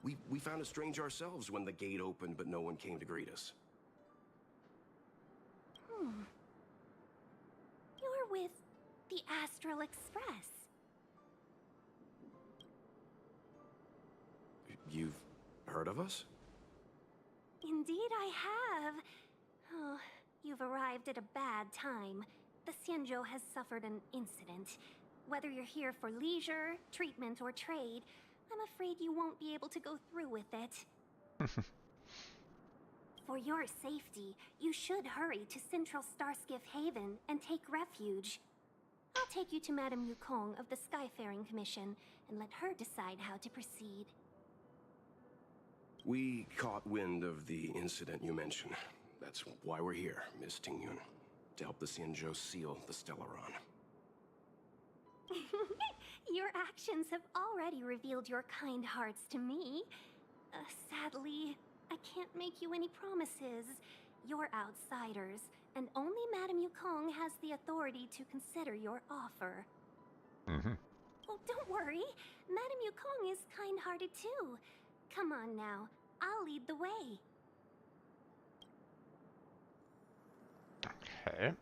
We found it strange ourselves when the gate opened, but no one came to greet us. You're with the Astral Express. You've heard of us? Indeed I have. Oh, you've arrived at a bad time. The Xianzhou has suffered an incident. Whether you're here for leisure, treatment, or trade, I'm afraid you won't be able to go through with it. For your safety, you should hurry to Central Starskiff Haven and take refuge. I'll take you to Madame Yukong of the Skyfaring Commission and let her decide how to proceed. We caught wind of the incident you mentioned. That's why we're here, Miss Tingyun. To help the Xianzhou seal the Stellaron. Your actions have already revealed your kind hearts to me. Sadly, I can't make you any promises. You're outsiders, and only Madame Yukong has the authority to consider your offer. Oh, don't worry. Madame Yukong is kind-hearted too. Come on now, I'll lead the way. Okay.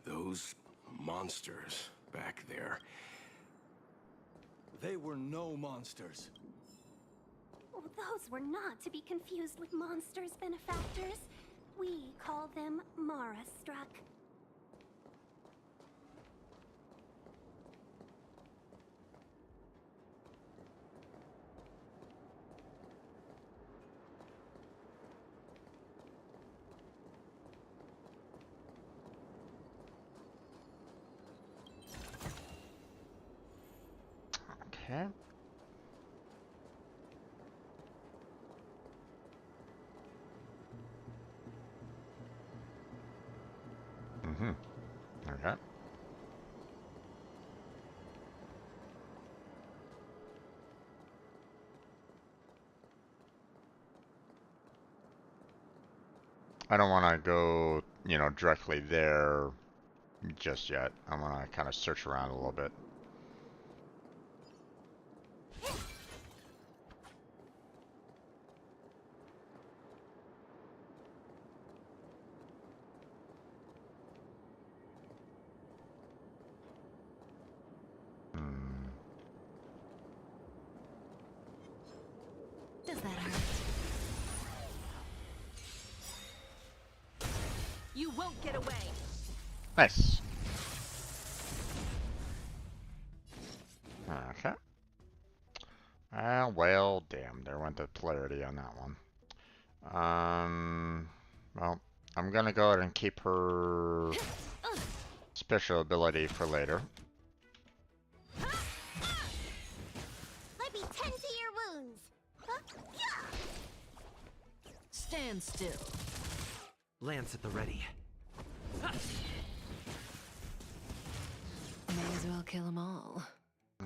Those monsters back there. They were no monsters. Oh, those were not to be confused with monsters, benefactors. We call them Mara-struck. Okay. Okay. I don't want to go, directly there just yet. I want to kind of search around a little bit. Does that hurt? You won't get away. Nice. Okay. Well, damn, there went the polarity on that one. Well, I'm gonna go ahead and keep her special ability for later. Let me tend to your wounds. Stand still. Lance at the ready. May as well kill them all.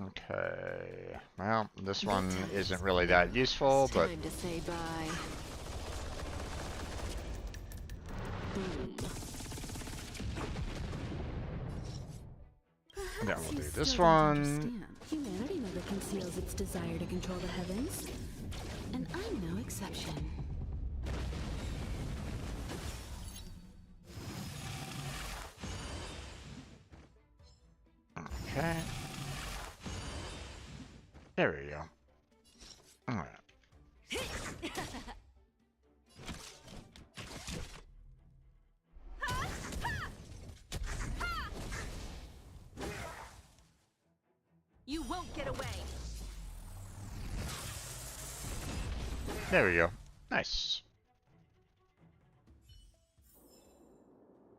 Okay. Well, this one isn't really that useful, but Time to say bye. Boom. then we'll do this Still don't one. understand. Humanity never conceals its desire to control the heavens. And I'm no exception. Okay. There we go. Alright. won't get away. There we go. Nice.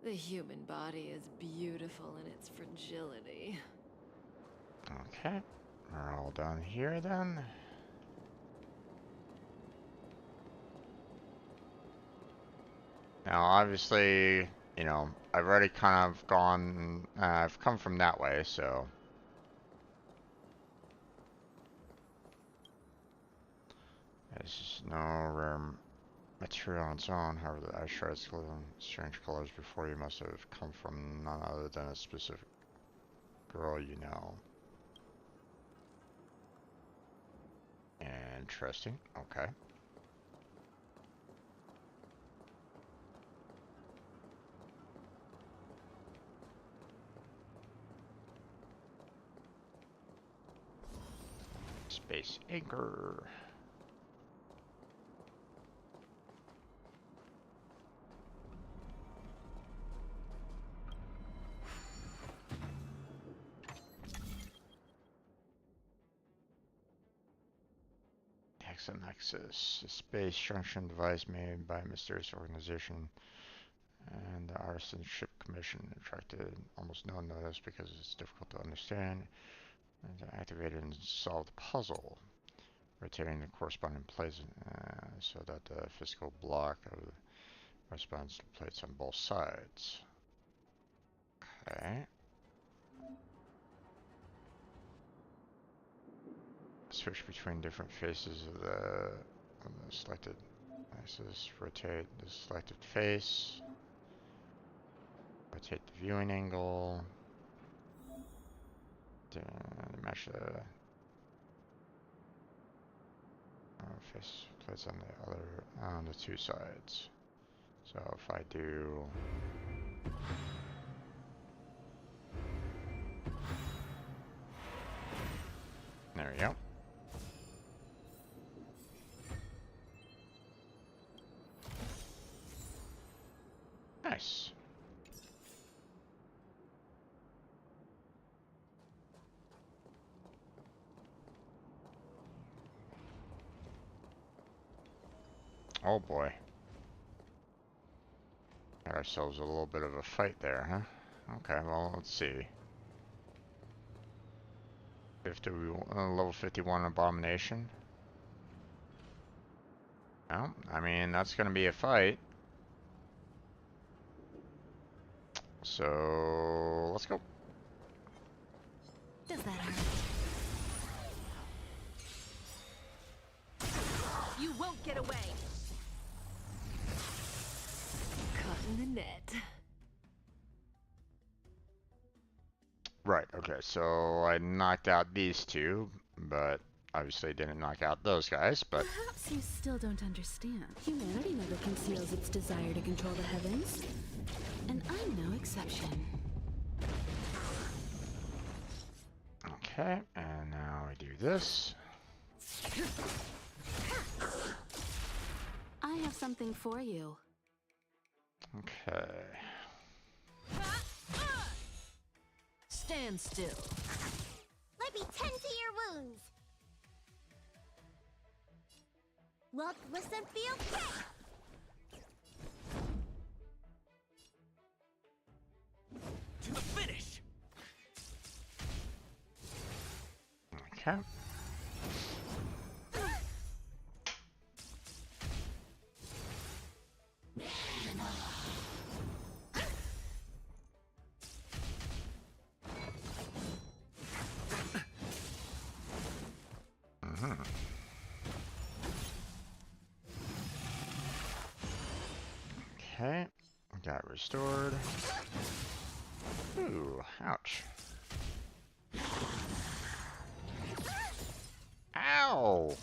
The human body is beautiful in its fragility. Okay. We're all done here then. Now, obviously, you know, I've already kind of gone, I've come from that way, so. There's just no rare material on its own. However, the ice shards glow in strange colors before you must have come from none other than a specific girl you know. Interesting. Okay. Space anchor. Nexus, a space junction device made by a mysterious organization and the Artisan Ship Commission attracted almost no notice because it's difficult to understand and to activate it and solve the puzzle, rotating the corresponding plates so that the physical block of the corresponds to plates on both sides. Okay. Switch between different faces of the selected axis. Rotate the selected face. Rotate the viewing angle. Match the face plates on the other on the two sides. So if I do there we go. Nice. Oh boy. Got ourselves a little bit of a fight there, huh? Okay, well, let's see. Level 51 Abomination. Well, I mean, that's gonna be a fight. So, let's go. Does that hurt? You won't get away. Caught in the net. Right, okay, so I knocked out these two, but obviously didn't knock out those guys, but... Perhaps you still don't understand. Humanity never conceals its desire to control the heavens. And I'm no exception. Okay, and now we do this. I have something for you. Okay. Stand still. Let me tend to your wounds. Look, listen, feel, kick. To the finish. Okay. Okay, got restored. Ooh, ouch. Ow!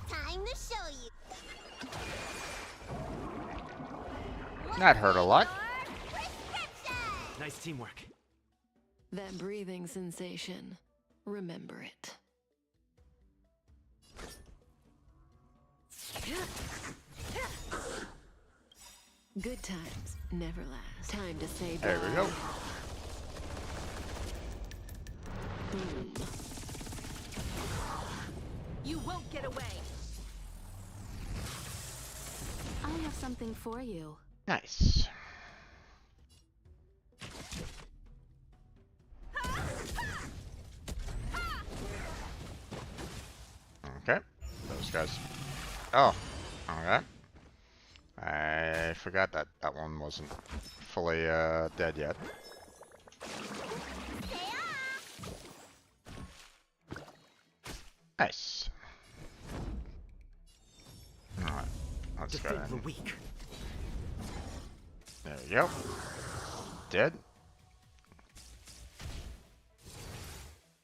Time to show you. That hurt a lot. Nice teamwork. That breathing sensation. Remember it. Good times. never last. Time to say bye. There we go. Boom. You won't get away. I have something for you. Nice. Okay, those guys. Oh, okay. I forgot that that one wasn't fully dead yet. Nice. Alright, let's go Defend the in. weak. There we go. Dead.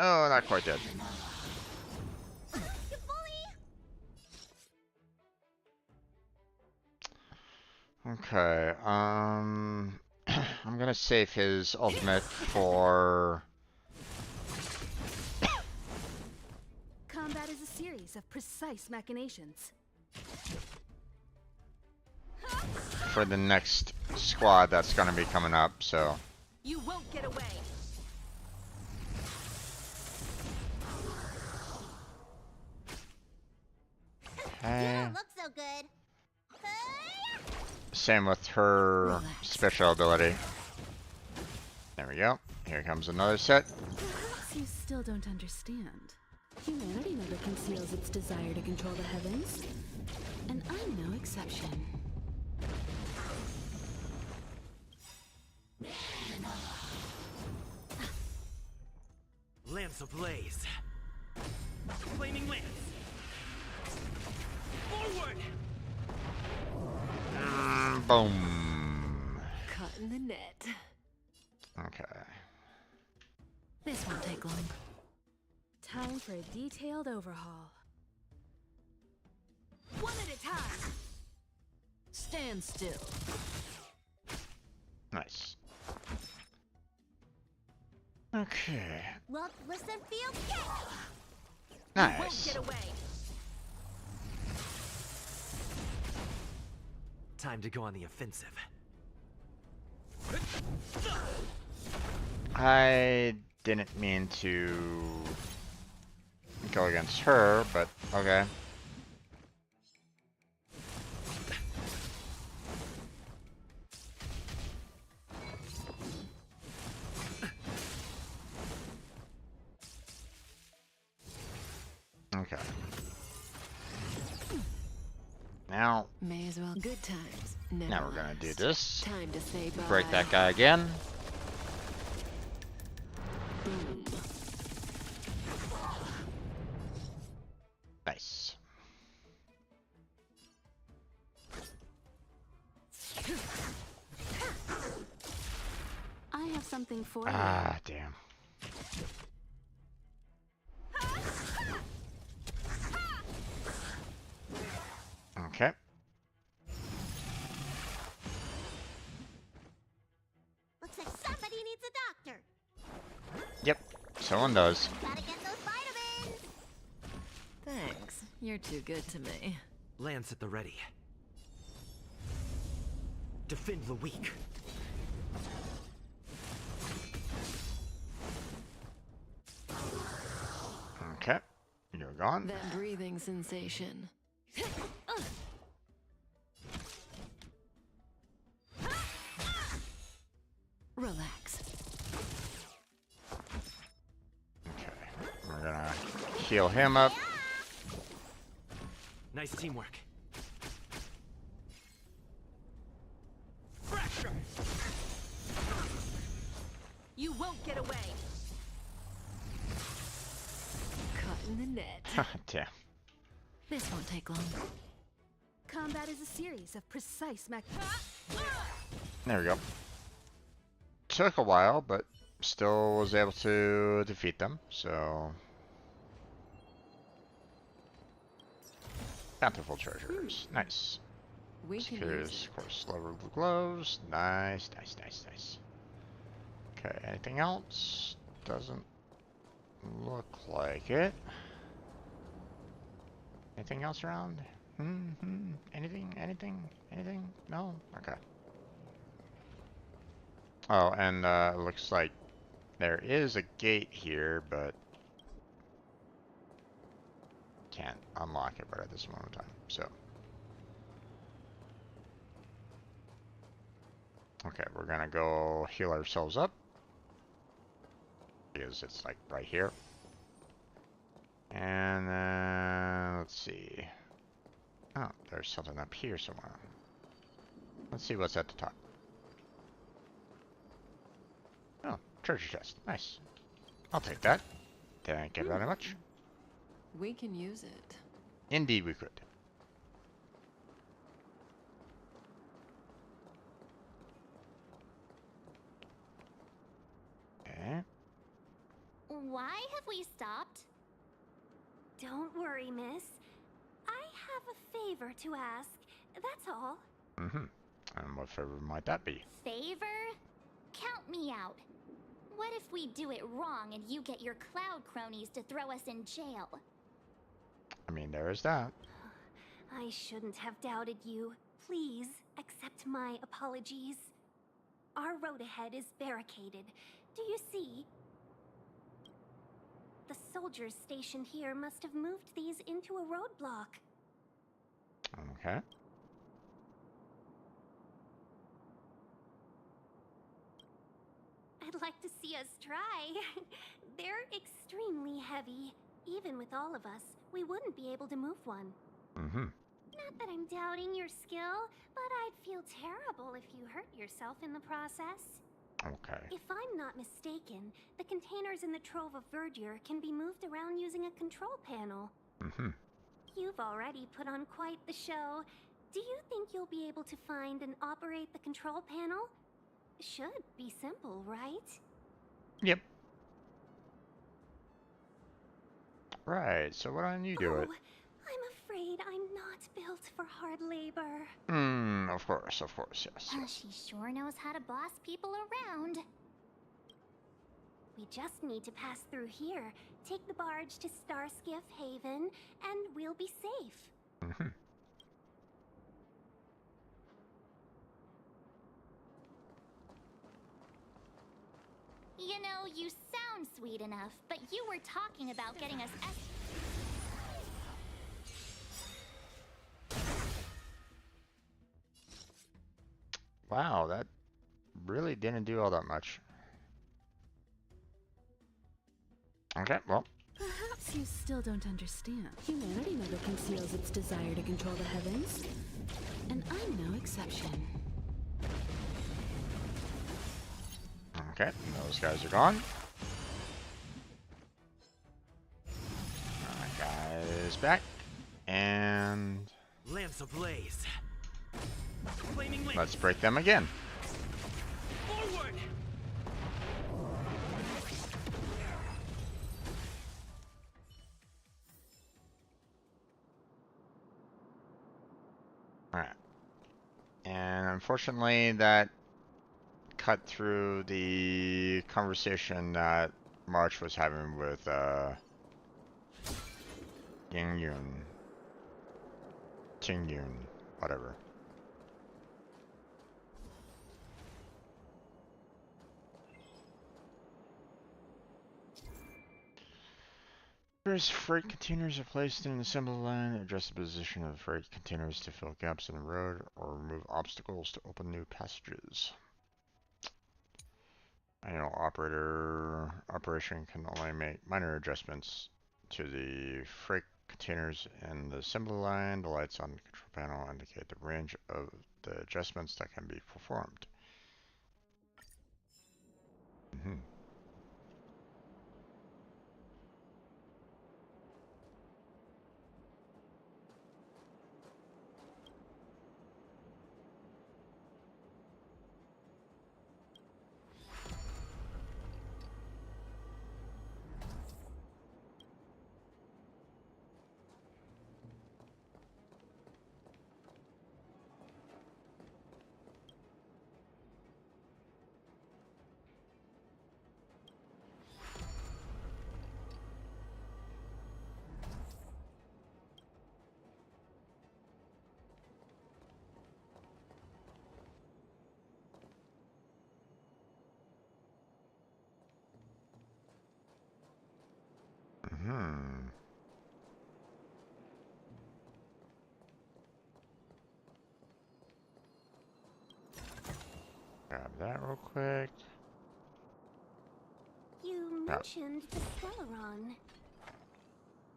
Oh, not quite dead. Okay, I'm gonna save his ultimate for... Combat is a series of precise machinations. for the next squad that's gonna be coming up, so... You won't get away. Okay. Look so good. Same with her special ability. There we go. Here comes another set. Perhaps you still don't understand. Humanity never conceals its desire to control the heavens. And I'm no exception. Lance ablaze. Flaming lance. Forward. Boom. Caught in the net. Okay. This won't take long. Time for a detailed overhaul. One at a time. Stand still. Nice. Okay. Look, listen, feel, get! You won't Nice. get away. Time to go on the offensive. I didn't mean to go against her, but okay. Okay. Now, May as well. Good times. Never now we're gonna do last. this. Time to say bye. Break that guy again. Boom. Nice. I have something for you. Ah, damn. Okay. Looks like somebody needs a doctor. Yep, someone does. Gotta get those vitamins. Thanks. You're too good to me. Lance at the ready. Defend the weak. Okay, you're gone. That breathing sensation. Relax. Okay, we're gonna heal him up. Nice teamwork. You won't get away. Caught in the net. Damn. This won't take long. Combat is a series of precise There we go. Took a while, but still was able to defeat them, so... Bountiful treasures. Nice. We can Secures, use of course, level gloves. Nice, nice, nice, nice. Okay, anything else? Doesn't look like it. Anything else around? Anything? Anything? Anything? No? Okay. Oh, and it looks like there is a gate here, but can't unlock it right at this moment in time. So, okay, we're gonna go heal ourselves up because it's like right here. And then let's see. Oh, there's something up here somewhere. Let's see what's at the top. Oh, treasure chest. Nice. I'll take that. Thank you very much. We can use it. Indeed we could. Okay. Why have we stopped? Don't worry, miss. I have a favor to ask. That's all. Mm-hmm. And what favor might that be? Favor? Count me out. What if we do it wrong and you get your cloud cronies to throw us in jail? I mean, there is that. I shouldn't have doubted you. Please accept my apologies. Our road ahead is barricaded. Do you see? The soldiers stationed here must have moved these into a roadblock. Okay. I'd like to see us try. They're extremely heavy. Even with all of us, we wouldn't be able to move one. Mm-hmm. Not that I'm doubting your skill, but I'd feel terrible if you hurt yourself in the process. Okay. If I'm not mistaken, the containers in the Trove of Verdure can be moved around using a control panel. Mm-hmm. You've already put on quite the show. Do you think you'll be able to find and operate the control panel? Should be simple, right? Yep. Right, so why don't you do it? I'm afraid I'm not built for hard labor. Of course, yes. She sure knows how to boss people around. We just need to pass through here, take the barge to Starskiff Haven, and we'll be safe. Mm-hmm. You know, you sound sweet enough, but you were talking about getting us Wow, that really didn't do all that much. Okay, well. Perhaps you still don't understand. Humanity never conceals its desire to control the heavens. And I'm no exception. Okay, those guys are gone. That guy is back. And lamps ablaze. Let's break them again. Forward! Alright. And unfortunately that cut through the conversation that March was having with Ying Yun. Ting Yun, whatever. Various freight containers are placed in an assembly line. Adjust the position of the freight containers to fill gaps in the road or remove obstacles to open new passages. Manual operation can only make minor adjustments to the freight containers in the assembly line. The lights on the control panel indicate the range of the adjustments that can be performed. Mm-hmm. mentioned the Stellaron.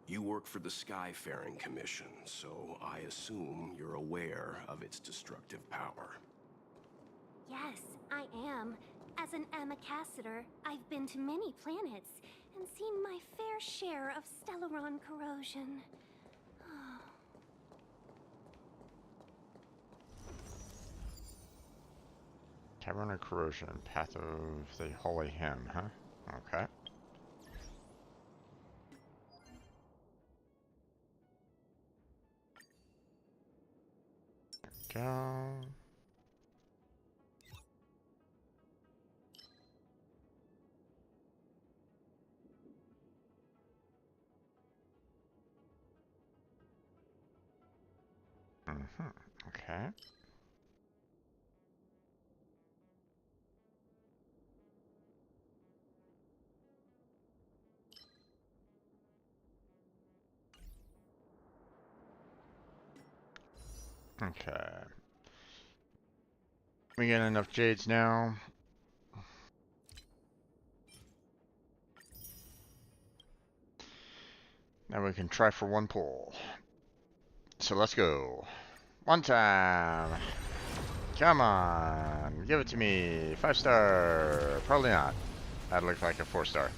You work for the Skyfaring Commission, so I assume you're aware of its destructive power. Yes, I am. As an Amicassator, I've been to many planets and seen my fair share of Stellaron corrosion. Cavern corrosion, path of the holy hymn, huh? Okay. There we go. Okay. Okay. We get enough jades now. Now we can try for one pull. So let's go. One time. Come on. Give it to me. 5-star. Probably not. That looked like a 4-star.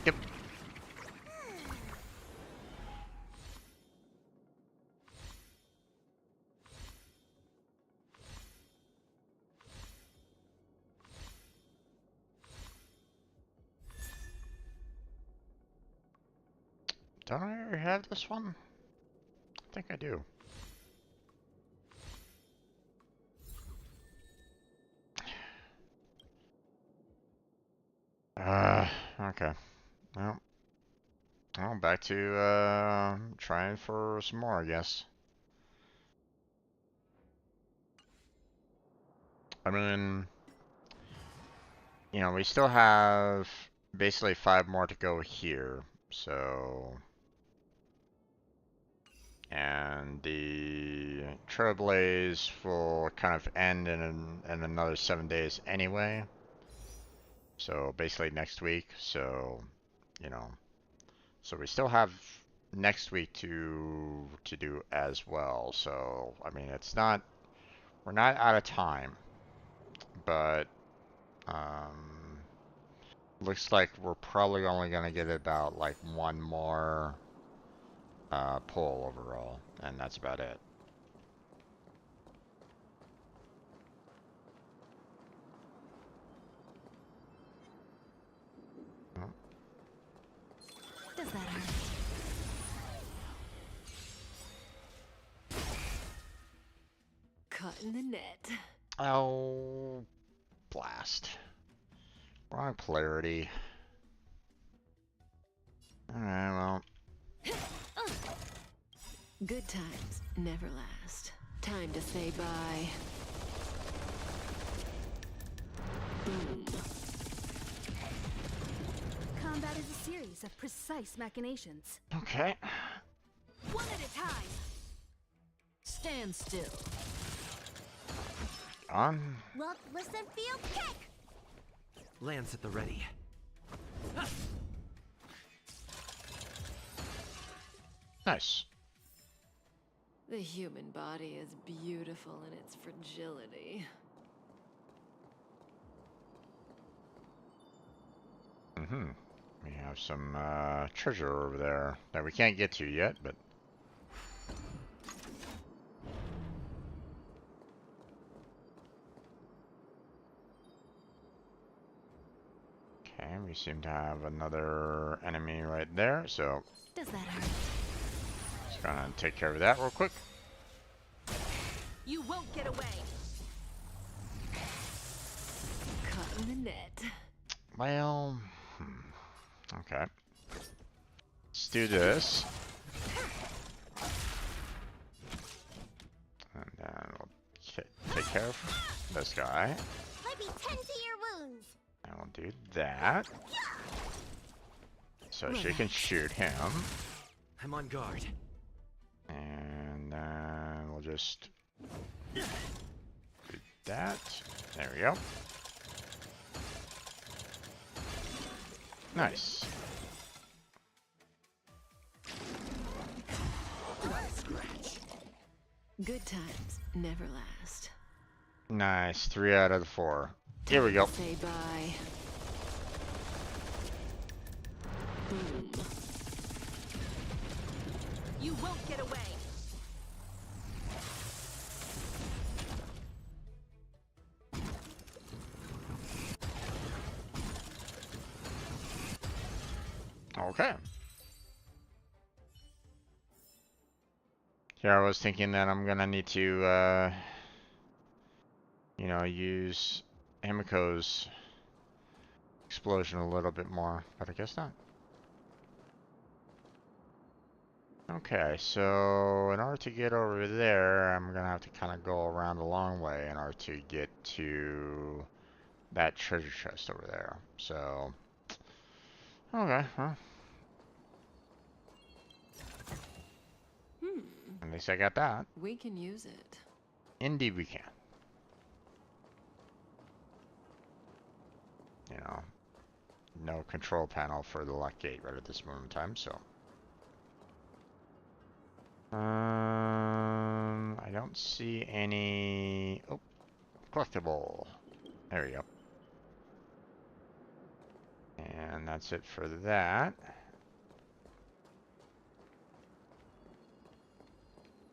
Yep. Don't I already have this one? I think I do. Okay. Well, back to trying for some more, I guess. I mean, you know, we still have basically 5 more to go here, so... And the Trailblaze will kind of end in another 7 days anyway. So basically next week, so, you know. So we still have next week to do as well. So, I mean, it's not... We're not out of time. But, looks like we're probably only going to get about, like, 1 more pull overall. And that's about it. Does that hurt? Caught in the net. Oh, blast. Wrong polarity. Alright, well. Good times never last. Time to say bye. Boom. Combat is a series of precise machinations. Okay. One at a time. Stand still. On. Look, listen, feel, kick! Lance at the ready. Nice. The human body is beautiful in its fragility. We have some treasure over there that we can't get to yet, but... Okay, we seem to have another enemy right there, so... Does that hurt? Just gonna take care of that real quick. You won't get away. Caught in the net. Well... Okay. Let's do this. And then we'll take care of this guy. Let me tend to your wounds. And we'll do that. So she can shoot him. I'm on guard. And then we'll just do that. There we go. Nice. Good times never last. Nice. 3 out of the 4. Here we go. Say bye. Boom. You won't get away. Okay. Here I was thinking that I'm gonna need to, you know, use Himiko's explosion a little bit more, but I guess not. Okay, so in order to get over there, I'm gonna have to kind of go around the long way in order to get to that treasure chest over there. So, okay, well. At least I got that. We can use it. Indeed we can. You know, no control panel for the lock gate right at this moment in time, so. I don't see any. Oh, collectible. There we go. And that's it for that.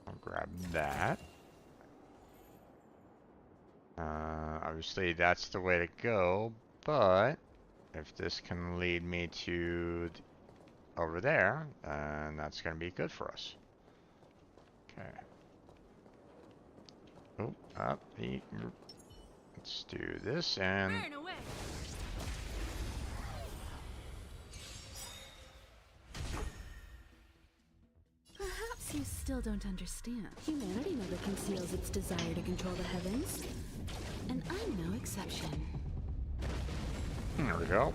I'll grab that. Obviously that's the way to go, but if this can lead me to over there, then that's going to be good for us. Okay. Oh, up the. Let's do this and. Burn away. Perhaps you still don't understand. Humanity never conceals its desire to control the heavens. And I'm no exception. There we go.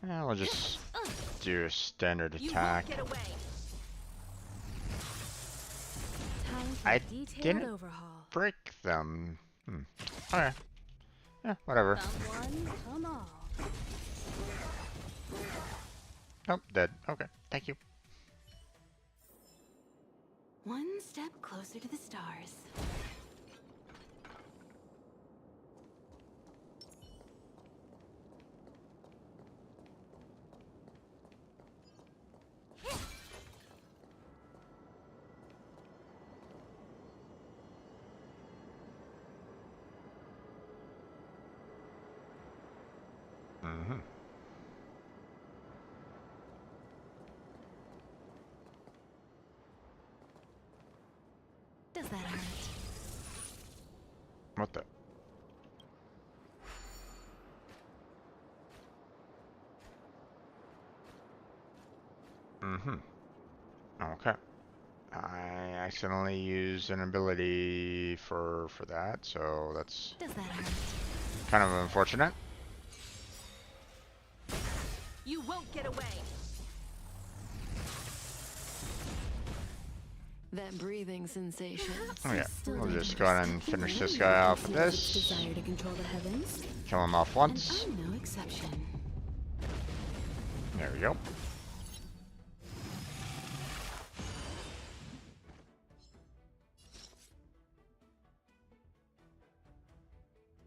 Yeah, we'll just do a standard attack. I didn't break them. Okay. Yeah, whatever. Come on. Nope, dead. Okay, thank you. One step closer to the stars. Mm-hmm. Does that hurt? What the? Mm-hmm. Okay. I accidentally used an ability for that, so that's Does that hurt? kind of unfortunate. You won't get away. That breathing sensation. Oh yeah, we'll just go ahead and finish this guy off with this. Desire to control the heavens. Kill him off once. And I'm no exception. There we go.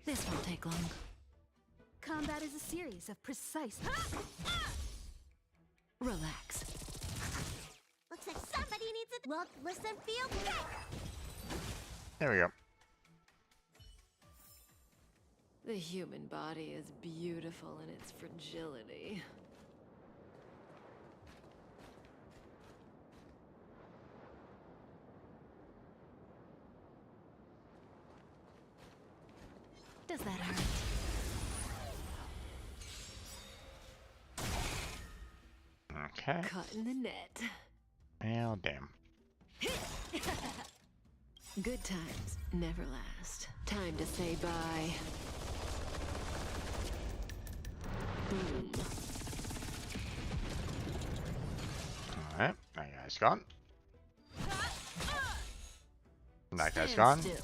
This won't take long. Combat is a series of precise. Relax. Looks like somebody needs a look, listen, feel, get. There we go. The human body is beautiful in its fragility. Does that hurt? Okay. Caught in the net. Oh, damn. Good times never last. Time to say bye. Boom. Alright, that guy's gone. That guy's Stand gone. still.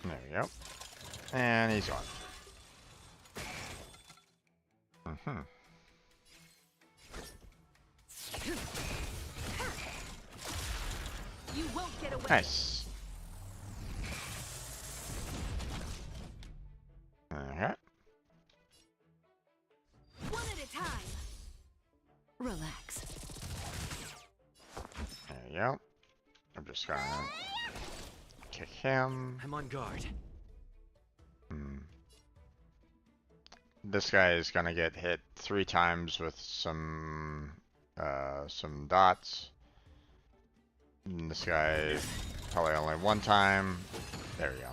There we go. And he's gone. Mm-hmm. You won't get away. Nice. Okay. One at a time. Relax. There you go. I'm just gonna kick him. I'm on guard. This guy is gonna get hit 3 times with some dots. And this guy probably only 1 time. There we go.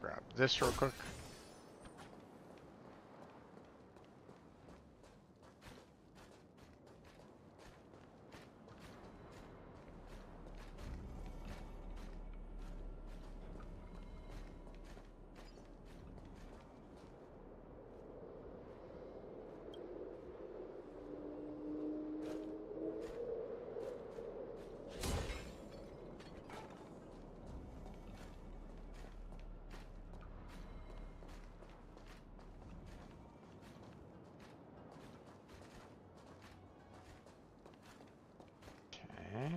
Grab this real quick. Okay.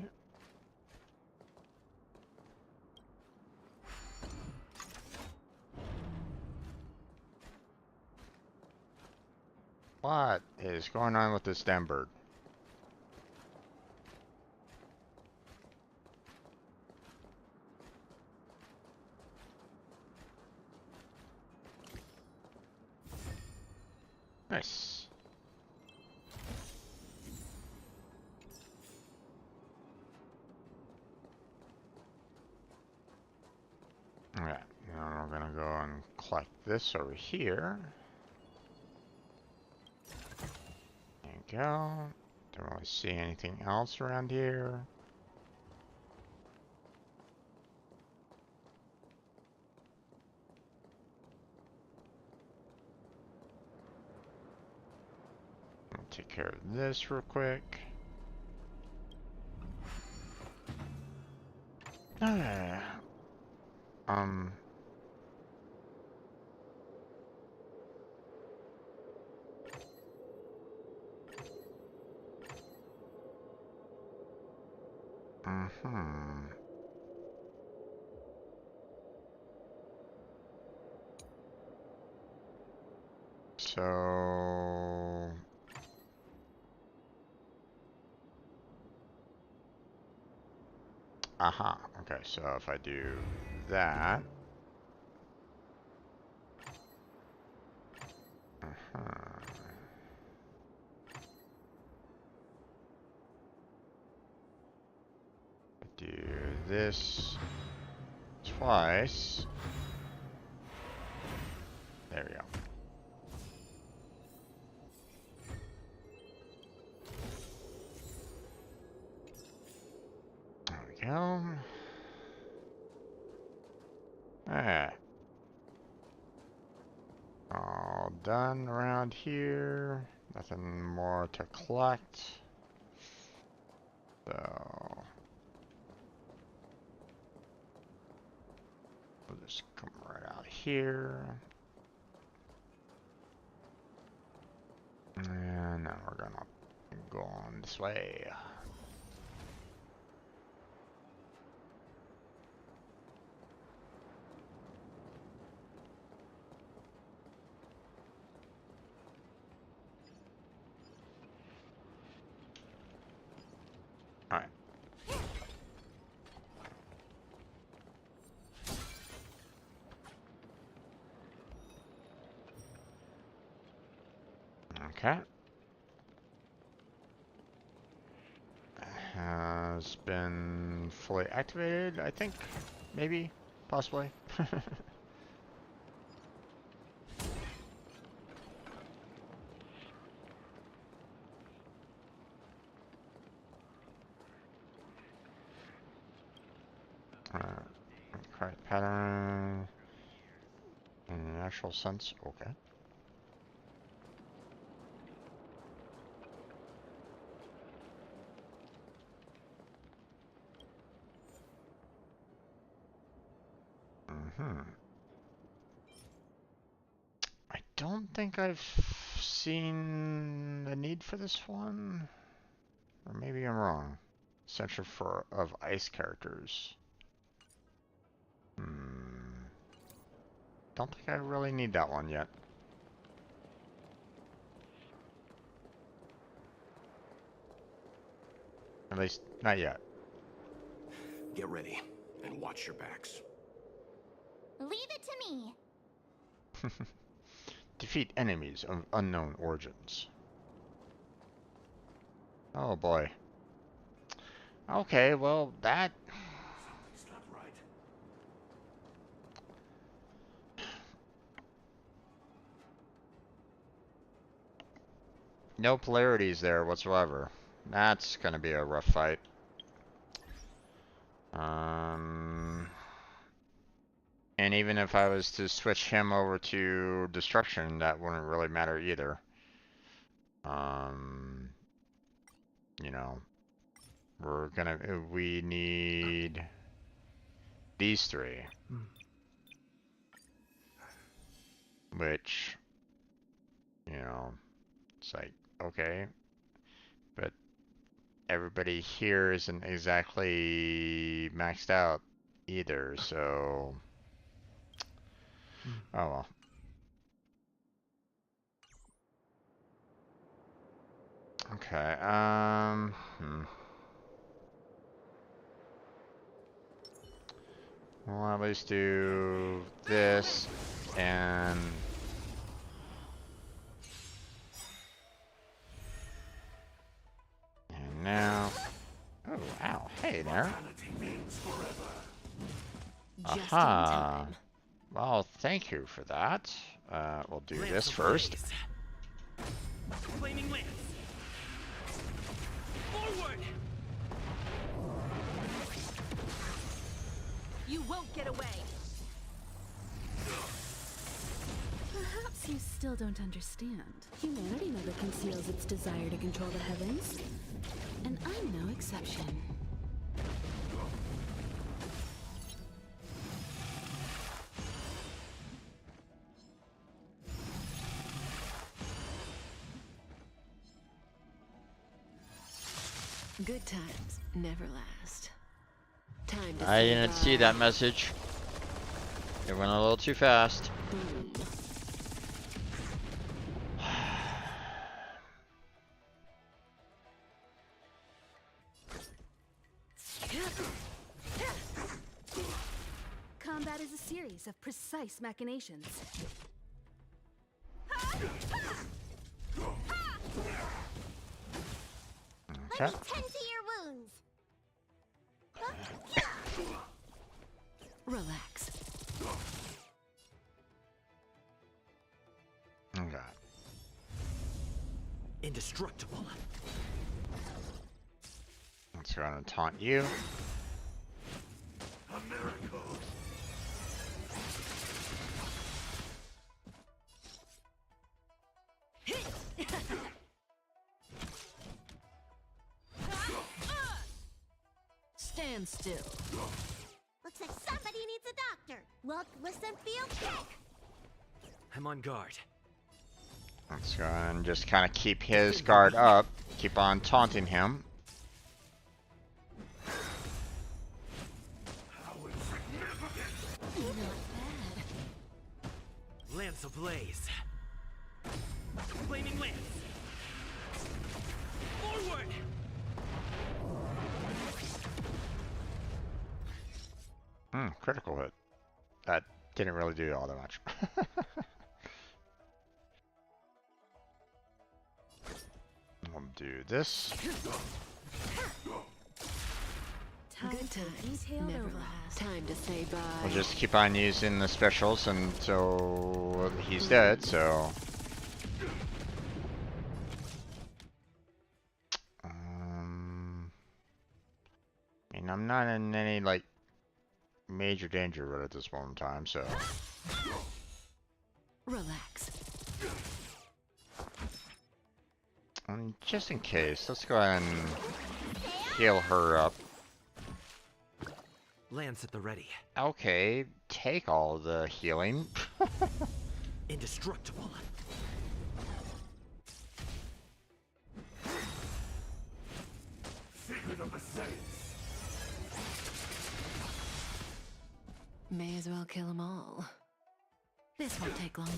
What is going on with this damn bird? Nice. Alright, now we're gonna go and collect this over here. There you go. Don't really see anything else around here. I'll take care of this real quick. Okay. So aha, okay, so if I do that, do this twice. There we go. There we go. Ah. All done around here. Nothing more to collect. So we'll just come right out here. And now we're gonna go on this way. Alright. Okay. Has been fully activated, I think. Maybe. Possibly. special sense. Okay. Mm-hmm. I don't think I've seen the need for this one. Or maybe I'm wrong. Center for of ice characters. Don't think I really need that one yet. At least, not yet. Get ready and watch your backs. Leave it to me. Defeat enemies of unknown origins. Oh boy. Okay, well, that... Something's not right. No polarities there whatsoever. That's gonna be a rough fight. And even if I was to switch him over to destruction, that wouldn't really matter either. You know, we need these three. Which, you know, it's like, okay, but everybody here isn't exactly maxed out either, so, oh well. Okay, We'll at least do this, and now, oh, ow, hey there. Aha. Well, thank you for that. We'll do this first. Flaming lance. Forward. You won't get away. Perhaps you still don't understand. Humanity never conceals its desire to control the heavens. And I'm no exception. Good times never last. Time to I say didn't see bye. that message. It went a little too fast. Boom. Combat is a series of precise machinations. Okay. Let me tend to your wounds. Relax. Okay. Indestructible. Let's go and taunt you. A miracle. Stand still. Looks like somebody needs a doctor. Look, listen, feel, kick. I'm on guard. Let's go and just kind of keep his guard up. Keep on taunting him. Lance ablaze. Flaming lance. Forward. Critical hit. That didn't really do all that much. We'll do this. Good times never last. Time to say bye. We'll just keep on using the specials until he's dead, so... I mean, I'm not in any, like, major danger right at this moment in time, so... Relax. And just in case, let's go ahead and heal her up. Lance at the ready. Okay, take all the healing. Indestructible. Secret of the Saints. May as well kill them all. This won't take long.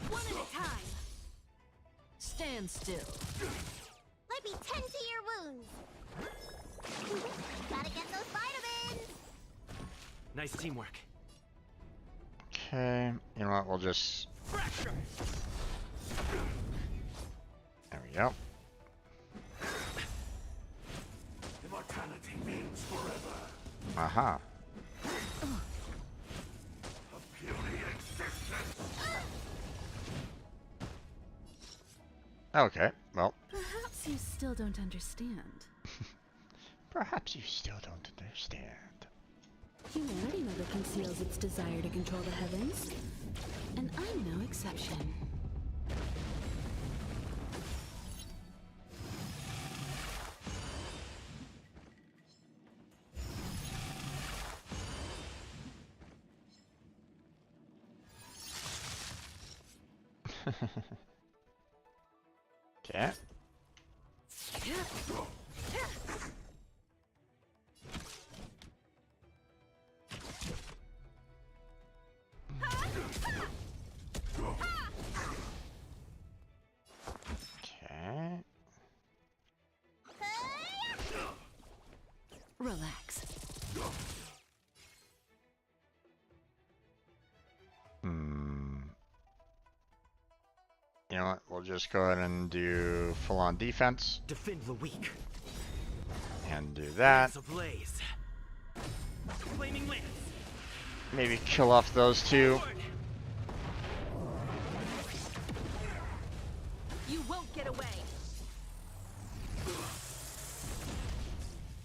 One at a time. Stand still. Let me tend to your wounds. Gotta get those vitamins. Nice teamwork. Okay, you know what? We'll just. Fracture. There we go. Immortality means forever. Aha. A puny existence. Okay, well. Perhaps you still don't understand. Perhaps you still don't understand. Humanity never conceals its desire to control the heavens. And I'm no exception. Okay. Okay. Relax. You know what? We'll just go ahead and do full-on defense. Defend the weak. And do that. Lance ablaze. Flaming lance. Maybe kill off those two. You won't get away.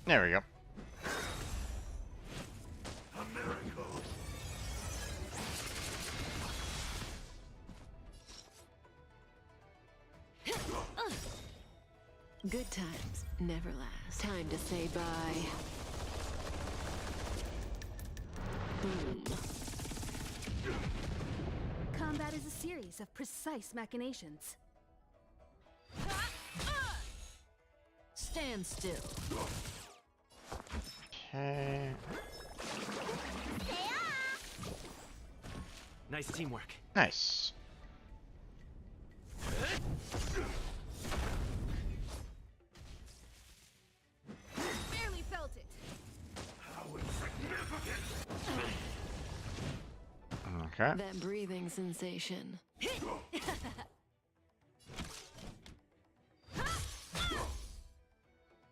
There we go. A miracle. Good times never last. Time to say bye. Boom. Combat is a series of precise machinations. Stand still. Okay. Nice teamwork. Nice. Barely felt it. How insignificant. Okay. That breathing sensation.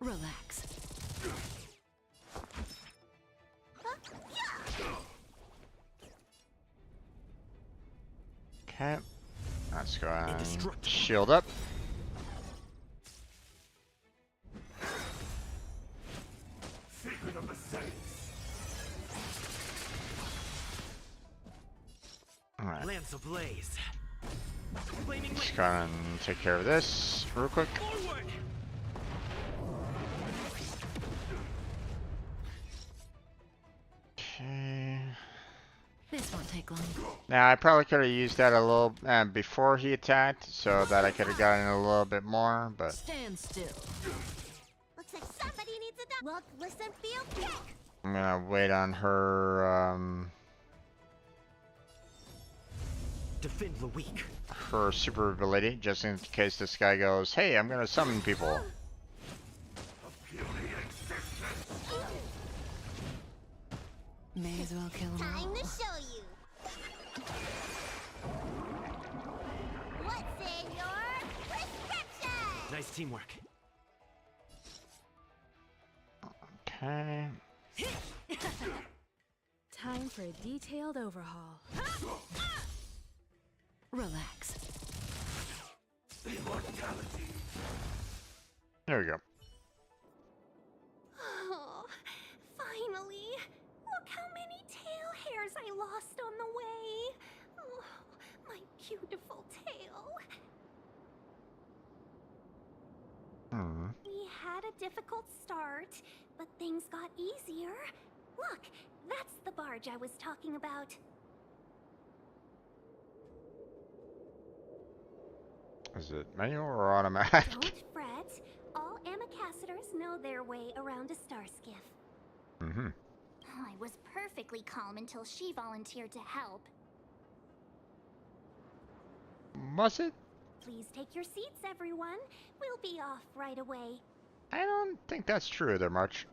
Relax. Okay. Let's go ahead and shield up. Secret of the Saints. Alright. Lance ablaze. Flaming Let's lance. go ahead and take care of this real quick. Forward. Okay. This won't take long. Now I probably could have used that a little before he attacked, so that I could have gotten a little bit more. But Stand still. Looks like somebody needs a look, listen, feel, kick. I'm gonna wait on her Defend the weak. her super ability, just in case this guy goes, "Hey, I'm gonna summon people." A puny existence. May as well kill them Time all. to show you. What's in your prescription? Nice teamwork. Okay. Time for a detailed overhaul. Relax. Immortality. There we go. Oh, finally. Look how many difficult start, but things got easier. Look, that's the barge I was talking about. Is it manual or automatic? Don't fret. All ambassadors know their way around a star skiff. Mm-hmm. Oh, I was perfectly calm until she volunteered to help. Was it? Please take your seats, everyone. We'll be off right away. I don't think that's true there much.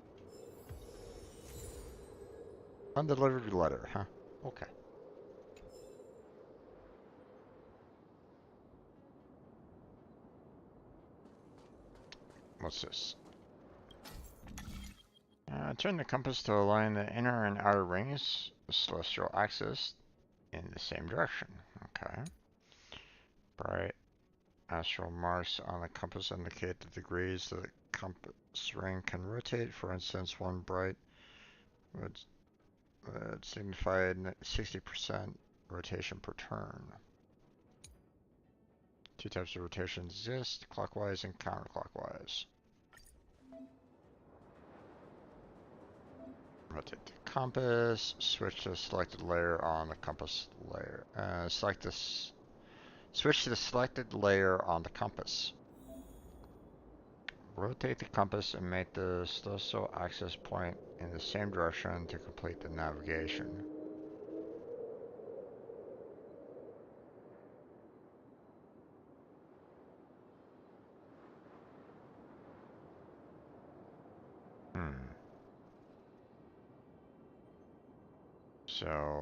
Undelivered letter, huh? Okay. What's this? Turn the compass to align the inner and outer rings of celestial axis in the same direction. Okay. Bright astral marks on the compass indicate the degrees the compass ring can rotate. For instance, one bright would signify 60% rotation per turn. Two types of rotation exist, clockwise and counterclockwise. Rotate the compass, switch to the selected layer on the compass layer. Switch to the selected layer on the compass. Rotate the compass and make the celestial axis point in the same direction to complete the navigation. So...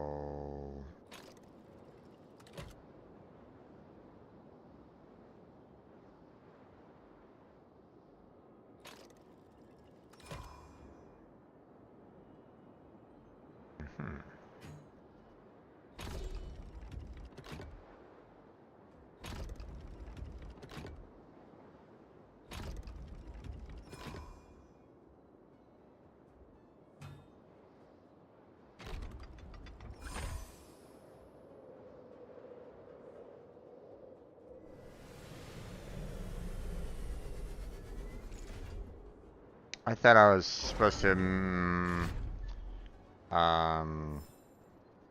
I thought I was supposed to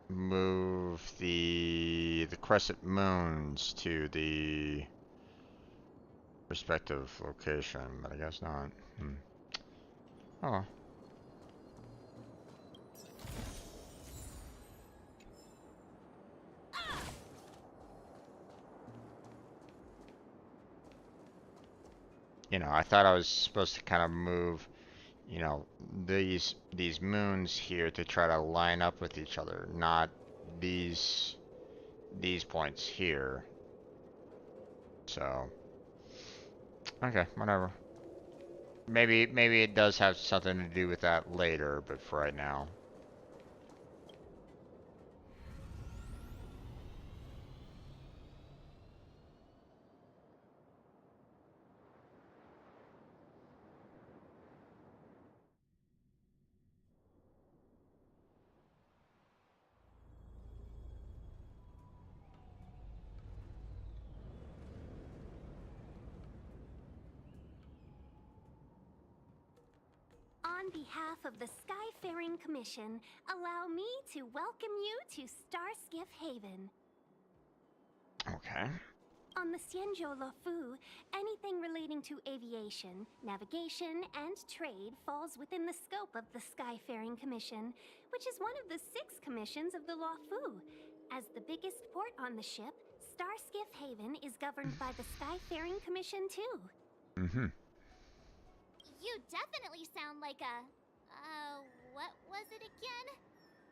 move the crescent moons to the respective location, but I guess not. Oh. You know, I thought I was supposed to kind of move, you know, these moons here to try to line up with each other, not these points here. So, okay, whatever. Maybe it does have something to do with that later, but for right now. On behalf of the Skyfaring Commission, allow me to welcome you to Starskiff Haven. Okay. On the Xianzhou Luofu, anything relating to aviation, navigation, and trade falls within the scope of the Skyfaring Commission, which is one of the 6 commissions of the Luofu. As the biggest port on the ship, Starskiff Haven is governed by the Skyfaring Commission too. Mm-hmm. You definitely sound like a... what was it again?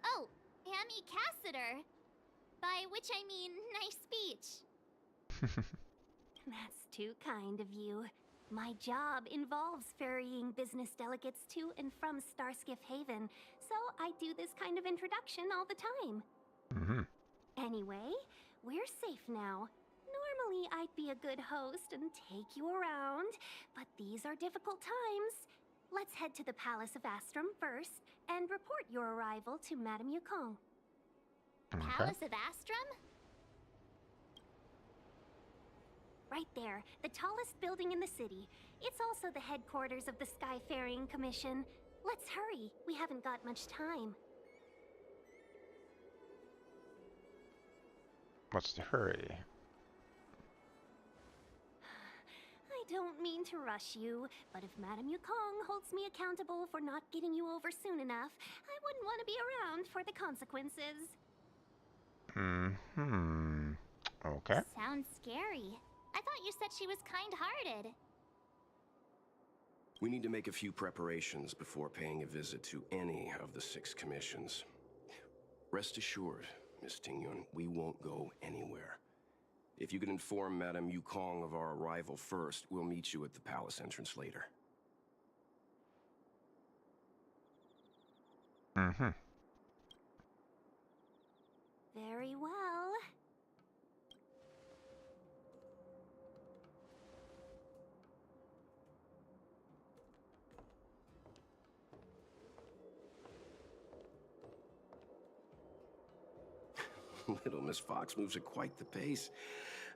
Oh, Amy Cassiter. By which I mean, nice speech. That's too kind of you. My job involves ferrying business delegates to and from Starskiff Haven, so I do this kind of introduction all the time. Mm-hmm. Anyway, we're safe now. Normally, I'd be a good host and take you around, but these are difficult times. Let's head to the Palace of Astrum first and report your arrival to Madame Yukong. Okay. Palace of Astrum? Right there, the tallest building in the city. It's also the headquarters of the Skyfaring Commission. Let's hurry. We haven't got much time. What's the hurry? I don't mean to rush you, but if Madame Yukong holds me accountable for not getting you over soon enough, I wouldn't want to be around for the consequences. Hmm. Okay. Sounds scary. I thought you said she was kind-hearted. We need to make a few preparations before paying a visit to any of the 6 commissions. Rest assured, Miss Tingyun, we won't go anywhere. If you could inform Madame Yukong of our arrival first, we'll meet you at the palace entrance later. Mm-hmm. Very well. Little Miss Fox moves at quite the pace.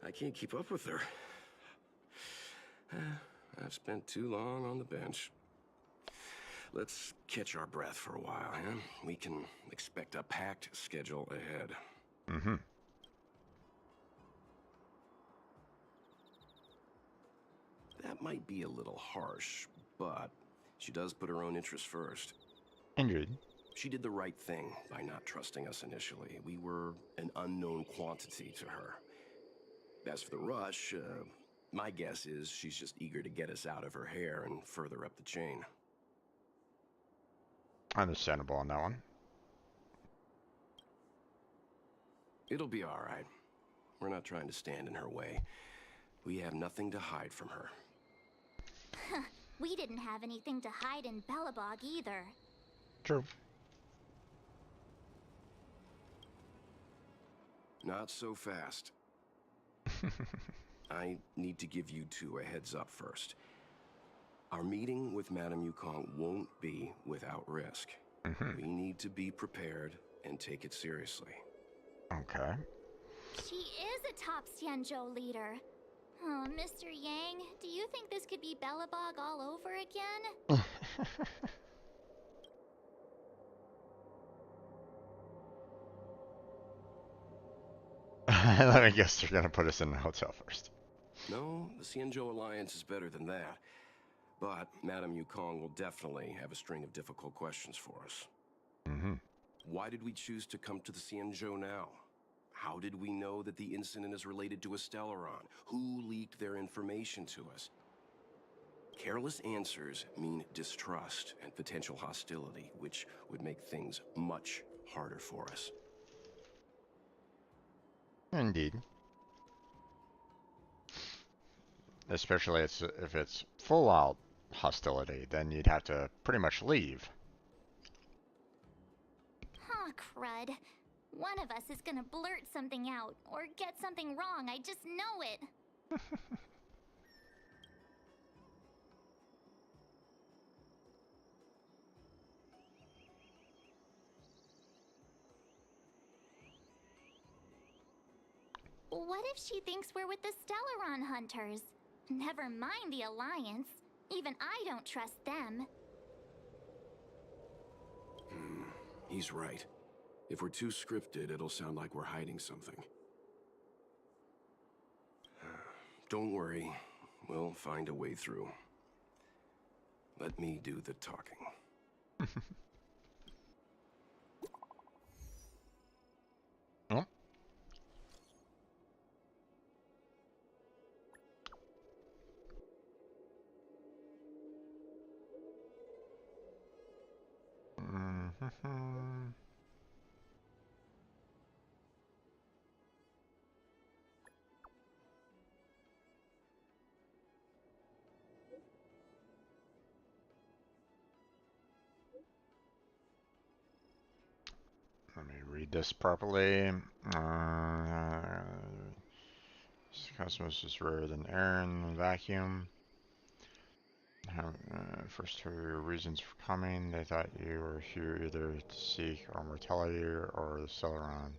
I can't keep up with her. I've spent too long on the bench. Let's catch our breath for a while, huh? We can expect a packed schedule ahead. Mm-hmm. That might be a little harsh, but she does put her own interests first. Indeed. She did the right thing by not trusting us initially. We were an unknown quantity to her. As for the rush, my guess is she's just eager to get us out of her hair and further up the chain. Understandable on that one. It'll be all right. We're not trying to stand in her way. We have nothing to hide from her. We didn't have anything to hide in Belobog either. True. Not so fast. I need to give you 2 a heads up first. Our meeting with Madame Yukong won't be without risk. Mm-hmm. We need to be prepared and take it seriously. Okay. She is a top Xianzhou leader. Oh, Mr. Yang, do you think this could be Belobog all over again? Let me guess, they're gonna put us in the hotel first. No, the Xianzhou Alliance is better than that. But Madame Yukong will definitely have a string of difficult questions for us. Mm-hmm. Why did we choose to come to the Xianzhou now? How did we know that the incident is related to a Stellaron? Who leaked their information to us? Careless answers mean distrust and potential hostility, which would make things much harder for us. Indeed. Especially if it's full-out hostility, then you'd have to pretty much leave. Huh, crud. One of us is gonna blurt something out, or get something wrong, I just know it. What if she thinks we're with the Stellaron Hunters? Never mind the Alliance. Even I don't trust them. He's right. If we're too scripted, it'll sound like we're hiding something. Don't worry. We'll find a way through. Let me do the talking. Oh? Mm-hmm. Let me read this properly. Cosmos is rarer than air in the vacuum. First heard your reasons for coming. They thought you were here either to seek our mortality or the Celeron.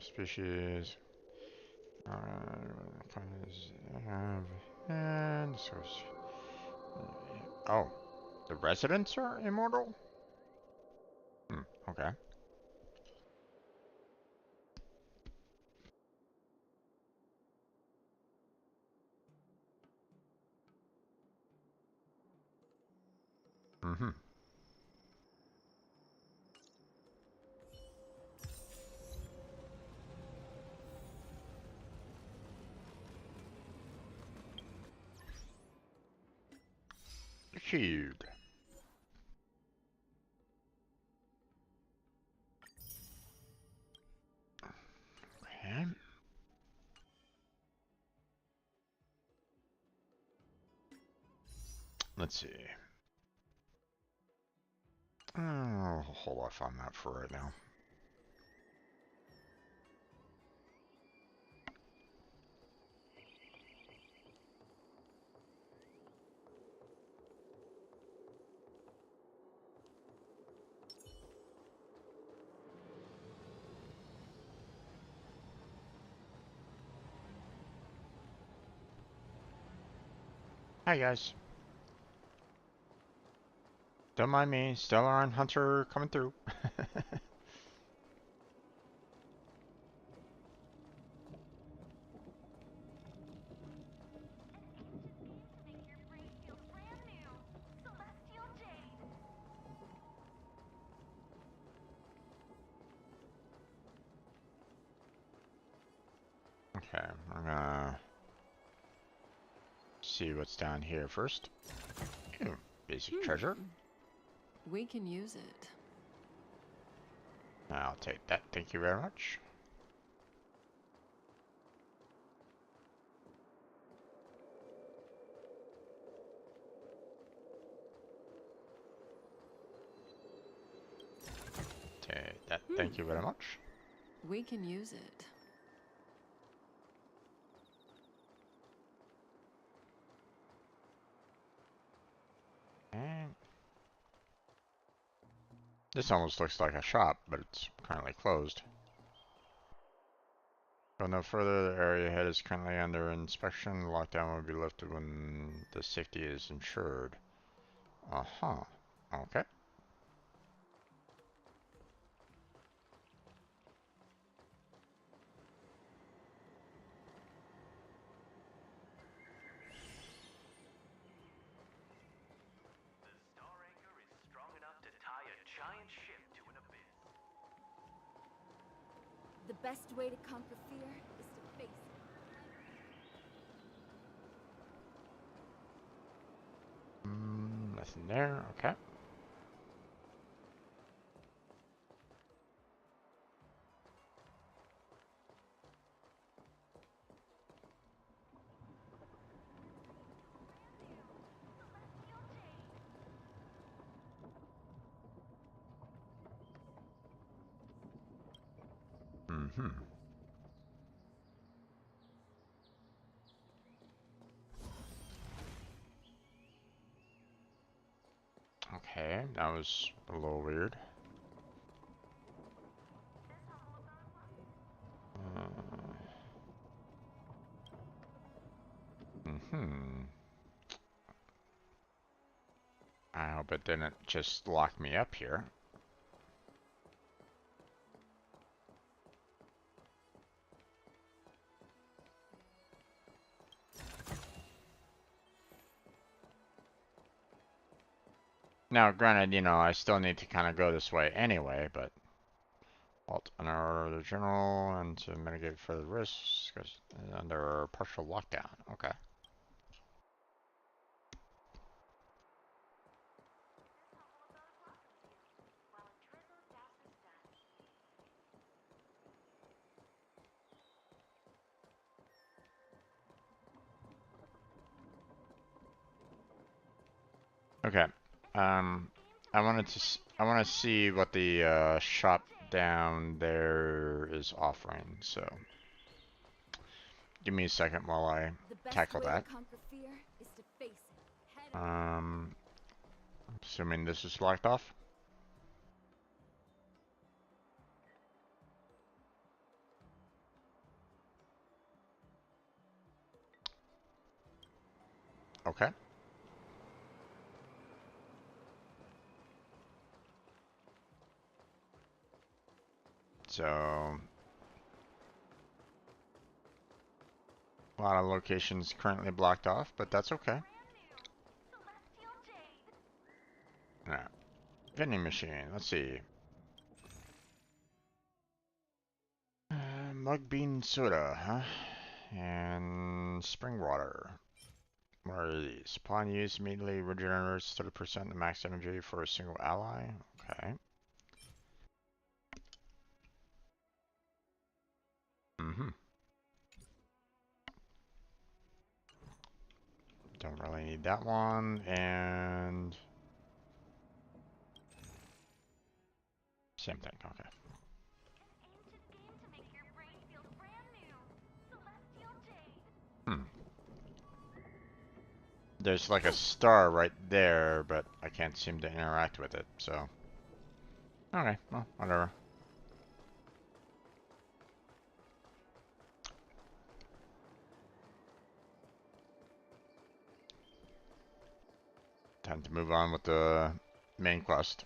species. And source. Oh, the residents are immortal? Okay. Achieved. Okay. Let's see. I'll hold off on that for right now. Hi guys. Don't mind me, Stellar and Hunter coming through. Okay, I'm gonna see what's down here first. Ooh, basic treasure. We can use it. I'll take that, thank you very much. Take that, thank you very much. We can use it. And this almost looks like a shop, but it's currently closed. Go no further, the area ahead is currently under inspection. Lockdown will be lifted when the safety is ensured. Uh-huh. Okay. The best way to conquer fear is to face it. Nothing there, okay. Okay, that was a little weird. I hope it didn't just lock me up here. Now, granted, you know, I still need to kind of go this way anyway, but Alt under the general and to mitigate further risks under partial lockdown. Okay. Okay. I want to see what the shop down there is offering. So, give me a second while I tackle that. Assuming this is locked off. Okay. So, a lot of locations currently blocked off, but that's okay. Alright. Vending machine, let's see. Mug bean soda, huh? And spring water. What are these? Upon use, immediately regenerates 30% the max energy for a single ally. Okay. Mm-hmm. Don't really need that one, and same thing, okay. Hmm. There's like a star right there, but I can't seem to interact with it, so. Okay, well, whatever. Time to move on with the main quest.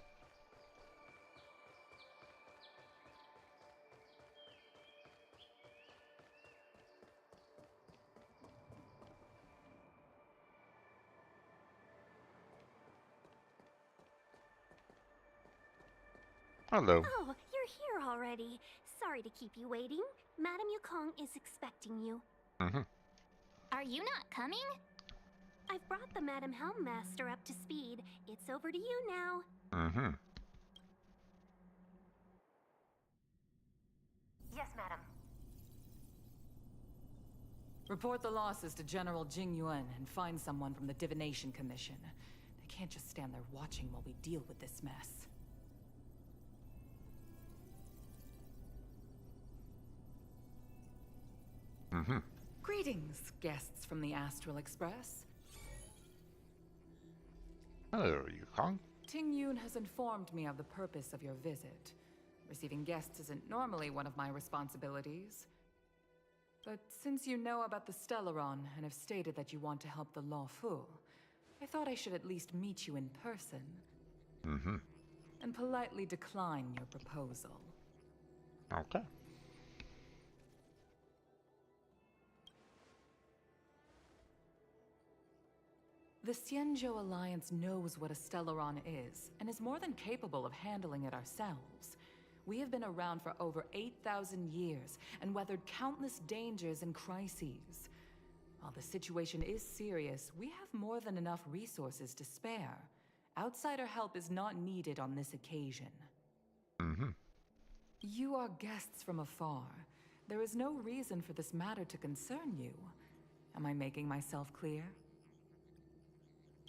Hello. Oh, you're here already. Sorry to keep you waiting. Madame Yukong is expecting you. Mm-hmm. Are you not coming? I've brought the Madame Helmmaster up to speed. It's over to you now. Mm-hmm. Yes, madam. Report the losses to General Jing Yuan and find someone from the Divination Commission. They can't just stand there watching while we deal with this mess. Mm-hmm. Greetings, guests from the Astral Express. Hello, Yukong. Ting Yun has informed me of the purpose of your visit. Receiving guests isn't normally one of my responsibilities. But since you know about the Stellaron and have stated that you want to help the Law Fu, I thought I should at least meet you in person. Mm-hmm. And politely decline your proposal. Okay. The Xianzhou Alliance knows what a Stellaron is, and is more than capable of handling it ourselves. We have been around for over 8,000 years, and weathered countless dangers and crises. While the situation is serious, we have more than enough resources to spare. Outsider help is not needed on this occasion. Mm-hmm. You are guests from afar. There is no reason for this matter to concern you. Am I making myself clear?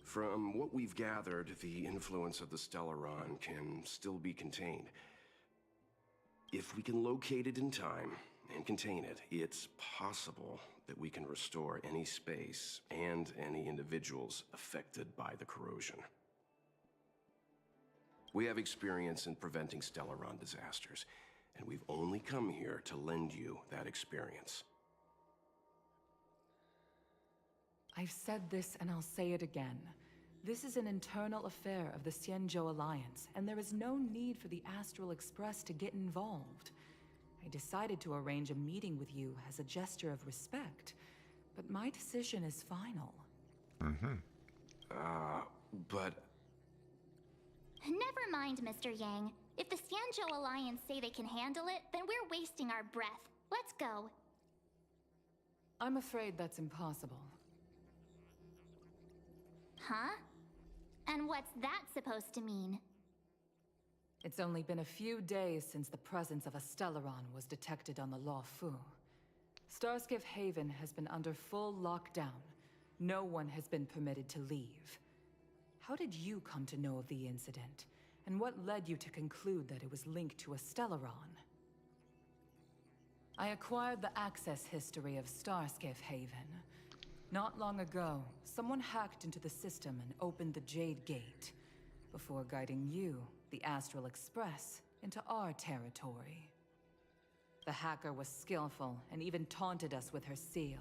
From what we've gathered, the influence of the Stellaron can still be contained. If we can locate it in time and contain it, it's possible that we can restore any space and any individuals affected by the corrosion. We have experience in preventing Stellaron disasters, and we've only come here to lend you that experience. I've said this and I'll say it again. This is an internal affair of the Xianzhou Alliance, and there is no need for the Astral Express to get involved. I decided to arrange a meeting with you as a gesture of respect, but my decision is final. Mm-hmm. But... Never mind, Mr. Yang. If the Xianzhou Alliance say they can handle it, then we're wasting our breath. Let's go. I'm afraid that's impossible. Huh? And what's that supposed to mean? It's only been a few days since the presence of a Stellaron was detected on the Law Fu. Starskiff Haven has been under full lockdown. No one has been permitted to leave. How did you come to know of the incident? And what led you to conclude that it was linked to a Stellaron? I acquired the access history of Starskiff Haven. Not long ago, someone hacked into the system and opened the Jade Gate, before guiding you, the Astral Express, into our territory. The hacker was skillful and even taunted us with her seal.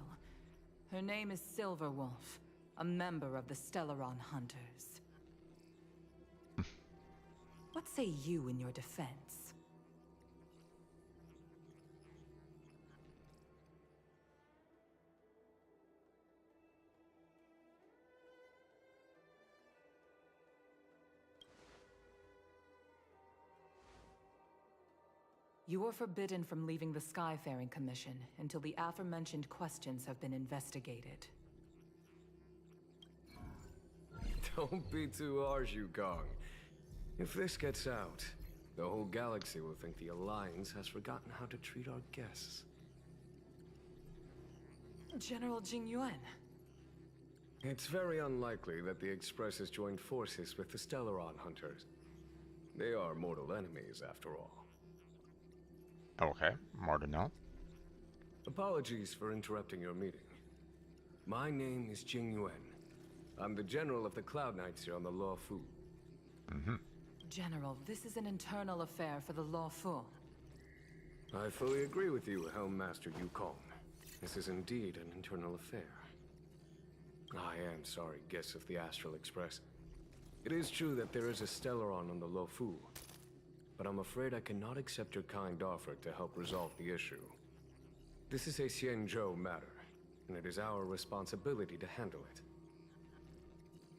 Her name is Silverwolf, a member of the Stellaron Hunters. What say you in your defense? You are forbidden from leaving the Skyfaring Commission until the aforementioned questions have been investigated. Don't be too harsh, Yukong. If this gets out, the whole galaxy will think the Alliance has forgotten how to treat our guests. General Jingyuan. It's very unlikely that the Express has joined forces with the Stellaron Hunters. They are mortal enemies, after all. Okay, more to know. Apologies for interrupting your meeting. My name is Jingyuan. I'm the General of the Cloud Knights here on the Luofu. General, this is an internal affair for the Luofu. I fully agree with you, Helm Master Yukong. This is indeed an internal affair. I am sorry, guests of the Astral Express. It is true that there is a Stellaron on the Luofu, but I'm afraid I cannot accept your kind offer to help resolve the issue. This is a Xianzhou matter, and it is our responsibility to handle it.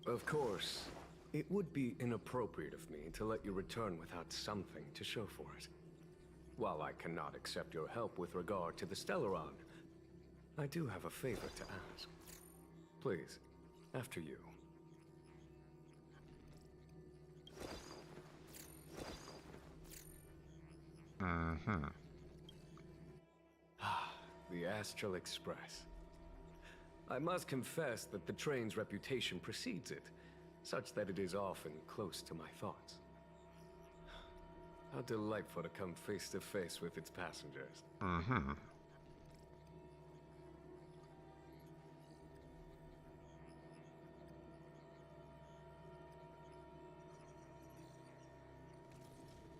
Of course, it would be inappropriate of me to let you return without something to show for it. While I cannot accept your help with regard to the Stellaron, I do have a favor to ask. Please, after you. The Astral Express. I must confess that the train's reputation precedes it, such that it is often close to my thoughts. How delightful to come face to face with its passengers.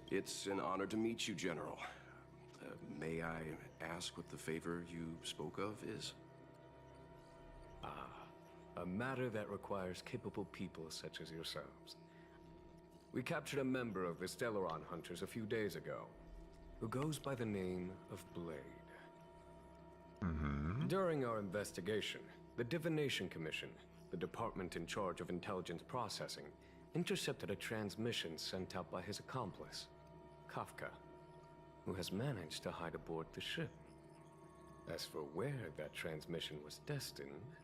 It's an honor to meet you, General. May I ask what the favor you spoke of is? A matter that requires capable people such as yourselves. We captured a member of the Stellaron Hunters a few days ago, who goes by the name of Blade. During our investigation, the Divination Commission, the department in charge of intelligence processing, intercepted a transmission sent out by his accomplice, Kafka, who has managed to hide aboard the ship. As for where that transmission was destined...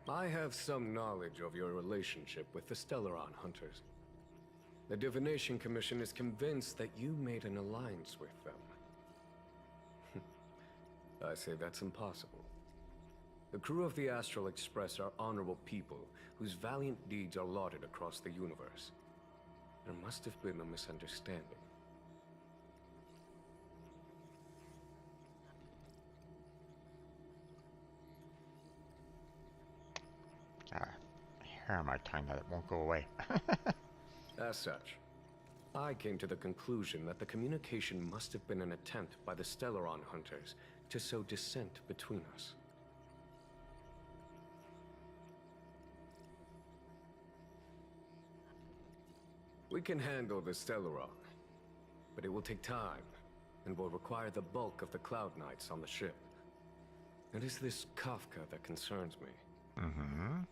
I have some knowledge of your relationship with the Stellaron Hunters. The Divination Commission is convinced that you made an alliance with them. I say that's impossible. The crew of the Astral Express are honorable people whose valiant deeds are lauded across the universe. There must have been a misunderstanding. Hair on my tongue that it won't go away. As such, I came to the conclusion that the communication must have been an attempt by the Stellaron Hunters to sow dissent between us. We can handle the Stellaron, but it will take time, and will require the bulk of the Cloud Knights on the ship. It is this Kafka that concerns me.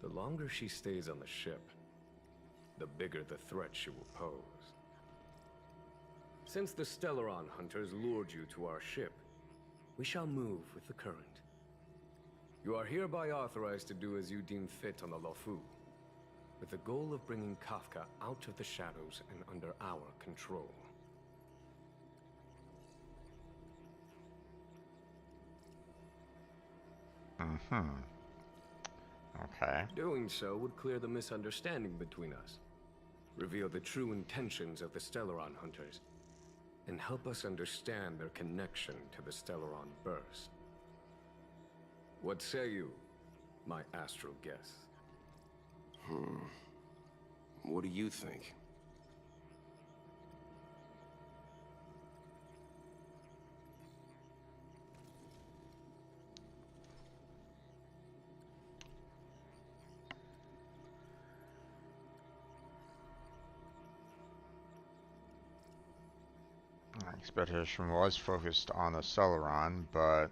The longer she stays on the ship, the bigger the threat she will pose. Since the Stellaron Hunters lured you to our ship, we shall move with the current. You are hereby authorized to do as you deem fit on the Luofu, with the goal of bringing Kafka out of the shadows and under our control. Okay. Doing so would clear the misunderstanding between us, reveal the true intentions of the Stellaron Hunters, and help us understand their connection to the Stellaron Burst. What say you, my astral guests? What do you think? Expedition was focused on the Celeron, but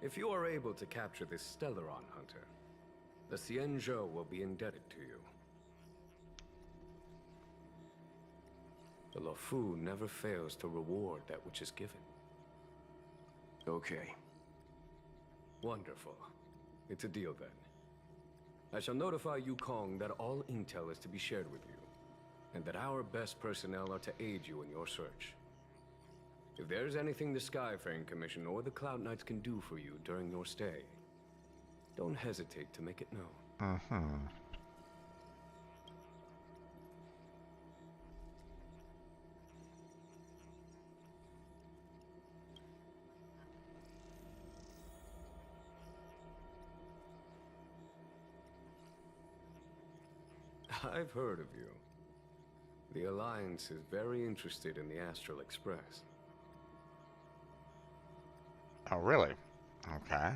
If you are able to capture this Stellaron hunter, the Xianzhou will be indebted to you. The Luofu never fails to reward that which is given. Okay. Wonderful. It's a deal then. I shall notify Yukong that all intel is to be shared with you, and that our best personnel are to aid you in your search. If there's anything the Skyfaring Commission or the Cloud Knights can do for you during your stay, don't hesitate to make it known. I've heard of you. The Alliance is very interested in the Astral Express. Oh, really? Okay.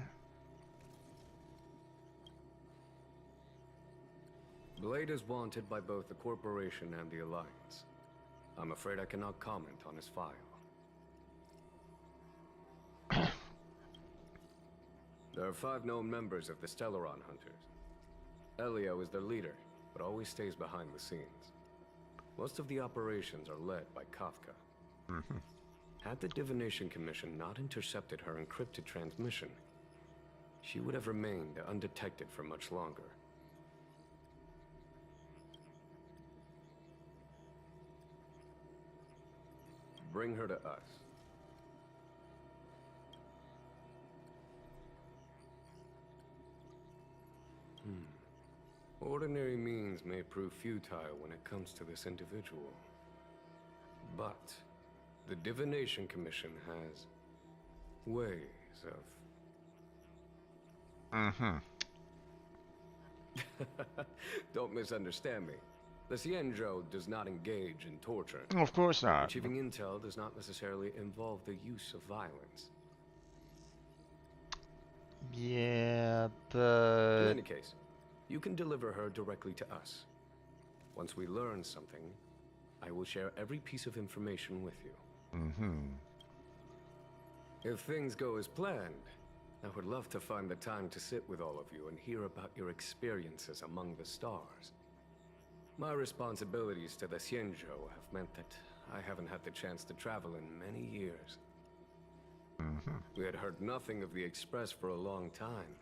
Blade is wanted by both the Corporation and the Alliance. I'm afraid I cannot comment on his file. There are 5 known members of the Stellaron Hunters. Elio is their leader, but always stays behind the scenes. Most of the operations are led by Kafka. Had the Divination Commission not intercepted her encrypted transmission, she would have remained undetected for much longer. Bring her to us. Ordinary means may prove futile when it comes to this individual. But the Divination Commission has ways of... Don't misunderstand me. The Xianzhou does not engage in torture. Of course not. Achieving intel does not necessarily involve the use of violence. Yeah, but... In any case, you can deliver her directly to us. Once we learn something, I will share every piece of information with you. If things go as planned, I would love to find the time to sit with all of you and hear about your experiences among the stars. My responsibilities to the Xianzhou have meant that I haven't had the chance to travel in many years. We had heard nothing of the Express for a long time.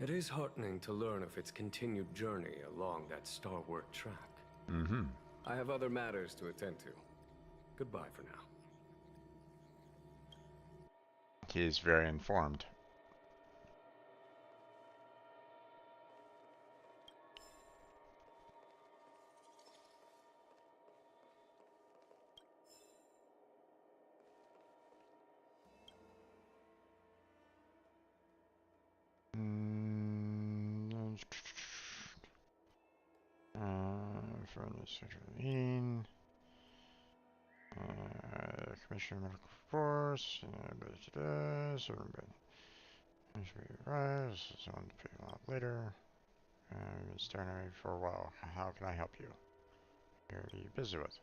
It is heartening to learn of its continued journey along that starward track. I have other matters to attend to. Goodbye for now. He's very informed. From the Central Commission of Medical Force, rise, someone to pick him up later. I've been staring at me for a while. How can I help you? What are you busy with?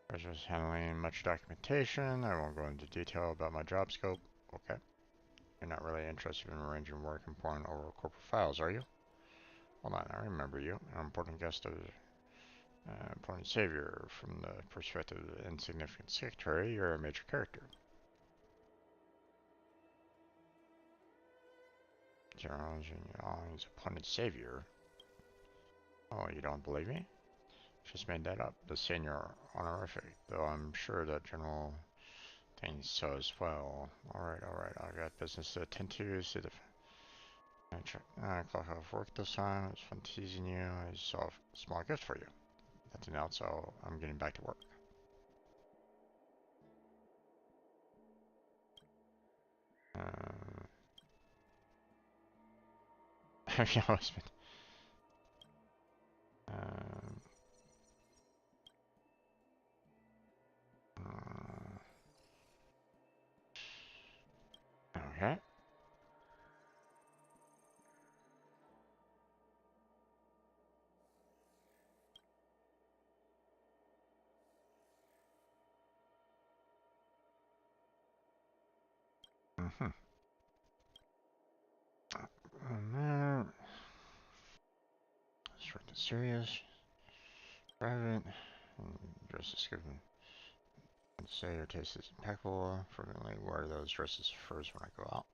I was just handling much documentation. I won't go into detail about my job scope. Okay. You're not really interested in arranging work and pouring over corporate files, are you? Hold on, I remember you. An important guest of important savior. From the perspective of the insignificant secretary, you're a major character. General Jin's appointed savior. Oh, you don't believe me? Just made that up. The senior honorific, though I'm sure that General thinks so as well. Alright, I got business to attend to. See the clock off work this time. It was fun teasing you. I saw a small gift for you. Nothing else, so I'm getting back to work. Have you always been? Okay. Hmm. Man. Short and serious. Private. Dresses given. Say your taste is impeccable. Frequently wear those dresses first when I go out.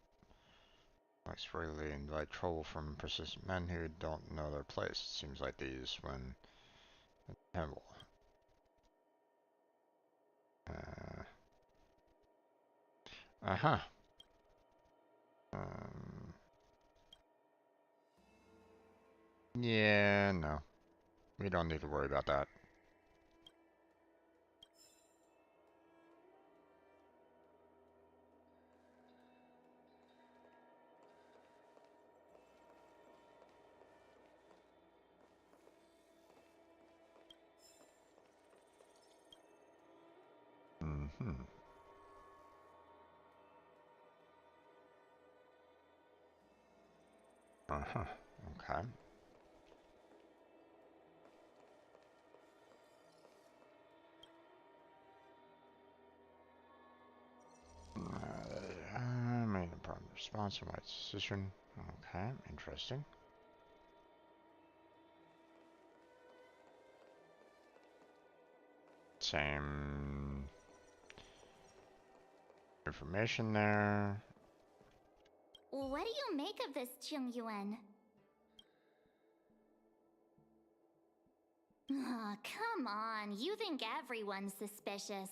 Likes freely invite trouble from persistent men who don't know their place. It seems like these when at the temple. Uh-huh. Yeah, no. We don't need to worry about that. Mm-hmm. Uh-huh. Okay. Made a problem response to my decision. Okay, interesting. Same information there. What do you make of this, Chung Yuan? Oh, come on. You think everyone's suspicious.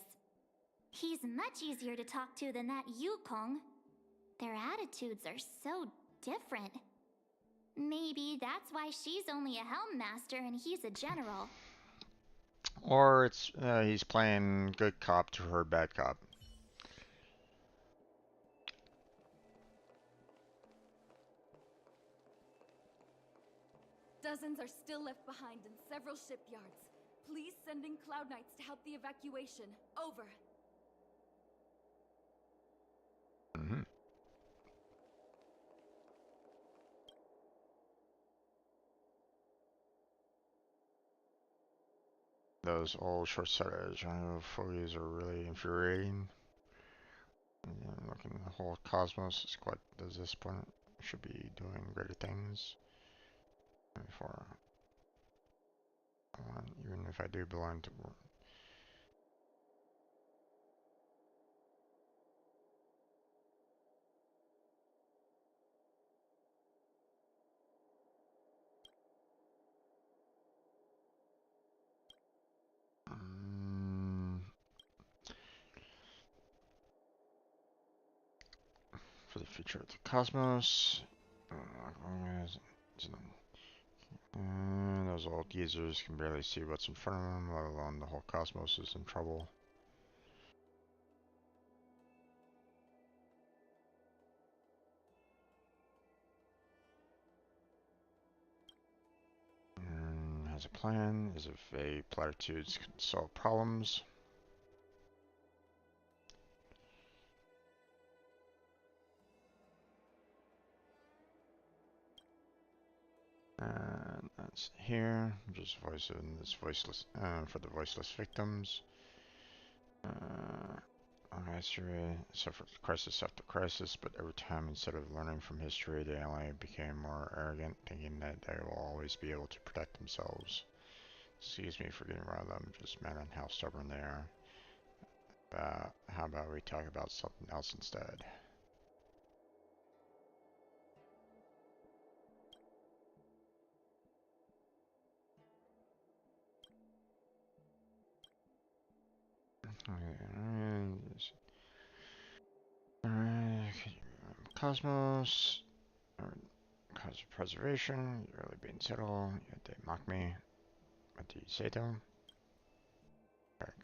He's much easier to talk to than that Yukong. Their attitudes are so different. Maybe that's why she's only a helm master and he's a general. Or it's he's playing good cop to her bad cop. Dozens are still left behind in several shipyards. Please send in Cloud Knights to help the evacuation. Over. Mm-hmm. Those old short-sighted giant fogies are really infuriating. Again, looking at the whole cosmos is quite at this point. Should be doing greater things. For even if I do belong to. For the future of the cosmos. Those old geezers can barely see what's in front of them, let alone the whole cosmos is in trouble. Has a plan, as if a platitudes can solve problems. And that's here, just voicing this voiceless, for the voiceless victims. History suffered crisis after crisis, but every time, instead of learning from history, they only became more arrogant, thinking that they will always be able to protect themselves. Excuse me for getting riled up, just mad on how stubborn they are. How about we talk about something else instead? Cosmos, cause of preservation, you're really being subtle, yet they mock me. What do you say to them?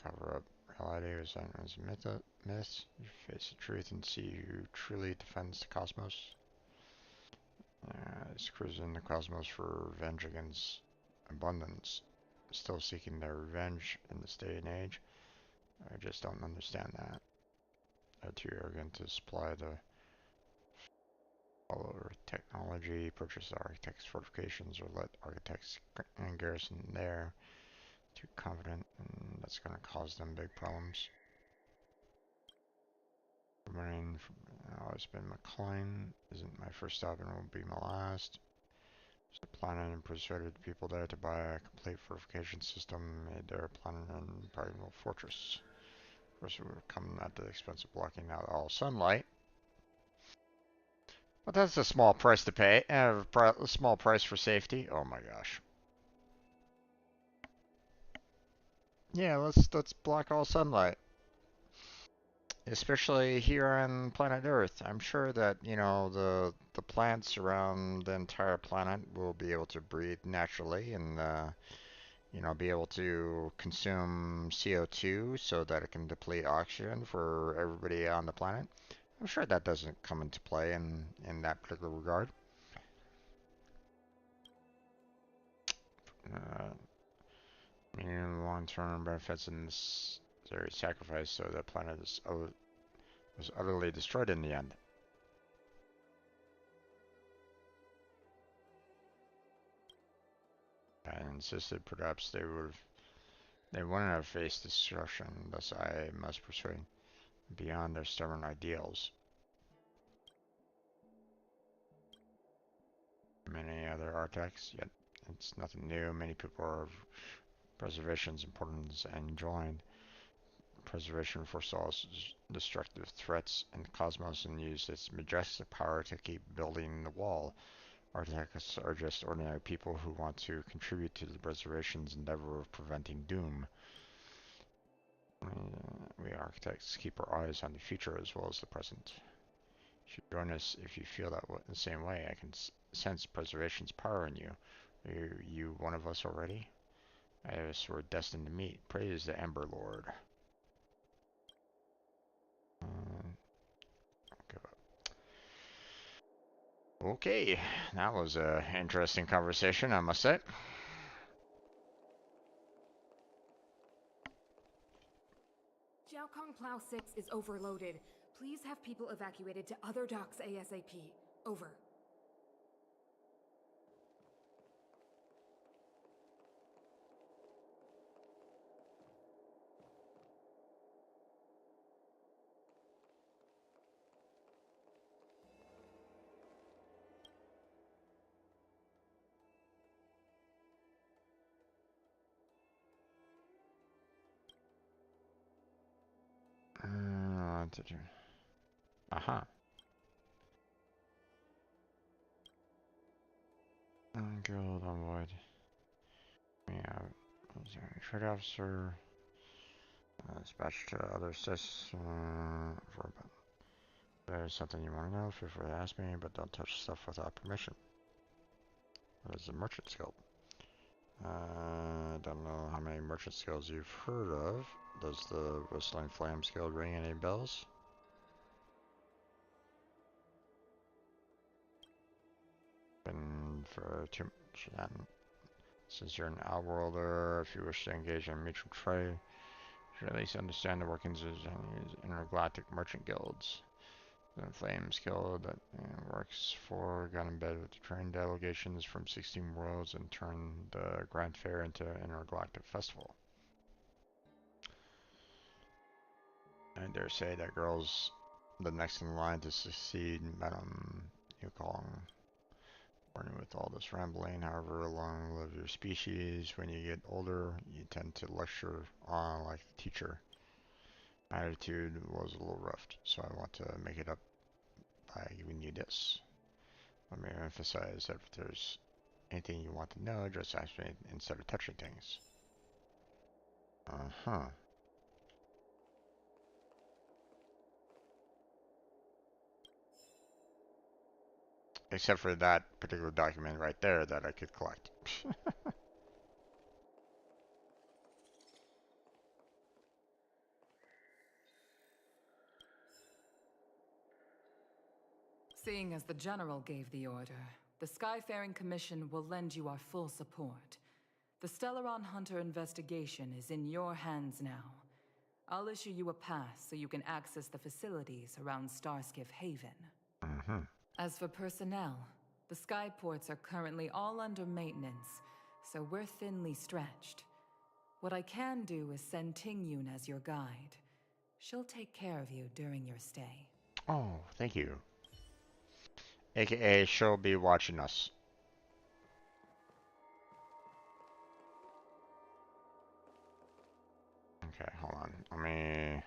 Cover up reality as myths. You face the truth and see who truly defends the cosmos. Is cruising the cosmos for revenge against abundance. Still seeking their revenge in this day and age. I just don't understand that. They're too arrogant to supply the follower technology, purchase architects' fortifications, or let architects and garrison there. Too confident, and that's going to cause them big problems. winning. Always been McLean. Isn't my first stop and won't be my last. So planning and persuaded people there to buy a complete fortification system made their planning and Primal Fortress. Of course, we were coming at the expense of blocking out all sunlight. But that's a small price to pay. A small price for safety. Oh my gosh. Yeah, let's block all sunlight. Especially here on planet Earth. I'm sure that, you know, the plants around the entire planet will be able to breathe naturally and you know, be able to consume CO2 so that it can deplete oxygen for everybody on the planet. I'm sure that doesn't come into play in that particular regard. Meaning long-term benefits and necessary sacrifice so the planet was utterly destroyed in the end. I insisted perhaps they wouldn't have faced destruction, thus I must persuade beyond their stubborn ideals. Many other architects, yet it's nothing new. Many people are of preservation's importance and joined. Preservation foresaws destructive threats in the cosmos and used its majestic power to keep building the wall. Architects are just ordinary people who want to contribute to the preservation's endeavor of preventing doom. We architects keep our eyes on the future as well as the present. You should join us if you feel that the same way. I can sense preservation's power in you. Are you one of us already? I guess we're destined to meet. Praise the Ember Lord. Okay, that was an interesting conversation, I must say. Jiaokong Plow 6 is overloaded. Please have people evacuated to other docks ASAP. Over. Aha. Guild envoy. Yeah, trade officer. Dispatch to other sys. There's something you want to know, feel free to ask me, but don't touch stuff without permission. What is the merchant guild? I don't know how many merchant guilds you've heard of. Does the Whistling Flames Guild ring any bells? Been for too much. Since you're an outworlder, if you wish to engage in mutual trade, you should at least understand the workings of intergalactic merchant guilds. The Flames Guild that works for got in bed with the train delegations from 16 worlds and turned the Grand Fair into an intergalactic festival. I dare say that girl's the next in line to succeed Madame Yukong. Warning with all this rambling, however long live your species, when you get older, you tend to lecture on like the teacher. My attitude was a little rough, so I want to make it up by giving you this. Let me emphasize that if there's anything you want to know, just ask me instead of touching things. Uh-huh. Except for that particular document right there that I could collect. Seeing as the General gave the order, the Skyfaring Commission will lend you our full support. The Stellaron Hunter investigation is in your hands now. I'll issue you a pass so you can access the facilities around Starskiff Haven. As for personnel, the Skyports are currently all under maintenance, so we're thinly stretched. What I can do is send Tingyun as your guide. She'll take care of you during your stay. Oh, thank you. AKA, she'll be watching us. Okay, hold on. Let me...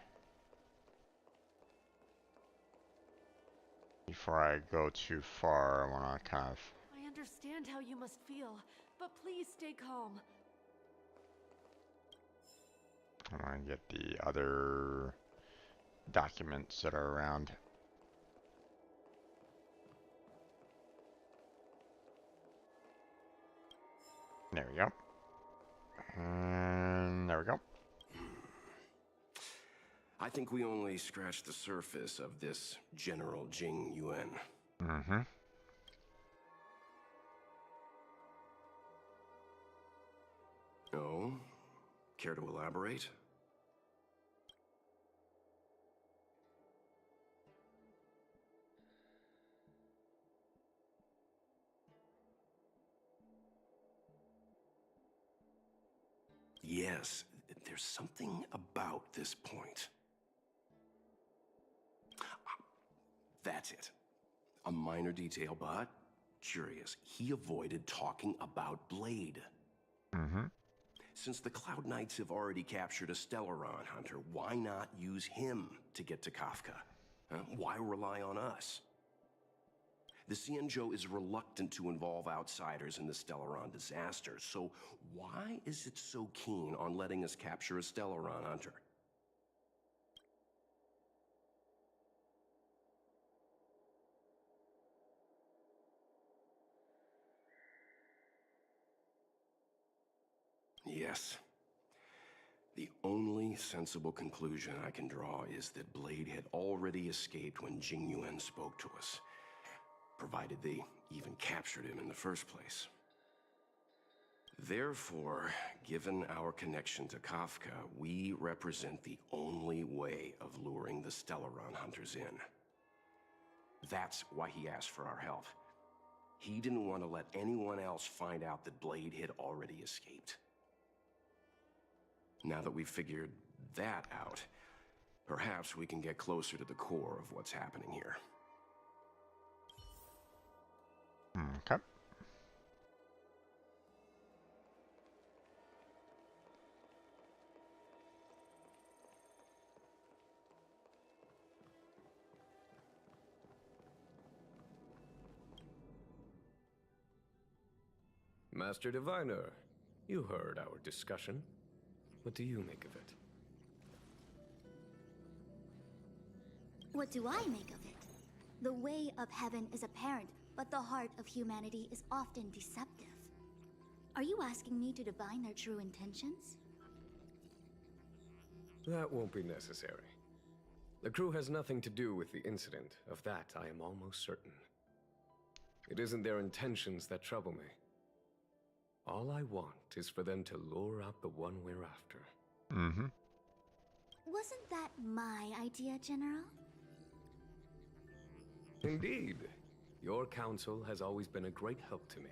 Before I go too far, I want to kind of... I understand how you must feel, but please stay calm. I want to get the other documents that are around. There we go. And there we go. I think we only scratched the surface of this General Jing Yuan. Mm-hmm. Oh? Care to elaborate? Yes, there's something about this point. That's it. A minor detail, but curious. He avoided talking about Blade. Mm-hmm. Since the Cloud Knights have already captured a Stellaron hunter, why not use him to get to Kafka? Why rely on us? The Xianzhou is reluctant to involve outsiders in the Stellaron disaster, so why is it so keen on letting us capture a Stellaron hunter? Yes. The only sensible conclusion I can draw is that Blade had already escaped when Jing Yuan spoke to us, provided they even captured him in the first place. Therefore, given our connection to Kafka, we represent the only way of luring the Stellaron hunters in. That's why he asked for our help. He didn't want to let anyone else find out that Blade had already escaped. Now that we've figured that out, perhaps we can get closer to the core of what's happening here. Okay. Master Diviner, you heard our discussion. What do you make of it? What do I make of it? The way of heaven is apparent, but the heart of humanity is often deceptive. Are you asking me to divine their true intentions? That won't be necessary. The crew has nothing to do with the incident. Of that, I am almost certain. It isn't their intentions that trouble me. All I want is for them to lure out the one we're after. Mm-hmm. Wasn't that my idea, General? Indeed. Your counsel has always been a great help to me.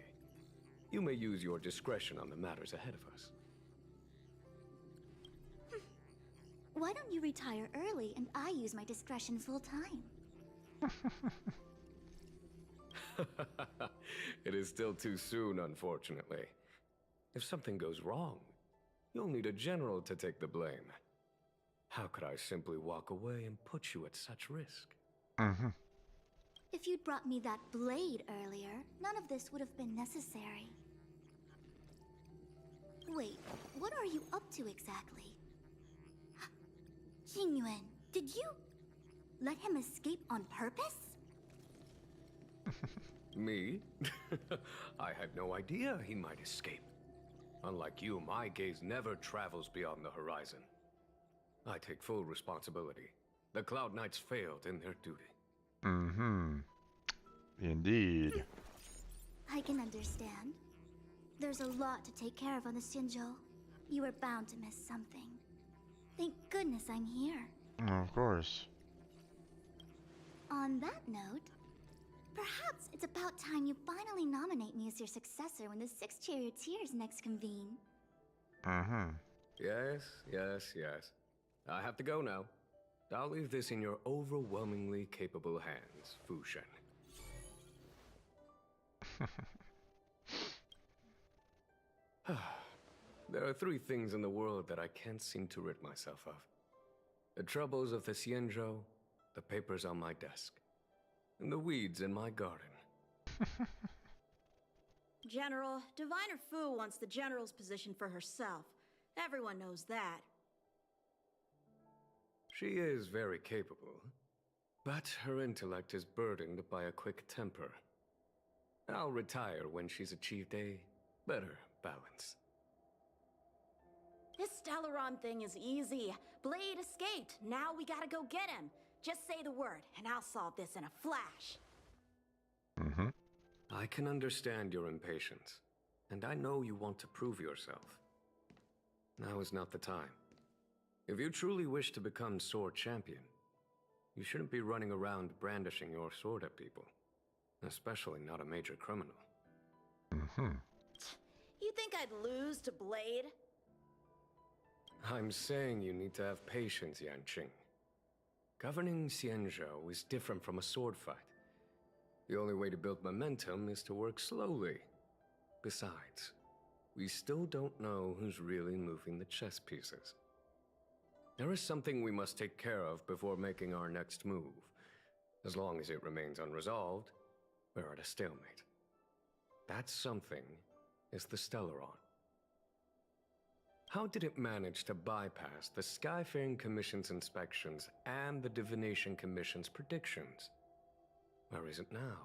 You may use your discretion on the matters ahead of us. Why don't you retire early and I use my discretion full time? It is still too soon, unfortunately. If something goes wrong, you'll need a general to take the blame. How could I simply walk away and put you at such risk? Mm-hmm. If you'd brought me that blade earlier, none of this would have been necessary. Wait, what are you up to exactly? Jing Yuan, did you let him escape on purpose? Me? I had no idea he might escape. Unlike you, my gaze never travels beyond the horizon. I take full responsibility. The Cloud Knights failed in their duty. Mm-hmm. Indeed. I can understand. There's a lot to take care of on the Xinzhou. You were bound to miss something. Thank goodness I'm here. Of course. On that note, perhaps it's about time you finally nominate me as your successor when the 6 charioteers next convene. Mm-hmm. Yes. I have to go now. I'll leave this in your overwhelmingly capable hands, Fu Shen. There are three things in the world that I can't seem to rid myself of. The troubles of the Xianzhou, the papers on my desk, and the weeds in my garden. General, Diviner Fu wants the General's position for herself. Everyone knows that. She is very capable, but her intellect is burdened by a quick temper. I'll retire when she's achieved a better balance. This Stellaron thing is easy. Blade escaped. Now we gotta go get him. Just say the word, and I'll solve this in a flash. I can understand your impatience, and I know you want to prove yourself. Now is not the time. If you truly wish to become sword champion, you shouldn't be running around brandishing your sword at people, especially not a major criminal. You think I'd lose to Blade? I'm saying you need to have patience, Yanqing. Governing Xianzhou is different from a sword fight. The only way to build momentum is to work slowly. Besides, we still don't know who's really moving the chess pieces. There is something we must take care of before making our next move. As long as it remains unresolved, we're at a stalemate. That something is the Stellaron. How did it manage to bypass the Skyfaring Commission's inspections and the Divination Commission's predictions? Where is it now?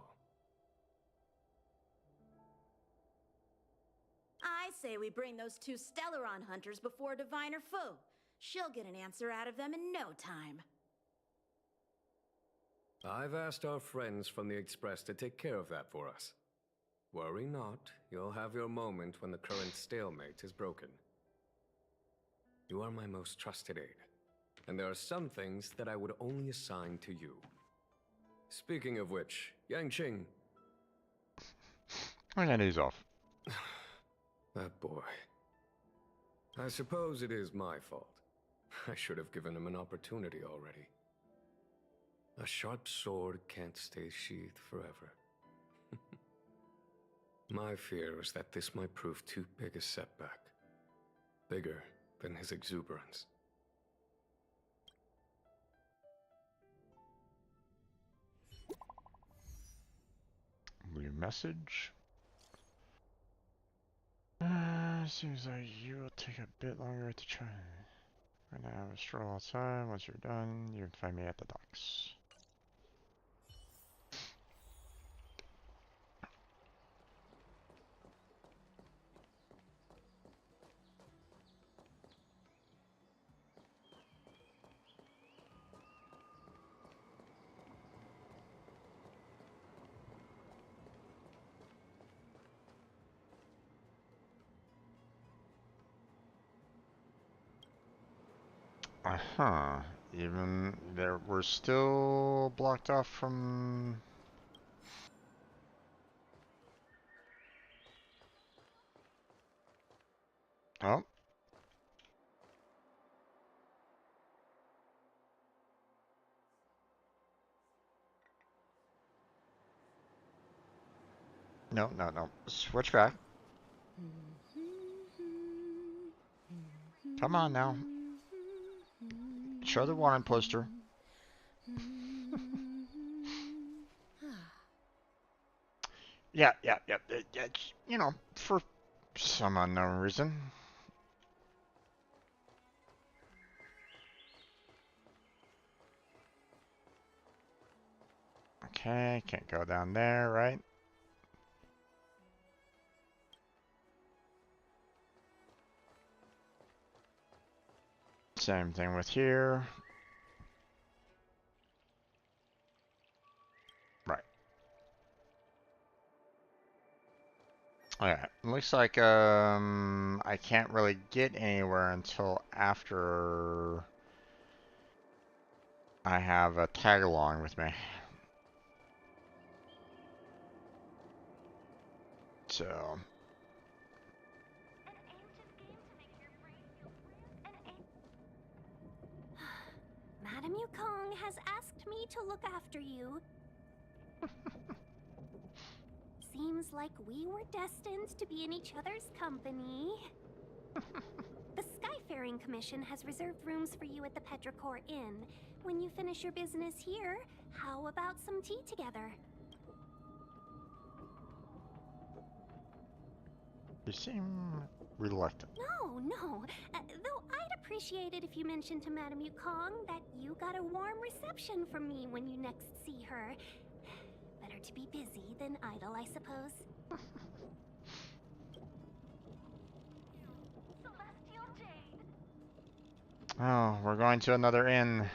I say we bring those two Stellaron hunters before Diviner Fu. She'll get an answer out of them in no time. I've asked our friends from the Express to take care of that for us. Worry not, you'll have your moment when the current stalemate is broken. You are my most trusted aide, and there are some things that I would only assign to you. Speaking of which, Yanqing. I'm gonna ease off. That boy. I suppose it is my fault. I should have given him an opportunity already. A sharp sword can't stay sheathed forever. My fear is that this might prove too big a setback. Bigger than his exuberance. New message. Seems like you will take a bit longer to try. Right now, I have a stroll outside. Once you're done, you can find me at the docks. Even there, we're still blocked off from. Oh. No, no, no. Switch back. Come on now. Show the warrant poster. Yeah, you know, for some unknown reason. Okay, can't go down there, right? Same thing with here. Right. Alright, looks like I can't really get anywhere until after I have a tag along with me. So Madame Yukong has asked me to look after you. Seems like we were destined to be in each other's company. The Skyfaring Commission has reserved rooms for you at the Petrichor Inn. When you finish your business here, how about some tea together? You seem reluctant. No. Though I'd appreciate it if you mentioned to Madame Yukong that you got a warm reception from me when you next see her. Better to be busy than idle, I suppose. Celestial Jade. Oh, we're going to another inn.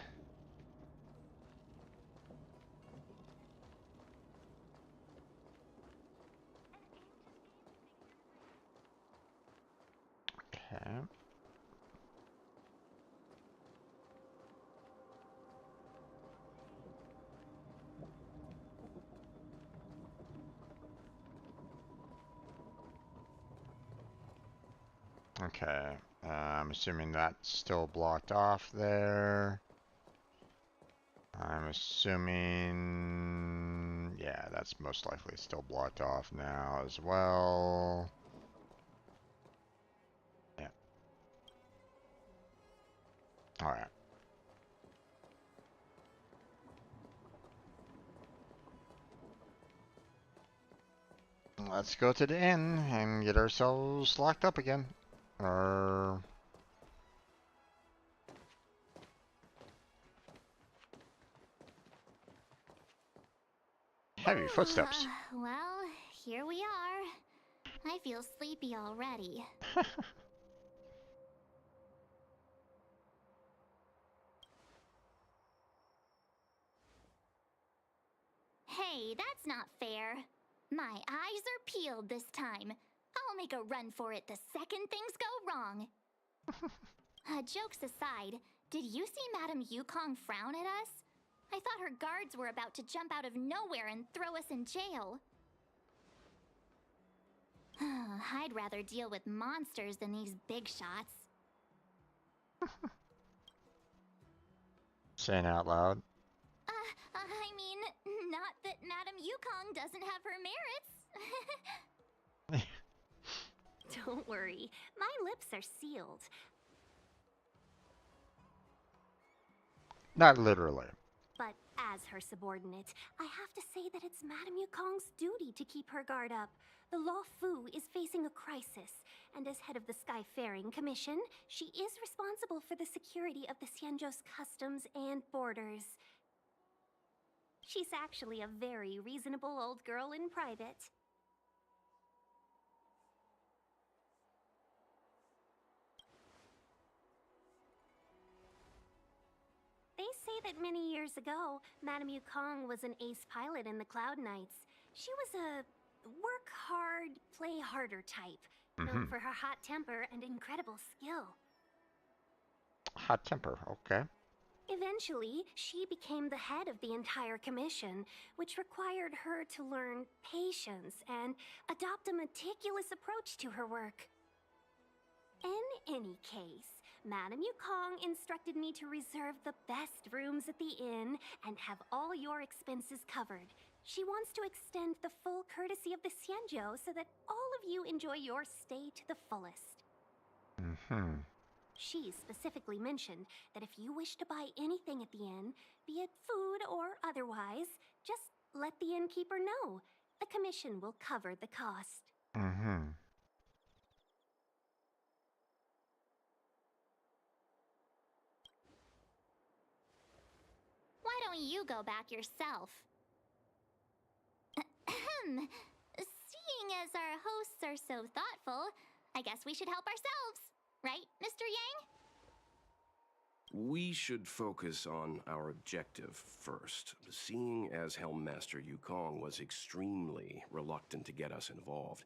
Okay. Okay, I'm assuming that's still blocked off there. I'm assuming, yeah, that's most likely still blocked off now as well. Yeah. All right. Let's go to the inn and get ourselves locked up again. Or heavy footsteps. Well, here we are. I feel sleepy already. Hey, that's not fair. My eyes are peeled this time. I'll make a run for it the second things go wrong. Jokes aside, did you see Madame Yukong frown at us? I thought her guards were about to jump out of nowhere and throw us in jail. I'd rather deal with monsters than these big shots. Saying out loud. I mean, not that Madame Yukong doesn't have her merits. Don't worry, my lips are sealed. Not literally. But as her subordinate, I have to say that it's Madame Yukong's duty to keep her guard up. The Law Fu is facing a crisis, and as head of the Skyfaring Commission, she is responsible for the security of the Xianzhou's customs and borders. She's actually a very reasonable old girl in private. They say that many years ago, Madame Yukong was an ace pilot in the Cloud Knights. She was a work hard, play harder type, known for her hot temper and incredible skill. Hot temper, okay. Eventually, she became the head of the entire commission, which required her to learn patience and adopt a meticulous approach to her work. In any case, Madame Yukong instructed me to reserve the best rooms at the inn and have all your expenses covered. She wants to extend the full courtesy of the Xianzhou so that all of you enjoy your stay to the fullest. She specifically mentioned that if you wish to buy anything at the inn, be it food or otherwise, just let the innkeeper know. The commission will cover the cost. Why don't you go back yourself? Seeing as our hosts are so thoughtful, I guess we should help ourselves. Right, Mr. Yang? We should focus on our objective first. Seeing as Helmmaster Yukong was extremely reluctant to get us involved,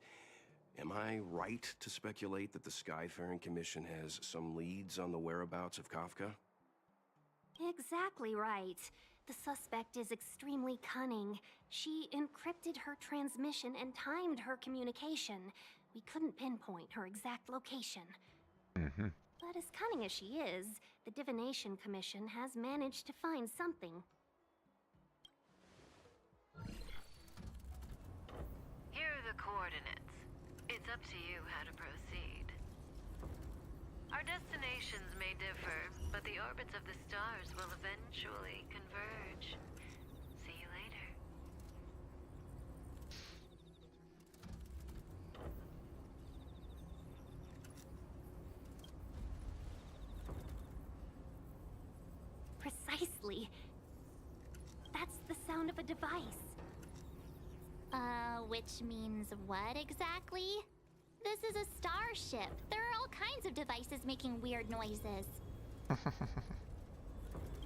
am I right to speculate that the Skyfaring Commission has some leads on the whereabouts of Kafka? Exactly right. The suspect is extremely cunning. She encrypted her transmission and timed her communication. We couldn't pinpoint her exact location. But as cunning as she is, The Divination Commission has managed to find something. Here are the coordinates. It's up to you how to proceed. Our destinations may differ, but the orbits of the stars will eventually converge. See you later. Precisely. That's the sound of a device. Which means what exactly? This is a starship. There are all kinds of devices making weird noises.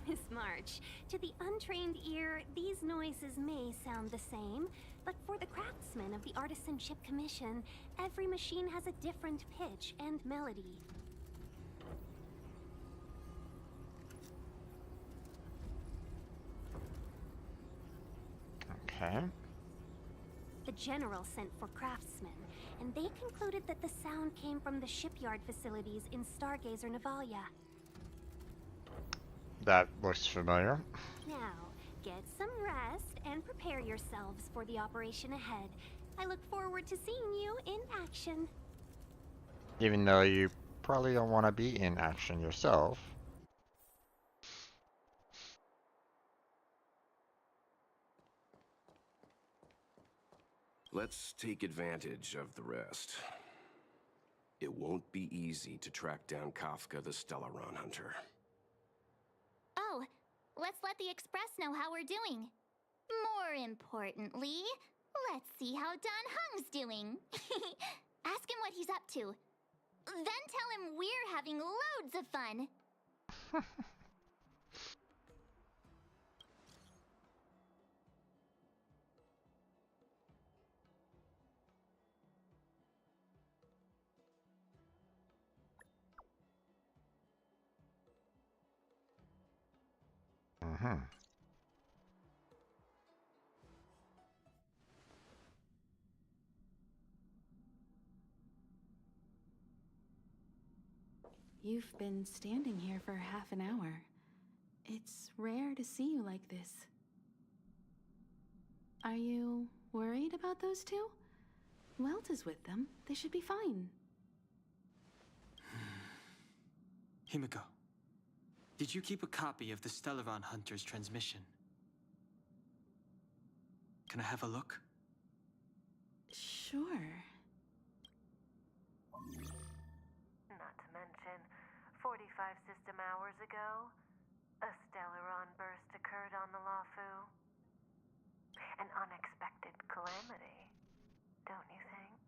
Miss March, to the untrained ear, these noises may sound the same, but for the craftsmen of the Artisanship Commission, every machine has a different pitch and melody. Okay. The General sent for craftsmen, and they concluded that the sound came from the shipyard facilities in Stargazer Navalia. That looks familiar. Now, get some rest and prepare yourselves for the operation ahead. I look forward to seeing you in action. Even though you probably don't want to be in action yourself. Let's take advantage of the rest. It won't be easy to track down Kafka the Stellaron Hunter. Oh, let's let the Express know how we're doing. More importantly, let's see how Don Hung's doing. Ask him what he's up to. Then tell him we're having loads of fun. Mm-hmm. You've been standing here for half an hour. It's rare to see you like this. Are you worried about those two? Welt is with them. They should be fine. Himiko, did you keep a copy of the Stellaron Hunter's transmission? Can I have a look? Sure. Not to mention, 45 system hours ago, a Stellaron burst occurred on the Lafu. An unexpected calamity, don't you think?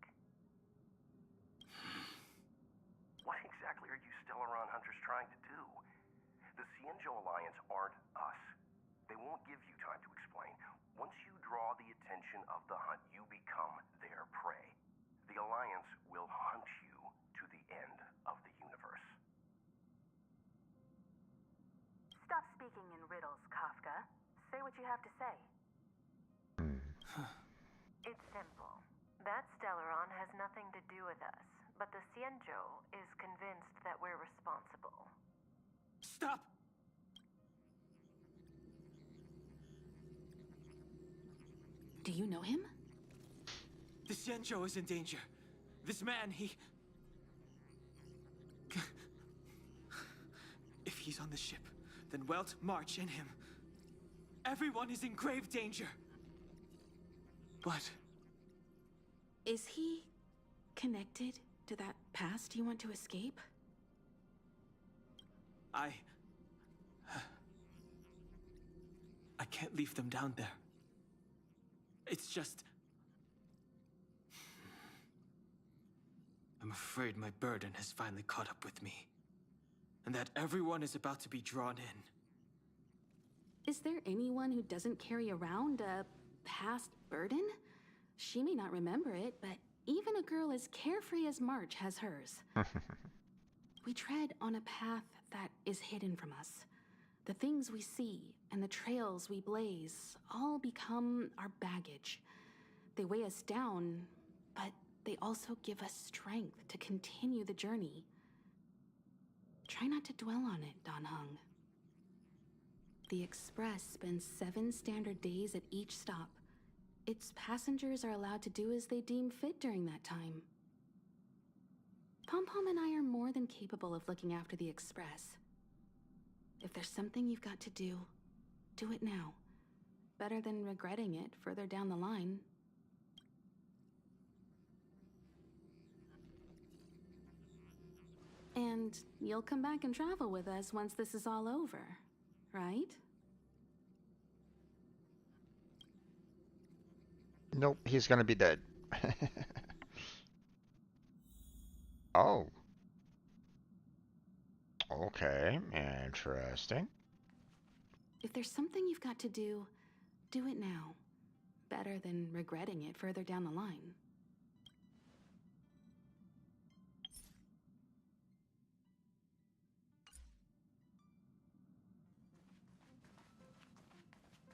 What exactly are you Stellaron Hunters trying to do? The Cienjo Alliance aren't us. They won't give you time to explain. Once you draw the attention of the hunt, you become their prey. The Alliance will hunt you to the end of the universe. Stop speaking in riddles, Kafka. Say what you have to say. It's simple. That Stellaron has nothing to do with us, but the Cienjo is convinced that we're responsible. Stop! Do you know him? The Xianzhou is in danger. This man, he... If he's on the ship, then Welt, March, and him. Everyone is in grave danger. But... Is he connected to that past you want to escape? I can't leave them down there. It's just... I'm afraid my burden has finally caught up with me. And that everyone is about to be drawn in. Is there anyone who doesn't carry around a past burden? She may not remember it, but even a girl as carefree as March has hers. We tread on a path that is hidden from us. The things we see and the trails we blaze all become our baggage. They weigh us down, but they also give us strength to continue the journey. Try not to dwell on it, Dan Heng. The Express spends 7 standard days at each stop. Its passengers are allowed to do as they deem fit during that time. Pom Pom and I are more than capable of looking after the Express. If there's something you've got to do, do it now. Better than regretting it further down the line. And you'll come back and travel with us once this is all over, right? Nope, he's gonna be dead. Oh. Okay, interesting. If there's something you've got to do, do it now. Better than regretting it further down the line.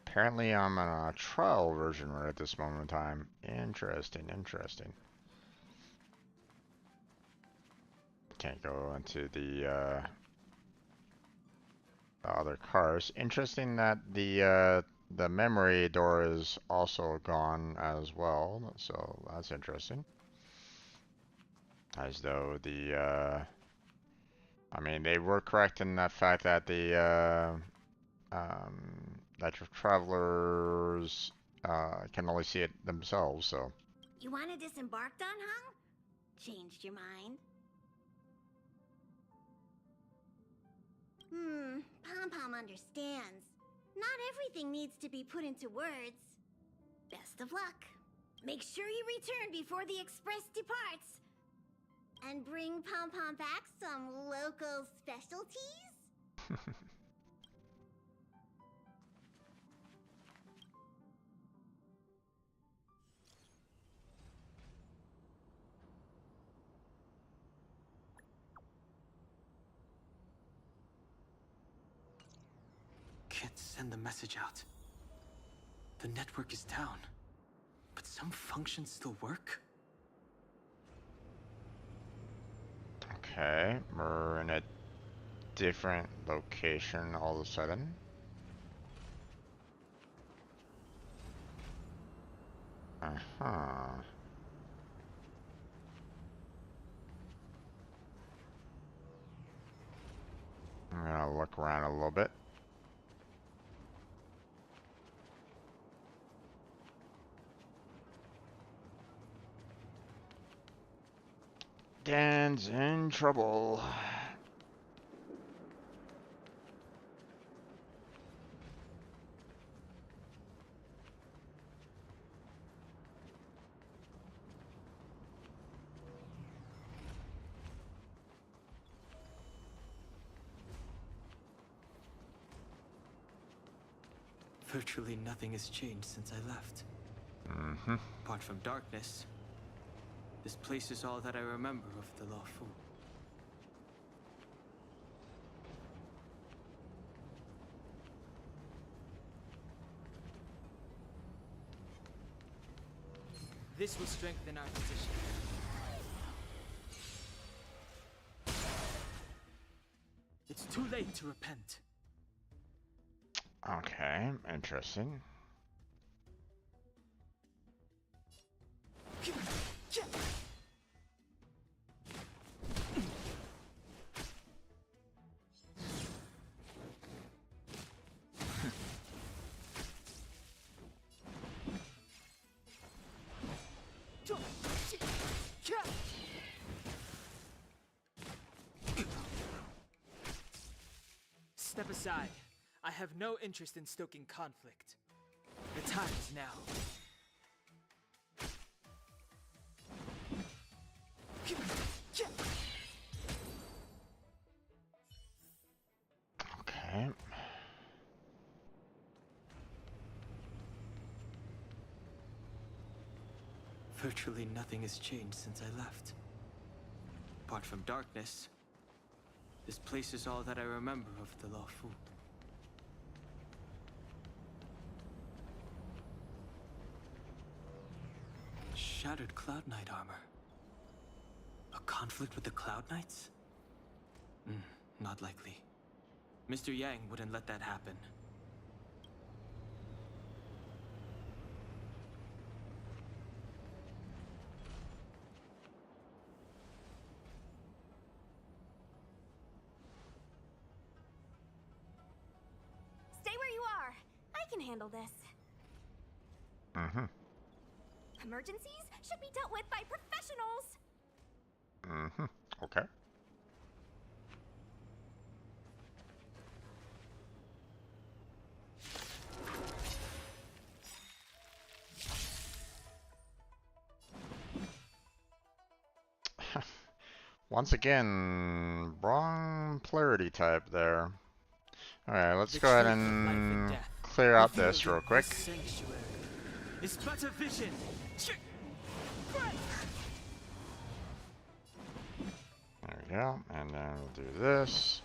Apparently I'm on a trial version right at this moment in time. Interesting, interesting. Can't go into the other cars. Interesting that the memory door is also gone as well, so that's interesting. As though I mean, they were correct in that fact that that your travelers can only see it themselves, so. You want to disembark, Dan Heng? Changed your mind? Pom Pom understands. Not everything needs to be put into words. Best of luck. Make sure you return before the Express departs. And bring Pom Pom back some local specialties? Can't send the message out. The network is down, but some functions still work? Okay, we're in a different location all of a sudden. Uh-huh. I'm gonna look around a little bit. Dan's in trouble. Virtually nothing has changed since I left. Mm-hmm. Apart from darkness, this place is all that I remember of the Lawful. This will strengthen our position. It's too late to repent. Okay, interesting. Step aside. I have no interest in stoking conflict. The time is now. Okay. Virtually nothing has changed since I left. Apart from darkness, this place is all that I remember of the Lawful. Shattered Cloud Knight armor. A conflict with the Cloud Knights? Not likely. Mr. Yang wouldn't let that happen. Stay where you are. I can handle this. Mm-hmm. Emergencies should be dealt with by professionals. Mm-hmm. Okay. Once again, wrong polarity type there. Alright, let's go ahead and clear out this real quick. Sanctuary is but a vision. There we go, and then we'll do this.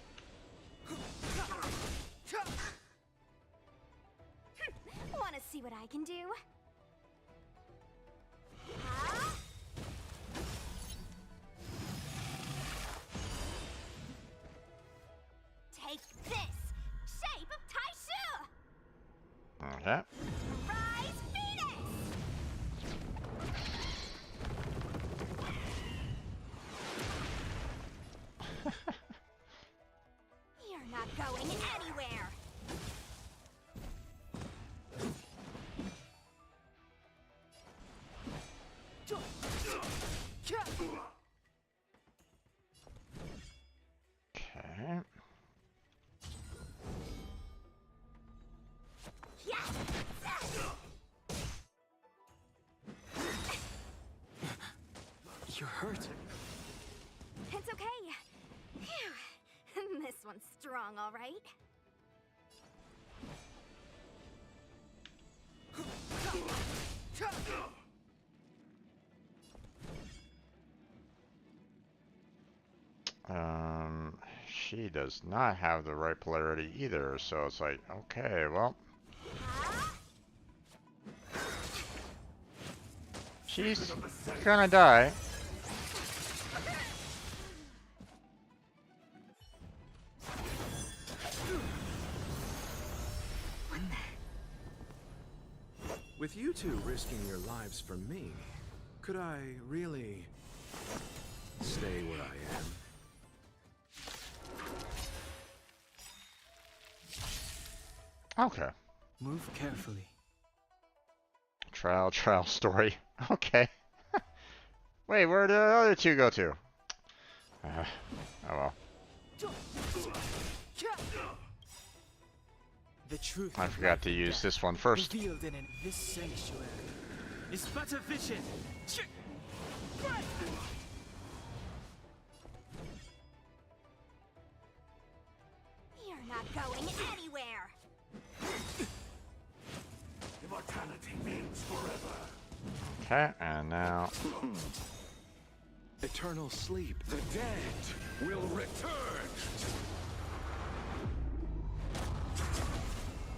Want to see what I can do? Take this! Shape of Taishu! Okay. Rise, Venus! You're not going anywhere! Okay. You're hurt. It's okay. Phew. This one's strong, all right. She does not have the right polarity either, so it's like, okay, well. She's gonna die. With you two risking your lives for me, could I really stay where I am? Okay. Move carefully. Trial story. Okay. Wait, where did the other two go to? Oh well. The truth I forgot to use this one first. revealed in this sanctuary is but a vision. You're not going anywhere. Immortality means forever. Okay, and now. Eternal sleep. The dead will return.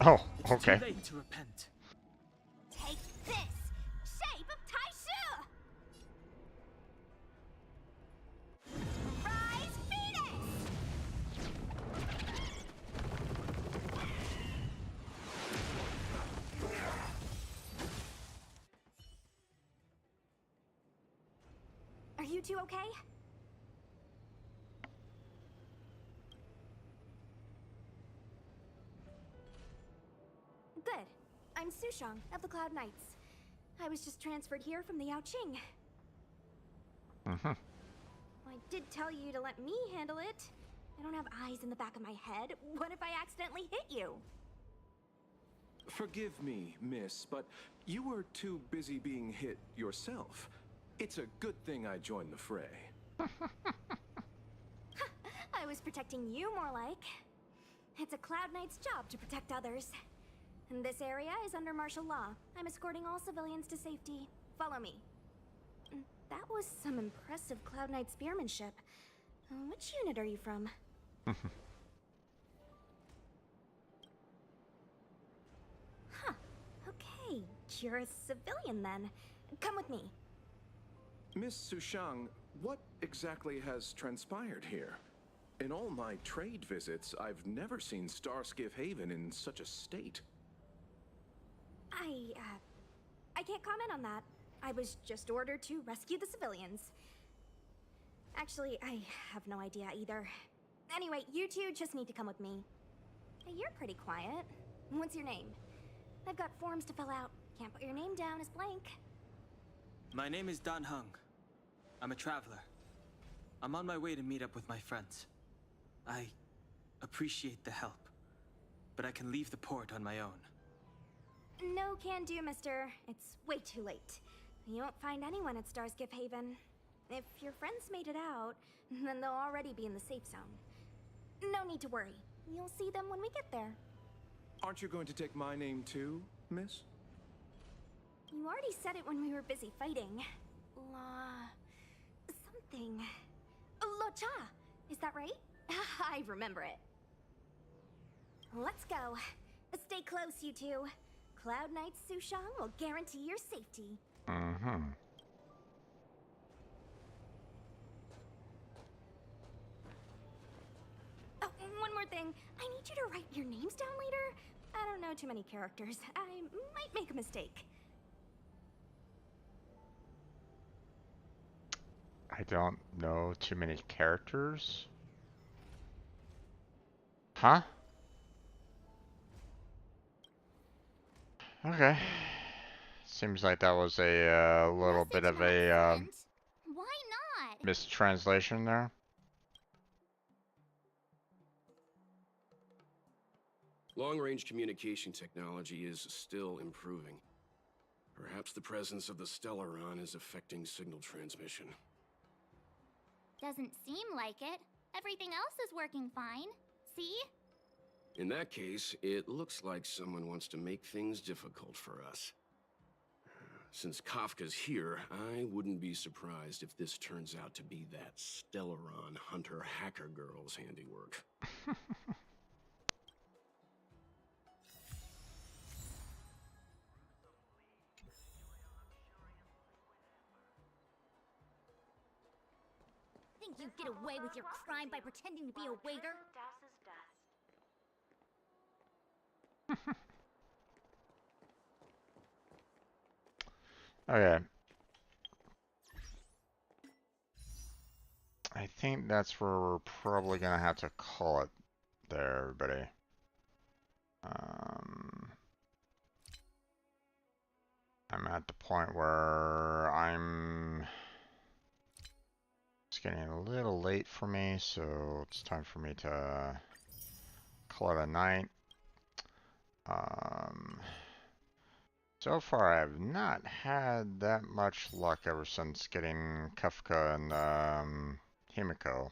Oh, It's okay. too late to repent. Take this! Shape of Taishu! Rise, Venus! Are you two okay? Good. I'm Sushang of the Cloud Knights. I was just transferred here from the Yaoqing. Mm-hmm. I did tell you to let me handle it. I don't have eyes in the back of my head. What if I accidentally hit you? Forgive me, miss, but you were too busy being hit yourself. It's a good thing I joined the fray. I was protecting you more like. It's a Cloud Knight's job to protect others. And this area is under martial law. I'm escorting all civilians to safety. Follow me. That was some impressive Cloud Knight spearmanship. Which unit are you from? Huh. Okay, you're a civilian then. Come with me. Miss Sushang, what exactly has transpired here? In all my trade visits, I've never seen Starskiff Haven in such a state. I can't comment on that. I was just ordered to rescue the civilians. Actually, I have no idea either. Anyway, you two just need to come with me. Hey, you're pretty quiet. What's your name? I've got forms to fill out. Can't put your name down as blank. My name is Dan Hung. I'm a traveler. I'm on my way to meet up with my friends. I appreciate the help, but I can leave the port on my own. No can do, mister. It's way too late. You won't find anyone at Starskiff Haven. If your friends made it out, then they'll already be in the safe zone. No need to worry. You'll see them when we get there. Aren't you going to take my name too, miss? You already said it when we were busy fighting. Something. Lo Cha! Is that right? I remember it. Let's go. Stay close, you two. Cloud Knight's Sushang will guarantee your safety. Mm-hmm. Oh, one more thing. I need you to write your names down later. I don't know too many characters. I might make a mistake. I don't know too many characters. Huh? Okay. Seems like that was a little bit of a Why not? mistranslation there. Long-range communication technology is still improving. Perhaps the presence of the Stellaron is affecting signal transmission. Doesn't seem like it. Everything else is working fine. See? In that case, it looks like someone wants to make things difficult for us. Since Kafka's here, I wouldn't be surprised if this turns out to be that Stellaron hunter hacker girl's handiwork. Think you get away with your crime by pretending to be a waiter? Okay. I think that's where we're probably gonna have to call it there, everybody. I'm at the point where it's getting a little late for me, so it's time for me to call it a night. So far, I've not had that much luck ever since getting Kafka and Himiko.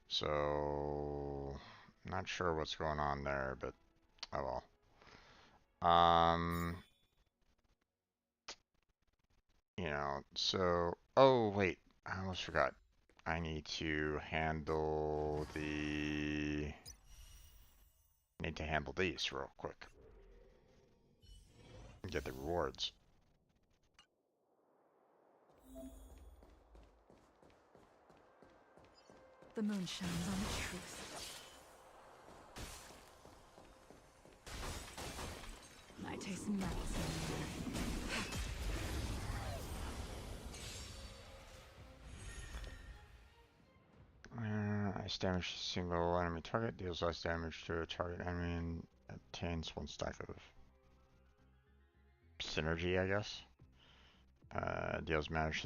So, not sure what's going on there, but oh well. You know, so, oh wait, I almost forgot. I need to handle these real quick. And get the rewards. The moon shines on the truth. I taste nuts in there. Ice damage to a single enemy target, deals less damage to a target enemy and obtains one stack of synergy, I guess. Deals damage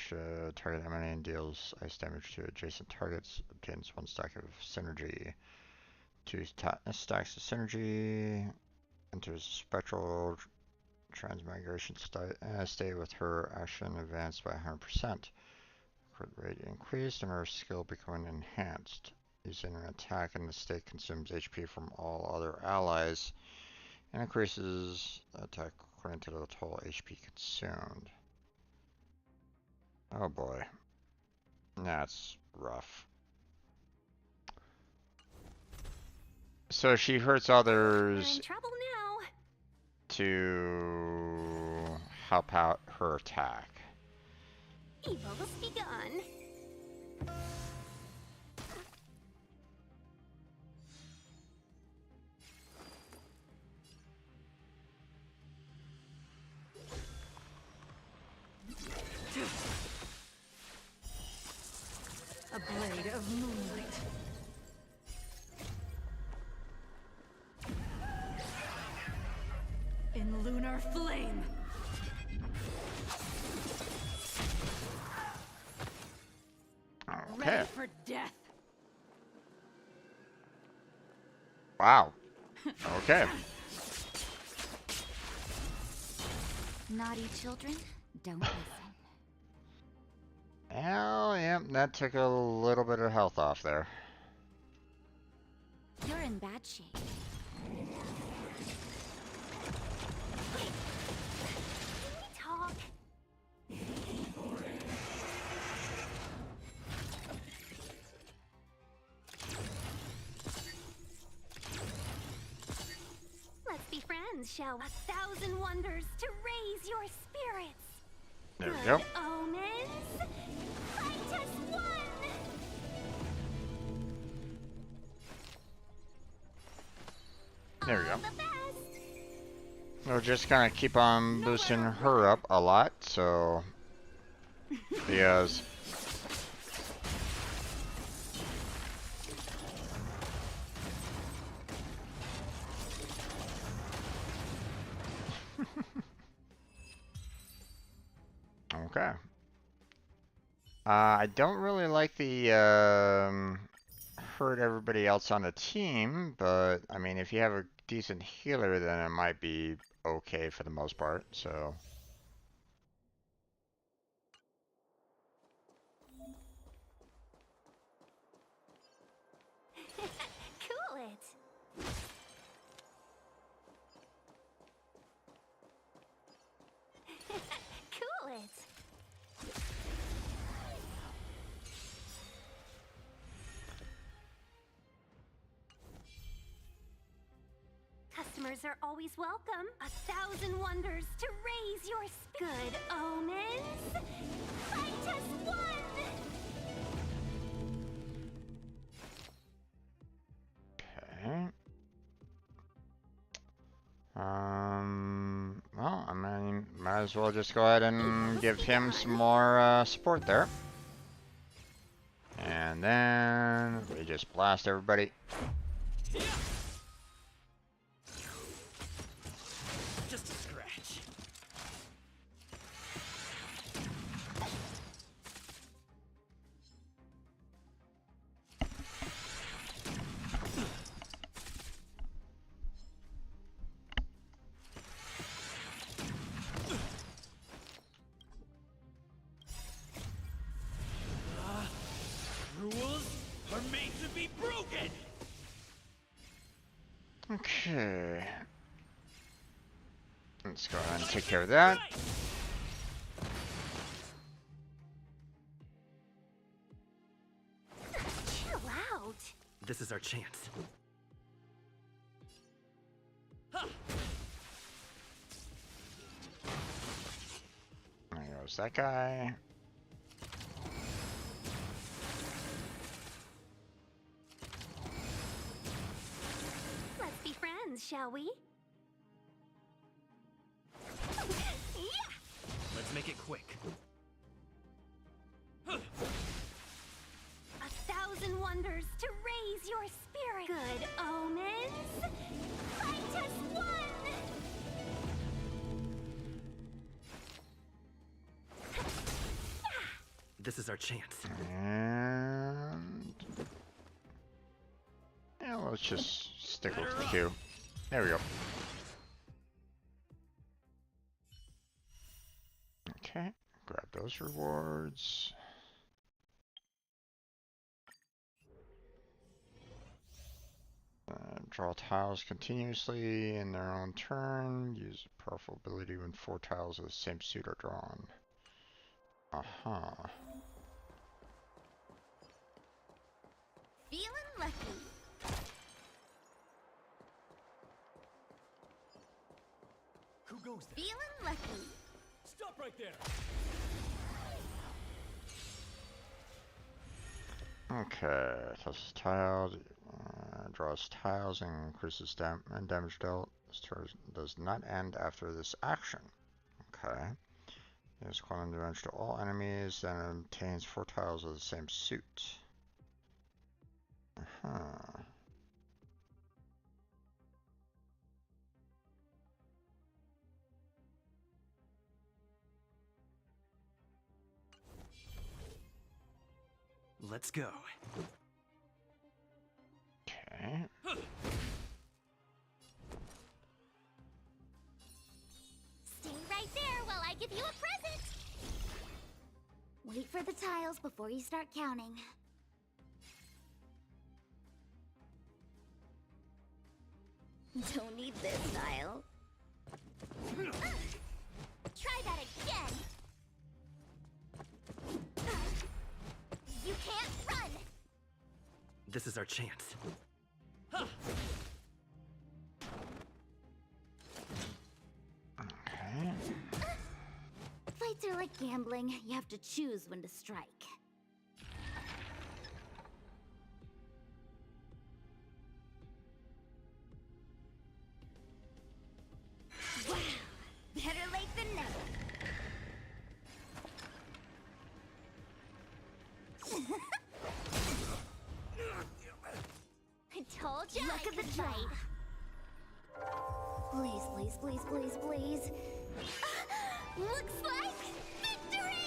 to target enemy and deals ice damage to adjacent targets, obtains one stack of synergy. Two stacks of synergy, enters spectral transmigration state with her action advanced by 100%. Crit rate increased and her skill becoming enhanced. Using an attack and the state consumes HP from all other allies and increases attack according to the total HP consumed. Oh boy. That's rough. So she hurts others We're in trouble now. to help out her attack. Evil's begun. flame. Okay. Ready for death. Wow. Okay. Naughty children, don't listen. Well, yep, that took a little bit of health off there. You're in bad shape. Talk. Let's be friends, shall we? 1,000 wonders to raise your spirits. There we Good go. omens. Fight us one. There we go. The best. We're just gonna keep on boosting her up a lot, so because okay. I don't really like the hurt everybody else on the team, but I mean, if you have a decent healer, then it might be okay for the most part. So. Cool it. Cool it. Customers are always welcome. 1,000 wonders to raise your good omens. Fight us one. Okay. Well, I mean, might as well just go ahead and give him some more support there. And then we just blast everybody. Just a scratch. Rules are made to be broken. Okay. Let's go ahead and take care of that. Chill out. This is our chance. There goes that guy. Let's be friends, shall we? Yeah. Let's make it quick. 1,000 wonders to raise your spirit. Good omens. Fight us one. This is our chance. And yeah, let's just stick with the Q. There we go. Okay, grab those rewards. Draw tiles continuously in their own turn. Use a powerful ability when 4 tiles of the same suit are drawn. Aha. Feeling lucky. Who goes there? Feeling lucky. Stop right there. Okay, tosses tiles, draws tiles and increases damage dealt. This turn does not end after this action. Okay. Deals quantum damage to all enemies, then obtains 4 tiles of the same suit. Uh-huh. Let's go. Okay. Stay right there while I give you a present. Wait for the tiles before you start counting. Don't need this tile. Try that again. You can't run. This is our chance. Okay. Fights are like gambling. You have to choose when to strike. Wow! Better late than never. I told you. Look at the fight. Please, please, please, please, please. Looks like victory!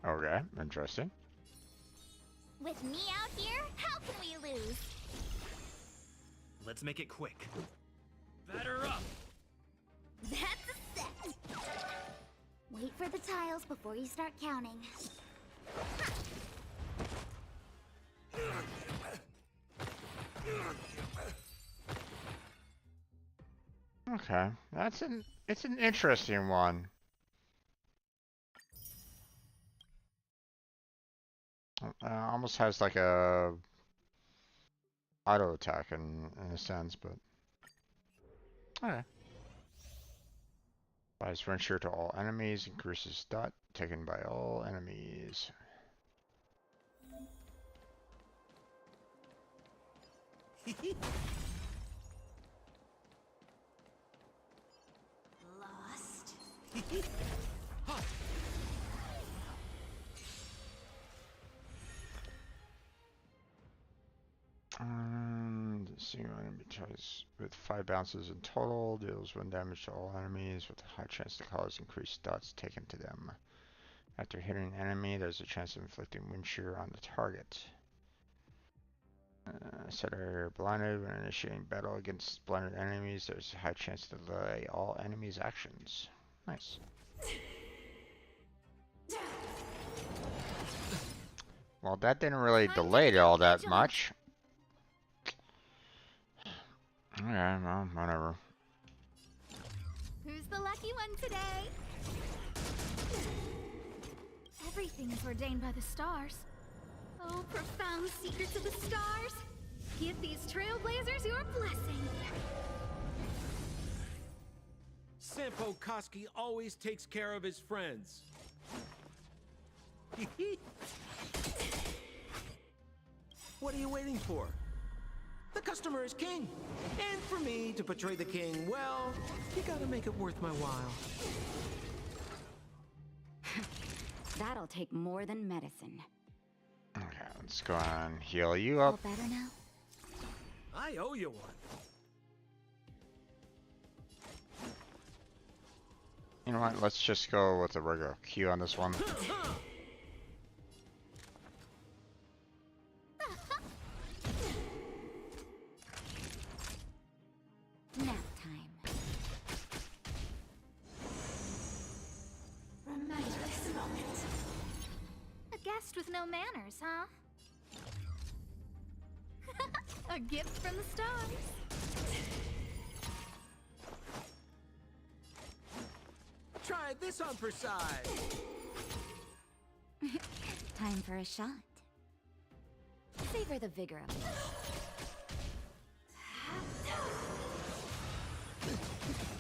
Okay, interesting. With me out here, how can we lose? Let's make it quick. Batter up! That's a set. Wait for the tiles before you start counting. Okay, it's an interesting one. Almost has like a auto attack in a sense, but okay. Applies Venture to all enemies, increases dot taken by all enemies. Lost. Single enemy tries with 5 bounces in total, deals 1 damage to all enemies with a high chance to cause increased dots taken to them. After hitting an enemy, there's a chance of inflicting wind shear on the target. Set are blinded when initiating battle against blinded enemies. There's a high chance to delay all enemies' actions. Nice. Well, that didn't really delay it all that much. Yeah, well, whatever. Who's the lucky one today? Everything's ordained by the stars. Oh, profound secrets of the stars. Give these trailblazers your blessing. Sampo Koski always takes care of his friends. What are you waiting for? The customer is king. And for me to portray the king well, you gotta make it worth my while. That'll take more than medicine. Okay, let's go on and heal you up. All better now? I owe you one. You know what? Let's just go with the regular Q on this one. Nap time. Remember this moment. A guest with no manners, huh? A gift from the stars. Try this on for size. Time for a shot. Savor the vigor of it.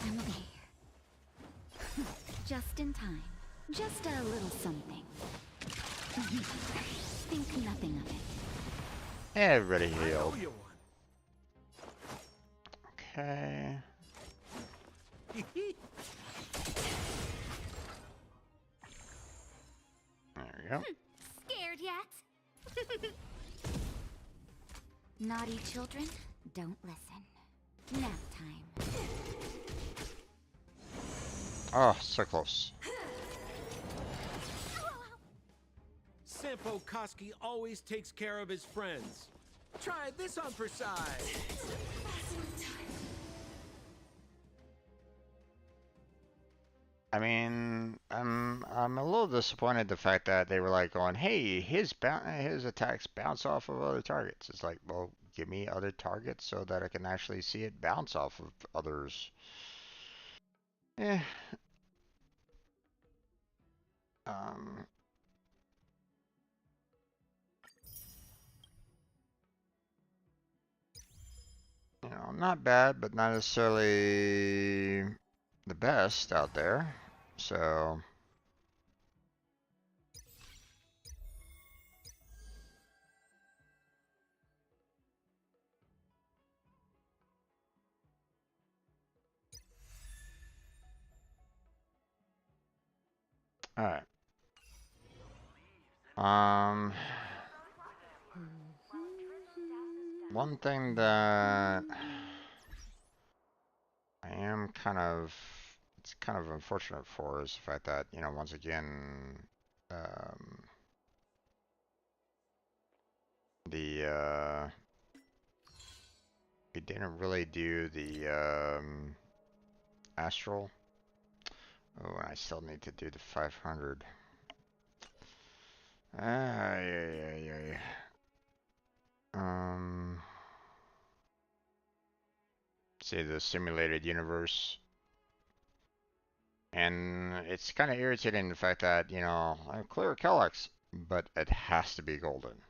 I'm over here. Just in time. Just a little something. Think nothing of it. Everybody healed. Okay. There we go. Scared yet? Naughty children, don't listen. Nap time. Oh, so close. Sampo Koski always takes care of his friends. Try this on for size. I mean, I'm a little disappointed the fact that they were like going, "Hey, his attacks bounce off of other targets." It's like, well, give me other targets so that I can actually see it bounce off of others. Eh. Um. You know, not bad, but not necessarily the best out there. So. All right. One thing that I am it's kind of unfortunate for is the fact that, you know, once again, um, we didn't really do the, Astral. Oh, and I still need to do the 500. Yeah. Say the simulated universe. And it's kind of irritating the fact that, you know, I clear Kellex, but it has to be golden.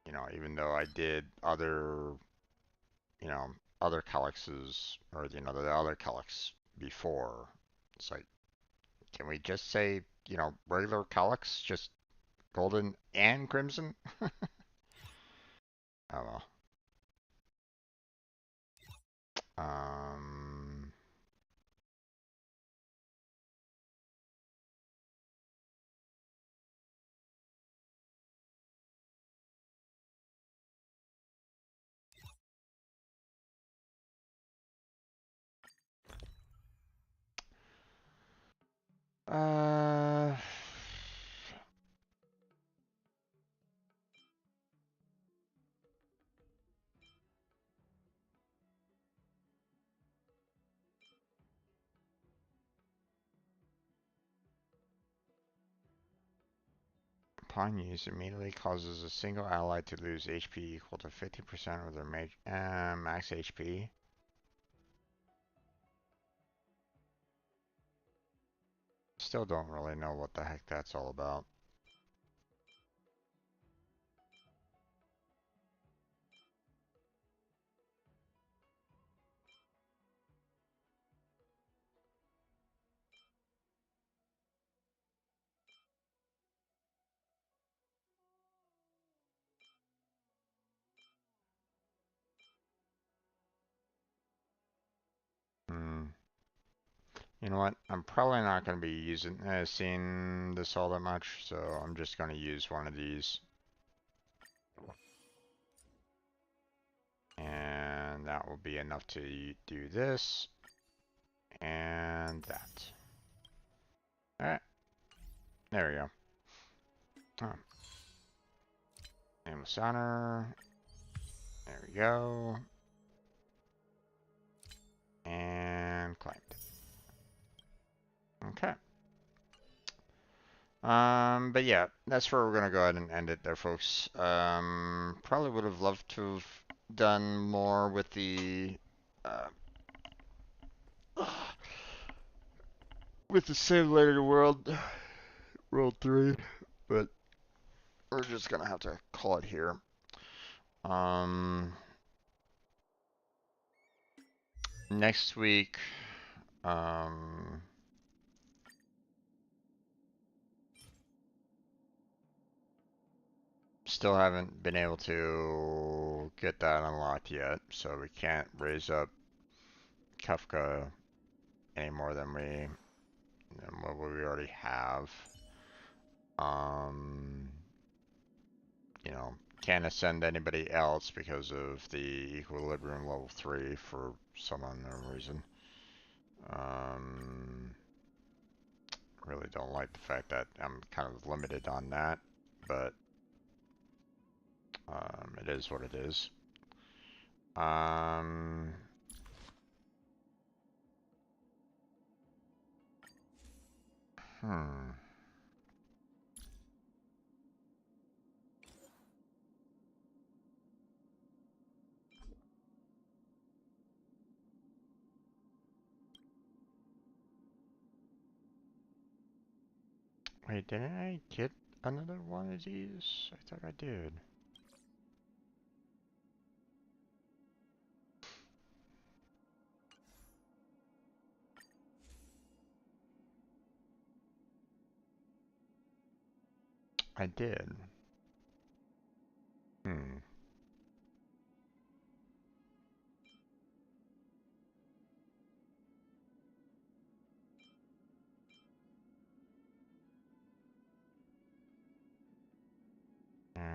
You know, even though I did other, you know, other Kellexes, or, you know, the other Kellex before, it's like, can we just say, you know, regular Kellex, just golden and crimson? Oh well. Um, uh, Upon use, immediately causes a single ally to lose HP equal to 50% of their max HP. Still don't really know what the heck that's all about. You know what? I'm probably not going to be seeing this all that much, so I'm just going to use one of these. And that will be enough to do this and that. Alright. There we go. Nameless honor. There we go. And claimed. Okay. But yeah, that's where we're gonna go ahead and end it there, folks. Probably would have loved to have done more with the simulated world 3, but we're just gonna have to call it here. Next week, still haven't been able to get that unlocked yet, so we can't raise up Kafka any more than what we already have. You know, can't ascend anybody else because of the equilibrium level 3 for some unknown reason. Really don't like the fact that I'm kind of limited on that, but it is what it is. Wait, didn't I get another one of these? I thought I did. I did. And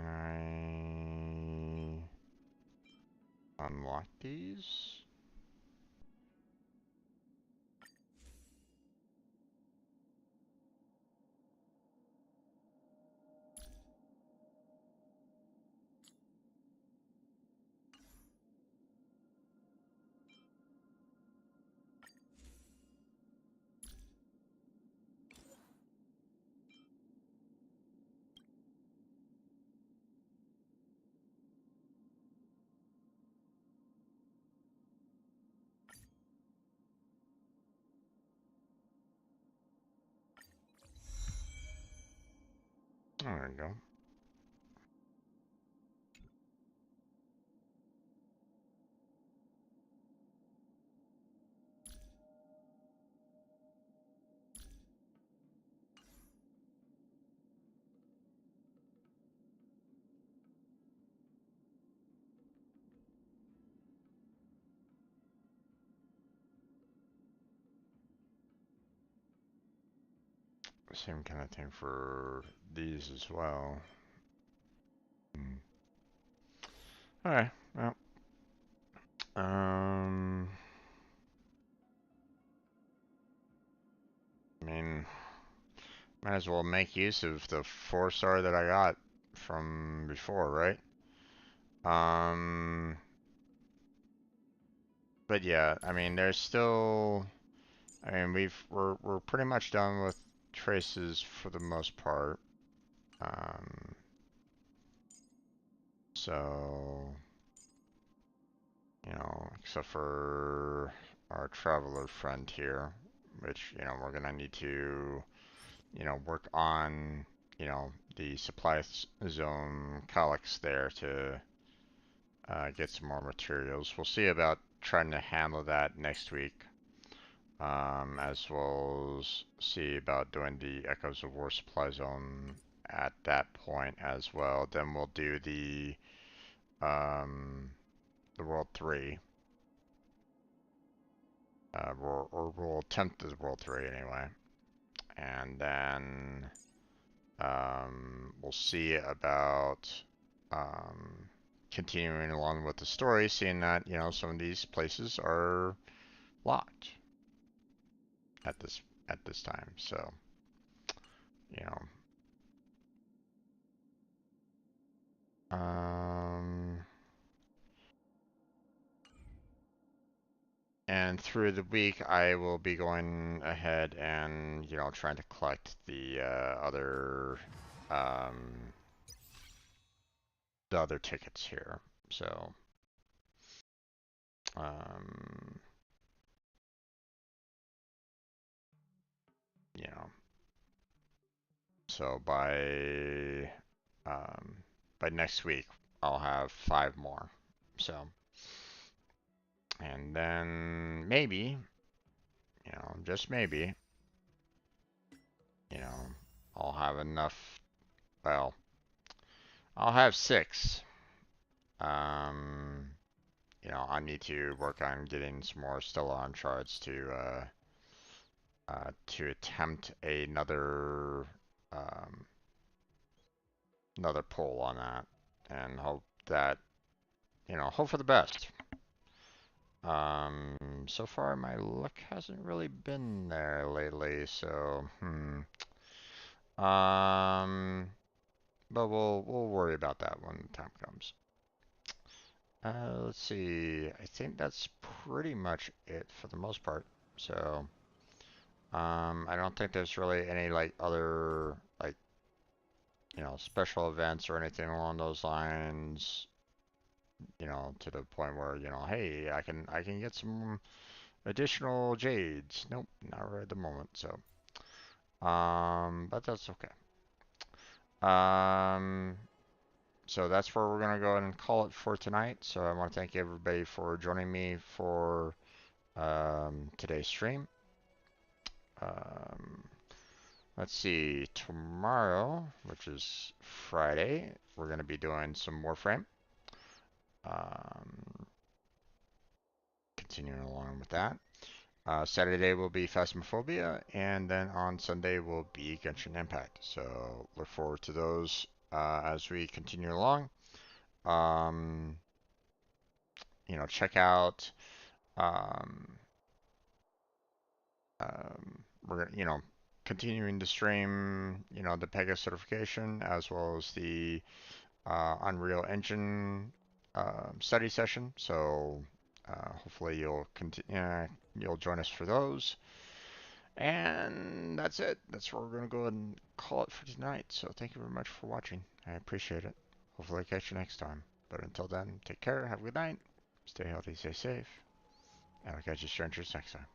I unlock these. There we go. Same kind of thing for these as well. Alright, well. I mean, might as well make use of the 4-star that I got from before, right? But yeah, I mean, there's still, I mean, we're pretty much done with traces for the most part. So, you know, except for our traveler friend here, which, you know, we're gonna need to, you know, work on, you know, the supply zone calyx there to get some more materials. We'll see about trying to handle that next week. As well as see about doing the Echoes of War supply zone at that point as well. Then we'll do the World 3. We'll attempt the World 3 anyway. And then we'll see about continuing along with the story, seeing that, you know, some of these places are locked at this time. So, you know, and through the week, I will be going ahead and, you know, trying to collect the other tickets here. So, you know, so by next week, I'll have 5 more. So, and then maybe, you know, just maybe, you know, I'll have enough. Well, I'll have 6. You know, I need to work on getting some more Stellar shards to attempt another pull on that, and hope that, you know, hope for the best. So far my luck hasn't really been there lately, so but we'll worry about that when the time comes. Let's see. I think that's pretty much it for the most part. So, I don't think there's really any like other like special events or anything along those lines. To the point where hey, I can get some additional jades. Nope, not right at the moment. So, but that's okay. Um, so that's where we're gonna go ahead and call it for tonight. So I want to thank everybody for joining me for today's stream. Um, let's see, tomorrow, which is Friday, we're gonna be doing some Warframe. Um, Continuing along with that. Saturday will be Phasmophobia, and then on Sunday will be Genshin Impact. So look forward to those as we continue along. Check out. Um, we're continuing to stream the Pega certification as well as the Unreal Engine study session. So hopefully you'll join us for those. And that's it. That's where we're going to go ahead and call it for tonight. So thank you very much for watching. I appreciate it. Hopefully I catch you next time. But until then, take care. Have a good night. Stay healthy, stay safe. And I'll catch you strangers next time.